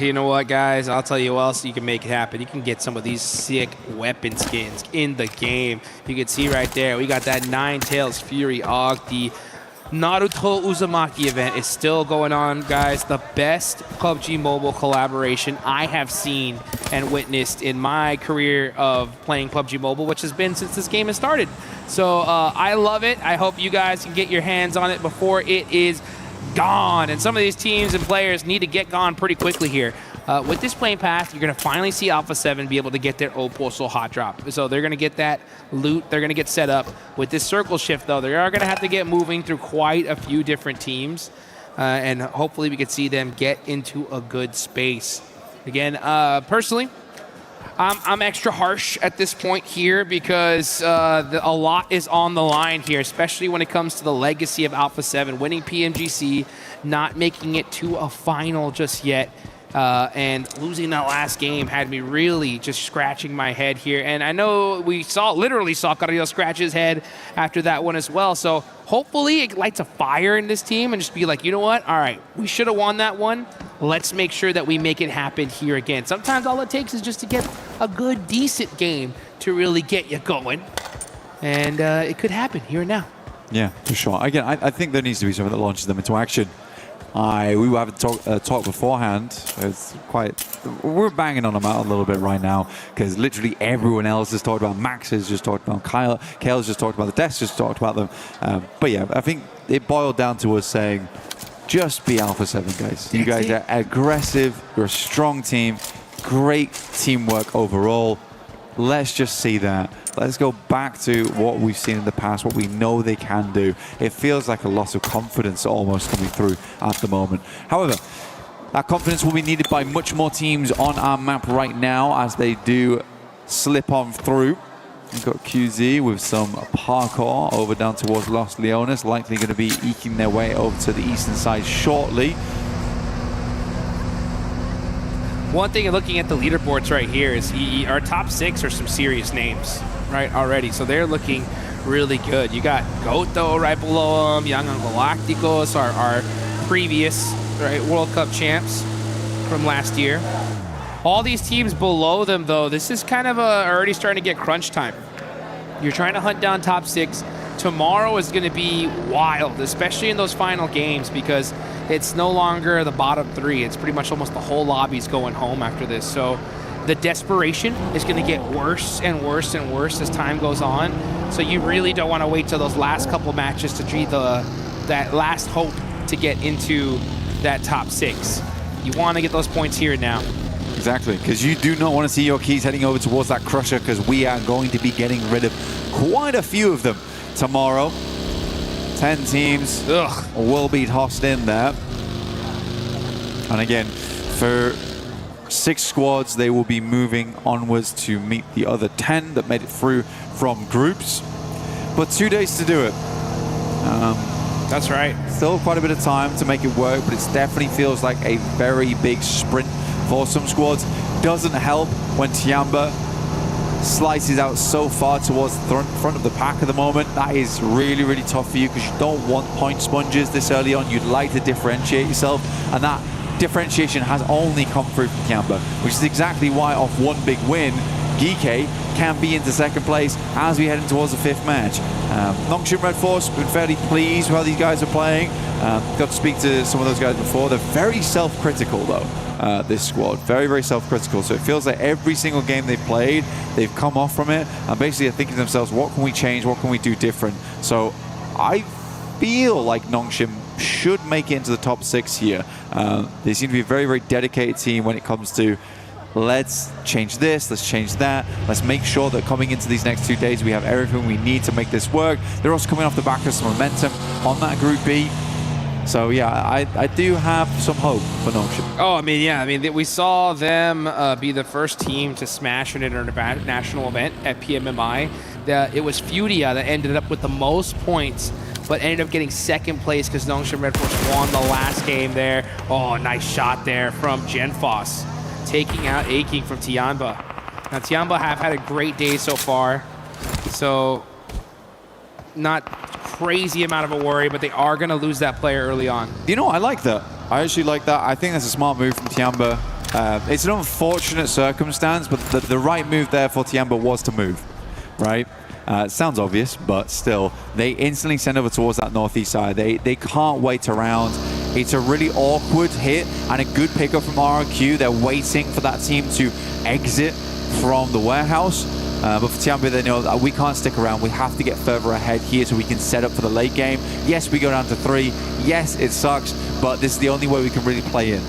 You know what, guys? I'll tell you what else you can make it happen. You can get some of these sick weapon skins in the game. You can see right there, we got that Nine Tails Fury AUG. The Naruto Uzumaki event is still going on, guys. The best PUBG Mobile collaboration I have seen and witnessed in my career of playing PUBG Mobile, which has been since this game has started. So I love it. I hope you guys can get your hands on it before it is gone. And some of these teams and players need to get gone pretty quickly here. With this playing path, you're going to finally see Alpha 7 be able to get their Oposo hot drop. So they're going to get that loot. They're going to get set up. With this circle shift, though, they are going to have to get moving through quite a few different teams. And hopefully we could see them get into a good space. Again, personally, I'm extra harsh at this point here because a lot is on the line here, especially when it comes to the legacy of Alpha 7, winning PMGC, not making it to a final just yet. And losing that last game had me really just scratching my head here. And I know we literally saw Carrillo scratch his head after that one as well. So hopefully it lights a fire in this team and just be like, you know what? All right, we should have won that one. Let's make sure that we make it happen here again. Sometimes all it takes is just to get a good, decent game to really get you going. And it could happen here and now. Yeah, for sure. Again, I think there needs to be something that launches them into action. We were having talk beforehand. We're banging on them out a little bit right now because literally everyone else has talked about. Max has just talked about Kyle. Kale's just talked about the Deaths, just talked about them. But yeah, I think it boiled down to us saying, just be Alpha 7, guys. You guys are aggressive. You're a strong team. Great teamwork overall. Let's just see that. Let's go back to what we've seen in the past, what we know they can do. It feels like a loss of confidence almost coming through at the moment. However, that confidence will be needed by much more teams on our map right now as they do slip on through. We've got QZ with some parkour over down towards Los Leones, likely going to be eking their way over to the eastern side shortly. One thing looking at the leaderboards right here is our top 6 are some serious names, right, already. So they're looking really good. You got Goto right below them, Young Galacticos, our previous World Cup champs from last year. All these teams below them, though, this is kind of already starting to get crunch time. You're trying to hunt down top 6. Tomorrow is going to be wild, especially in those final games, because it's no longer the bottom 3. It's pretty much almost the whole lobby's going home after this. So the desperation is going to get worse and worse and worse as time goes on. So you really don't want to wait till those last couple matches to treat that last hope to get into that top 6. You want to get those points here now. Exactly, because you do not want to see your keys heading over towards that Crusher, because we are going to be getting rid of quite a few of them tomorrow. 10 teams will be tossed in there. And again, for 6 squads, they will be moving onwards to meet the other 10 that made it through from groups. But 2 days to do it. That's right. Still quite a bit of time to make it work, but it definitely feels like a very big sprint for some squads. Doesn't help when Tiamba slices out so far towards the front of the pack at the moment. That is really, really tough for you because you don't want point sponges this early on. You'd like to differentiate yourself, and that differentiation has only come through from Tiamba, which is exactly why off one big win, Geeke can be into second place as we head in towards the 5th match. Nongshim Red Force, been fairly pleased with how these guys are playing. Got to speak to some of those guys before. They're very self-critical though, this squad. Very, very self-critical. So it feels like every single game they've played, they've come off from it and basically are thinking to themselves, what can we change? What can we do different? So I feel like Nongshim should make it into the top 6 here. They seem to be a very, very dedicated team when it comes to let's change this, let's change that, let's make sure that coming into these next 2 days we have everything we need to make this work. They're also coming off the back of some momentum on that Group B. So yeah, I do have some hope for Notion. Oh, I mean, yeah. I mean, we saw them be the first team to smash an international event at PMMI. It was Fudia that ended up with the most points, but ended up getting second place because Nongshan Red Force won the last game there. Oh, nice shot there from Genfos, taking out Aking from Tianba. Now, Tianba have had a great day so far, so not crazy amount of a worry, but they are going to lose that player early on. You know, I like that. I actually like that. I think that's a smart move from Tianba. It's an unfortunate circumstance, but the right move there for Tianba was to move, right? It sounds obvious, but still, they instantly send over towards that northeast side. They can't wait around. It's a really awkward hit and a good pickup from RRQ. They're waiting for that team to exit from the warehouse. But for Tianba, they know that we can't stick around. We have to get further ahead here so we can set up for the late game. Yes, we go down to 3. Yes, it sucks, but this is the only way we can really play in.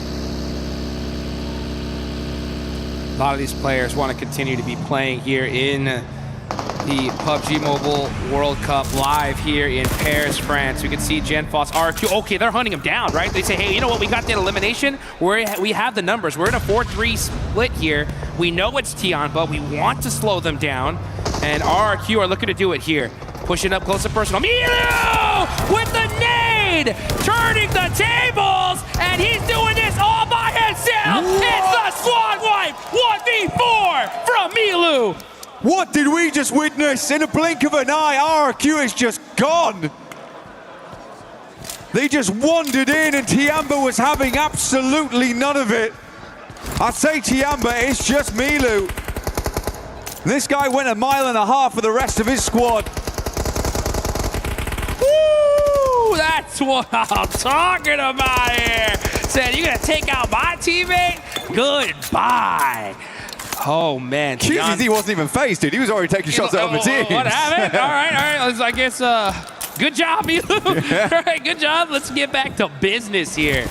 A lot of these players want to continue to be playing here in the PUBG Mobile World Cup live here in Paris, France. We can see Genfos, RQ. Okay, they're hunting him down, right? They say, hey, you know what? We got that elimination. We have the numbers. We're in a 4-3 split here. We know it's Tianba. We want to slow them down. And RQ are looking to do it here. Pushing up close and personal. Milu with the nade! Turning the tables! And he's doing this all by himself! Whoa. It's the squad wipe! 1v4 from Milu! What did we just witness? In a blink of an eye, RRQ is just gone. They just wandered in and Tianba was having absolutely none of it. I say Tianba, it's just Milu. This guy went 1.5 miles for the rest of his squad. Woo! That's what I'm talking about here. Said, you're gonna take out my teammate? Goodbye. Oh, man. QZZ wasn't even phased, dude. He was already taking shots at other teams. What happened? All right. I guess, good job, Milu. All right, good job. Let's get back to business here.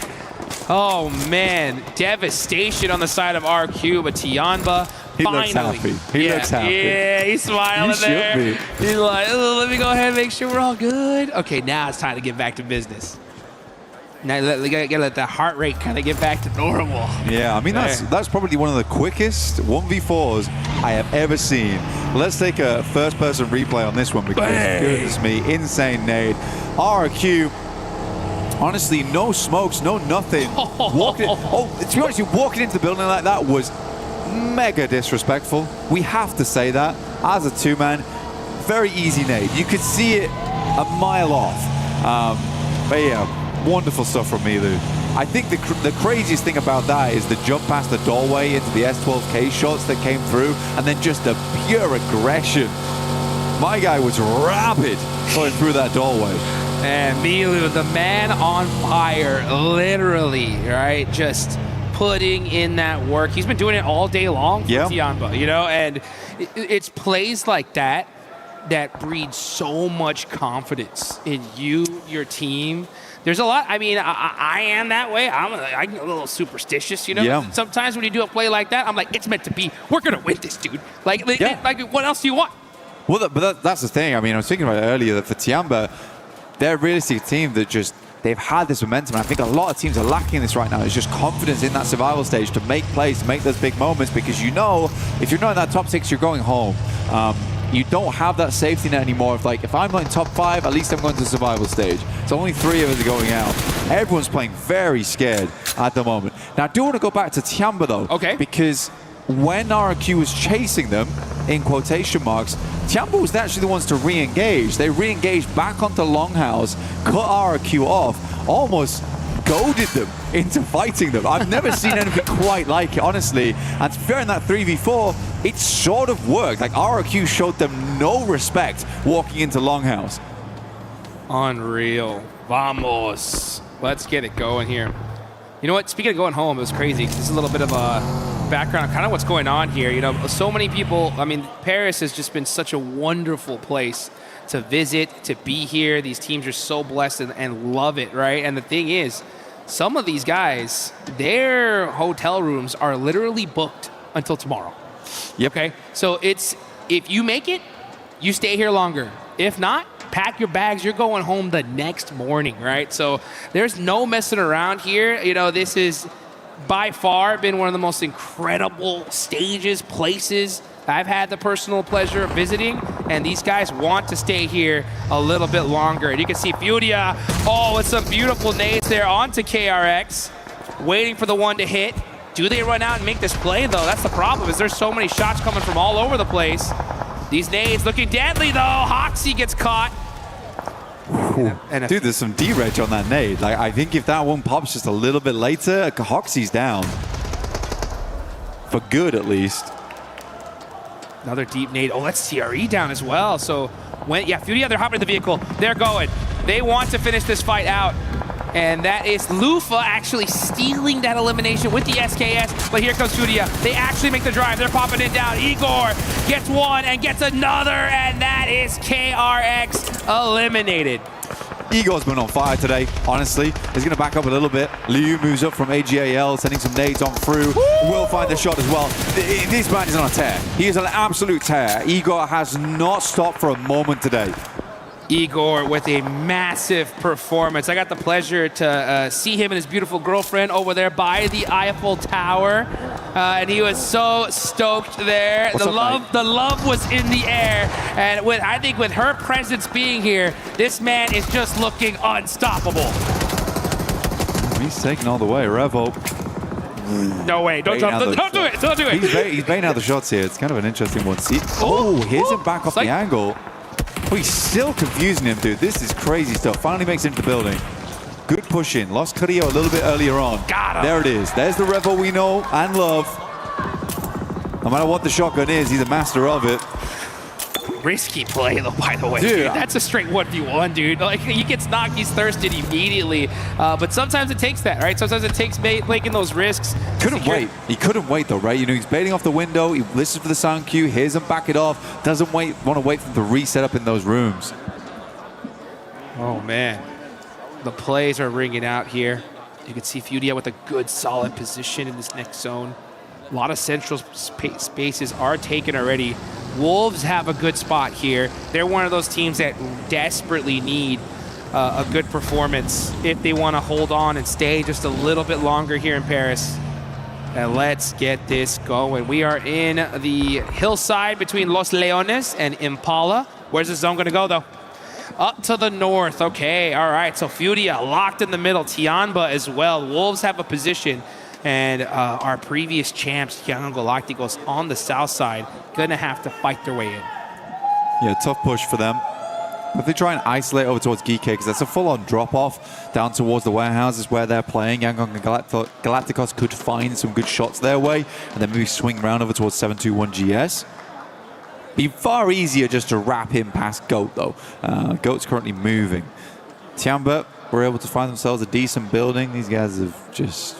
Oh, man. Devastation on the side of RQ, but Tianba finally. Looks happy. He looks happy. Yeah, he's smiling there. Be. He's like, oh, let me go ahead and make sure we're all good. Okay, now it's time to get back to business. Now we gotta let that heart rate kind of get back to normal. Yeah, I mean, that's probably one of the quickest 1v4s I have ever seen. Let's take a first-person replay on this one because, goodness me, insane nade. RRQ, honestly, no smokes, no nothing. To be honest, you walking into the building like that was mega disrespectful. We have to say that. As a two-man, very easy nade. You could see it a mile off. But yeah, wonderful stuff from Milu. I think the craziest thing about that is the jump past the doorway into the S12K shots that came through, and then just the pure aggression. My guy was rabid going through that doorway. And Milu, the man on fire, literally, right? Just putting in that work. He's been doing it all day long for Tianba, you know? And it's plays like that that breeds so much confidence in you, your team. There's a lot. I mean, I am that way. I'm a little superstitious, you know? Yeah. Sometimes when you do a play like that, I'm like, it's meant to be. We're going to win this, dude. Like, what else do you want? Well, but that's the thing. I mean, I was thinking about it earlier that for Tianba, they're a realistic team that just, they've had this momentum. And I think a lot of teams are lacking this right now. It's just confidence in that survival stage to make plays, to make those big moments, because you know, if you're not in that top 6, you're going home. You don't have that safety net anymore. If I'm not in top 5, at least I'm going to the survival stage. So only 3 of us are going out. Everyone's playing very scared at the moment. Now, I do want to go back to Tianba, though. Okay. Because when RRQ was chasing them, in quotation marks, Tianba was actually the ones to re-engage. They re-engaged back onto Longhouse, cut RRQ off, almost goaded them into fighting them. I've never seen anything quite like it, honestly. And to be fair, in that 3v4, it sort of worked. Like, RRQ showed them no respect walking into Longhouse. Unreal. Vamos. Let's get it going here. You know what? Speaking of going home, it was crazy. This is a little bit of a background on kind of what's going on here. You know, so many people, I mean, Paris has just been such a wonderful place to visit, to be here. These teams are so blessed and love it, right? And the thing is, some of these guys, their hotel rooms are literally booked until tomorrow. Yep. Okay, so it's, if you make it, you stay here longer. If not, pack your bags, you're going home the next morning, right? So there's no messing around here. You know, this is by far been one of the most incredible stages, places I've had the personal pleasure of visiting, and these guys want to stay here a little bit longer. And you can see Furia, with some beautiful nades there onto KRX, waiting for the one to hit. Do they run out and make this play, though? That's the problem, is there's so many shots coming from all over the place. These nades looking deadly, though. Hoxie gets caught. Dude, there's some D-reg on that nade. Like, I think if that one pops just a little bit later, Hoxie's down. For good, at least. Another deep nade. Oh, that's TRE down as well. So, Furia, they're hopping in the vehicle. They're going. They want to finish this fight out. And that is Lufa actually stealing that elimination with the SKS. But here comes Furia. They actually make the drive. They're popping it down. Igor gets one and gets another. And that is KRX eliminated. Igor's been on fire today, honestly. He's going to back up a little bit. Liu moves up from AGAL, sending some nades on through. Will find the shot as well. This man is on a tear. He is an absolute tear. Igor has not stopped for a moment today. Igor with a massive performance. I got the pleasure to see him and his beautiful girlfriend over there by the Eiffel Tower, and he was so stoked there. The love was in the air, and I think with her presence being here, this man is just looking unstoppable. He's taking all the way. Revo. No way! Don't do it! Don't do it! He's baiting out the shots here. It's kind of an interesting one. See? Here's him back off the angle. Oh, he's still confusing him, dude. This is crazy stuff. Finally makes it into the building. Good push in. Lost Carrillo a little bit earlier on. Got him. There it is. There's the Revo we know and love. No matter what the shotgun is, he's a master of it. Risky play, though, by the way. Dude, that's a straight 1v1, dude. Like, he gets knocked, he's thirsted immediately. But sometimes it takes that, right? Sometimes it takes making those risks. Couldn't wait. He couldn't wait, though, right? You know, he's baiting off the window. He listens for the sound cue, hears him back it off. Doesn't want to wait for the reset up in those rooms. Oh, man. The plays are ringing out here. You can see Furia with a good, solid position in this next zone. A lot of central spaces are taken already. Wolves have a good spot here. They're one of those teams that desperately need a good performance if they want to hold on and stay just a little bit longer here in Paris. And let's get this going. We are in the hillside between Los Leones and Impala. Where's the zone going to go, though? Up to the north. Okay, all right. So Furia locked in the middle. Tianba as well. Wolves have a position. And our previous champs, Tiango Galacticos, on the south side, gonna have to fight their way in. Yeah, tough push for them. If they try and isolate over towards Geek, because that's a full-on drop-off down towards the warehouses where they're playing, Yangon and Galacticos could find some good shots their way, and then maybe swing around over towards 721 GS. Be far easier just to wrap him past Goat, though. Goat's currently moving. Tianba were able to find themselves a decent building. These guys have just...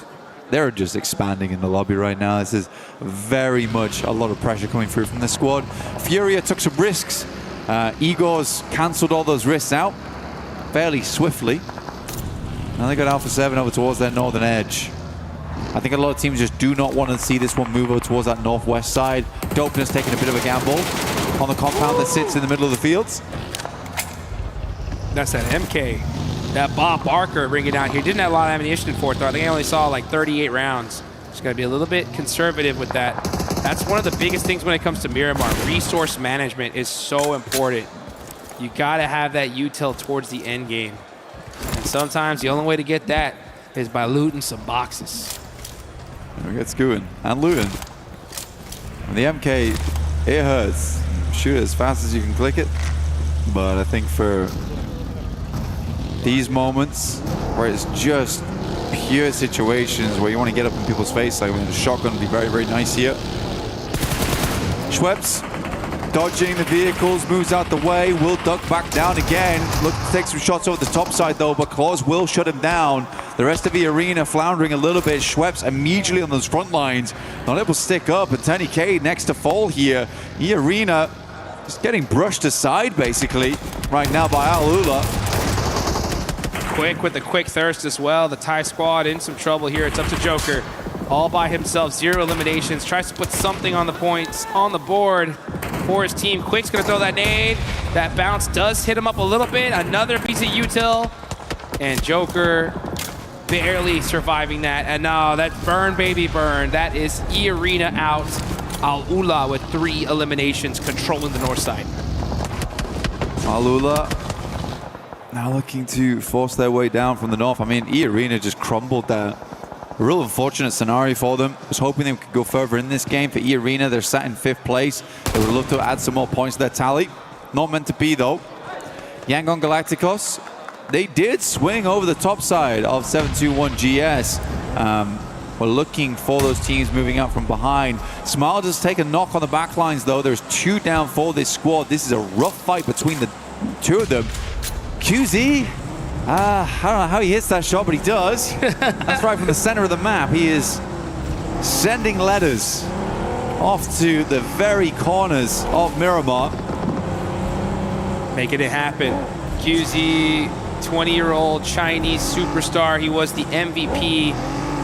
They're just expanding in the lobby right now. This is very much a lot of pressure coming through from the squad. Furia took some risks. Igor's cancelled all those risks out fairly swiftly. Now they got Alpha 7 over towards their northern edge. I think a lot of teams just do not want to see this one move over towards that northwest side. Dopeness taking a bit of a gamble on the compound that sits in the middle of the fields. That's that MK. That Bob Barker bringing out here. Didn't have a lot of ammunition for it, though. I think I only saw like 38 rounds. Just got to be a little bit conservative with that. That's one of the biggest things when it comes to Miramar. Resource management is so important. You got to have that util towards the end game. And sometimes the only way to get that is by looting some boxes. There we get Skooin and looting. And the MK, it hurts. Shoot it as fast as you can click it. But I think for these moments where it's just pure situations where you want to get up in people's face, like when the shotgun would be very, very nice here. Schweppes dodging the vehicles, moves out the way, will duck back down again. Look to take some shots over the top side though, but Claus will shut him down. The rest of the arena floundering a little bit. Schweppes immediately on those front lines, not able to stick up, and 10K next to fall here. The arena just getting brushed aside, basically, right now by Alula. Quick with the quick thirst as well. The Thai squad in some trouble here. It's up to Joker. All by himself, 0 eliminations. Tries to put something on the points, on the board for his team. Quick's gonna throw that nade. That bounce does hit him up a little bit. Another piece of util. And Joker barely surviving that. And now that burn, baby, burn. That is E-Arena out. Alula with 3 eliminations, controlling the north side. Alula now looking to force their way down from the north. I mean, E-Arena just crumbled there. A real unfortunate scenario for them. Was hoping they could go further in this game. For E-Arena, they're sat in 5th place. They would love to add some more points to their tally. Not meant to be, though. Yangon Galacticos, they did swing over the top side of 721 GS. We're looking for those teams moving up from behind. Smile does take a knock on the back lines, though. There's 2 down for this squad. This is a rough fight between the 2 of them. QZ, I don't know how he hits that shot, but he does. That's right from the center of the map. He is sending letters off to the very corners of Miramar. Making it happen. QZ, 20-year-old Chinese superstar. He was the MVP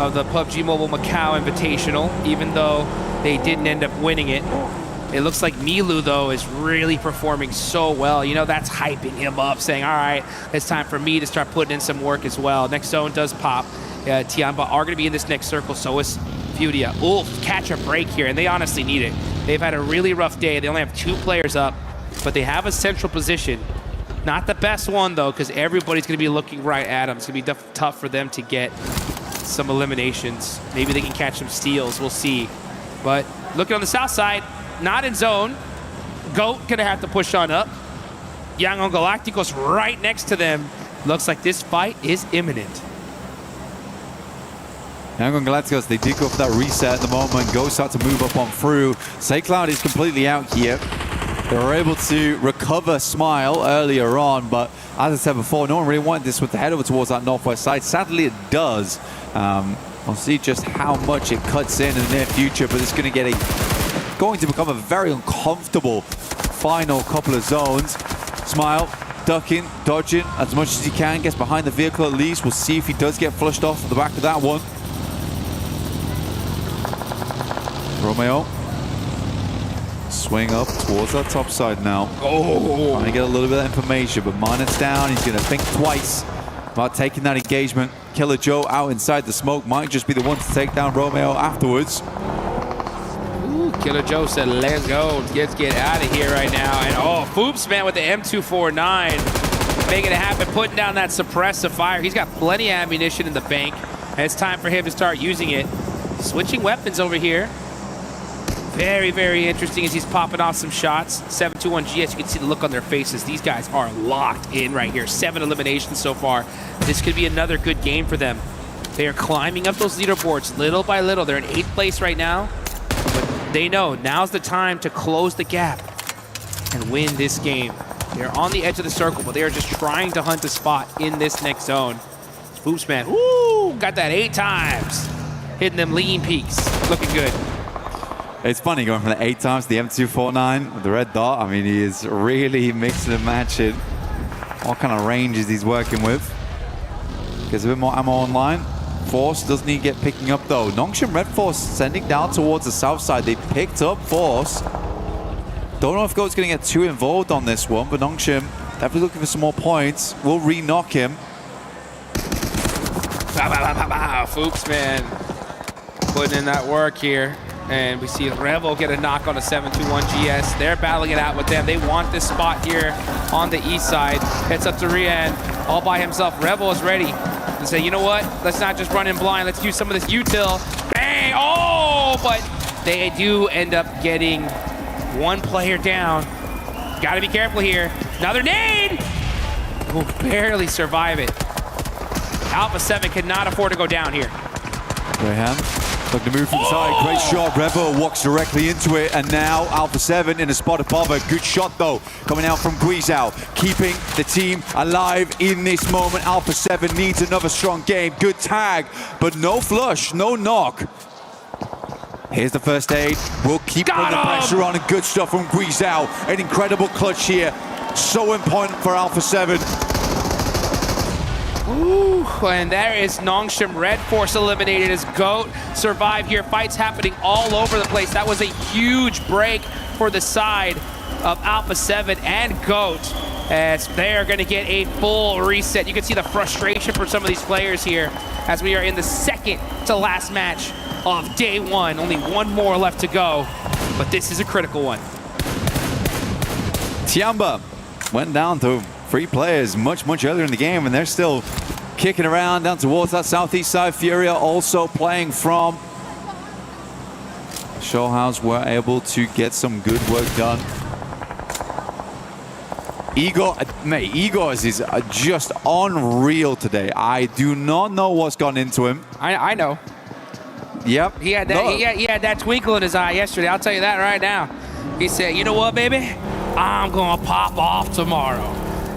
of the PUBG Mobile Macau Invitational, even though they didn't end up winning it. It looks like Milu, though, is really performing so well. You know, that's hyping him up, saying, all right, it's time for me to start putting in some work as well. Next zone does pop. Tianba are going to be in this next circle, so is Fudia. Ooh, catch a break here, and they honestly need it. They've had a really rough day. They only have 2 players up, but they have a central position. Not the best one, though, because everybody's going to be looking right at them. It's going to be tough for them to get some eliminations. Maybe they can catch some steals. We'll see. But looking on the south side, not in zone. Goat gonna have to push on up. Yangon Galacticos right next to them. Looks like this fight is imminent. Yangon Galacticos, they did go for that reset at the moment. Go start to move up on through. Cloud is completely out here. They were able to recover Smile earlier on, but as I said before, no one really wanted this with the head over towards that northwest side. Sadly, it does. We'll see just how much it cuts in the near future, but it's going to become a very uncomfortable final couple of zones. Smile ducking, dodging as much as he can, gets behind the vehicle at least. We'll see if he does get flushed off the back of that one. Romeo swing up towards that top side now. Oh, trying to get a little bit of information, but Marnet's down. He's going to think twice about taking that engagement. Killer Joe out inside the smoke might just be the one to take down Romeo afterwards. Killer Joe said, let's go. Let's get out of here right now. And oh, Foops, man, with the M249. Making it happen, putting down that suppressive fire. He's got plenty of ammunition in the bank. And it's time for him to start using it. Switching weapons over here. Very, very interesting as he's popping off some shots. 721 GS, you can see the look on their faces. These guys are locked in right here. 7 eliminations so far. This could be another good game for them. They are climbing up those leaderboards little by little. They're in 8th place right now. But they know now's the time to close the gap and win this game. They're on the edge of the circle, but they are just trying to hunt a spot in this next zone. Foops, man, woo, got that 8 times. Hitting them lean peaks, looking good. It's funny going from the 8 times to the M249 with the red dot. I mean, he is really mixing and matching what kind of ranges he's working with. Gets a bit more ammo online. Force does need to get picking up though. Nongshim Red Force sending down towards the south side. They picked up Force. Don't know if Goat's going to get too involved on this one, but Nongshim definitely looking for some more points. Will re-knock him. Foops, man, putting in that work here. And we see Revel get a knock on a 721 GS. They're battling it out with them. They want this spot here on the east side. Heads up to Rian, all by himself. Revel is ready to say, you know what? Let's not just run in blind. Let's use some of this util. Bang! Oh, but they do end up getting one player down. Got to be careful here. Another nade! Will barely survive it. Alpha 7 cannot afford to go down here. Graham looking to move from side. Great shot. Revo walks directly into it. And now Alpha 7 in a spot above her. Good shot, though, coming out from Guizhou. Keeping the team alive in this moment. Alpha 7 needs another strong game. Good tag, but no flush, no knock. Here's the first aid. We'll keep putting the pressure on, and good stuff from Guizhou. An incredible clutch here. So important for Alpha 7. Ooh, and there is Nongshim. Red Force eliminated as GOAT survived here. Fights happening all over the place. That was a huge break for the side of Alpha 7 and GOAT, as they are going to get a full reset. You can see the frustration for some of these players here as we are in the second to last match of day one. Only one more left to go, but this is a critical one. Tiamba went down to 3 players much earlier in the game, and they're still kicking around down towards that southeast side. Furia also playing from Showhouse were able to get some good work done. Igor, mate, Igor's is just unreal today. I do not know what's gone into him. I know. Yep. He had that twinkle in his eye yesterday. I'll tell you that right now. He said, you know what, baby? I'm gonna pop off tomorrow.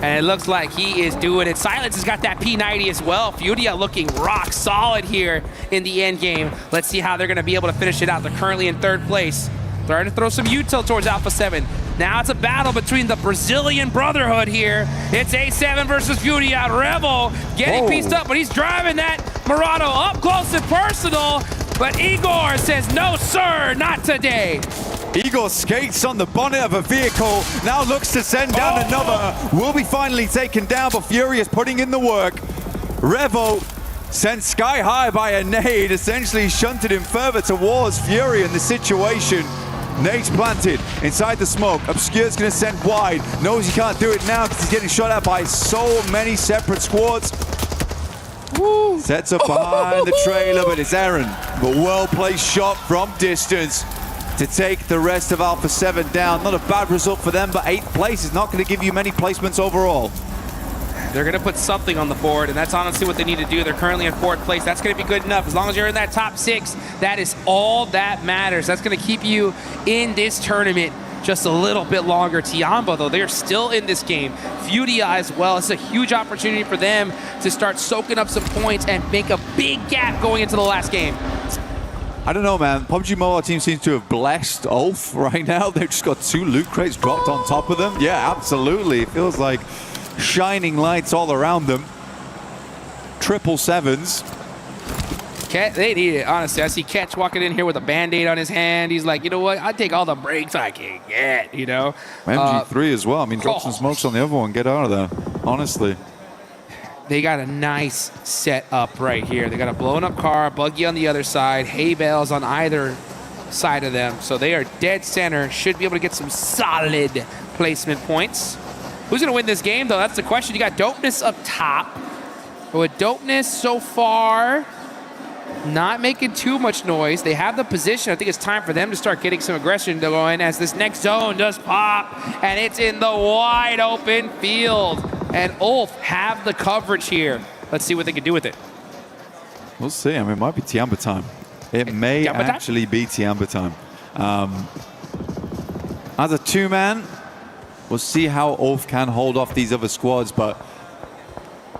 And it looks like he is doing it. Silence has got that P90 as well. Furia looking rock solid here in the end game. Let's see how they're gonna be able to finish it out. They're currently in 3rd place. Trying to throw some util towards Alpha 7. Now it's a battle between the Brazilian Brotherhood here. It's A7 versus Furia. Revel getting pieced up, but he's driving that Murado up close and personal. But Igor says, no, sir, not today. Igor skates on the bonnet of a vehicle, now looks to send down another. Will be finally taken down, but Fury is putting in the work. Revo sent sky high by a nade, essentially shunted him further towards Fury in the situation. Nade's planted inside the smoke. Obscure's gonna send wide. Knows he can't do it now because he's getting shot at by so many separate squads. Woo. Sets up behind the trailer, but it's Aaron. But well-placed shot from distance to take the rest of Alpha 7 down. Not a bad result for them, but 8th place is not going to give you many placements overall. They're going to put something on the board, and that's honestly what they need to do. They're currently in 4th place. That's going to be good enough. As long as you're in that top 6, that is all that matters. That's going to keep you in this tournament just a little bit longer. Tiamba, though, they're still in this game. Furia as well. It's a huge opportunity for them to start soaking up some points and make a big gap going into the last game. I don't know, man. PUBG Mobile team seems to have blessed Ulf right now. They've just got 2 loot crates dropped on top of them. Yeah, absolutely. It feels like shining lights all around them. 777s. They need it, honestly. I see Ketch walking in here with a Band-Aid on his hand. He's like, you know what? I take all the breaks I can get, you know? MG3 as well. I mean, drop some smokes on the other one. Get out of there, honestly. They got a nice setup right here. They got a blown up car, buggy on the other side, hay bales on either side of them. So they are dead center. Should be able to get some solid placement points. Who's going to win this game, though? That's the question. You got Dopeness up top. But with Dopeness so far not making too much noise. They have the position. I think it's time for them to start getting some aggression going as this next zone does pop, and it's in the wide open field. And Ulf have the coverage here. Let's see what they can do with it. We'll see. I mean, it might be Tiamba time. It may actually be Tiamba time. As a 2-man, we'll see how Ulf can hold off these other squads, but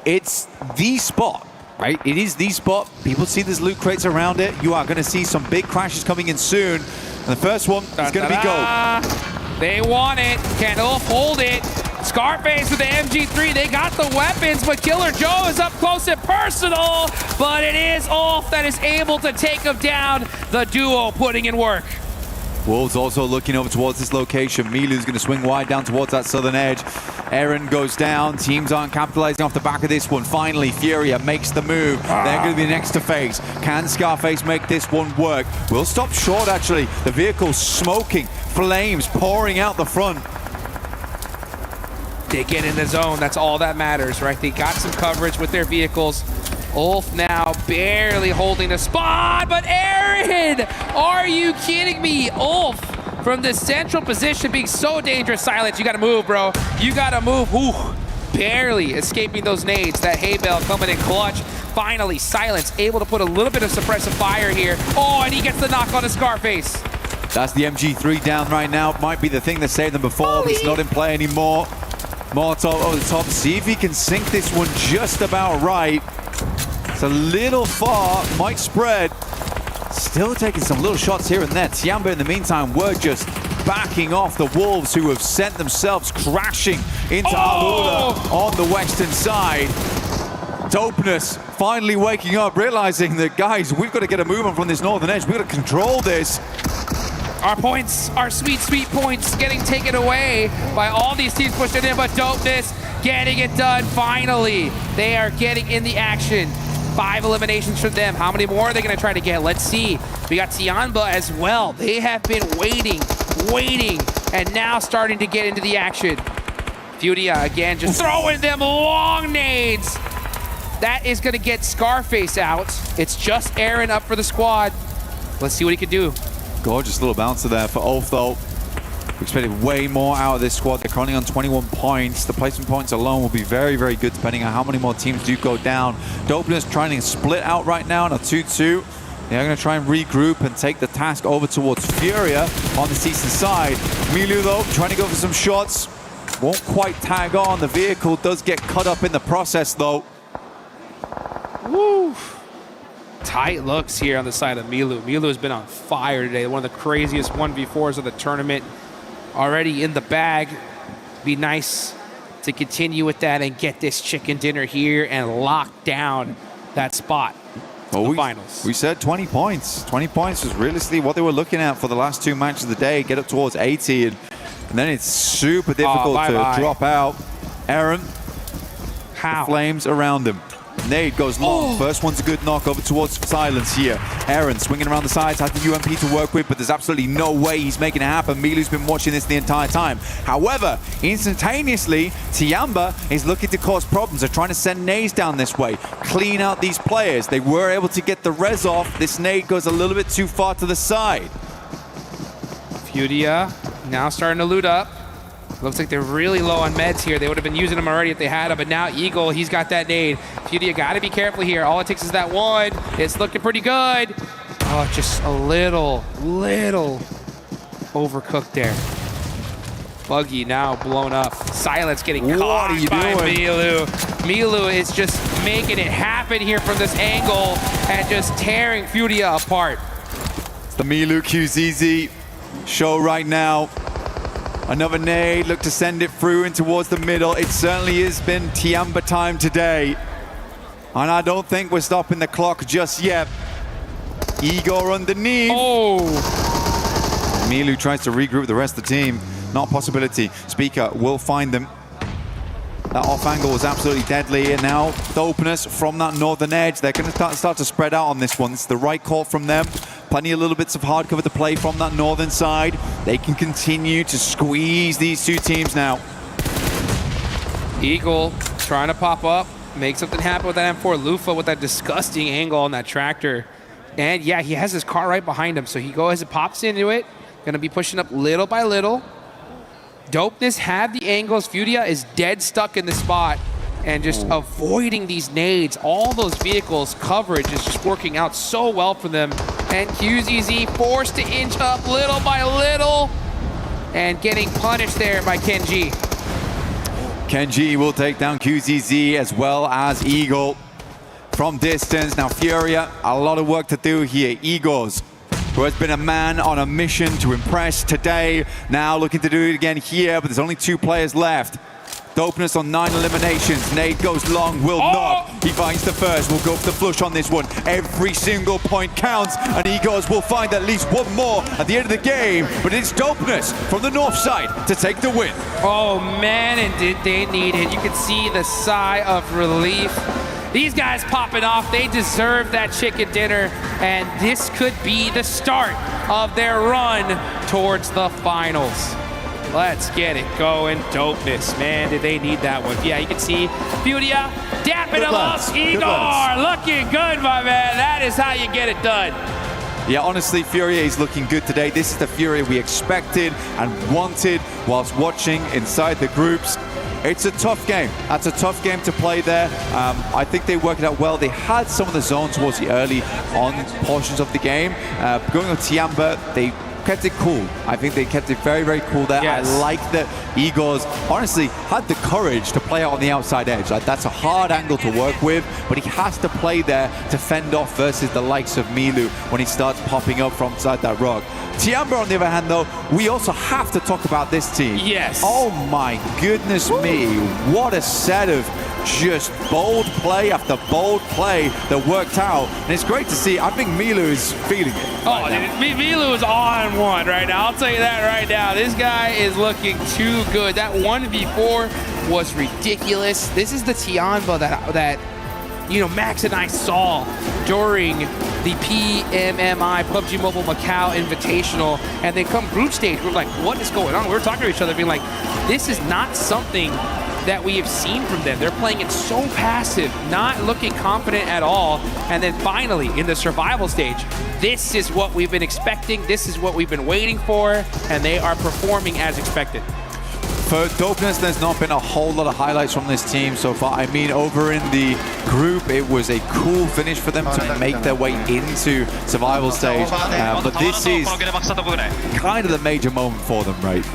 it's the spot. Right? It is the spot. People see there's loot crates around it. You are going to see some big crashes coming in soon. And the first one is going to be gold. They want it. Can Ulf hold it? Scarface with the MG3. They got the weapons, but Killer Joe is up close and personal. But it is Ulf that is able to take him down. The duo putting in work. Wolves also looking over towards this location. Milu's going to swing wide down towards that southern edge. Aaron goes down. Teams aren't capitalizing off the back of this one. Finally, Furia makes the move. They're going to be next to face. Can Scarface make this one work? Will stop short, actually. The vehicle's smoking. Flames pouring out the front. They get in the zone. That's all that matters, right? They got some coverage with their vehicles. Ulf now barely holding the spot, but Aaron! Are you kidding me? Ulf from the central position being so dangerous. Silence, you gotta move, bro. You gotta move. Ooh, barely escaping those nades. That hay bale coming in clutch. Finally, Silence able to put a little bit of suppressive fire here. Oh, and he gets the knock on a Scarface. That's the MG3 down right now. Might be the thing that saved them before, but it's not in play anymore. Molotov over the top. See if he can sink this one just about right. It's a little far, might spread. Still taking some little shots here and there. Tiamba, in the meantime, were just backing off the Wolves, who have sent themselves crashing into Alula on the western side. Dopeness finally waking up, realizing that, guys, we've got to get a move on from this northern edge. We've got to control this. Our points, our sweet, sweet points getting taken away by all these teams pushing in, but Dopeness getting it done finally. They are getting in the action. 5 eliminations from them. How many more are they going to try to get? Let's see. We got Tiamba as well. They have been waiting, and now starting to get into the action. Furia again, just throwing them long nades. That is going to get Scarface out. It's just Aaron up for the squad. Let's see what he can do. Gorgeous little bouncer there for Ulf, though. We expected way more out of this squad. They're currently on 21 points. The placement points alone will be very, very good, depending on how many more teams do go down. Dopeness trying to split out right now in a 2-2. They're going to try and regroup and take the task over towards Furia on the eastern side. Milu, though, trying to go for some shots. Won't quite tag on. The vehicle does get cut up in the process, though. Woo! Tight looks here on the side of Milu. Milu has been on fire today. One of the craziest 1v4s of the tournament. Already in the bag. Be nice to continue with that and get this chicken dinner here and lock down that spot. Well, finals. We said 20 points. 20 points was realistically what they were looking at for the last 2 matches of the day. Get up towards 80, and then it's super difficult to drop out. Aaron, how? The flames around him. Nade goes long. First one's a good knock over towards Silence here. Aaron swinging around the sides, has the UMP to work with, but there's absolutely no way he's making it happen. Milu's been watching this the entire time. However, instantaneously, Tiamba is looking to cause problems. They're trying to send nades down this way, clean out these players. They were able to get the res off. This nade goes a little bit too far to the side. Furia now starting to loot up. Looks like they're really low on meds here. They would have been using them already if they had them, but now Eagle, he's got that nade. Furia got to be careful here. All it takes is that one. It's looking pretty good. Oh, just a little overcooked there. Buggy now blown up. Silence getting caught by Milu. Milu is just making it happen here from this angle and just tearing Furia apart. It's the Milu QZZ show right now. Another nade, look to send it through and towards the middle. It certainly has been Tiamba time today. And I don't think we're stopping the clock just yet. Igor underneath. Milu tries to regroup the rest of the team. Not a possibility. Speaker will find them. That off angle was absolutely deadly, and now Dopeness from that northern edge. They're going to start to spread out on this one. It's the right call from them. Plenty of little bits of hard cover to play from that northern side. They can continue to squeeze these two teams now. Eagle trying to pop up, make something happen with that M4. Lufa with that disgusting angle on that tractor. And yeah, he has his car right behind him, so he goes and pops into it. Going to be pushing up little by little. Dopeness had the angles. Furia is dead stuck in the spot and just avoiding these nades. All those vehicles coverage is just working out so well for them. And QZZ forced to inch up little by little and getting punished there by Kenji. Kenji will take down QZZ as well as Eagle from distance. Now Furia, a lot of work to do here. Eagles, who has been a man on a mission to impress today, now looking to do it again here, but there's only 2 players left. Dopeness on 9 eliminations. Nade goes long, will knock. He finds the first, will go for the flush on this one. Every single point counts, and Egos will find at least one more at the end of the game, but it's Dopeness from the north side to take the win. Oh man, and did they need it. You can see the sigh of relief. These guys popping off, they deserve that chicken dinner, and this could be the start of their run towards the finals. Let's get it going. Dopeness, man, did they need that one. Yeah, you can see Furia dapping them up. Igor looking good, my man. That is how you get it done. Yeah, honestly, Furia is looking good today. This is the Furia we expected and wanted whilst watching inside the groups. It's a tough game. That's a tough game to play there. I think they worked it out well. They had some of the zone towards the early on portions of the game. Going on Tiamba, they kept it cool. I think they kept it very, very cool there. Yes. I like that Igor's honestly had the courage to play out on the outside edge. Like, that's a hard angle to work with, but he has to play there to fend off versus the likes of Milu when he starts popping up from inside that rock. Tiamba, on the other hand, though, we also have to talk about this team. Yes. Oh my goodness me. What a set of just bold play after bold play that worked out. And it's great to see. I think Milu is feeling it. Oh, Milu is on one right now. I'll tell you that right now. This guy is looking too good. That 1v4 was ridiculous. This is the Tiamba that you know, Max and I saw during the PMMI PUBG Mobile Macau Invitational, and they come group stage. We're like, what is going on? We were talking to each other, being like, this is not something that we have seen from them. They're playing it so passive, not looking confident at all. And then finally, in the survival stage, this is what we've been expecting. This is what we've been waiting for, and they are performing as expected. For Dopeness, there's not been a whole lot of highlights from this team so far. I mean, over in the group, it was a cool finish for them to make their way into survival stage. But this is kind of the major moment for them, right?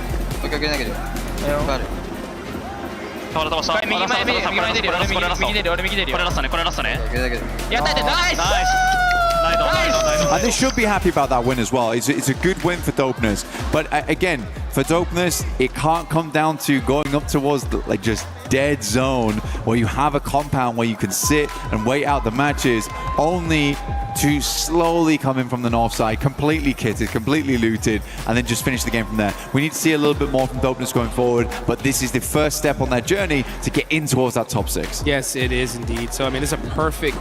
And they should be happy about that win as well. It's a good win for Dopeness. But again, for Dopeness, it can't come down to going up towards the, like, just dead zone where you have a compound where you can sit and wait out the matches, only to slowly come in from the north side, completely kitted, completely looted, and then just finish the game from there. We need to see a little bit more from Dopeness going forward, but this is the first step on their journey to get in towards that top 6. Yes, it is indeed. So, I mean, it's a perfect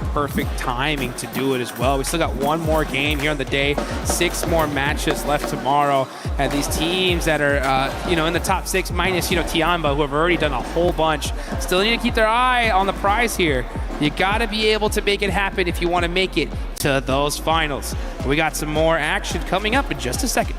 timing to do it as well. We still got one more game here on the day, 6 more matches left tomorrow, and these teams that are, you know, in the top 6, minus, you know, Tiamba, who have already done a whole bunch, still need to keep their eye on the prize here. You got to be able to make it happen if you want to make it to those finals. We got some more action coming up in just a second.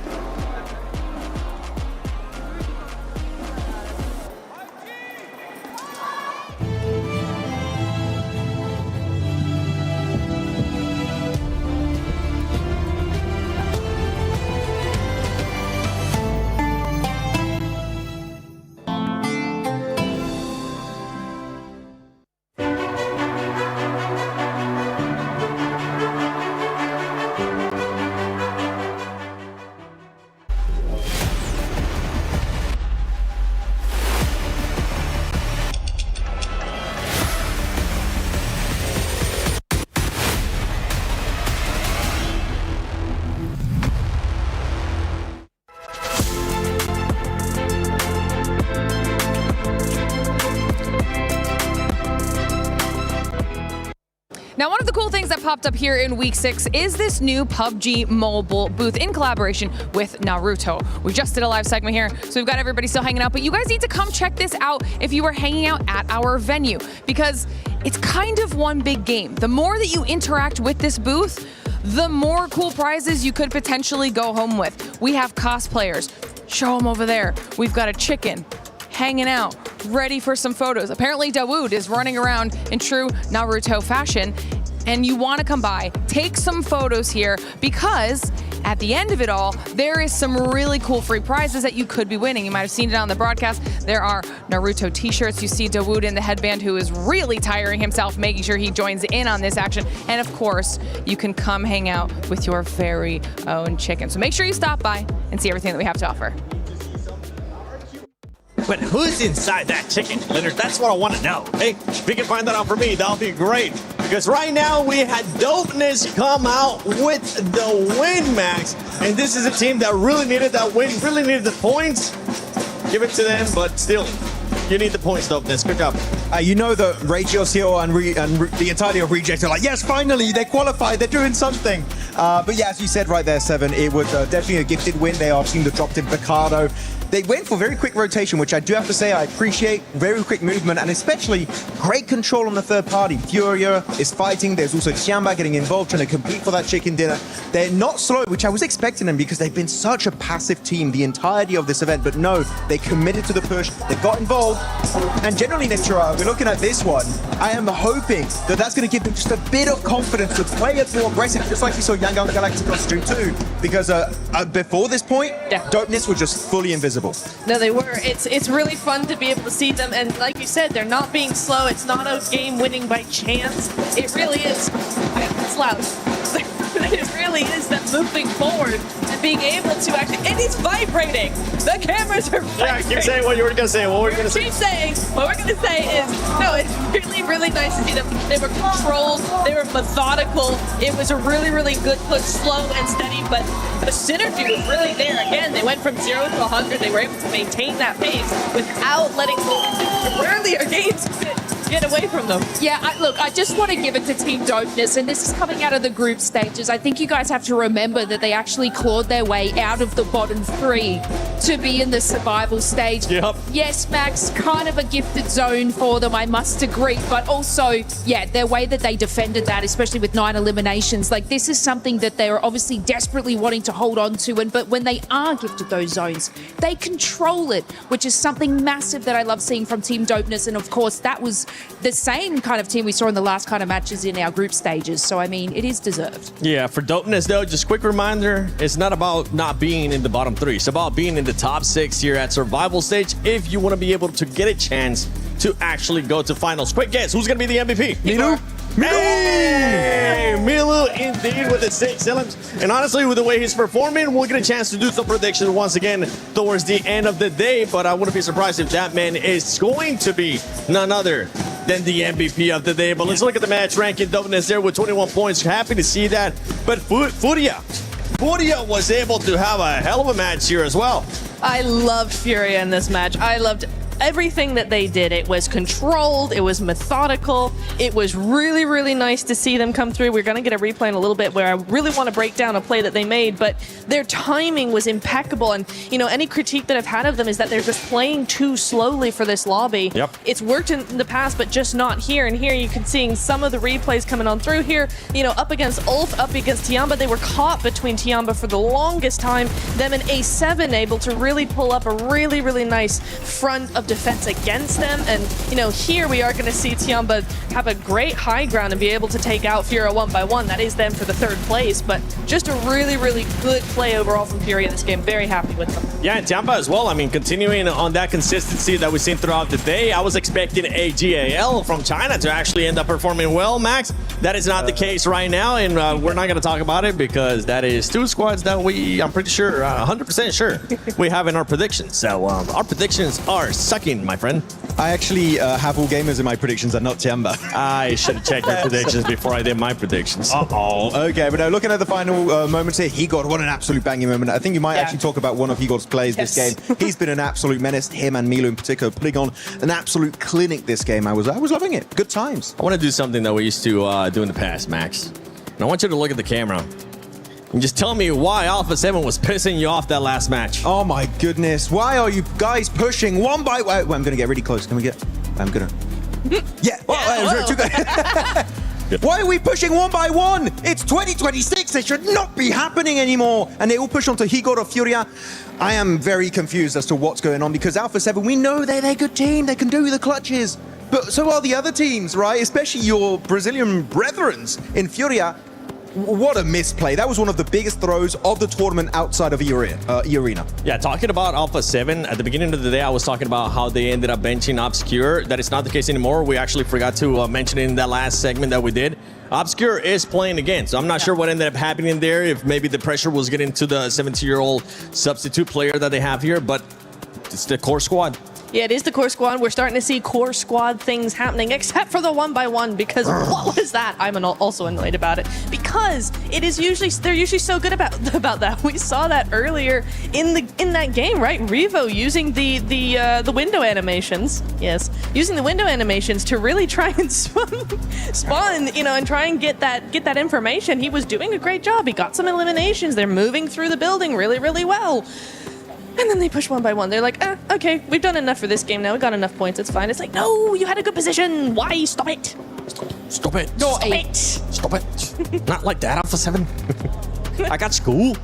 Now, one of the cool things that popped up here in week 6 is this new PUBG Mobile booth in collaboration with Naruto. We just did a live segment here, so we've got everybody still hanging out, but you guys need to come check this out if you are hanging out at our venue, because it's kind of one big game. The more that you interact with this booth, the more cool prizes you could potentially go home with. We have cosplayers. Show them over there. We've got a chicken hanging out, ready for some photos. Apparently Dawood is running around in true Naruto fashion, and you want to come by, take some photos here, because at the end of it all, there is some really cool free prizes that you could be winning. You might have seen it on the broadcast. There are Naruto t-shirts. You see Dawood in the headband, who is really tiring himself, making sure he joins in on this action. And of course, you can come hang out with your very own chicken. So make sure you stop by and see everything that we have to offer. But who's inside that chicken, Leonard? That's what I want to know. Hey, if you can find that out for me, that'll be great. Because right now we had Dopeness come out with the win, Max. And this is a team that really needed that win, really needed the points. Give it to them, but still, you need the points, Dopeness. Good job. You know that Rachel Seal and the entirety of Reject are like, yes, finally, they qualified, they're doing something. But yeah, as you said right there, Seven, it was definitely a gifted win. They are seeing the dropped in Picardo. They went for very quick rotation, which I do have to say I appreciate. Very quick movement, and especially great control on the third party. Furia is fighting. There's also Tiamba getting involved, trying to compete for that chicken dinner. They're not slow, which I was expecting them because they've been such a passive team the entirety of this event. But no, they committed to the push. They got involved. And generally, Nitra, we're looking at this one. I am hoping that that's going to give them just a bit of confidence to play it more aggressive, just like we saw Young Galacticos do too. Because before this point, Dopeness were just fully invisible. No, they were. It's really fun to be able to see them, and like you said, they're not being slow. It's not a game winning by chance. It really is. It's loud. It really is them moving forward and being able to actually, and it's vibrating. The cameras are vibrating. Yeah, keep saying what you were going to say. What we're going to say. Keep saying. What we're going to say is, no, it's really, really nice to see them. They were controlled. They were methodical. It was a really, really good push, slow and steady, but the synergy was really there. Again, they went from 0 to 100. They were able to maintain that pace without letting the earlier games get away from them. Yeah, look, I just want to give it to Team Dopeness, and this is coming out of the group stages. I think you guys have to remember that they actually clawed their way out of the bottom 3 to be in the survival stage. Yep. Yes, Max, kind of a gifted zone for them, I must agree, but also, yeah, their way that they defended that, especially with 9 eliminations, like this is something that they're obviously desperately wanting to hold on to, but when they are gifted those zones, they control it, which is something massive that I love seeing from Team Dopeness, and of course, that was the same kind of team we saw in the last kind of matches in our group stages. So, I mean, it is deserved. Yeah, for Dopeness, though, just quick reminder, it's not about not being in the bottom 3. It's about being in the top 6 here at Survival Stage if you want to be able to get a chance to actually go to finals. Quick guess, who's going to be the MVP? Milu? Hey, Milu indeed with the 6 elims. And honestly, with the way he's performing, we'll get a chance to do some predictions once again towards the end of the day. But I wouldn't be surprised if that man is going to be none other than the MVP of the day. But let's look at the match ranking. Dopeness there with 21 points. Happy to see that. But Furia was able to have a hell of a match here as well. I loved Furia in this match. I loved everything that they did. It was controlled, it was methodical, it was really, really nice to see them come through. We're going to get a replay in a little bit where I really want to break down a play that they made, but their timing was impeccable. And, you know, any critique that I've had of them is that they're just playing too slowly for this lobby. Yep. It's worked in the past, but just not here. And here you can see some of the replays coming on through here, you know, up against Ulf, up against Tiamba. They were caught between Tiamba for the longest time. Them and A7 able to really pull up a really, really nice front of defense against them. And, you know, here we are going to see Tiamba have a great high ground and be able to take out Furia 1-by-1. That is them for the 3rd place, but just a really, really good play overall from Furia this game. Very happy with them. Yeah, and Tiamba as well. I mean, continuing on that consistency that we've seen throughout the day, I was expecting a GAL from China to actually end up performing well, Max. That is not the case right now, and we're not going to talk about it because that is 2 squads that I'm pretty sure, 100% sure, we have in our predictions. So our predictions are sucking, my friend. I actually have all gamers in my predictions and not Tiamba. I should have checked your predictions before I did my predictions. Okay, but looking at the final moments here, Higor, what an absolute banging moment. I think you might actually talk about one of Higor's plays this game. He's been an absolute menace, him and Milu in particular, putting on an absolute clinic this game. I was loving it. Good times. I want to do something that we used to do in the past, Max. And I want you to look at the camera and just tell me why Alpha 7 was pissing you off that last match. Oh my goodness. Why are you guys pushing one by one? I'm going to get really close. Can we get... I'm going to... Yeah. Why are we pushing one by one? It's 2026. It should not be happening anymore. And they all push onto Higor or Furia. I am very confused as to what's going on because Alpha 7, we know they're a good team. They can do the clutches. But so are the other teams, right? Especially your Brazilian brethrens in Furia. What a misplay. That was one of the biggest throws of the tournament outside of Arena. Yeah, talking about Alpha 7, at the beginning of the day, I was talking about how they ended up benching Obscure. That is not the case anymore. We actually forgot to mention it in that last segment that we did. Obscure is playing again, so I'm not sure what ended up happening there, if maybe the pressure was getting to the 17-year-old substitute player that they have here, but it's the core squad. Yeah, it is the core squad. We're starting to see core squad things happening, except for the 1-by-1, because what was that? I'm also annoyed about it because they're usually so good about that. We saw that earlier in that game, right? Revo using the window animations. Yes, using the window animations to really try and spawn, you know, and try and get that information. He was doing a great job. He got some eliminations. They're moving through the building really, really well. And then they push one by one. They're like, okay, we've done enough for this game now. We got enough points. It's fine. It's like, no, you had a good position. Why? Stop it. Stop it. Stop it. Stop it. Not like that, Alpha 7. I got school.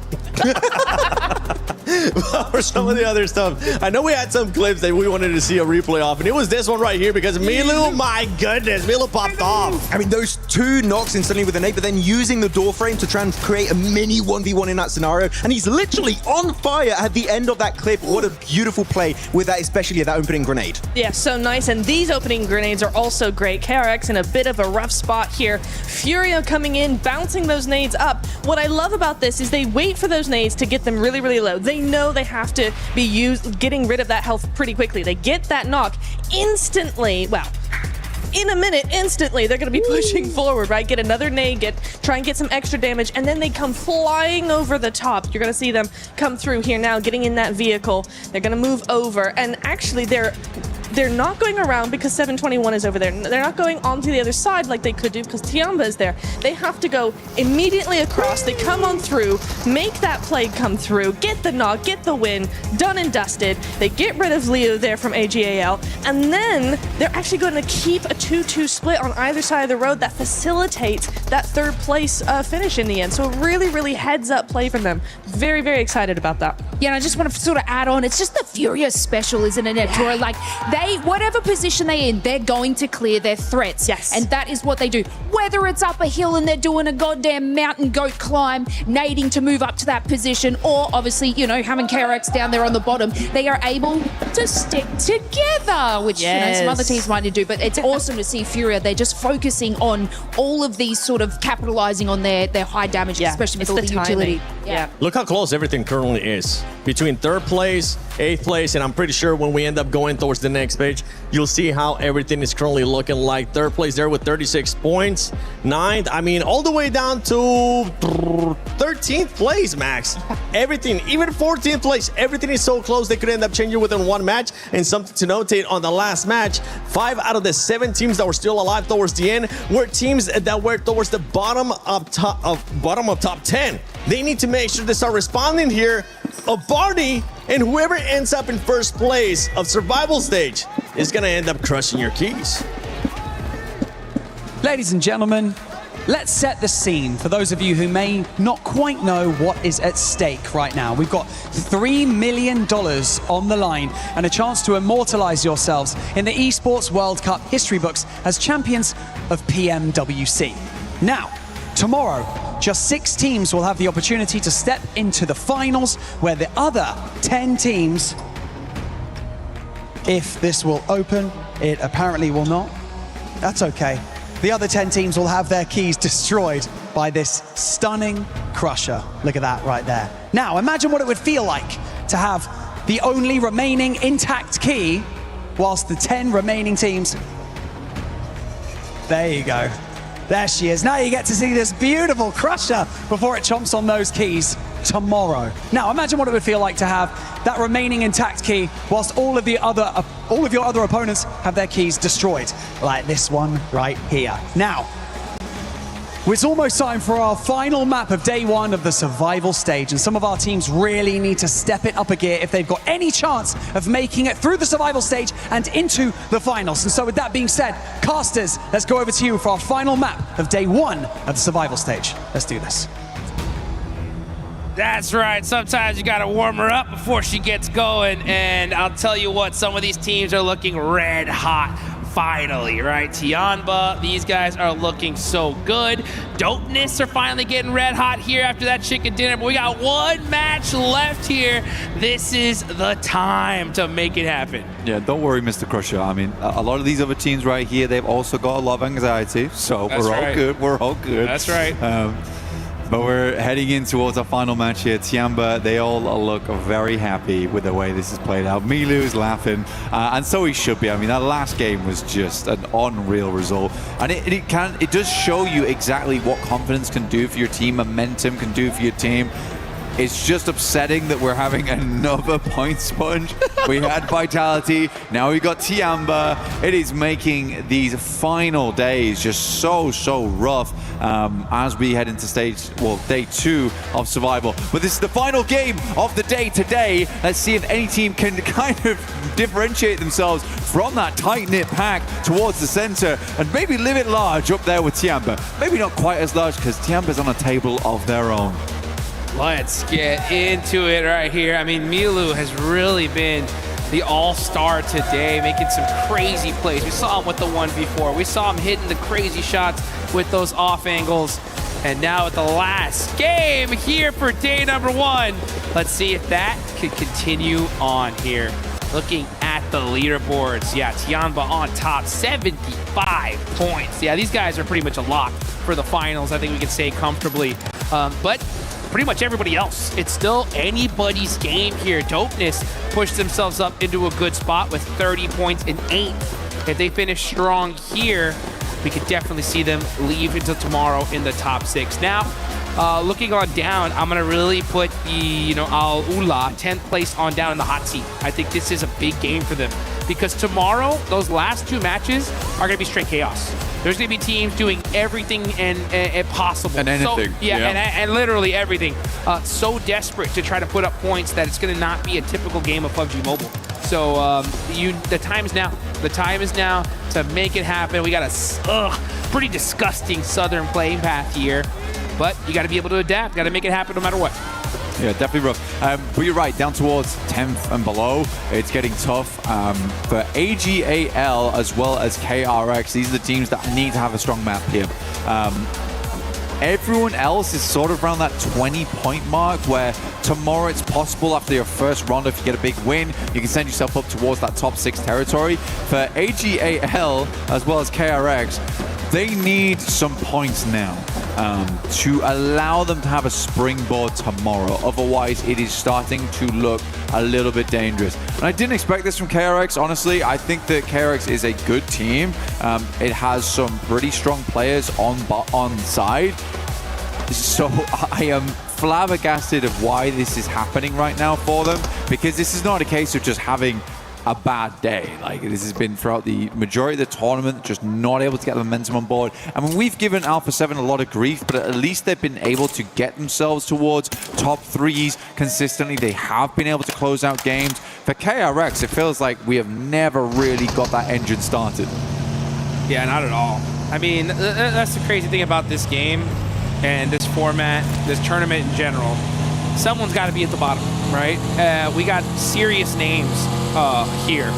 For some of the other stuff, I know we had some clips that we wanted to see a replay of, and it was this one right here because Milu, my goodness, Milu popped off. I mean, those two knocks instantly with an 8, but then using the door frame to try and create a mini 1v1 in that scenario, and he's literally on fire at the end of that clip. What a beautiful play with that, especially that opening grenade. Yeah, so nice, and these opening grenades are also great. KRX in a bit of a rough spot here. Furia coming in, bouncing those nades up. What I love about this is they wait for those nades to get them really, really low. They know they have to be getting rid of that health pretty quickly. They get that knock instantly. Well, in a minute, instantly, they're going to be pushing forward, right? Get another nade, try and get some extra damage, and then they come flying over the top. You're going to see them come through here now, getting in that vehicle. They're going to move over, and actually, they're not going around because 721 is over there. They're not going onto the other side like they could do because Tiamba is there. They have to go immediately across. They come on through, make that play come through, get the knock, get the win, done and dusted. They get rid of Leo there from AGAL, and then they're actually going to keep a 2-2 split on either side of the road that facilitates that third place finish in the end. So really, really heads up play from them. Very, very excited about that. Yeah, and I just want to sort of add on, it's just the Furia special, isn't it, Tora? Like, whatever position they're in, they're going to clear their threats. Yes. And that is what they do. Whether it's up a hill and they're doing a goddamn mountain goat climb, nading to move up to that position, or obviously, you know, having KRX down there on the bottom, they are able to stick together, which, you know, some other teams might do. But it's awesome to see Furia. They're just focusing on all of these sort of capitalizing on their high damage, especially with all the utility. Yeah. Look how close everything currently is between third place, 8th place, and I'm pretty sure when we end up going towards the next page, you'll see how everything is currently looking like. Third place there with 36 points. 9th, I mean, all the way down to 13th place, Max. Everything, even 14th place, everything is so close they could end up changing within one match. And something to notate on the last match, 5 out of the 7 teams that were still alive towards the end were teams that were towards the bottom of top 10. They need to make sure they start responding here. A Barty, and whoever ends up in first place of survival stage is going to end up crushing your keys. Ladies and gentlemen, let's set the scene for those of you who may not quite know what is at stake right now. We've got $3 million on the line and a chance to immortalize yourselves in the ESPORTS World Cup history books as champions of PMWC. Now, tomorrow, just 6 teams will have the opportunity to step into the finals, where the other 10 teams, if this will open, it apparently will not. That's okay. The other 10 teams will have their keys destroyed by this stunning crusher. Look at that right there. Now, imagine what it would feel like to have the only remaining intact key whilst the 10 remaining teams... There you go. There she is. Now you get to see this beautiful crusher before it chomps on those keys tomorrow. Now imagine what it would feel like to have that remaining intact key whilst all of your other opponents have their keys destroyed, like this one right here. Now, it's almost time for our final map of day 1 of the survival stage, and some of our teams really need to step it up a gear if they've got any chance of making it through the survival stage and into the finals. And so with that being said, casters, let's go over to you for our final map of day 1 of the survival stage. Let's do this. That's right. Sometimes you got to warm her up before she gets going. And I'll tell you what, some of these teams are looking red hot. Finally, right? Tianba, these guys are looking so good. Dopeness are finally getting red hot here after that chicken dinner. But we got one match left here. This is the time to make it happen. Yeah, don't worry, Mr. Crusher. I mean, a lot of these other teams right here, they've also got a lot of anxiety. So That's we're right. all good. We're all good. That's right. But we're heading in towards our final match here. Tiamba, they all look very happy with the way this is played out. Milu is laughing, and so he should be. I mean, that last game was just an unreal result. And it does show you exactly what confidence can do for your team, momentum can do for your team. It's just upsetting that we're having another point sponge. We had Vitality, now we got Tiamba. It is making these final days just so rough as we head into day 2 of survival. But this is the final game of the day today. Let's see if any team can kind of differentiate themselves from that tight-knit pack towards the center and maybe live it large up there with Tiamba. Maybe not quite as large because Tiamba's on a table of their own. Let's get into it right here. I mean, Milu has really been the all-star today, making some crazy plays. We saw him with the 1v4. We saw him hitting the crazy shots with those off angles. And now at the last game here for day number 1. Let's see if that could continue on here. Looking at the leaderboards, yeah, Tiamba on top, 75 points. Yeah, these guys are pretty much a lock for the finals. I think we can say comfortably. But pretty much everybody else, it's still anybody's game here. Dopeness pushed themselves up into a good spot with 30 points in 8th. If they finish strong here, we could definitely see them leave until tomorrow in the top 6. Now, looking on down, I'm gonna really put the, Al Ula 10th place on down in the hot seat. I think this is a big game for them because tomorrow, those last 2 matches are gonna be straight chaos. There's gonna be teams doing everything and possible. And anything. So, and literally everything. So desperate to try to put up points that it's gonna not be a typical game of PUBG Mobile. So the time is now. The time is now to make it happen. We got a pretty disgusting southern playing path here, but you got to be able to adapt. Got to make it happen no matter what. Yeah, definitely rough. But you're right, down towards 10th and below, it's getting tough. For AGAL as well as KRX, these are the teams that need to have a strong map here. Everyone else is sort of around that 20-point mark where tomorrow it's possible after your first round, if you get a big win, you can send yourself up towards that top 6 territory. For AGAL as well as KRX, they need some points now to allow them to have a springboard tomorrow. Otherwise, it is starting to look a little bit dangerous. And I didn't expect this from KRX, honestly. I think that KRX is a good team. It has some pretty strong players on side. So I am flabbergasted of why this is happening right now for them, because this is not a case of just having a bad day. Like, this has been throughout the majority of the tournament, just not able to get the momentum on board. I mean, we've given Alpha 7 a lot of grief, but at least they've been able to get themselves towards top 3s consistently. They have been able to close out games. For KRX, it feels like we have never really got that engine started. Yeah, not at all. I mean, that's the crazy thing about this game and this format, this tournament in general. Someone's got to be at the bottom, right? We got serious names here.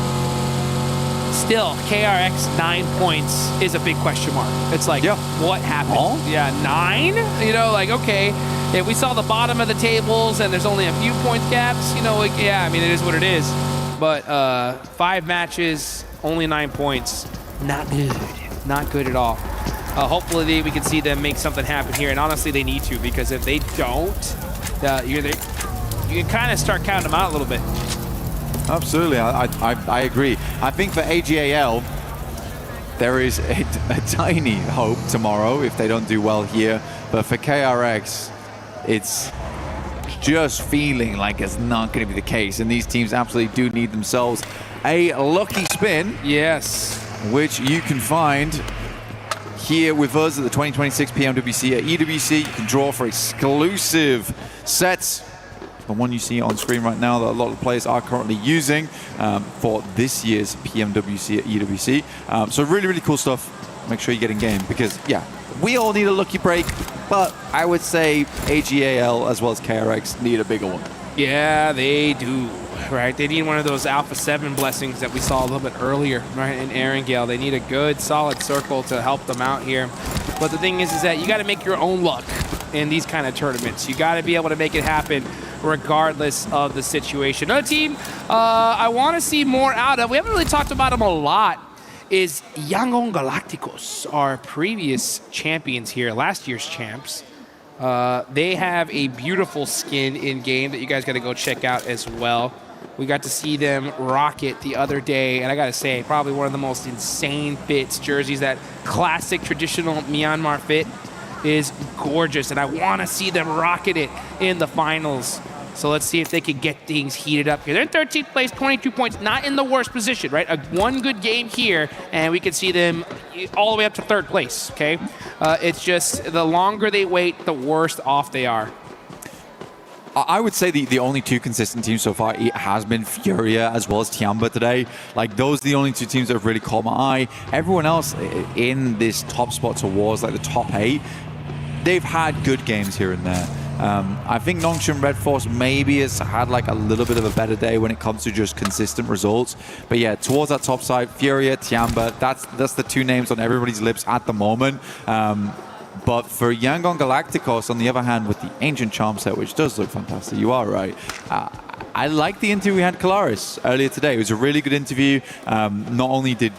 Still, KRX 9 points is a big question mark. It's like, what happened? Oh? Yeah, 9? You know, like, okay, if we saw the bottom of the tables and there's only a few points gaps, you know, like, yeah, I mean, it is what it is. But 5 matches, only 9 points. Not good. Not good at all. Hopefully we can see them make something happen here, and honestly, they need to, because if they don't, you can kind of start counting them out a little bit. Absolutely, I agree. I think for AGAL, there is a tiny hope tomorrow if they don't do well here. But for KRX, it's just feeling like it's not going to be the case. And these teams absolutely do need themselves a lucky spin. Yes. Which you can find here with us at the 2026 PMWC at EWC. You can draw for exclusive sets. The one you see on screen right now that a lot of players are currently using for this year's PMWC at EWC. So really, really cool stuff. Make sure you get in game because, yeah, we all need a lucky break, but I would say AGAL as well as KRX need a bigger one. Yeah, they do, right? They need one of those Alpha 7 blessings that we saw a little bit earlier, right, in Erangel. They need a good, solid circle to help them out here. But the thing is that you got to make your own luck in these kind of tournaments. You got to be able to make it happen regardless of the situation. Another team I want to see more out of, we haven't really talked about them a lot, is Yangon Galacticos, our previous champions here, last year's champs. They have a beautiful skin in game that you guys got to go check out as well. We got to see them rock it the other day, and I got to say, probably one of the most insane fits, jerseys, that classic traditional Myanmar fit is gorgeous, and I want to see them rocket it in the finals. So let's see if they can get things heated up here. They're in 13th place, 22 points, not in the worst position, right? One good game here, and we can see them all the way up to 3rd place, okay? It's just the longer they wait, the worse off they are. I would say the only 2 consistent teams so far, it has been Furia as well as Tiamba today. Like, those are the only 2 teams that have really caught my eye. Everyone else in this top spot towards like the top 8, they've had good games here and there. I think Nongshim Red Force maybe has had like a little bit of a better day when it comes to just consistent results. But yeah, towards that top side, Furia, Tiamba, that's the 2 names on everybody's lips at the moment. But for Yangon Galacticos, on the other hand, with the Ancient Charm set, which does look fantastic, you are right. I like the interview we had Kalaris earlier today. It was a really good interview. Not only did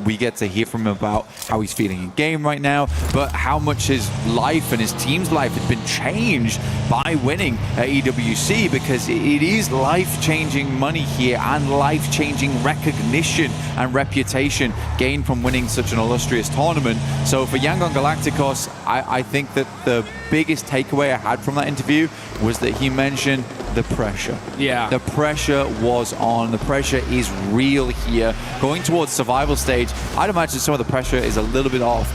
we get to hear from him about how he's feeling in game right now, but how much his life and his team's life has been changed by winning at EWC, because it is life-changing money here and life-changing recognition and reputation gained from winning such an illustrious tournament. So for Yangon Galacticos, I think that the biggest takeaway I had from that interview was that he mentioned the pressure. Yeah. The pressure was on. The pressure is real here. Going towards survival stage, I'd imagine some of the pressure is a little bit off.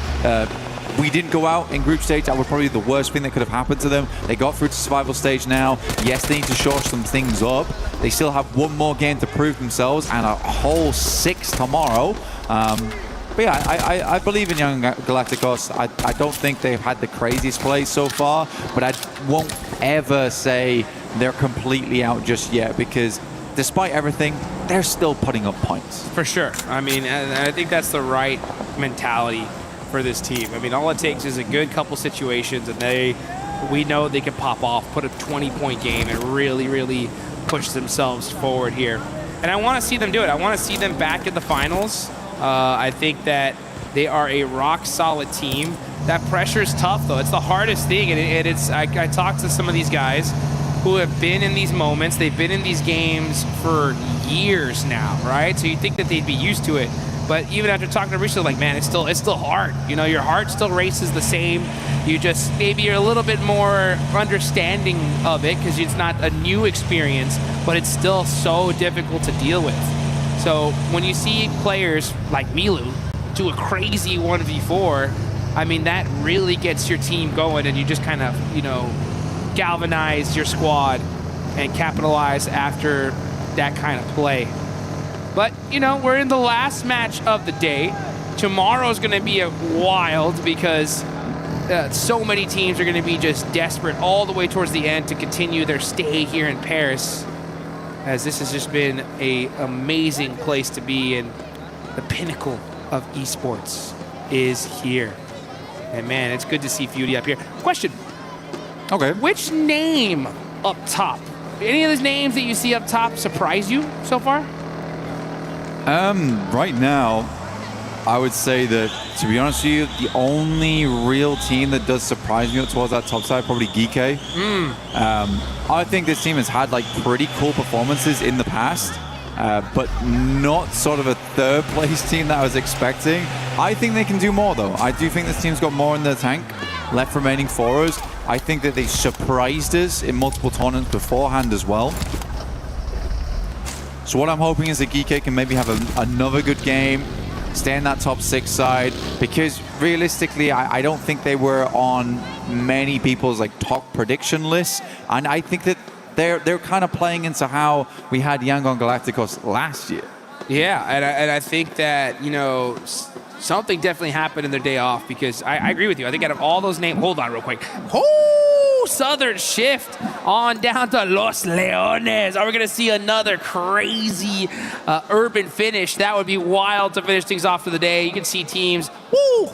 We didn't go out in group stage. That was probably the worst thing that could have happened to them. They got through to survival stage now. Yes, they need to shore some things up. They still have 1 more game to prove themselves and a whole 6 tomorrow. But yeah, I believe in Young Galacticos. I don't think they've had the craziest play so far, but I won't ever say they're completely out just yet, because despite everything, they're still putting up points. For sure. I mean, and I think that's the right mentality for this team. I mean, all it takes is a good couple situations, and we know they can pop off, put a 20-point game, and really, really push themselves forward here. And I want to see them do it. I want to see them back in the finals. I think that they are a rock-solid team. That pressure is tough, though. It's the hardest thing, and I talked to some of these guys who have been in these moments. They've been in these games for years now, right? So you think that they'd be used to it. But even after talking to Risha, like, man, it's still hard. You know, your heart still races the same. You just, maybe you're a little bit more understanding of it because it's not a new experience, but it's still so difficult to deal with. So when you see players like Milu do a crazy 1v4, I mean, that really gets your team going, and you just kind of, you know, galvanize your squad and capitalize after that kind of play. But, you know, we're in the last match of the day. Tomorrow's going to be wild because so many teams are going to be just desperate all the way towards the end to continue their stay here in Paris, as this has just been an amazing place to be, and the pinnacle of esports is here. And man, it's good to see Feudy up here. Question. Okay. Which name up top? Any of those names that you see up top surprise you so far? Right now, I would say that, to be honest with you, the only real team that does surprise me towards that top side, probably GK. I think this team has had like pretty cool performances in the past, but not sort of a 3rd place team that I was expecting. I think they can do more, though. I do think this team's got more in the tank left remaining for us. I think that they surprised us in multiple tournaments beforehand as well. So what I'm hoping is that GK can maybe have another good game, stay in that top 6 side, because realistically, I don't think they were on many people's like top prediction lists, and I think that they're kind of playing into how we had Yangon Galacticos last year. Yeah, and I think that, you know, something definitely happened in their day off, because I agree with you. I think out of all those names, hold on real quick. Southern shift on down to Los Leones. Are we going to see another crazy urban finish? That would be wild to finish things off for the day. You can see teams,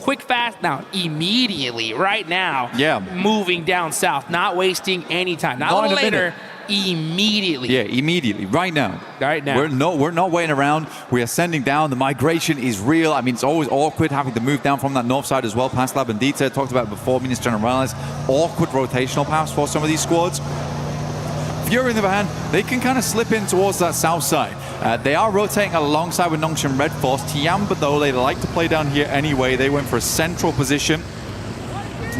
quick, fast, now, immediately, right now, moving down south, not wasting any time. Not a little later, immediately. Yeah, immediately, right now. Right now. We're not waiting around. We are sending down. The migration is real. I mean, it's always awkward having to move down from that north side as well, past La Bandita. Talked about it before, Minas Generales. Awkward rotational paths for some of these squads. Fury, on the other hand, they can kind of slip in towards that south side. They are rotating alongside with Nongshim Red Force. Tiamba, though, they like to play down here anyway. They went for a central position.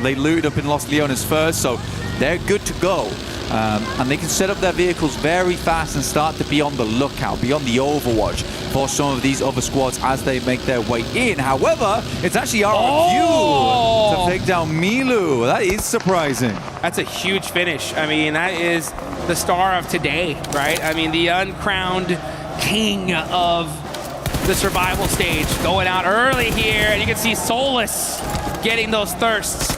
They looted up in Los Leones first, so they're good to go. And they can set up their vehicles very fast and start to be on the lookout, be on the overwatch for some of these other squads as they make their way in. However, it's actually RRQ to take down Milu. That is surprising. That's a huge finish. I mean, that is the star of today, right? I mean, the uncrowned king of the survival stage going out early here, and you can see Solus getting those thirsts.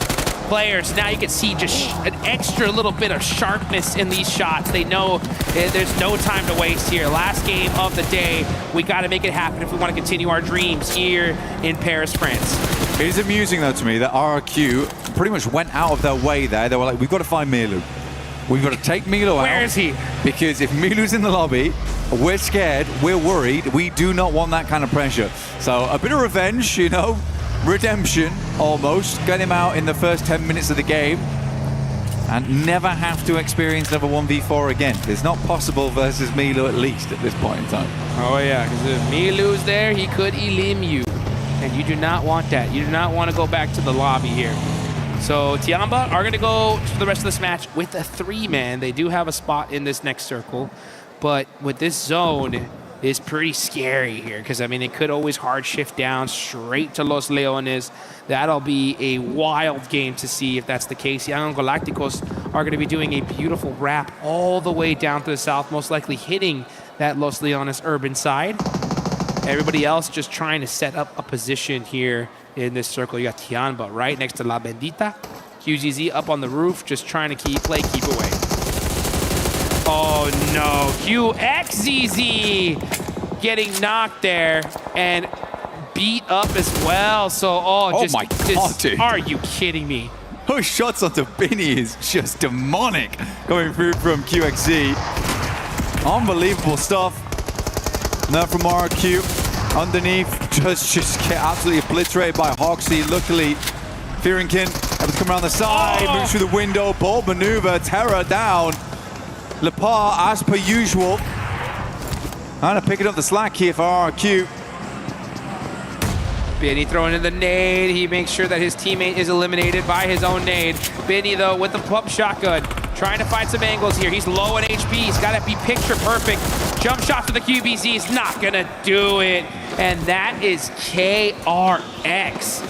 Players, now you can see just an extra little bit of sharpness in these shots. They know there's no time to waste here. Last game of the day, we got to make it happen if we want to continue our dreams here in Paris, France. It is amusing though to me that RRQ pretty much went out of their way there. They were like, we've got to find Milu. We've got to take Milu out. Where is he? Because if Milu's in the lobby, we're scared, we're worried. We do not want that kind of pressure. So a bit of revenge, you know, redemption almost. Get him out in the first 10 minutes of the game and never have to experience another 1v4 again. It's not possible versus Milu, at least at this point in time. Oh yeah, because if Milu's there, he could elim you. And you do not want that. You do not want to go back to the lobby here. So Tiamba are going to go to the rest of this match with a 3-man. They do have a spot in this next circle. But with this zone, is pretty scary here because, I mean, it could always hard shift down straight to Los Leones. That'll be a wild game to see if that's the case. Young Galacticos are going to be doing a beautiful wrap all the way down to the south, most likely hitting that Los Leones urban side. Everybody else just trying to set up a position here in this circle. You got Tiamba right next to La Bendita. QGZ up on the roof, just trying to keep away. Oh no, QXZZ getting knocked there and beat up as well. So, my God, dude. Are you kidding me? Those shots onto Binny is just demonic going through from QXZ. Unbelievable stuff. Now from RQ, underneath, just get absolutely obliterated by Hoxie. Luckily, Fearinkin able to come around the side, moves through the window, bold maneuver, Terra down. Lepar, as per usual, kind of picking up the slack here for RRQ. Benny throwing in the nade. He makes sure that his teammate is eliminated by his own nade. Benny, though, with the pump shotgun, trying to find some angles here. He's low on HP. He's got to be picture perfect. Jump shot for the QBZ is not going to do it. And that is KRX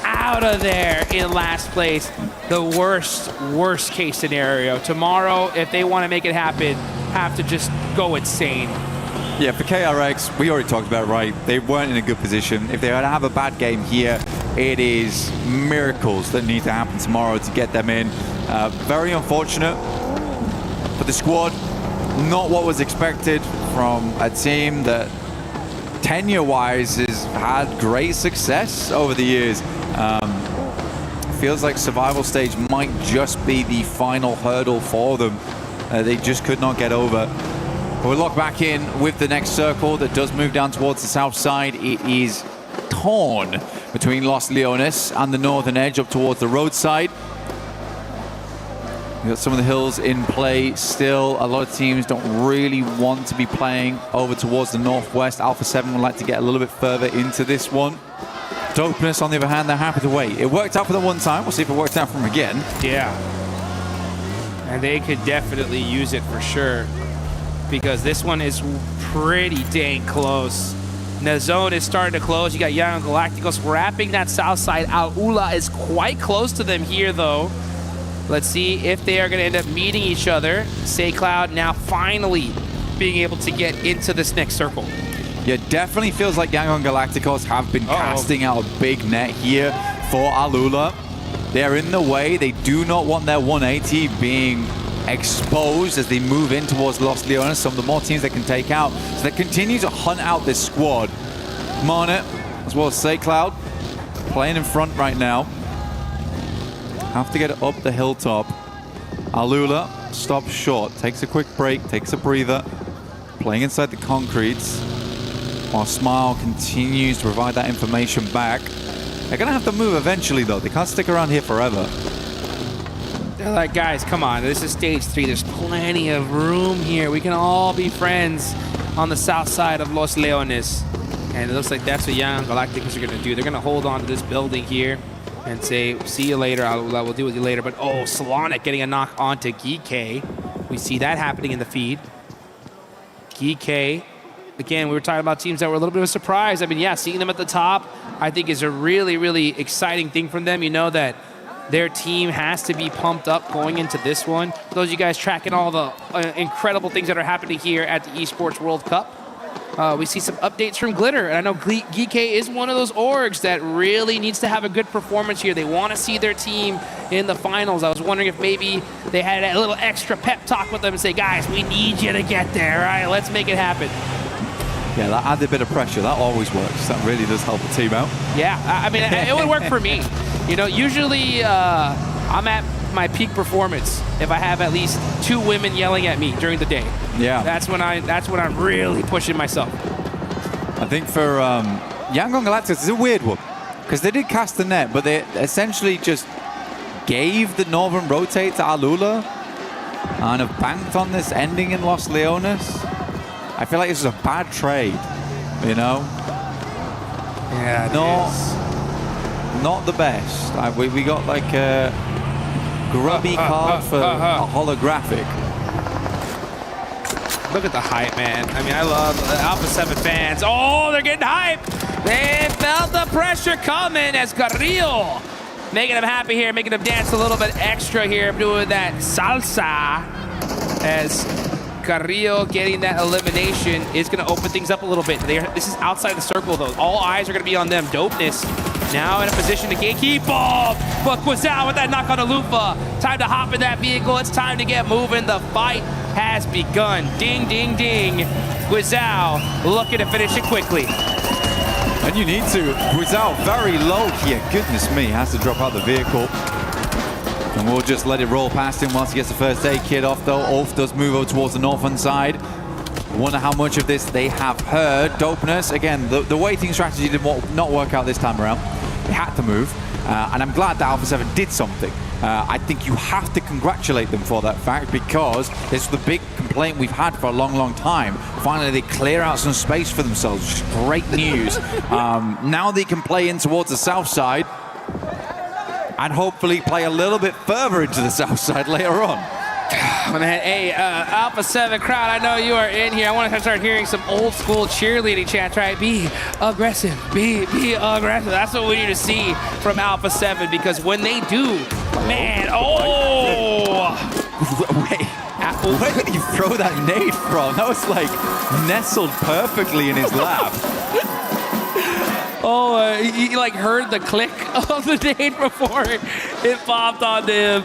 out of there in last place. The worst case scenario. Tomorrow, if they want to make it happen, have to just go insane. Yeah, for KRX, we already talked about it, right? They weren't in a good position. If they were to have a bad game here, it is miracles that need to happen tomorrow to get them in. Very unfortunate for the squad. Not what was expected from a team that tenure-wise has had great success over the years. Feels like survival stage might just be the final hurdle for them. They just could not get over. We'll lock back in with the next circle that does move down towards the south side. It is torn between Los Leones and the northern edge up towards the roadside. We've got some of the hills in play still. A lot of teams don't really want to be playing over towards the northwest. Alpha 7 would like to get a little bit further into this one. Dopeness, on the other hand, they're happy to wait. It worked out for them one time. We'll see if it works out for them again. Yeah. And they could definitely use it for sure, because this one is pretty dang close. And the zone is starting to close. You got Young Galacticos wrapping that south side. Aula is quite close to them here, though. Let's see if they are going to end up meeting each other. SayCloud now finally being able to get into this next circle. Yeah, definitely feels like Young Galacticos have been casting out a big net here for Alula. They're in the way. They do not want their 180 being exposed as they move in towards Los Leones. Some of the more teams they can take out. So they continue to hunt out this squad. Marnet, as well as SayCloud, playing in front right now. Have to get it up the hilltop. Alula stops short, takes a quick break, takes a breather, playing inside the concretes, while Smile continues to provide that information back. They're going to have to move eventually, though. They can't stick around here forever. They're like, guys, come on. This is stage 3. There's plenty of room here. We can all be friends on the south side of Los Leones. And it looks like that's what Young Galacticos are going to do. They're going to hold on to this building here. and say, see you later, we'll deal with you later. But oh, Solonic getting a knock onto Geek. We see that happening in the feed. Geek, again, we were talking about teams that were a little bit of a surprise. I mean, yeah, seeing them at the top, I think is a really, really exciting thing from them. You know that their team has to be pumped up going into this one. For those of you guys tracking all the incredible things that are happening here at the Esports World Cup, we see some updates from Glitter. And I know Geek is one of those orgs that really needs to have a good performance here. They want to see their team in the finals. I was wondering if maybe they had a little extra pep talk with them and say, guys, we need you to get there. All right, let's make it happen. Yeah, that added bit of pressure. That always works. That really does help the team out. Yeah, I mean, it would work for me. You know, usually I'm at my peak performance if I have at least 2 women yelling at me during the day. Yeah. That's when I'm really pushing myself. I think for Yangon Galacticos, it's a weird one because they did cast the net, but they essentially just gave the Northern rotate to Alula and have banked on this ending in Los Leones. I feel like this is a bad trade, you know? Yeah, not the best. We got like a grubby card for a holographic. Look at the hype, man. I mean, I love the Alpha 7 fans. Oh, they're getting hype. They felt the pressure coming as Carrillo making them happy here, making them dance a little bit extra here, doing that salsa as Carrillo getting that elimination is going to open things up a little bit. This is outside the circle, though. All eyes are going to be on them. Dopeness now in a position to gatekeep. Oh, but Quizal with that knock on the Lufa. Time to hop in that vehicle. It's time to get moving. The fight has begun. Ding, ding, ding. Quizal looking to finish it quickly. And you need to. Quizal very low here. Goodness me, has to drop out the vehicle. And we'll just let it roll past him once he gets the first aid kit off, though. Ulf does move over towards the northern side. Wonder how much of this they have heard. Dopeness, again, the waiting strategy did not work out this time around. They had to move, and I'm glad that Alpha 7 did something. I think you have to congratulate them for that fact, because it's the big complaint we've had for a long, long time. Finally, they clear out some space for themselves. Just great news. Now they can play in towards the south side, and hopefully play a little bit further into the south side later on. Hey, Alpha 7 crowd, I know you are in here. I want to start hearing some old school cheerleading chants, right? Be aggressive, be aggressive. That's what we need to see from Alpha 7, because when they do, man, Wait, where did you throw that nade from? That was like nestled perfectly in his lap. Oh, he like heard the click of the nade before it popped on him.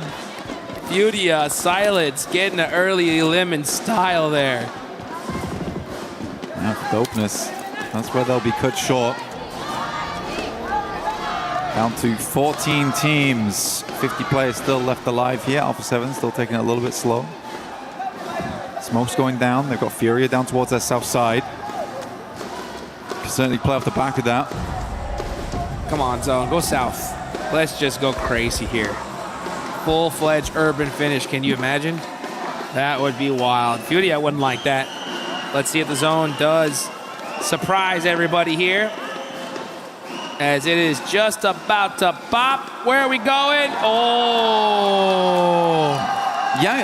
Furia, Silence, getting an early elim in style there. Yeah, Dopeness. That's where they'll be cut short. Down to 14 teams. 50 players still left alive here. Alpha 7 still taking it a little bit slow. Smoke's going down. They've got Furia down towards their south side. Can certainly play off the back of that. Come on, Zone. Go south. Let's just go crazy here. Full-fledged urban finish. Can you imagine? That would be wild. Fury, I wouldn't like that. Let's see if the Zone does surprise everybody here, as it is just about to pop. Where are we going? Oh!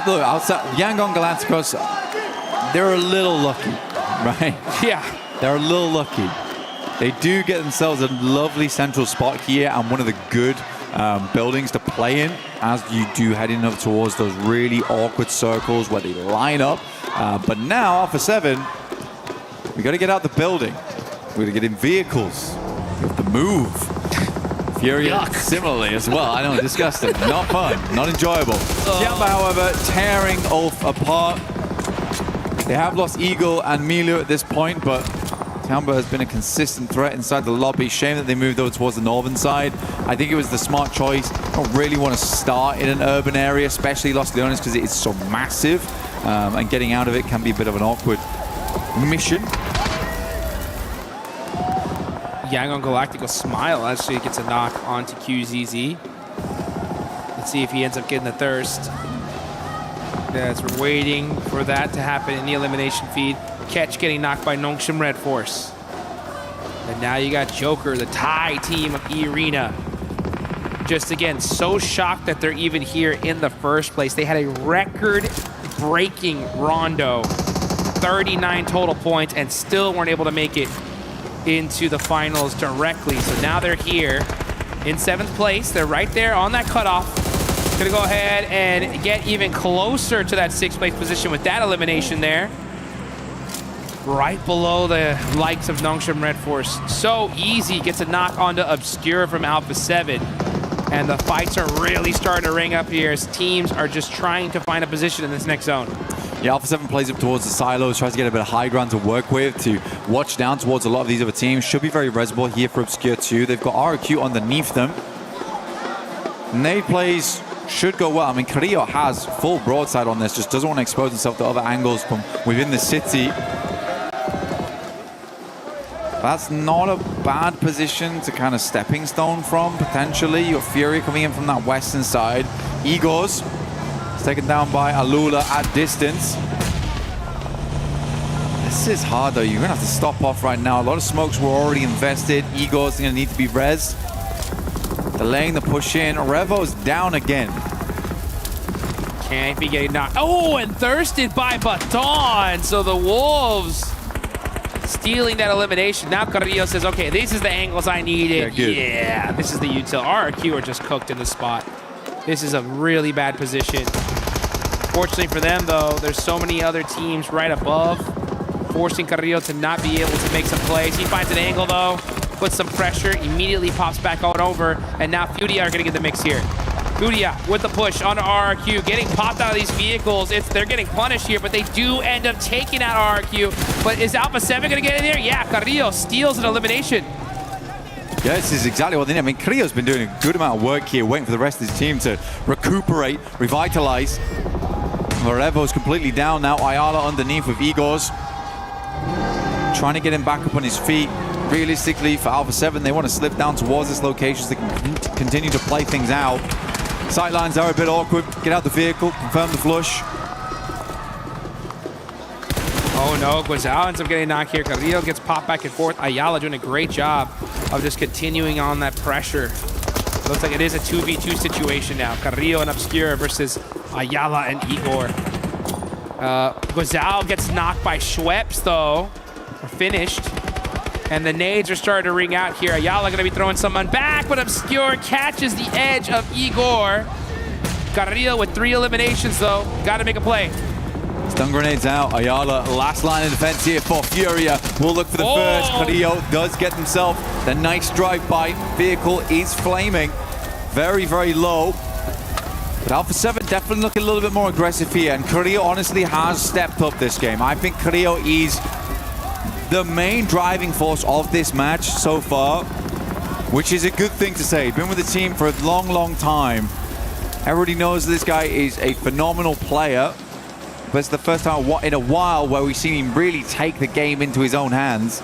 Look, outside Yangon Galacticos, they're a little lucky, right? Yeah. They're a little lucky. They do get themselves a lovely central spot here, and one of the good buildings to play in as you do heading up towards those really awkward circles where they line up. But now, Alpha 7, we got to get out the building. We got to get in vehicles. We have to move. Fury similarly as well. I know, disgusting. Not fun. Not enjoyable. Tiamba, however, tearing Ulf apart. They have lost Eagle and Milu at this point, but Tiamba has been a consistent threat inside the lobby. Shame that they moved over towards the northern side. I think it was the smart choice. I don't really want to start in an urban area, especially Los Leones, because it is so massive. And getting out of it can be a bit of an awkward mission. Yangon Galactical Smile actually gets a knock onto QZZ. Let's see if he ends up getting the thirst. As we're waiting for that to happen in the elimination feed. Catch getting knocked by Nongshim Red Force. And now you got Joker, the Thai team of E-Arena. just, again, so shocked that they're even here in the first place. They had a record-breaking rondo, 39 total points, and still weren't able to make it into the finals directly. So now they're here in 7th place. They're right there on that cutoff. Gonna go ahead and get even closer to that 6th place position with that elimination there. Right below the likes of Nongshim Red Force. So easy, gets a knock onto Obscure from Alpha 7. And the fights are really starting to ring up here as teams are just trying to find a position in this next zone. Yeah, Alpha 7 plays up towards the silos, tries to get a bit of high ground to work with, to watch down towards a lot of these other teams. Should be very resible here for Obscure too. They've got RQ underneath them. Nade plays should go well. I mean, Carrillo has full broadside on this, just doesn't want to expose himself to other angles from within the city. That's not a bad position to kind of stepping stone from, potentially. Your Fury coming in from that western side. Igor's taken down by Alula at distance. This is hard though. You're gonna have to stop off right now. A lot of smokes were already invested. Igor's gonna need to be rezzed. Delaying the push in. Revo's down again. Can't be getting knocked. Oh, and thirsted by Baton. So the Wolves stealing that elimination. Now Carrillo says, okay, this is the angles I needed. Yeah, this is the util. RRQ are just cooked in the spot. This is a really bad position. Fortunately for them, though, there's so many other teams right above, forcing Carrillo to not be able to make some plays. He finds an angle, though, puts some pressure, immediately pops back on over, and now Furia are going to get the mix here. Furia with the push onto RRQ, getting popped out of these vehicles. They're getting punished here, but they do end up taking out RRQ. But is Alpha 7 going to get in there? Yeah, Carrillo steals an elimination. Yeah, this is exactly what they need. I mean, Carrillo's been doing a good amount of work here, waiting for the rest of his team to recuperate, revitalize. Morevo's completely down now. Ayala underneath with Igor's. Trying to get him back up on his feet. Realistically, for Alpha 7, they want to slip down towards this location so they can continue to play things out. Sightlines are a bit awkward. Get out the vehicle, confirm the flush. Oh no, Guazal ends up getting knocked here. Carrillo gets popped back and forth. Ayala doing a great job of just continuing on that pressure. Looks like it is a 2v2 situation now. Carrillo and Obscure versus Ayala and Igor. Guazal gets knocked by Schweppes though. Or finished. And the nades are starting to ring out here. Ayala gonna be throwing someone back, but Obscure catches the edge of Igor. Carrillo with 3 eliminations though. Gotta make a play. Stun grenades out. Ayala, last line of defense here for Furia. Will look for the first. Carrillo does get himself the nice drive-by. Vehicle is flaming. Very, very low. But Alpha 7 definitely looking a little bit more aggressive here. And Carrillo honestly has stepped up this game. I think Carrillo is the main driving force of this match so far, which is a good thing to say. Been with the team for a long, long time. Everybody knows this guy is a phenomenal player, but it's the first time in a while where we've seen him really take the game into his own hands.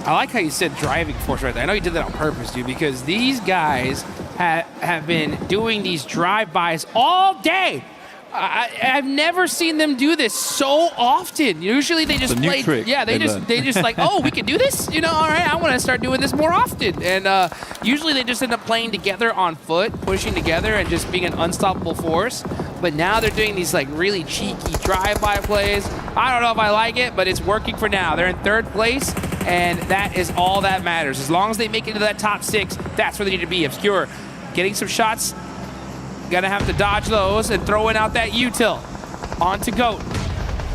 I like how you said driving force right there. I know you did that on purpose, dude, because these guys have been doing these drive-bys all day. I've never seen them do this so often. Usually they just play. Yeah, they just like, oh, we can do this. You know, all right, I want to start doing this more often. And usually they just end up playing together on foot, pushing together, and just being an unstoppable force. But now they're doing these like really cheeky drive-by plays. I don't know if I like it, but it's working for now. They're in 3rd place, and that is all that matters. As long as they make it to that top 6, that's where they need to be. Obscure getting some shots. Gonna have to dodge those and throwing out that util onto Goat.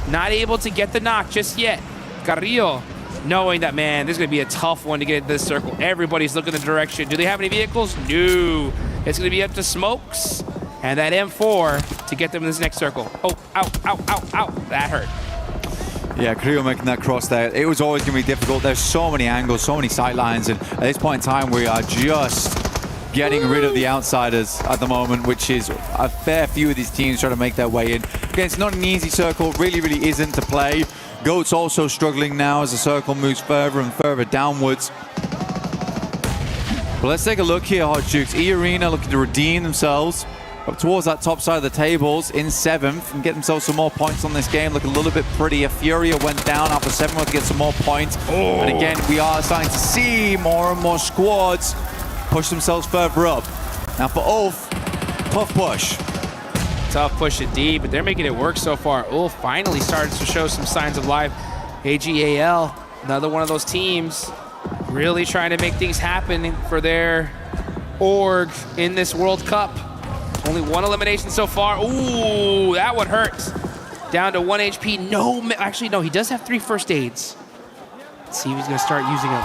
Not able to get the knock just yet. Carrillo knowing that, man, this is gonna be a tough one to get into this circle. Everybody's looking the direction. Do they have any vehicles? No. It's gonna be up to Smokes and that M4 to get them in this next circle. Oh, ow, ow, ow, ow. That hurt. Yeah, Carrillo making that cross there. It was always gonna be difficult. There's so many angles, so many sight lines, and at this point in time, we are just getting rid of the outsiders at the moment, which is a fair few of these teams trying to make their way in. Again, it's not an easy circle, really isn't to play. Goat's also struggling now as the circle moves further and further downwards. But let's take a look here, Hot Jukes. E-Arena looking to redeem themselves up towards that top side of the tables in 7th and get themselves some more points on this game. Look a little bit prettier. Furia went down. Alpha 7 to get some more points. And again, we are starting to see more and more squads push themselves further up. Now for Ulf, tough push. Tough push indeed, but they're making it work so far. Ulf finally started to show some signs of life. AGAL, another one of those teams, really trying to make things happen for their org in this World Cup. Only one elimination so far. Ooh, that one hurts. Down to 1 HP. No, actually, no, he does have 3 first aids. Let's see if he's going to start using them.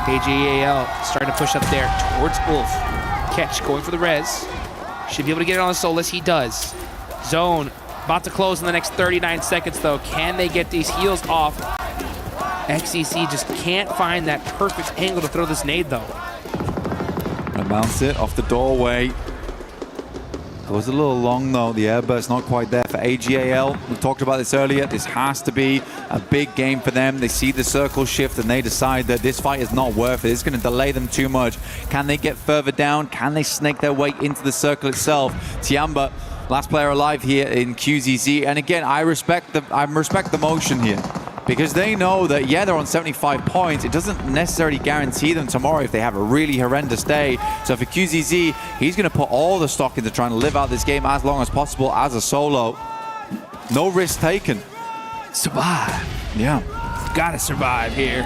AGAL starting to push up there towards Ulf. Catch, going for the res. Should be able to get it on the Solus. He does. Zone about to close in the next 39 seconds, though. Can they get these heals off? XEC just can't find that perfect angle to throw this nade, though. And mounts it off the doorway. Goes a little long, though. The airburst's not quite there for AGAL. We talked about this earlier. This has to be a big game for them. They see the circle shift and they decide that this fight is not worth it. It's going to delay them too much. Can they get further down? Can they snake their way into the circle itself? Tiamba, last player alive here in QZZ. And again, I respect the motion here. Because they know that, yeah, they're on 75 points. It doesn't necessarily guarantee them tomorrow if they have a really horrendous day. So for QZZ, he's going to put all the stock into trying to live out this game as long as possible as a solo. No risk taken. Survive. Yeah. Gotta survive here.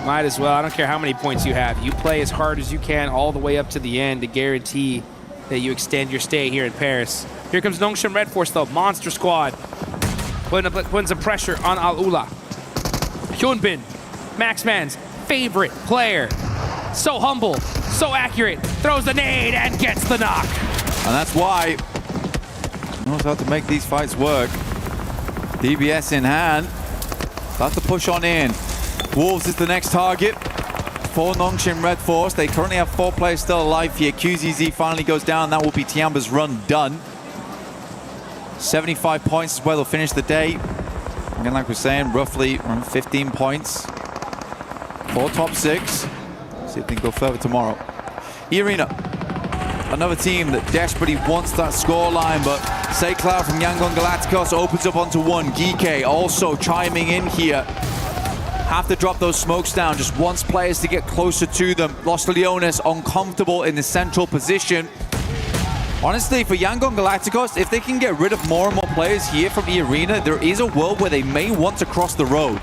Might as well. I don't care how many points you have. You play as hard as you can all the way up to the end to guarantee that you extend your stay here in Paris. Here comes Nongshim Red Force, though. Monster squad. Putting some pressure on Al-Ula. Hyunbin, Maxman's favorite player. So humble, so accurate. Throws the nade and gets the knock. And that's why he knows how to make these fights work. DBS in hand. That's the push on in. Wolves is the next target for Nongshim Red Force. They currently have 4 players still alive here. QZZ finally goes down. That will be Tiamba's run done. 75 points is where they'll finish the day. Again, like we're saying, roughly around 15 points. 4 top 6. See if they can go further tomorrow. E-Arena, another team that desperately wants that scoreline, but Cloud from Yangon Galacticos opens up onto 1. Geeke also chiming in here. Have to drop those smokes down, just wants players to get closer to them. Los Leones uncomfortable in the central position. Honestly, for Yangon Galacticos, if they can get rid of more and more players here from the arena, there is a world where they may want to cross the road.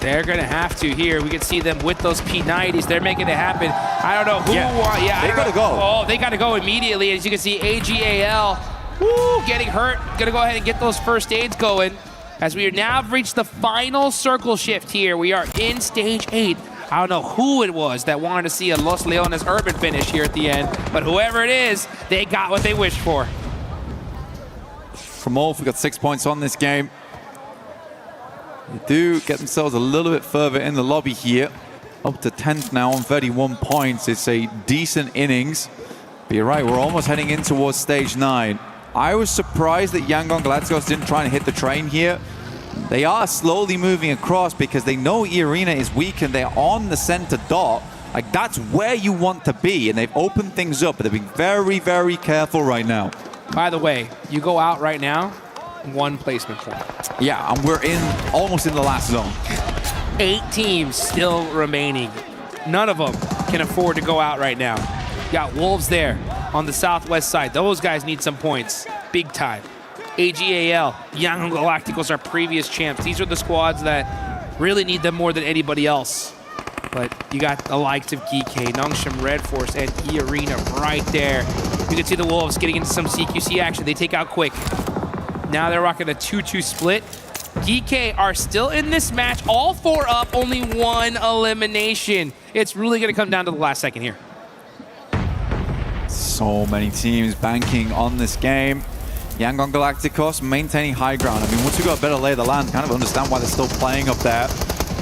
They're going to have to here. We can see them with those P90s. They're making it happen. I don't know who. Yeah, they got to go. Oh, they got to go immediately. As you can see, AGAL, getting hurt. Going to go ahead and get those first aids going. As we now have reached the final circle shift here. We are in stage 8. I don't know who it was that wanted to see a Los Leones urban finish here at the end, but whoever it is, they got what they wished for. From Ulf, we got 6 points on this game. They do get themselves a little bit further in the lobby here. Up to 10th now on 31 points. It's a decent innings. But you're right, we're almost heading in towards stage 9. I was surprised that Yangon Galacticos didn't try and hit the train here. They are slowly moving across because they know E-Arena is weak and they're on the center dot. Like, that's where you want to be, and they've opened things up, but they're being very, very careful right now. By the way, you go out right now, 1 placement point. Yeah, and we're almost in the last zone. 8 teams still remaining. None of them can afford to go out right now. You got Wolves there on the southwest side. Those guys need some points, big time. AGAL, Yangon Galacticos, our previous champs. These are the squads that really need them more than anybody else. But you got the likes of Geeke, Nongshim Red Force, and E-Arena right there. You can see the Wolves getting into some CQC action. They take out quick. Now they're rocking a 2-2 split. Geeke are still in this match. All 4 up, only 1 elimination. It's really going to come down to the last second here. So many teams banking on this game. Yangon Galacticos maintaining high ground. I mean, once we got a better lay of the land, kind of understand why they're still playing up there.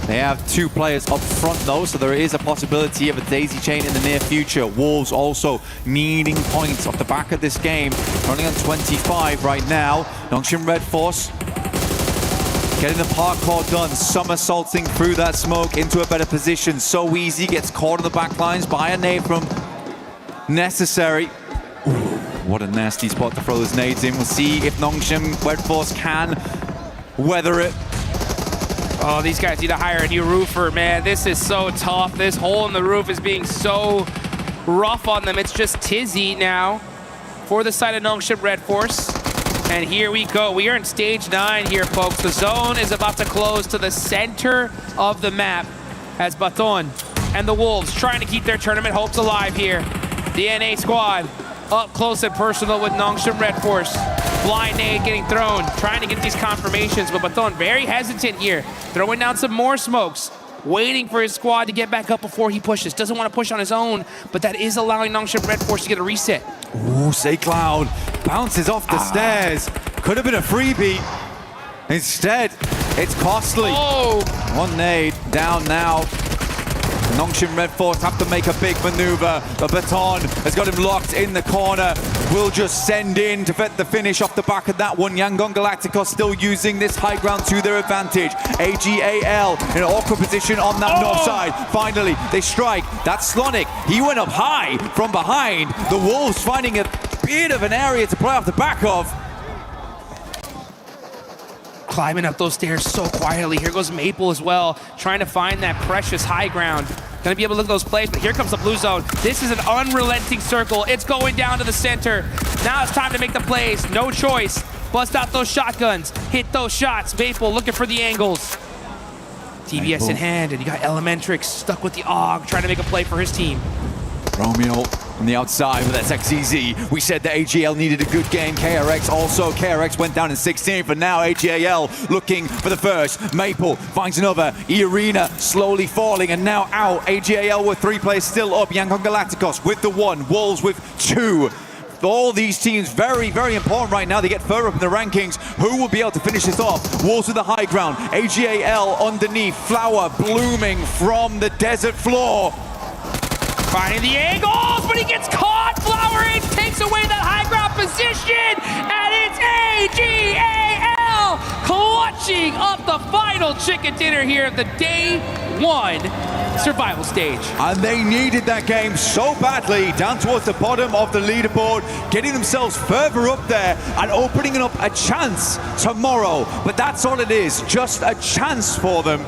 They have 2 players up front, though, so there is a possibility of a daisy chain in the near future. Wolves also needing points off the back of this game. Running on 25 right now. Nongshim Red Force getting the parkour done, somersaulting through that smoke into a better position. So easy, gets caught on the back lines by a nade from Necessary. What a nasty spot to throw those nades in. We'll see if Nongshim Red Force can weather it. Oh, these guys need to hire a new roofer, man. This is so tough. This hole in the roof is being so rough on them. It's just Tizzy now for the side of Nongshim Red Force. And here we go. We are in stage 9 here, folks. The zone is about to close to the center of the map as Baton and the Wolves trying to keep their tournament hopes alive here. The NA squad up close and personal with Nongshim Red Force. Blind nade getting thrown, trying to get these confirmations, but Baton very hesitant here. Throwing down some more smokes, waiting for his squad to get back up before he pushes. Doesn't want to push on his own, but that is allowing Nongshim Red Force to get a reset. Ooh, Say Cloud bounces off the stairs. Could have been a freebie. Instead, it's costly. Oh. One nade down now. Nongshim Red Force have to make a big maneuver. The Baton has got him locked in the corner. Will just send in to get the finish off the back of that one. Yangon Galacticos still using this high ground to their advantage. AGAL in an awkward position on that north side. Finally, they strike. That's Slonic. He went up high from behind. The Wolves finding a bit of an area to play off the back of. Climbing up those stairs so quietly. Here goes Maple as well, trying to find that precious high ground. Gonna be able to look at those plays, but here comes the blue zone. This is an unrelenting circle. It's going down to the center. Now it's time to make the plays. No choice. Bust out those shotguns. Hit those shots. Maple looking for the angles. TBS in hand, and you got Elementrix stuck with the AUG, trying to make a play for his team. Romeo on the outside with that XEZ. We said that AGL needed a good game. KRX also. KRX went down in 16th, but now AGL looking for the first. Maple finds another. E-Arena slowly falling and now out. AGL with 3 players still up. Yangon Galacticos with the 1. Wolves with 2. All these teams very, very important right now. They get further up in the rankings. Who will be able to finish this off? Wolves with the high ground. AGAL underneath. Flower blooming from the desert floor. Finding the angles, but he gets caught. Flower in, takes away that high ground position, and it's AGAL clutching up the final chicken dinner here at the day 1 survival stage. And they needed that game so badly, down towards the bottom of the leaderboard, getting themselves further up there and opening up a chance tomorrow. But that's all it is, just a chance for them.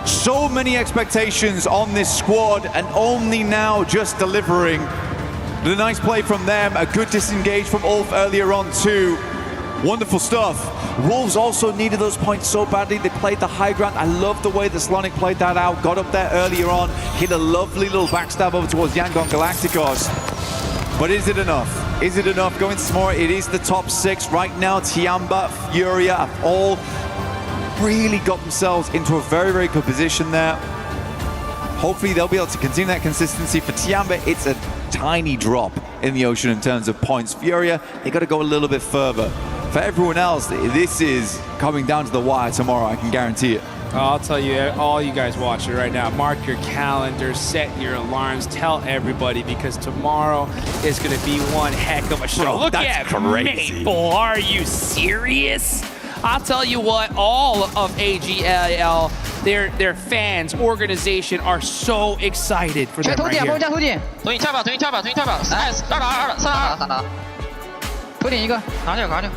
So many expectations on this squad and only now just delivering. The nice play from them, a good disengage from Ulf earlier on too. Wonderful stuff. Wolves also needed those points so badly. They played the high ground. I love the way that Slonic played that out. Got up there earlier on, hit a lovely little backstab over towards Yangon Galacticos. But is it enough? Is it enough going tomorrow? It is the top 6 right now. Tiamba, Furia have all really got themselves into a very, very good position there. Hopefully they'll be able to continue that consistency. For Tiamba, it's a tiny drop in the ocean in terms of points. Furia, they got to go a little bit further. For everyone else, this is coming down to the wire tomorrow, I can guarantee it. I'll tell you, all you guys watching right now, mark your calendars, set your alarms, tell everybody, because tomorrow is going to be one heck of a show. Bro, Look that's at crazy. Maple, are you serious? I'll tell you what, all of AGL, their fans, organization are so excited for them right here. 等你跳吧，等你跳吧，等你跳吧，2打2，3打2，3打2，头顶一个，拿掉，拿掉，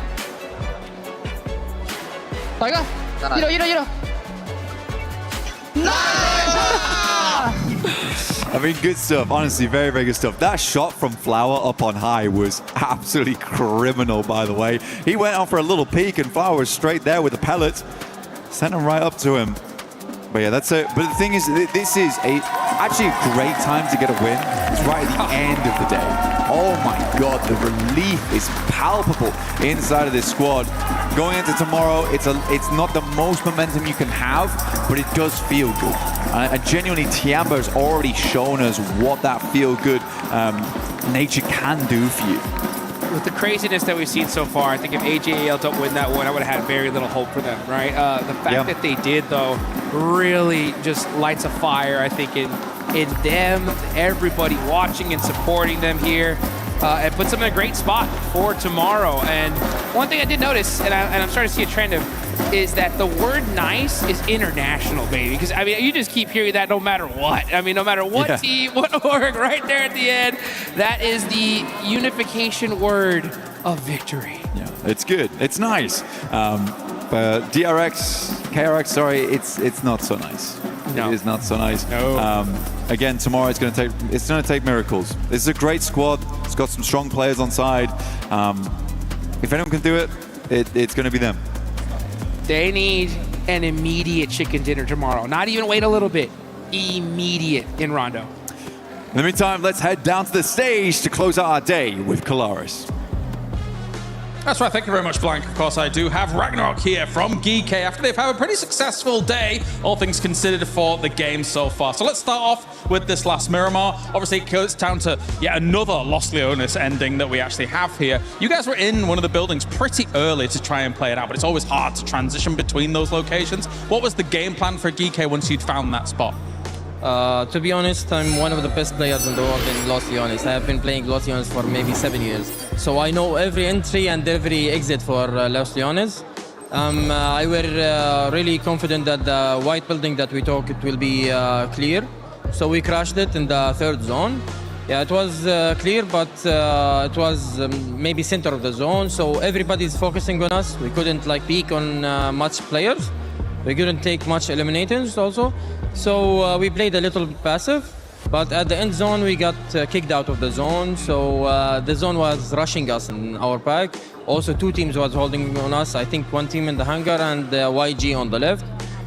打一个，1楼。I mean, good stuff. Honestly, very, very good stuff. That shot from Flower up on high was absolutely criminal, by the way. He went on for a little peek, and Flower was straight there with the pellets. Sent him right up to him. But yeah, that's it. But the thing is, this is actually a great time to get a win. It's right at the end of the day. Oh my God, the relief is palpable inside of this squad. Going into tomorrow, it's not the most momentum you can have, but it does feel good. And genuinely, Tiamba has already shown us what that feel-good nature can do for you. With the craziness that we've seen so far, I think if AJAL don't win that one, I would have had very little hope for them, right? The fact that they did, though, really just lights a fire, I think, in them, everybody watching and supporting them here, and puts them in a great spot for tomorrow. And one thing I did notice, and I'm starting to see a trend of, is that the word nice is international, baby. Because, I mean, you just keep hearing that no matter what. I mean, no matter what team, what org, right there at the end, that is the unification word of victory. Yeah, it's good. It's nice. But KRX, sorry, it's not so nice. No. It is not so nice. No. Again, tomorrow it's going to take miracles. This is a great squad. It's got some strong players on side. If anyone can do it, it's going to be them. They need an immediate chicken dinner tomorrow. Not even wait a little bit. Immediate in Rondo. In the meantime, let's head down to the stage to close out our day with Kalaris. That's right, thank you very much, Blank. Of course, I do have Ragnarok here from GK after they've had a pretty successful day, all things considered, for the game so far. So let's start off with this last Miramar. Obviously, it goes down to yet another Los Leones ending that we actually have here. You guys were in one of the buildings pretty early to try and play it out, but it's always hard to transition between those locations. What was the game plan for GK once you'd found that spot? To be honest, I'm one of the best players in the world in Los Leones. I have been playing Los Leones for maybe 7 years. So I know every entry and every exit for Los Leones. I were really confident that the white building that we took, it will be clear. So we crashed it in the third zone. Yeah, it was clear, but it was maybe center of the zone. So everybody's focusing on us. We couldn't like peek on much players. We couldn't take much eliminations also. So we played a little bit passive, but at the end zone, we got kicked out of the zone. So the zone was rushing us in our pack. Also, two teams was holding on us. I think one team in the hangar and YG on the left.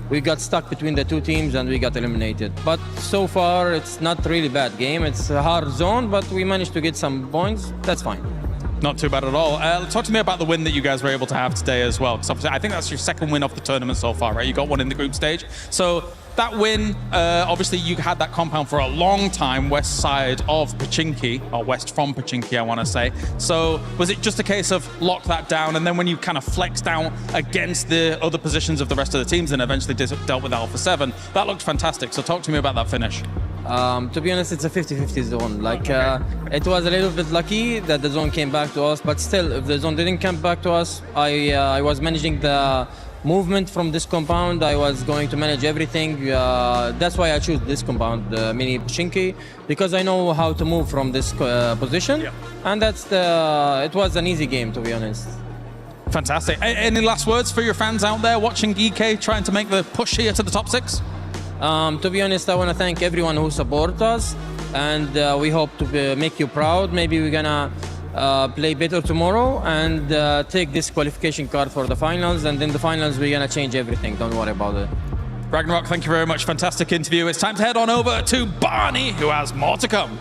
We got stuck between the two teams and we got eliminated. But so far, it's not really bad game. It's a hard zone, but we managed to get some points. That's fine. Not too bad at all. Talk to me about the win that you guys were able to have today as well. Because obviously, I think that's your second win of the tournament so far, right? You got one in the group stage. So that win, obviously, you had that compound for a long time, west side of Pochinki, or west from Pochinki, I want to say. So was it just a case of lock that down, and then when you kind of flexed down against the other positions of the rest of the teams and eventually dealt with Alpha 7, that looked fantastic. So talk to me about that finish. To be honest, it's a 50-50 zone. Like, it was a little bit lucky that the zone came back to us, but still, if the zone didn't come back to us, I was managing the movement from this compound. I was going to manage everything. That's why I choose this compound, mini Pochinki, because I know how to move from this position, and it was an easy game, to be honest. Fantastic. Any last words for your fans out there watching EK trying to make the push here to the top 6? To be honest, I want to thank everyone who supports us, and we hope to make you proud. Maybe we're gonna play better tomorrow and take this qualification card for the finals, and in the finals we're gonna change everything. Don't worry about it. Ragnarok, thank you very much. Fantastic interview. It's time to head on over to Barney, who has more to come.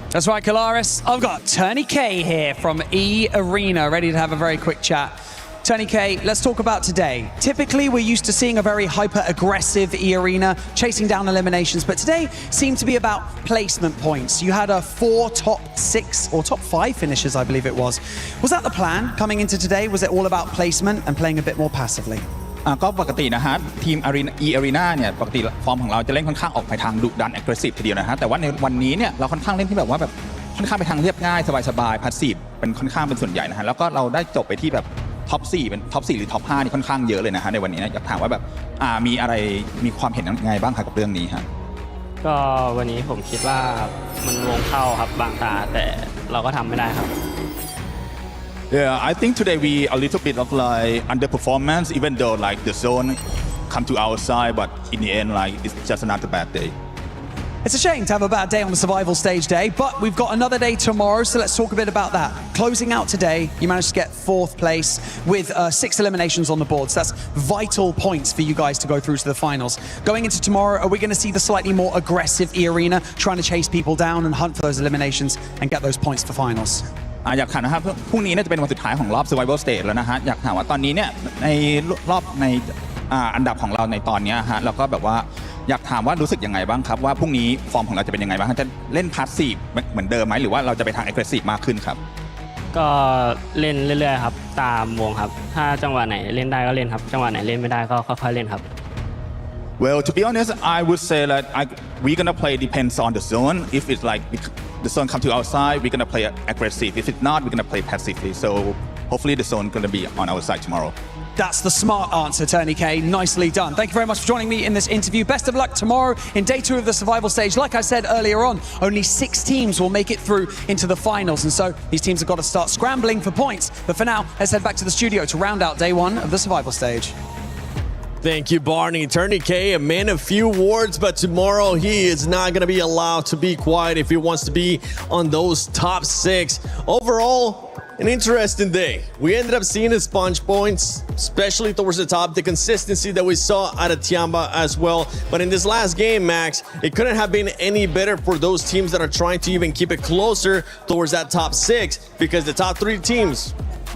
That's right, Kalaris. I've got Tony K here from E Arena, ready to have a very quick chat. Tony K, let's talk about today. Typically, we're used to seeing a very hyper-aggressive E Arena, chasing down eliminations, but today seemed to be about placement points. You had 4 top 6 or top 5 finishes, I believe it was. Was that the plan coming into today? Was it all about placement and playing a bit more passively? ก็ปกตินะฮะทีม E Arena เนี่ยปกติฟอร์มของเราจะเล่นค่อนข้างออกไปทางดุดัน aggressive ทีเดียวนะฮะแต่ว่าในวันนี้เนี่ยเราค่อนข้างเล่นที่แบบว่าแบบค่อนข้างไปทางเรียบง่ายสบายๆ passive เป็นค่อนข้างเป็นส่วนใหญ่นะฮะแล้วก็เราได้จบไปที่แบบท็อป 4เป็นท็อป 4หรือท็อป 5นี่ค่อนข้างเยอะเลยนะฮะในวันนี้นะอยากถามว่าแบบมีอะไรมีความเห็นยังไงบ้างครับกับเรื่องนี้ฮะก็วันนี้ผมคิดว่ามันวงเข้าครับบางตาแต่เราก็ทำไม่ได้ครับ Yeah, I think today we a little bit of like underperformance, even though like the zone come to our side, but in the end, like it's just not a bad day. It's a shame to have a bad day on the survival stage day, but we've got another day tomorrow, so let's talk a bit about that. Closing out today, you managed to get 4th place with 6 eliminations on the board, so that's vital points for you guys to go through to the finals. Going into tomorrow, are we going to see the slightly more aggressive E Arena, trying to chase people down and hunt for those eliminations and get those points for finals? อยากถามนะครับพรุ่งนี้น่าจะเป็นวันสุดท้ายของรอบ survival stage แล้วนะฮะอยากถามว่าตอนนี้เนี่ยในรอบในอันดับของเราในตอนนี้ฮะเราก็แบบว่าอยากถามว่ารู้สึกยังไงบ้างครับว่าพรุ่งนี้ฟอร์มของเราจะเป็นยังไงบ้างจะเล่น passive เหมือนเดิมไหมหรือว่าเราจะไปทาง aggressive มากขึ้นครับก็เล่นเรื่อยๆครับตามวงครับถ้าจังหวะไหนเล่นได้ก็เล่นครับจังหวะไหนเล่นไม่ได้ก็ค่อยๆเล่นครับ Well, to be honest, I would say that we're gonna play depends on the zone. If it's like the zone come to our side, we're gonna play aggressive. If it's not, we're gonna play passively. So hopefully the zone gonna be on our side tomorrow. That's the smart answer, Tony K. Nicely done. Thank you very much for joining me in this interview. Best of luck tomorrow in day 2 of the survival stage. Like I said earlier on, only 6 teams will make it through into the finals. And so these teams have got to start scrambling for points. But for now, let's head back to the studio to round out day 1 of the survival stage. Thank you, Barney. Tony K, a man of few words, but tomorrow he is not going to be allowed to be quiet if he wants to be on those top 6. Overall, an interesting day. We ended up seeing his sponge points, especially towards the top, the consistency that we saw out of Tiamba as well. But in this last game, Max, it couldn't have been any better for those teams that are trying to even keep it closer towards that top 6, because the top 3 teams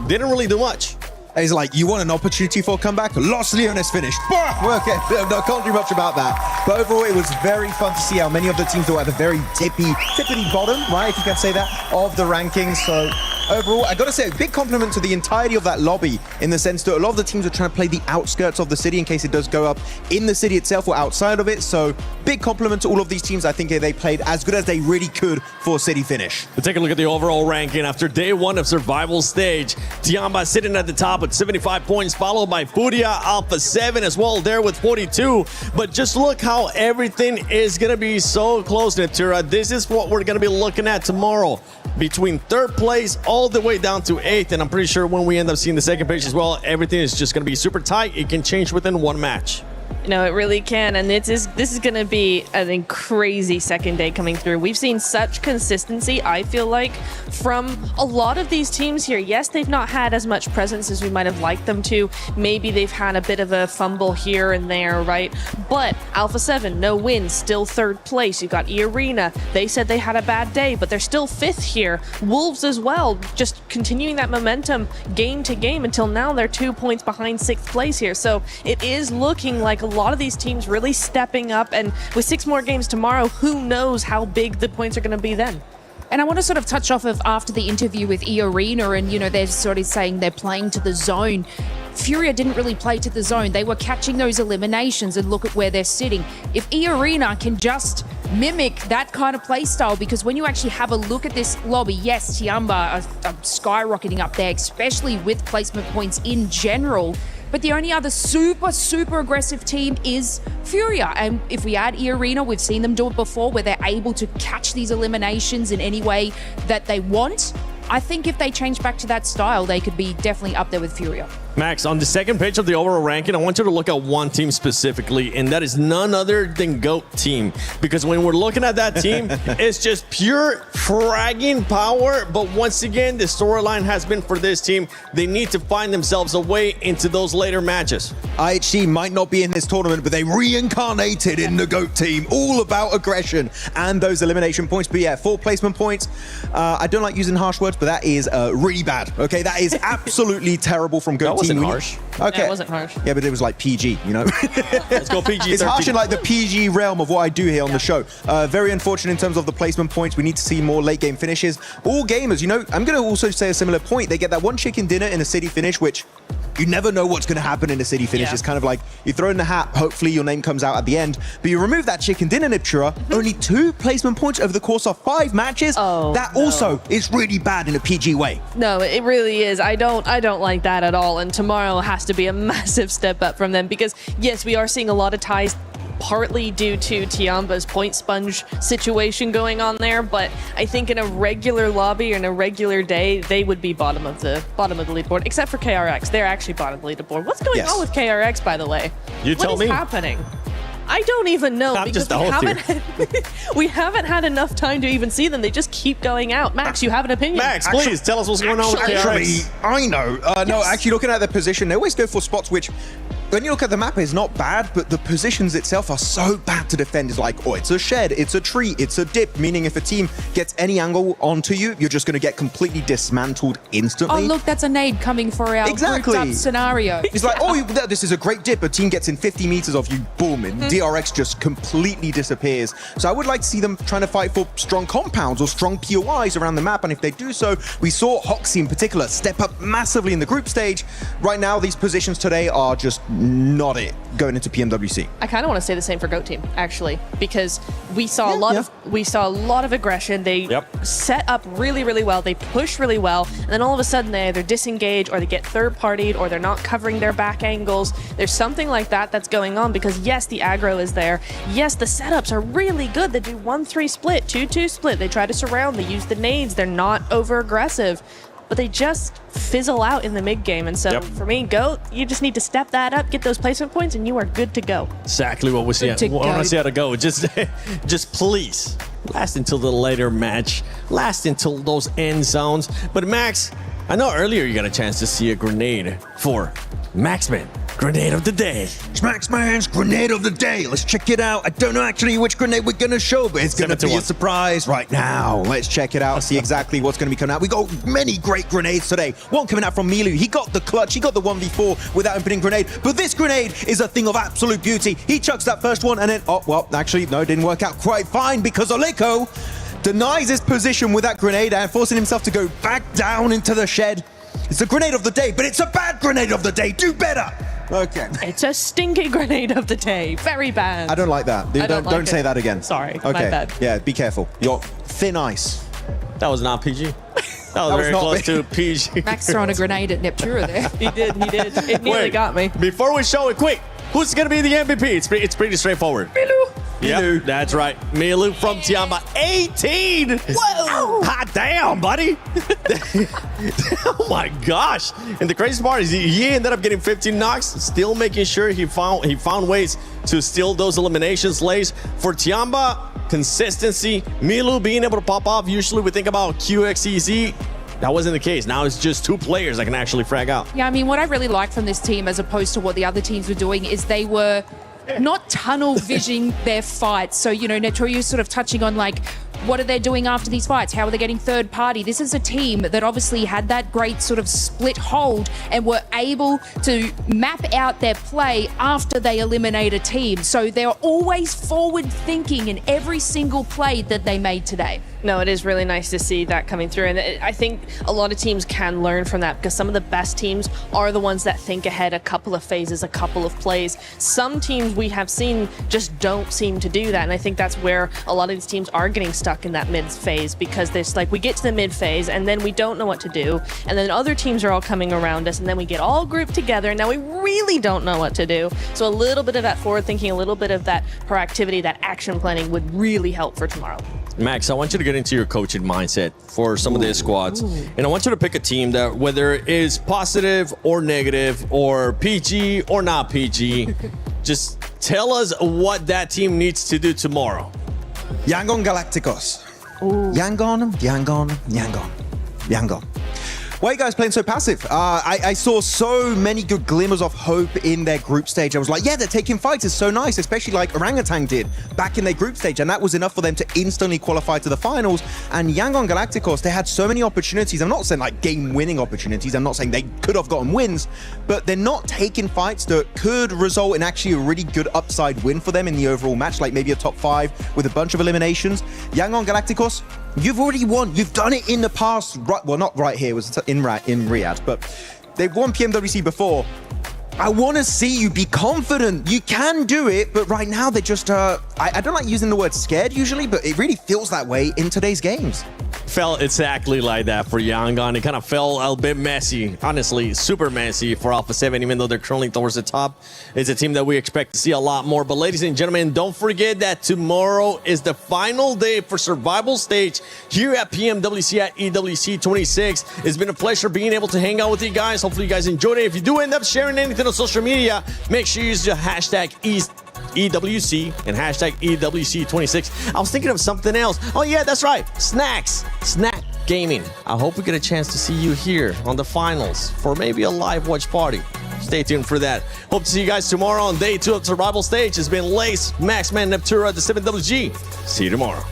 didn't really do much. It's like, you want an opportunity for a comeback? Los Leones finished. Okay, no, can't do much about that. But overall, it was very fun to see how many of the teams were at the very tippity bottom, right, if you can say that, of the rankings. So overall, I got to say, a big compliment to the entirety of that lobby, in the sense that a lot of the teams are trying to play the outskirts of the city in case it does go up in the city itself or outside of it. So big compliment to all of these teams. I think they played as good as they really could for a city finish. We'll take a look at the overall ranking after day 1 of survival stage. Tiamba sitting at the top with 75 points, followed by Furia, Alpha 7 as well there with 42. But just look how everything is going to be so close, Natura. This is what we're going to be looking at tomorrow, between 3rd place all the way down to 8th. And I'm pretty sure when we end up seeing the 2nd page as well, everything is just going to be super tight. It can change within 1 match. No, it really can, and this is going to be a crazy second day coming through. We've seen such consistency, I feel like, from a lot of these teams here. Yes, they've not had as much presence as we might have liked them to. Maybe they've had a bit of a fumble here and there, right? But Alpha 7, no wins, still 3rd place. You've got E-Arena. They said they had a bad day, but they're still 5th here. Wolves as well, just continuing that momentum game to game until now. They're 2 points behind 6th place here. So it is looking like a lot of these teams really stepping up, and with 6 more games tomorrow, who knows how big the points are going to be then. And I want to sort of touch off of after the interview with E-Arena, and, you know, they're sort of saying they're playing to the zone. Furia didn't really play to the zone. They were catching those eliminations, and look at where they're sitting. If E-Arena can just mimic that kind of play style, because when you actually have a look at this lobby, yes, Tiamba are skyrocketing up there, especially with placement points in general. But the only other super aggressive team is Furia. And if we add E-Arena, we've seen them do it before, where they're able to catch these eliminations in any way that they want. I think if they change back to that style, they could be definitely up there with Furia. Max, on the 2nd page of the overall ranking, I want you to look at one team specifically, and that is none other than GOAT team. Because when we're looking at that team, it's just pure fragging power. But once again, the storyline has been for this team, they need to find themselves a way into those later matches. IHG might not be in this tournament, but they reincarnated in the GOAT team. All about aggression and those elimination points. But yeah, 4 placement points. I don't like using harsh words, but that is really bad. Okay, that is absolutely terrible from GOAT team. Wasn't harsh. Okay. Yeah, it wasn't harsh. Yeah, but it was like PG, you know? Let's go PG. It's harsh in like the PG realm of what I do here on the show. Very unfortunate in terms of the placement points. We need to see more late game finishes. All gamers, you know, I'm going to also say a similar point. They get that 1 chicken dinner in a city finish, which you never know what's going to happen in a city finish. It's kind of like you throw in the hat, hopefully your name comes out at the end, but you remove that chicken dinner, Natura, only 2 placement points over the course of 5 matches. That also is really bad in a PG way. No, it really is. I don't like that at all. And tomorrow has to be a massive step up from them, because yes, we are seeing a lot of ties, partly due to Tiamba's point sponge situation going on there, but I think in a regular lobby or in a regular day, they would be bottom of the leaderboard, except for KRX. They're actually bottom of the leaderboard. What's going on with KRX, by the way? You tell me. What is happening? I don't even know, I'm because just we haven't had enough time to even see them. They just keep going out. Max, you have an opinion? Max, please tell us what's going on with KRX. I know. No, actually looking at their position, they always go for spots which, when you look at the map, it's not bad, but the positions itself are so bad to defend. It's like, oh, it's a shed, it's a tree, it's a dip, meaning if a team gets any angle onto you, you're just going to get completely dismantled instantly. Oh, look, that's a nade coming for our grouped up scenario. It's like, oh, this is a great dip. A team gets in 50 meters of you, boom, and DRX just completely disappears. So I would like to see them trying to fight for strong compounds or strong POIs around the map, and if they do so, we saw Hoxie in particular step up massively in the group stage. Right now, these positions today are just not it going into PMWC. I kind of want to say the same for Goat Team, actually, because we saw a lot of aggression. They set up really, really well. They push really well, and then all of a sudden they either disengage or they get third-partied or they're not covering their back angles. There's something like that that's going on because yes, the aggro is there. Yes, the setups are really good. They do 1-3 split, 2-2 split. They try to surround. They use the nades. They're not over-aggressive. But they just fizzle out in the mid game. And so for me, Goat, you just need to step that up, get those placement points, and you are good to go. Exactly what we see. I want to see how to go. Just please last until the later match, last until those end zones. But Max, I know earlier you got a chance to see a grenade for Maxman. Grenade of the day. Maxman's grenade of the day. Let's check it out. I don't know actually which grenade we're going to show, but it's going to be a surprise right now. Let's check it out, see exactly what's going to be coming out. We got many great grenades today. One coming out from Milu. He got the clutch. He got the 1v4 without opening grenade. But this grenade is a thing of absolute beauty. He chucks that first one and then, oh, well, actually, no, didn't work out quite fine because Oliko denies his position with that grenade and forcing himself to go back down into the shed. It's a grenade of the day, but it's a bad grenade of the day. Do better. Okay. It's a stinky grenade of the day. Very bad. I don't like that. Don't say that again. Sorry. Okay. My bad. Yeah, be careful. You're thin ice. That was not PG. That was very close to PG. Max throwing a grenade at Neptura there. He did. It nearly got me. Before we show it, quick, who's going to be the MVP? It's pretty straightforward. Milu. Yep, that's right. Milu from Tiamba, 18. Whoa! Hot damn, buddy. Oh my gosh. And the crazy part is he ended up getting 15 knocks, still making sure he found ways to steal those eliminations lays. For Tiamba, consistency. Milu being able to pop off. Usually we think about QXEZ. That wasn't the case. Now it's just two players that can actually frag out. Yeah, I mean, what I really like from this team as opposed to what the other teams were doing is they were not tunnel visioning their fights. So, you know, Nepture's sort of touching on like, what are they doing after these fights? How are they getting third party? This is a team that obviously had that great sort of split hold and were able to map out their play after they eliminate a team. So they're always forward thinking in every single play that they made today. No, it is really nice to see that coming through. And I think a lot of teams can learn from that because some of the best teams are the ones that think ahead a couple of phases, a couple of plays. Some teams we have seen just don't seem to do that. And I think that's where a lot of these teams are getting stuck in that mid phase because there's like we get to the mid phase and then we don't know what to do. And then other teams are all coming around us and then we get all grouped together and now we really don't know what to do. So a little bit of that forward thinking, a little bit of that proactivity, that action planning would really help for tomorrow. Max, I want you to get into your coaching mindset for some of these squads. And I want you to pick a team that whether it is positive or negative or PG or not PG, just tell us what that team needs to do tomorrow. Yangon Galacticos. Yangon. Why are you guys playing so passive? I saw so many good glimmers of hope in their group stage. I was like, yeah, they're taking fights. It's so nice, especially like Orangutan did back in their group stage. And that was enough for them to instantly qualify to the finals. And Yangon Galacticos, they had so many opportunities. I'm not saying like game-winning opportunities. I'm not saying they could have gotten wins, but they're not taking fights that could result in actually a really good upside win for them in the overall match, like maybe a top 5 with a bunch of eliminations. Yangon Galacticos, you've already won. You've done it in the past. Right, well, not right here. It was in Riyadh, but they've won PMWC before. I want to see you be confident. You can do it, but right now they're just, I don't like using the word scared usually, but it really feels that way in today's games. Felt exactly like that for Yangon. It kind of felt a bit messy, honestly, super messy for Alpha 7, even though they're currently towards the top. It's a team that we expect to see a lot more. But ladies and gentlemen, don't forget that tomorrow is the final day for Survival Stage here at PMWC at EWC 26. It's been a pleasure being able to hang out with you guys. Hopefully you guys enjoyed it. If you do end up sharing anything on social media, make sure you use the hashtag EWC and hashtag EWC26. I was thinking of something else. Oh yeah, that's right. Snacks. Snack Gaming. I hope we get a chance to see you here on the finals for maybe a live watch party. Stay tuned for that. Hope to see you guys tomorrow on day 2 of Survival Stage. It's been Lace, Maxman, Neptura, the 7WG. See you tomorrow.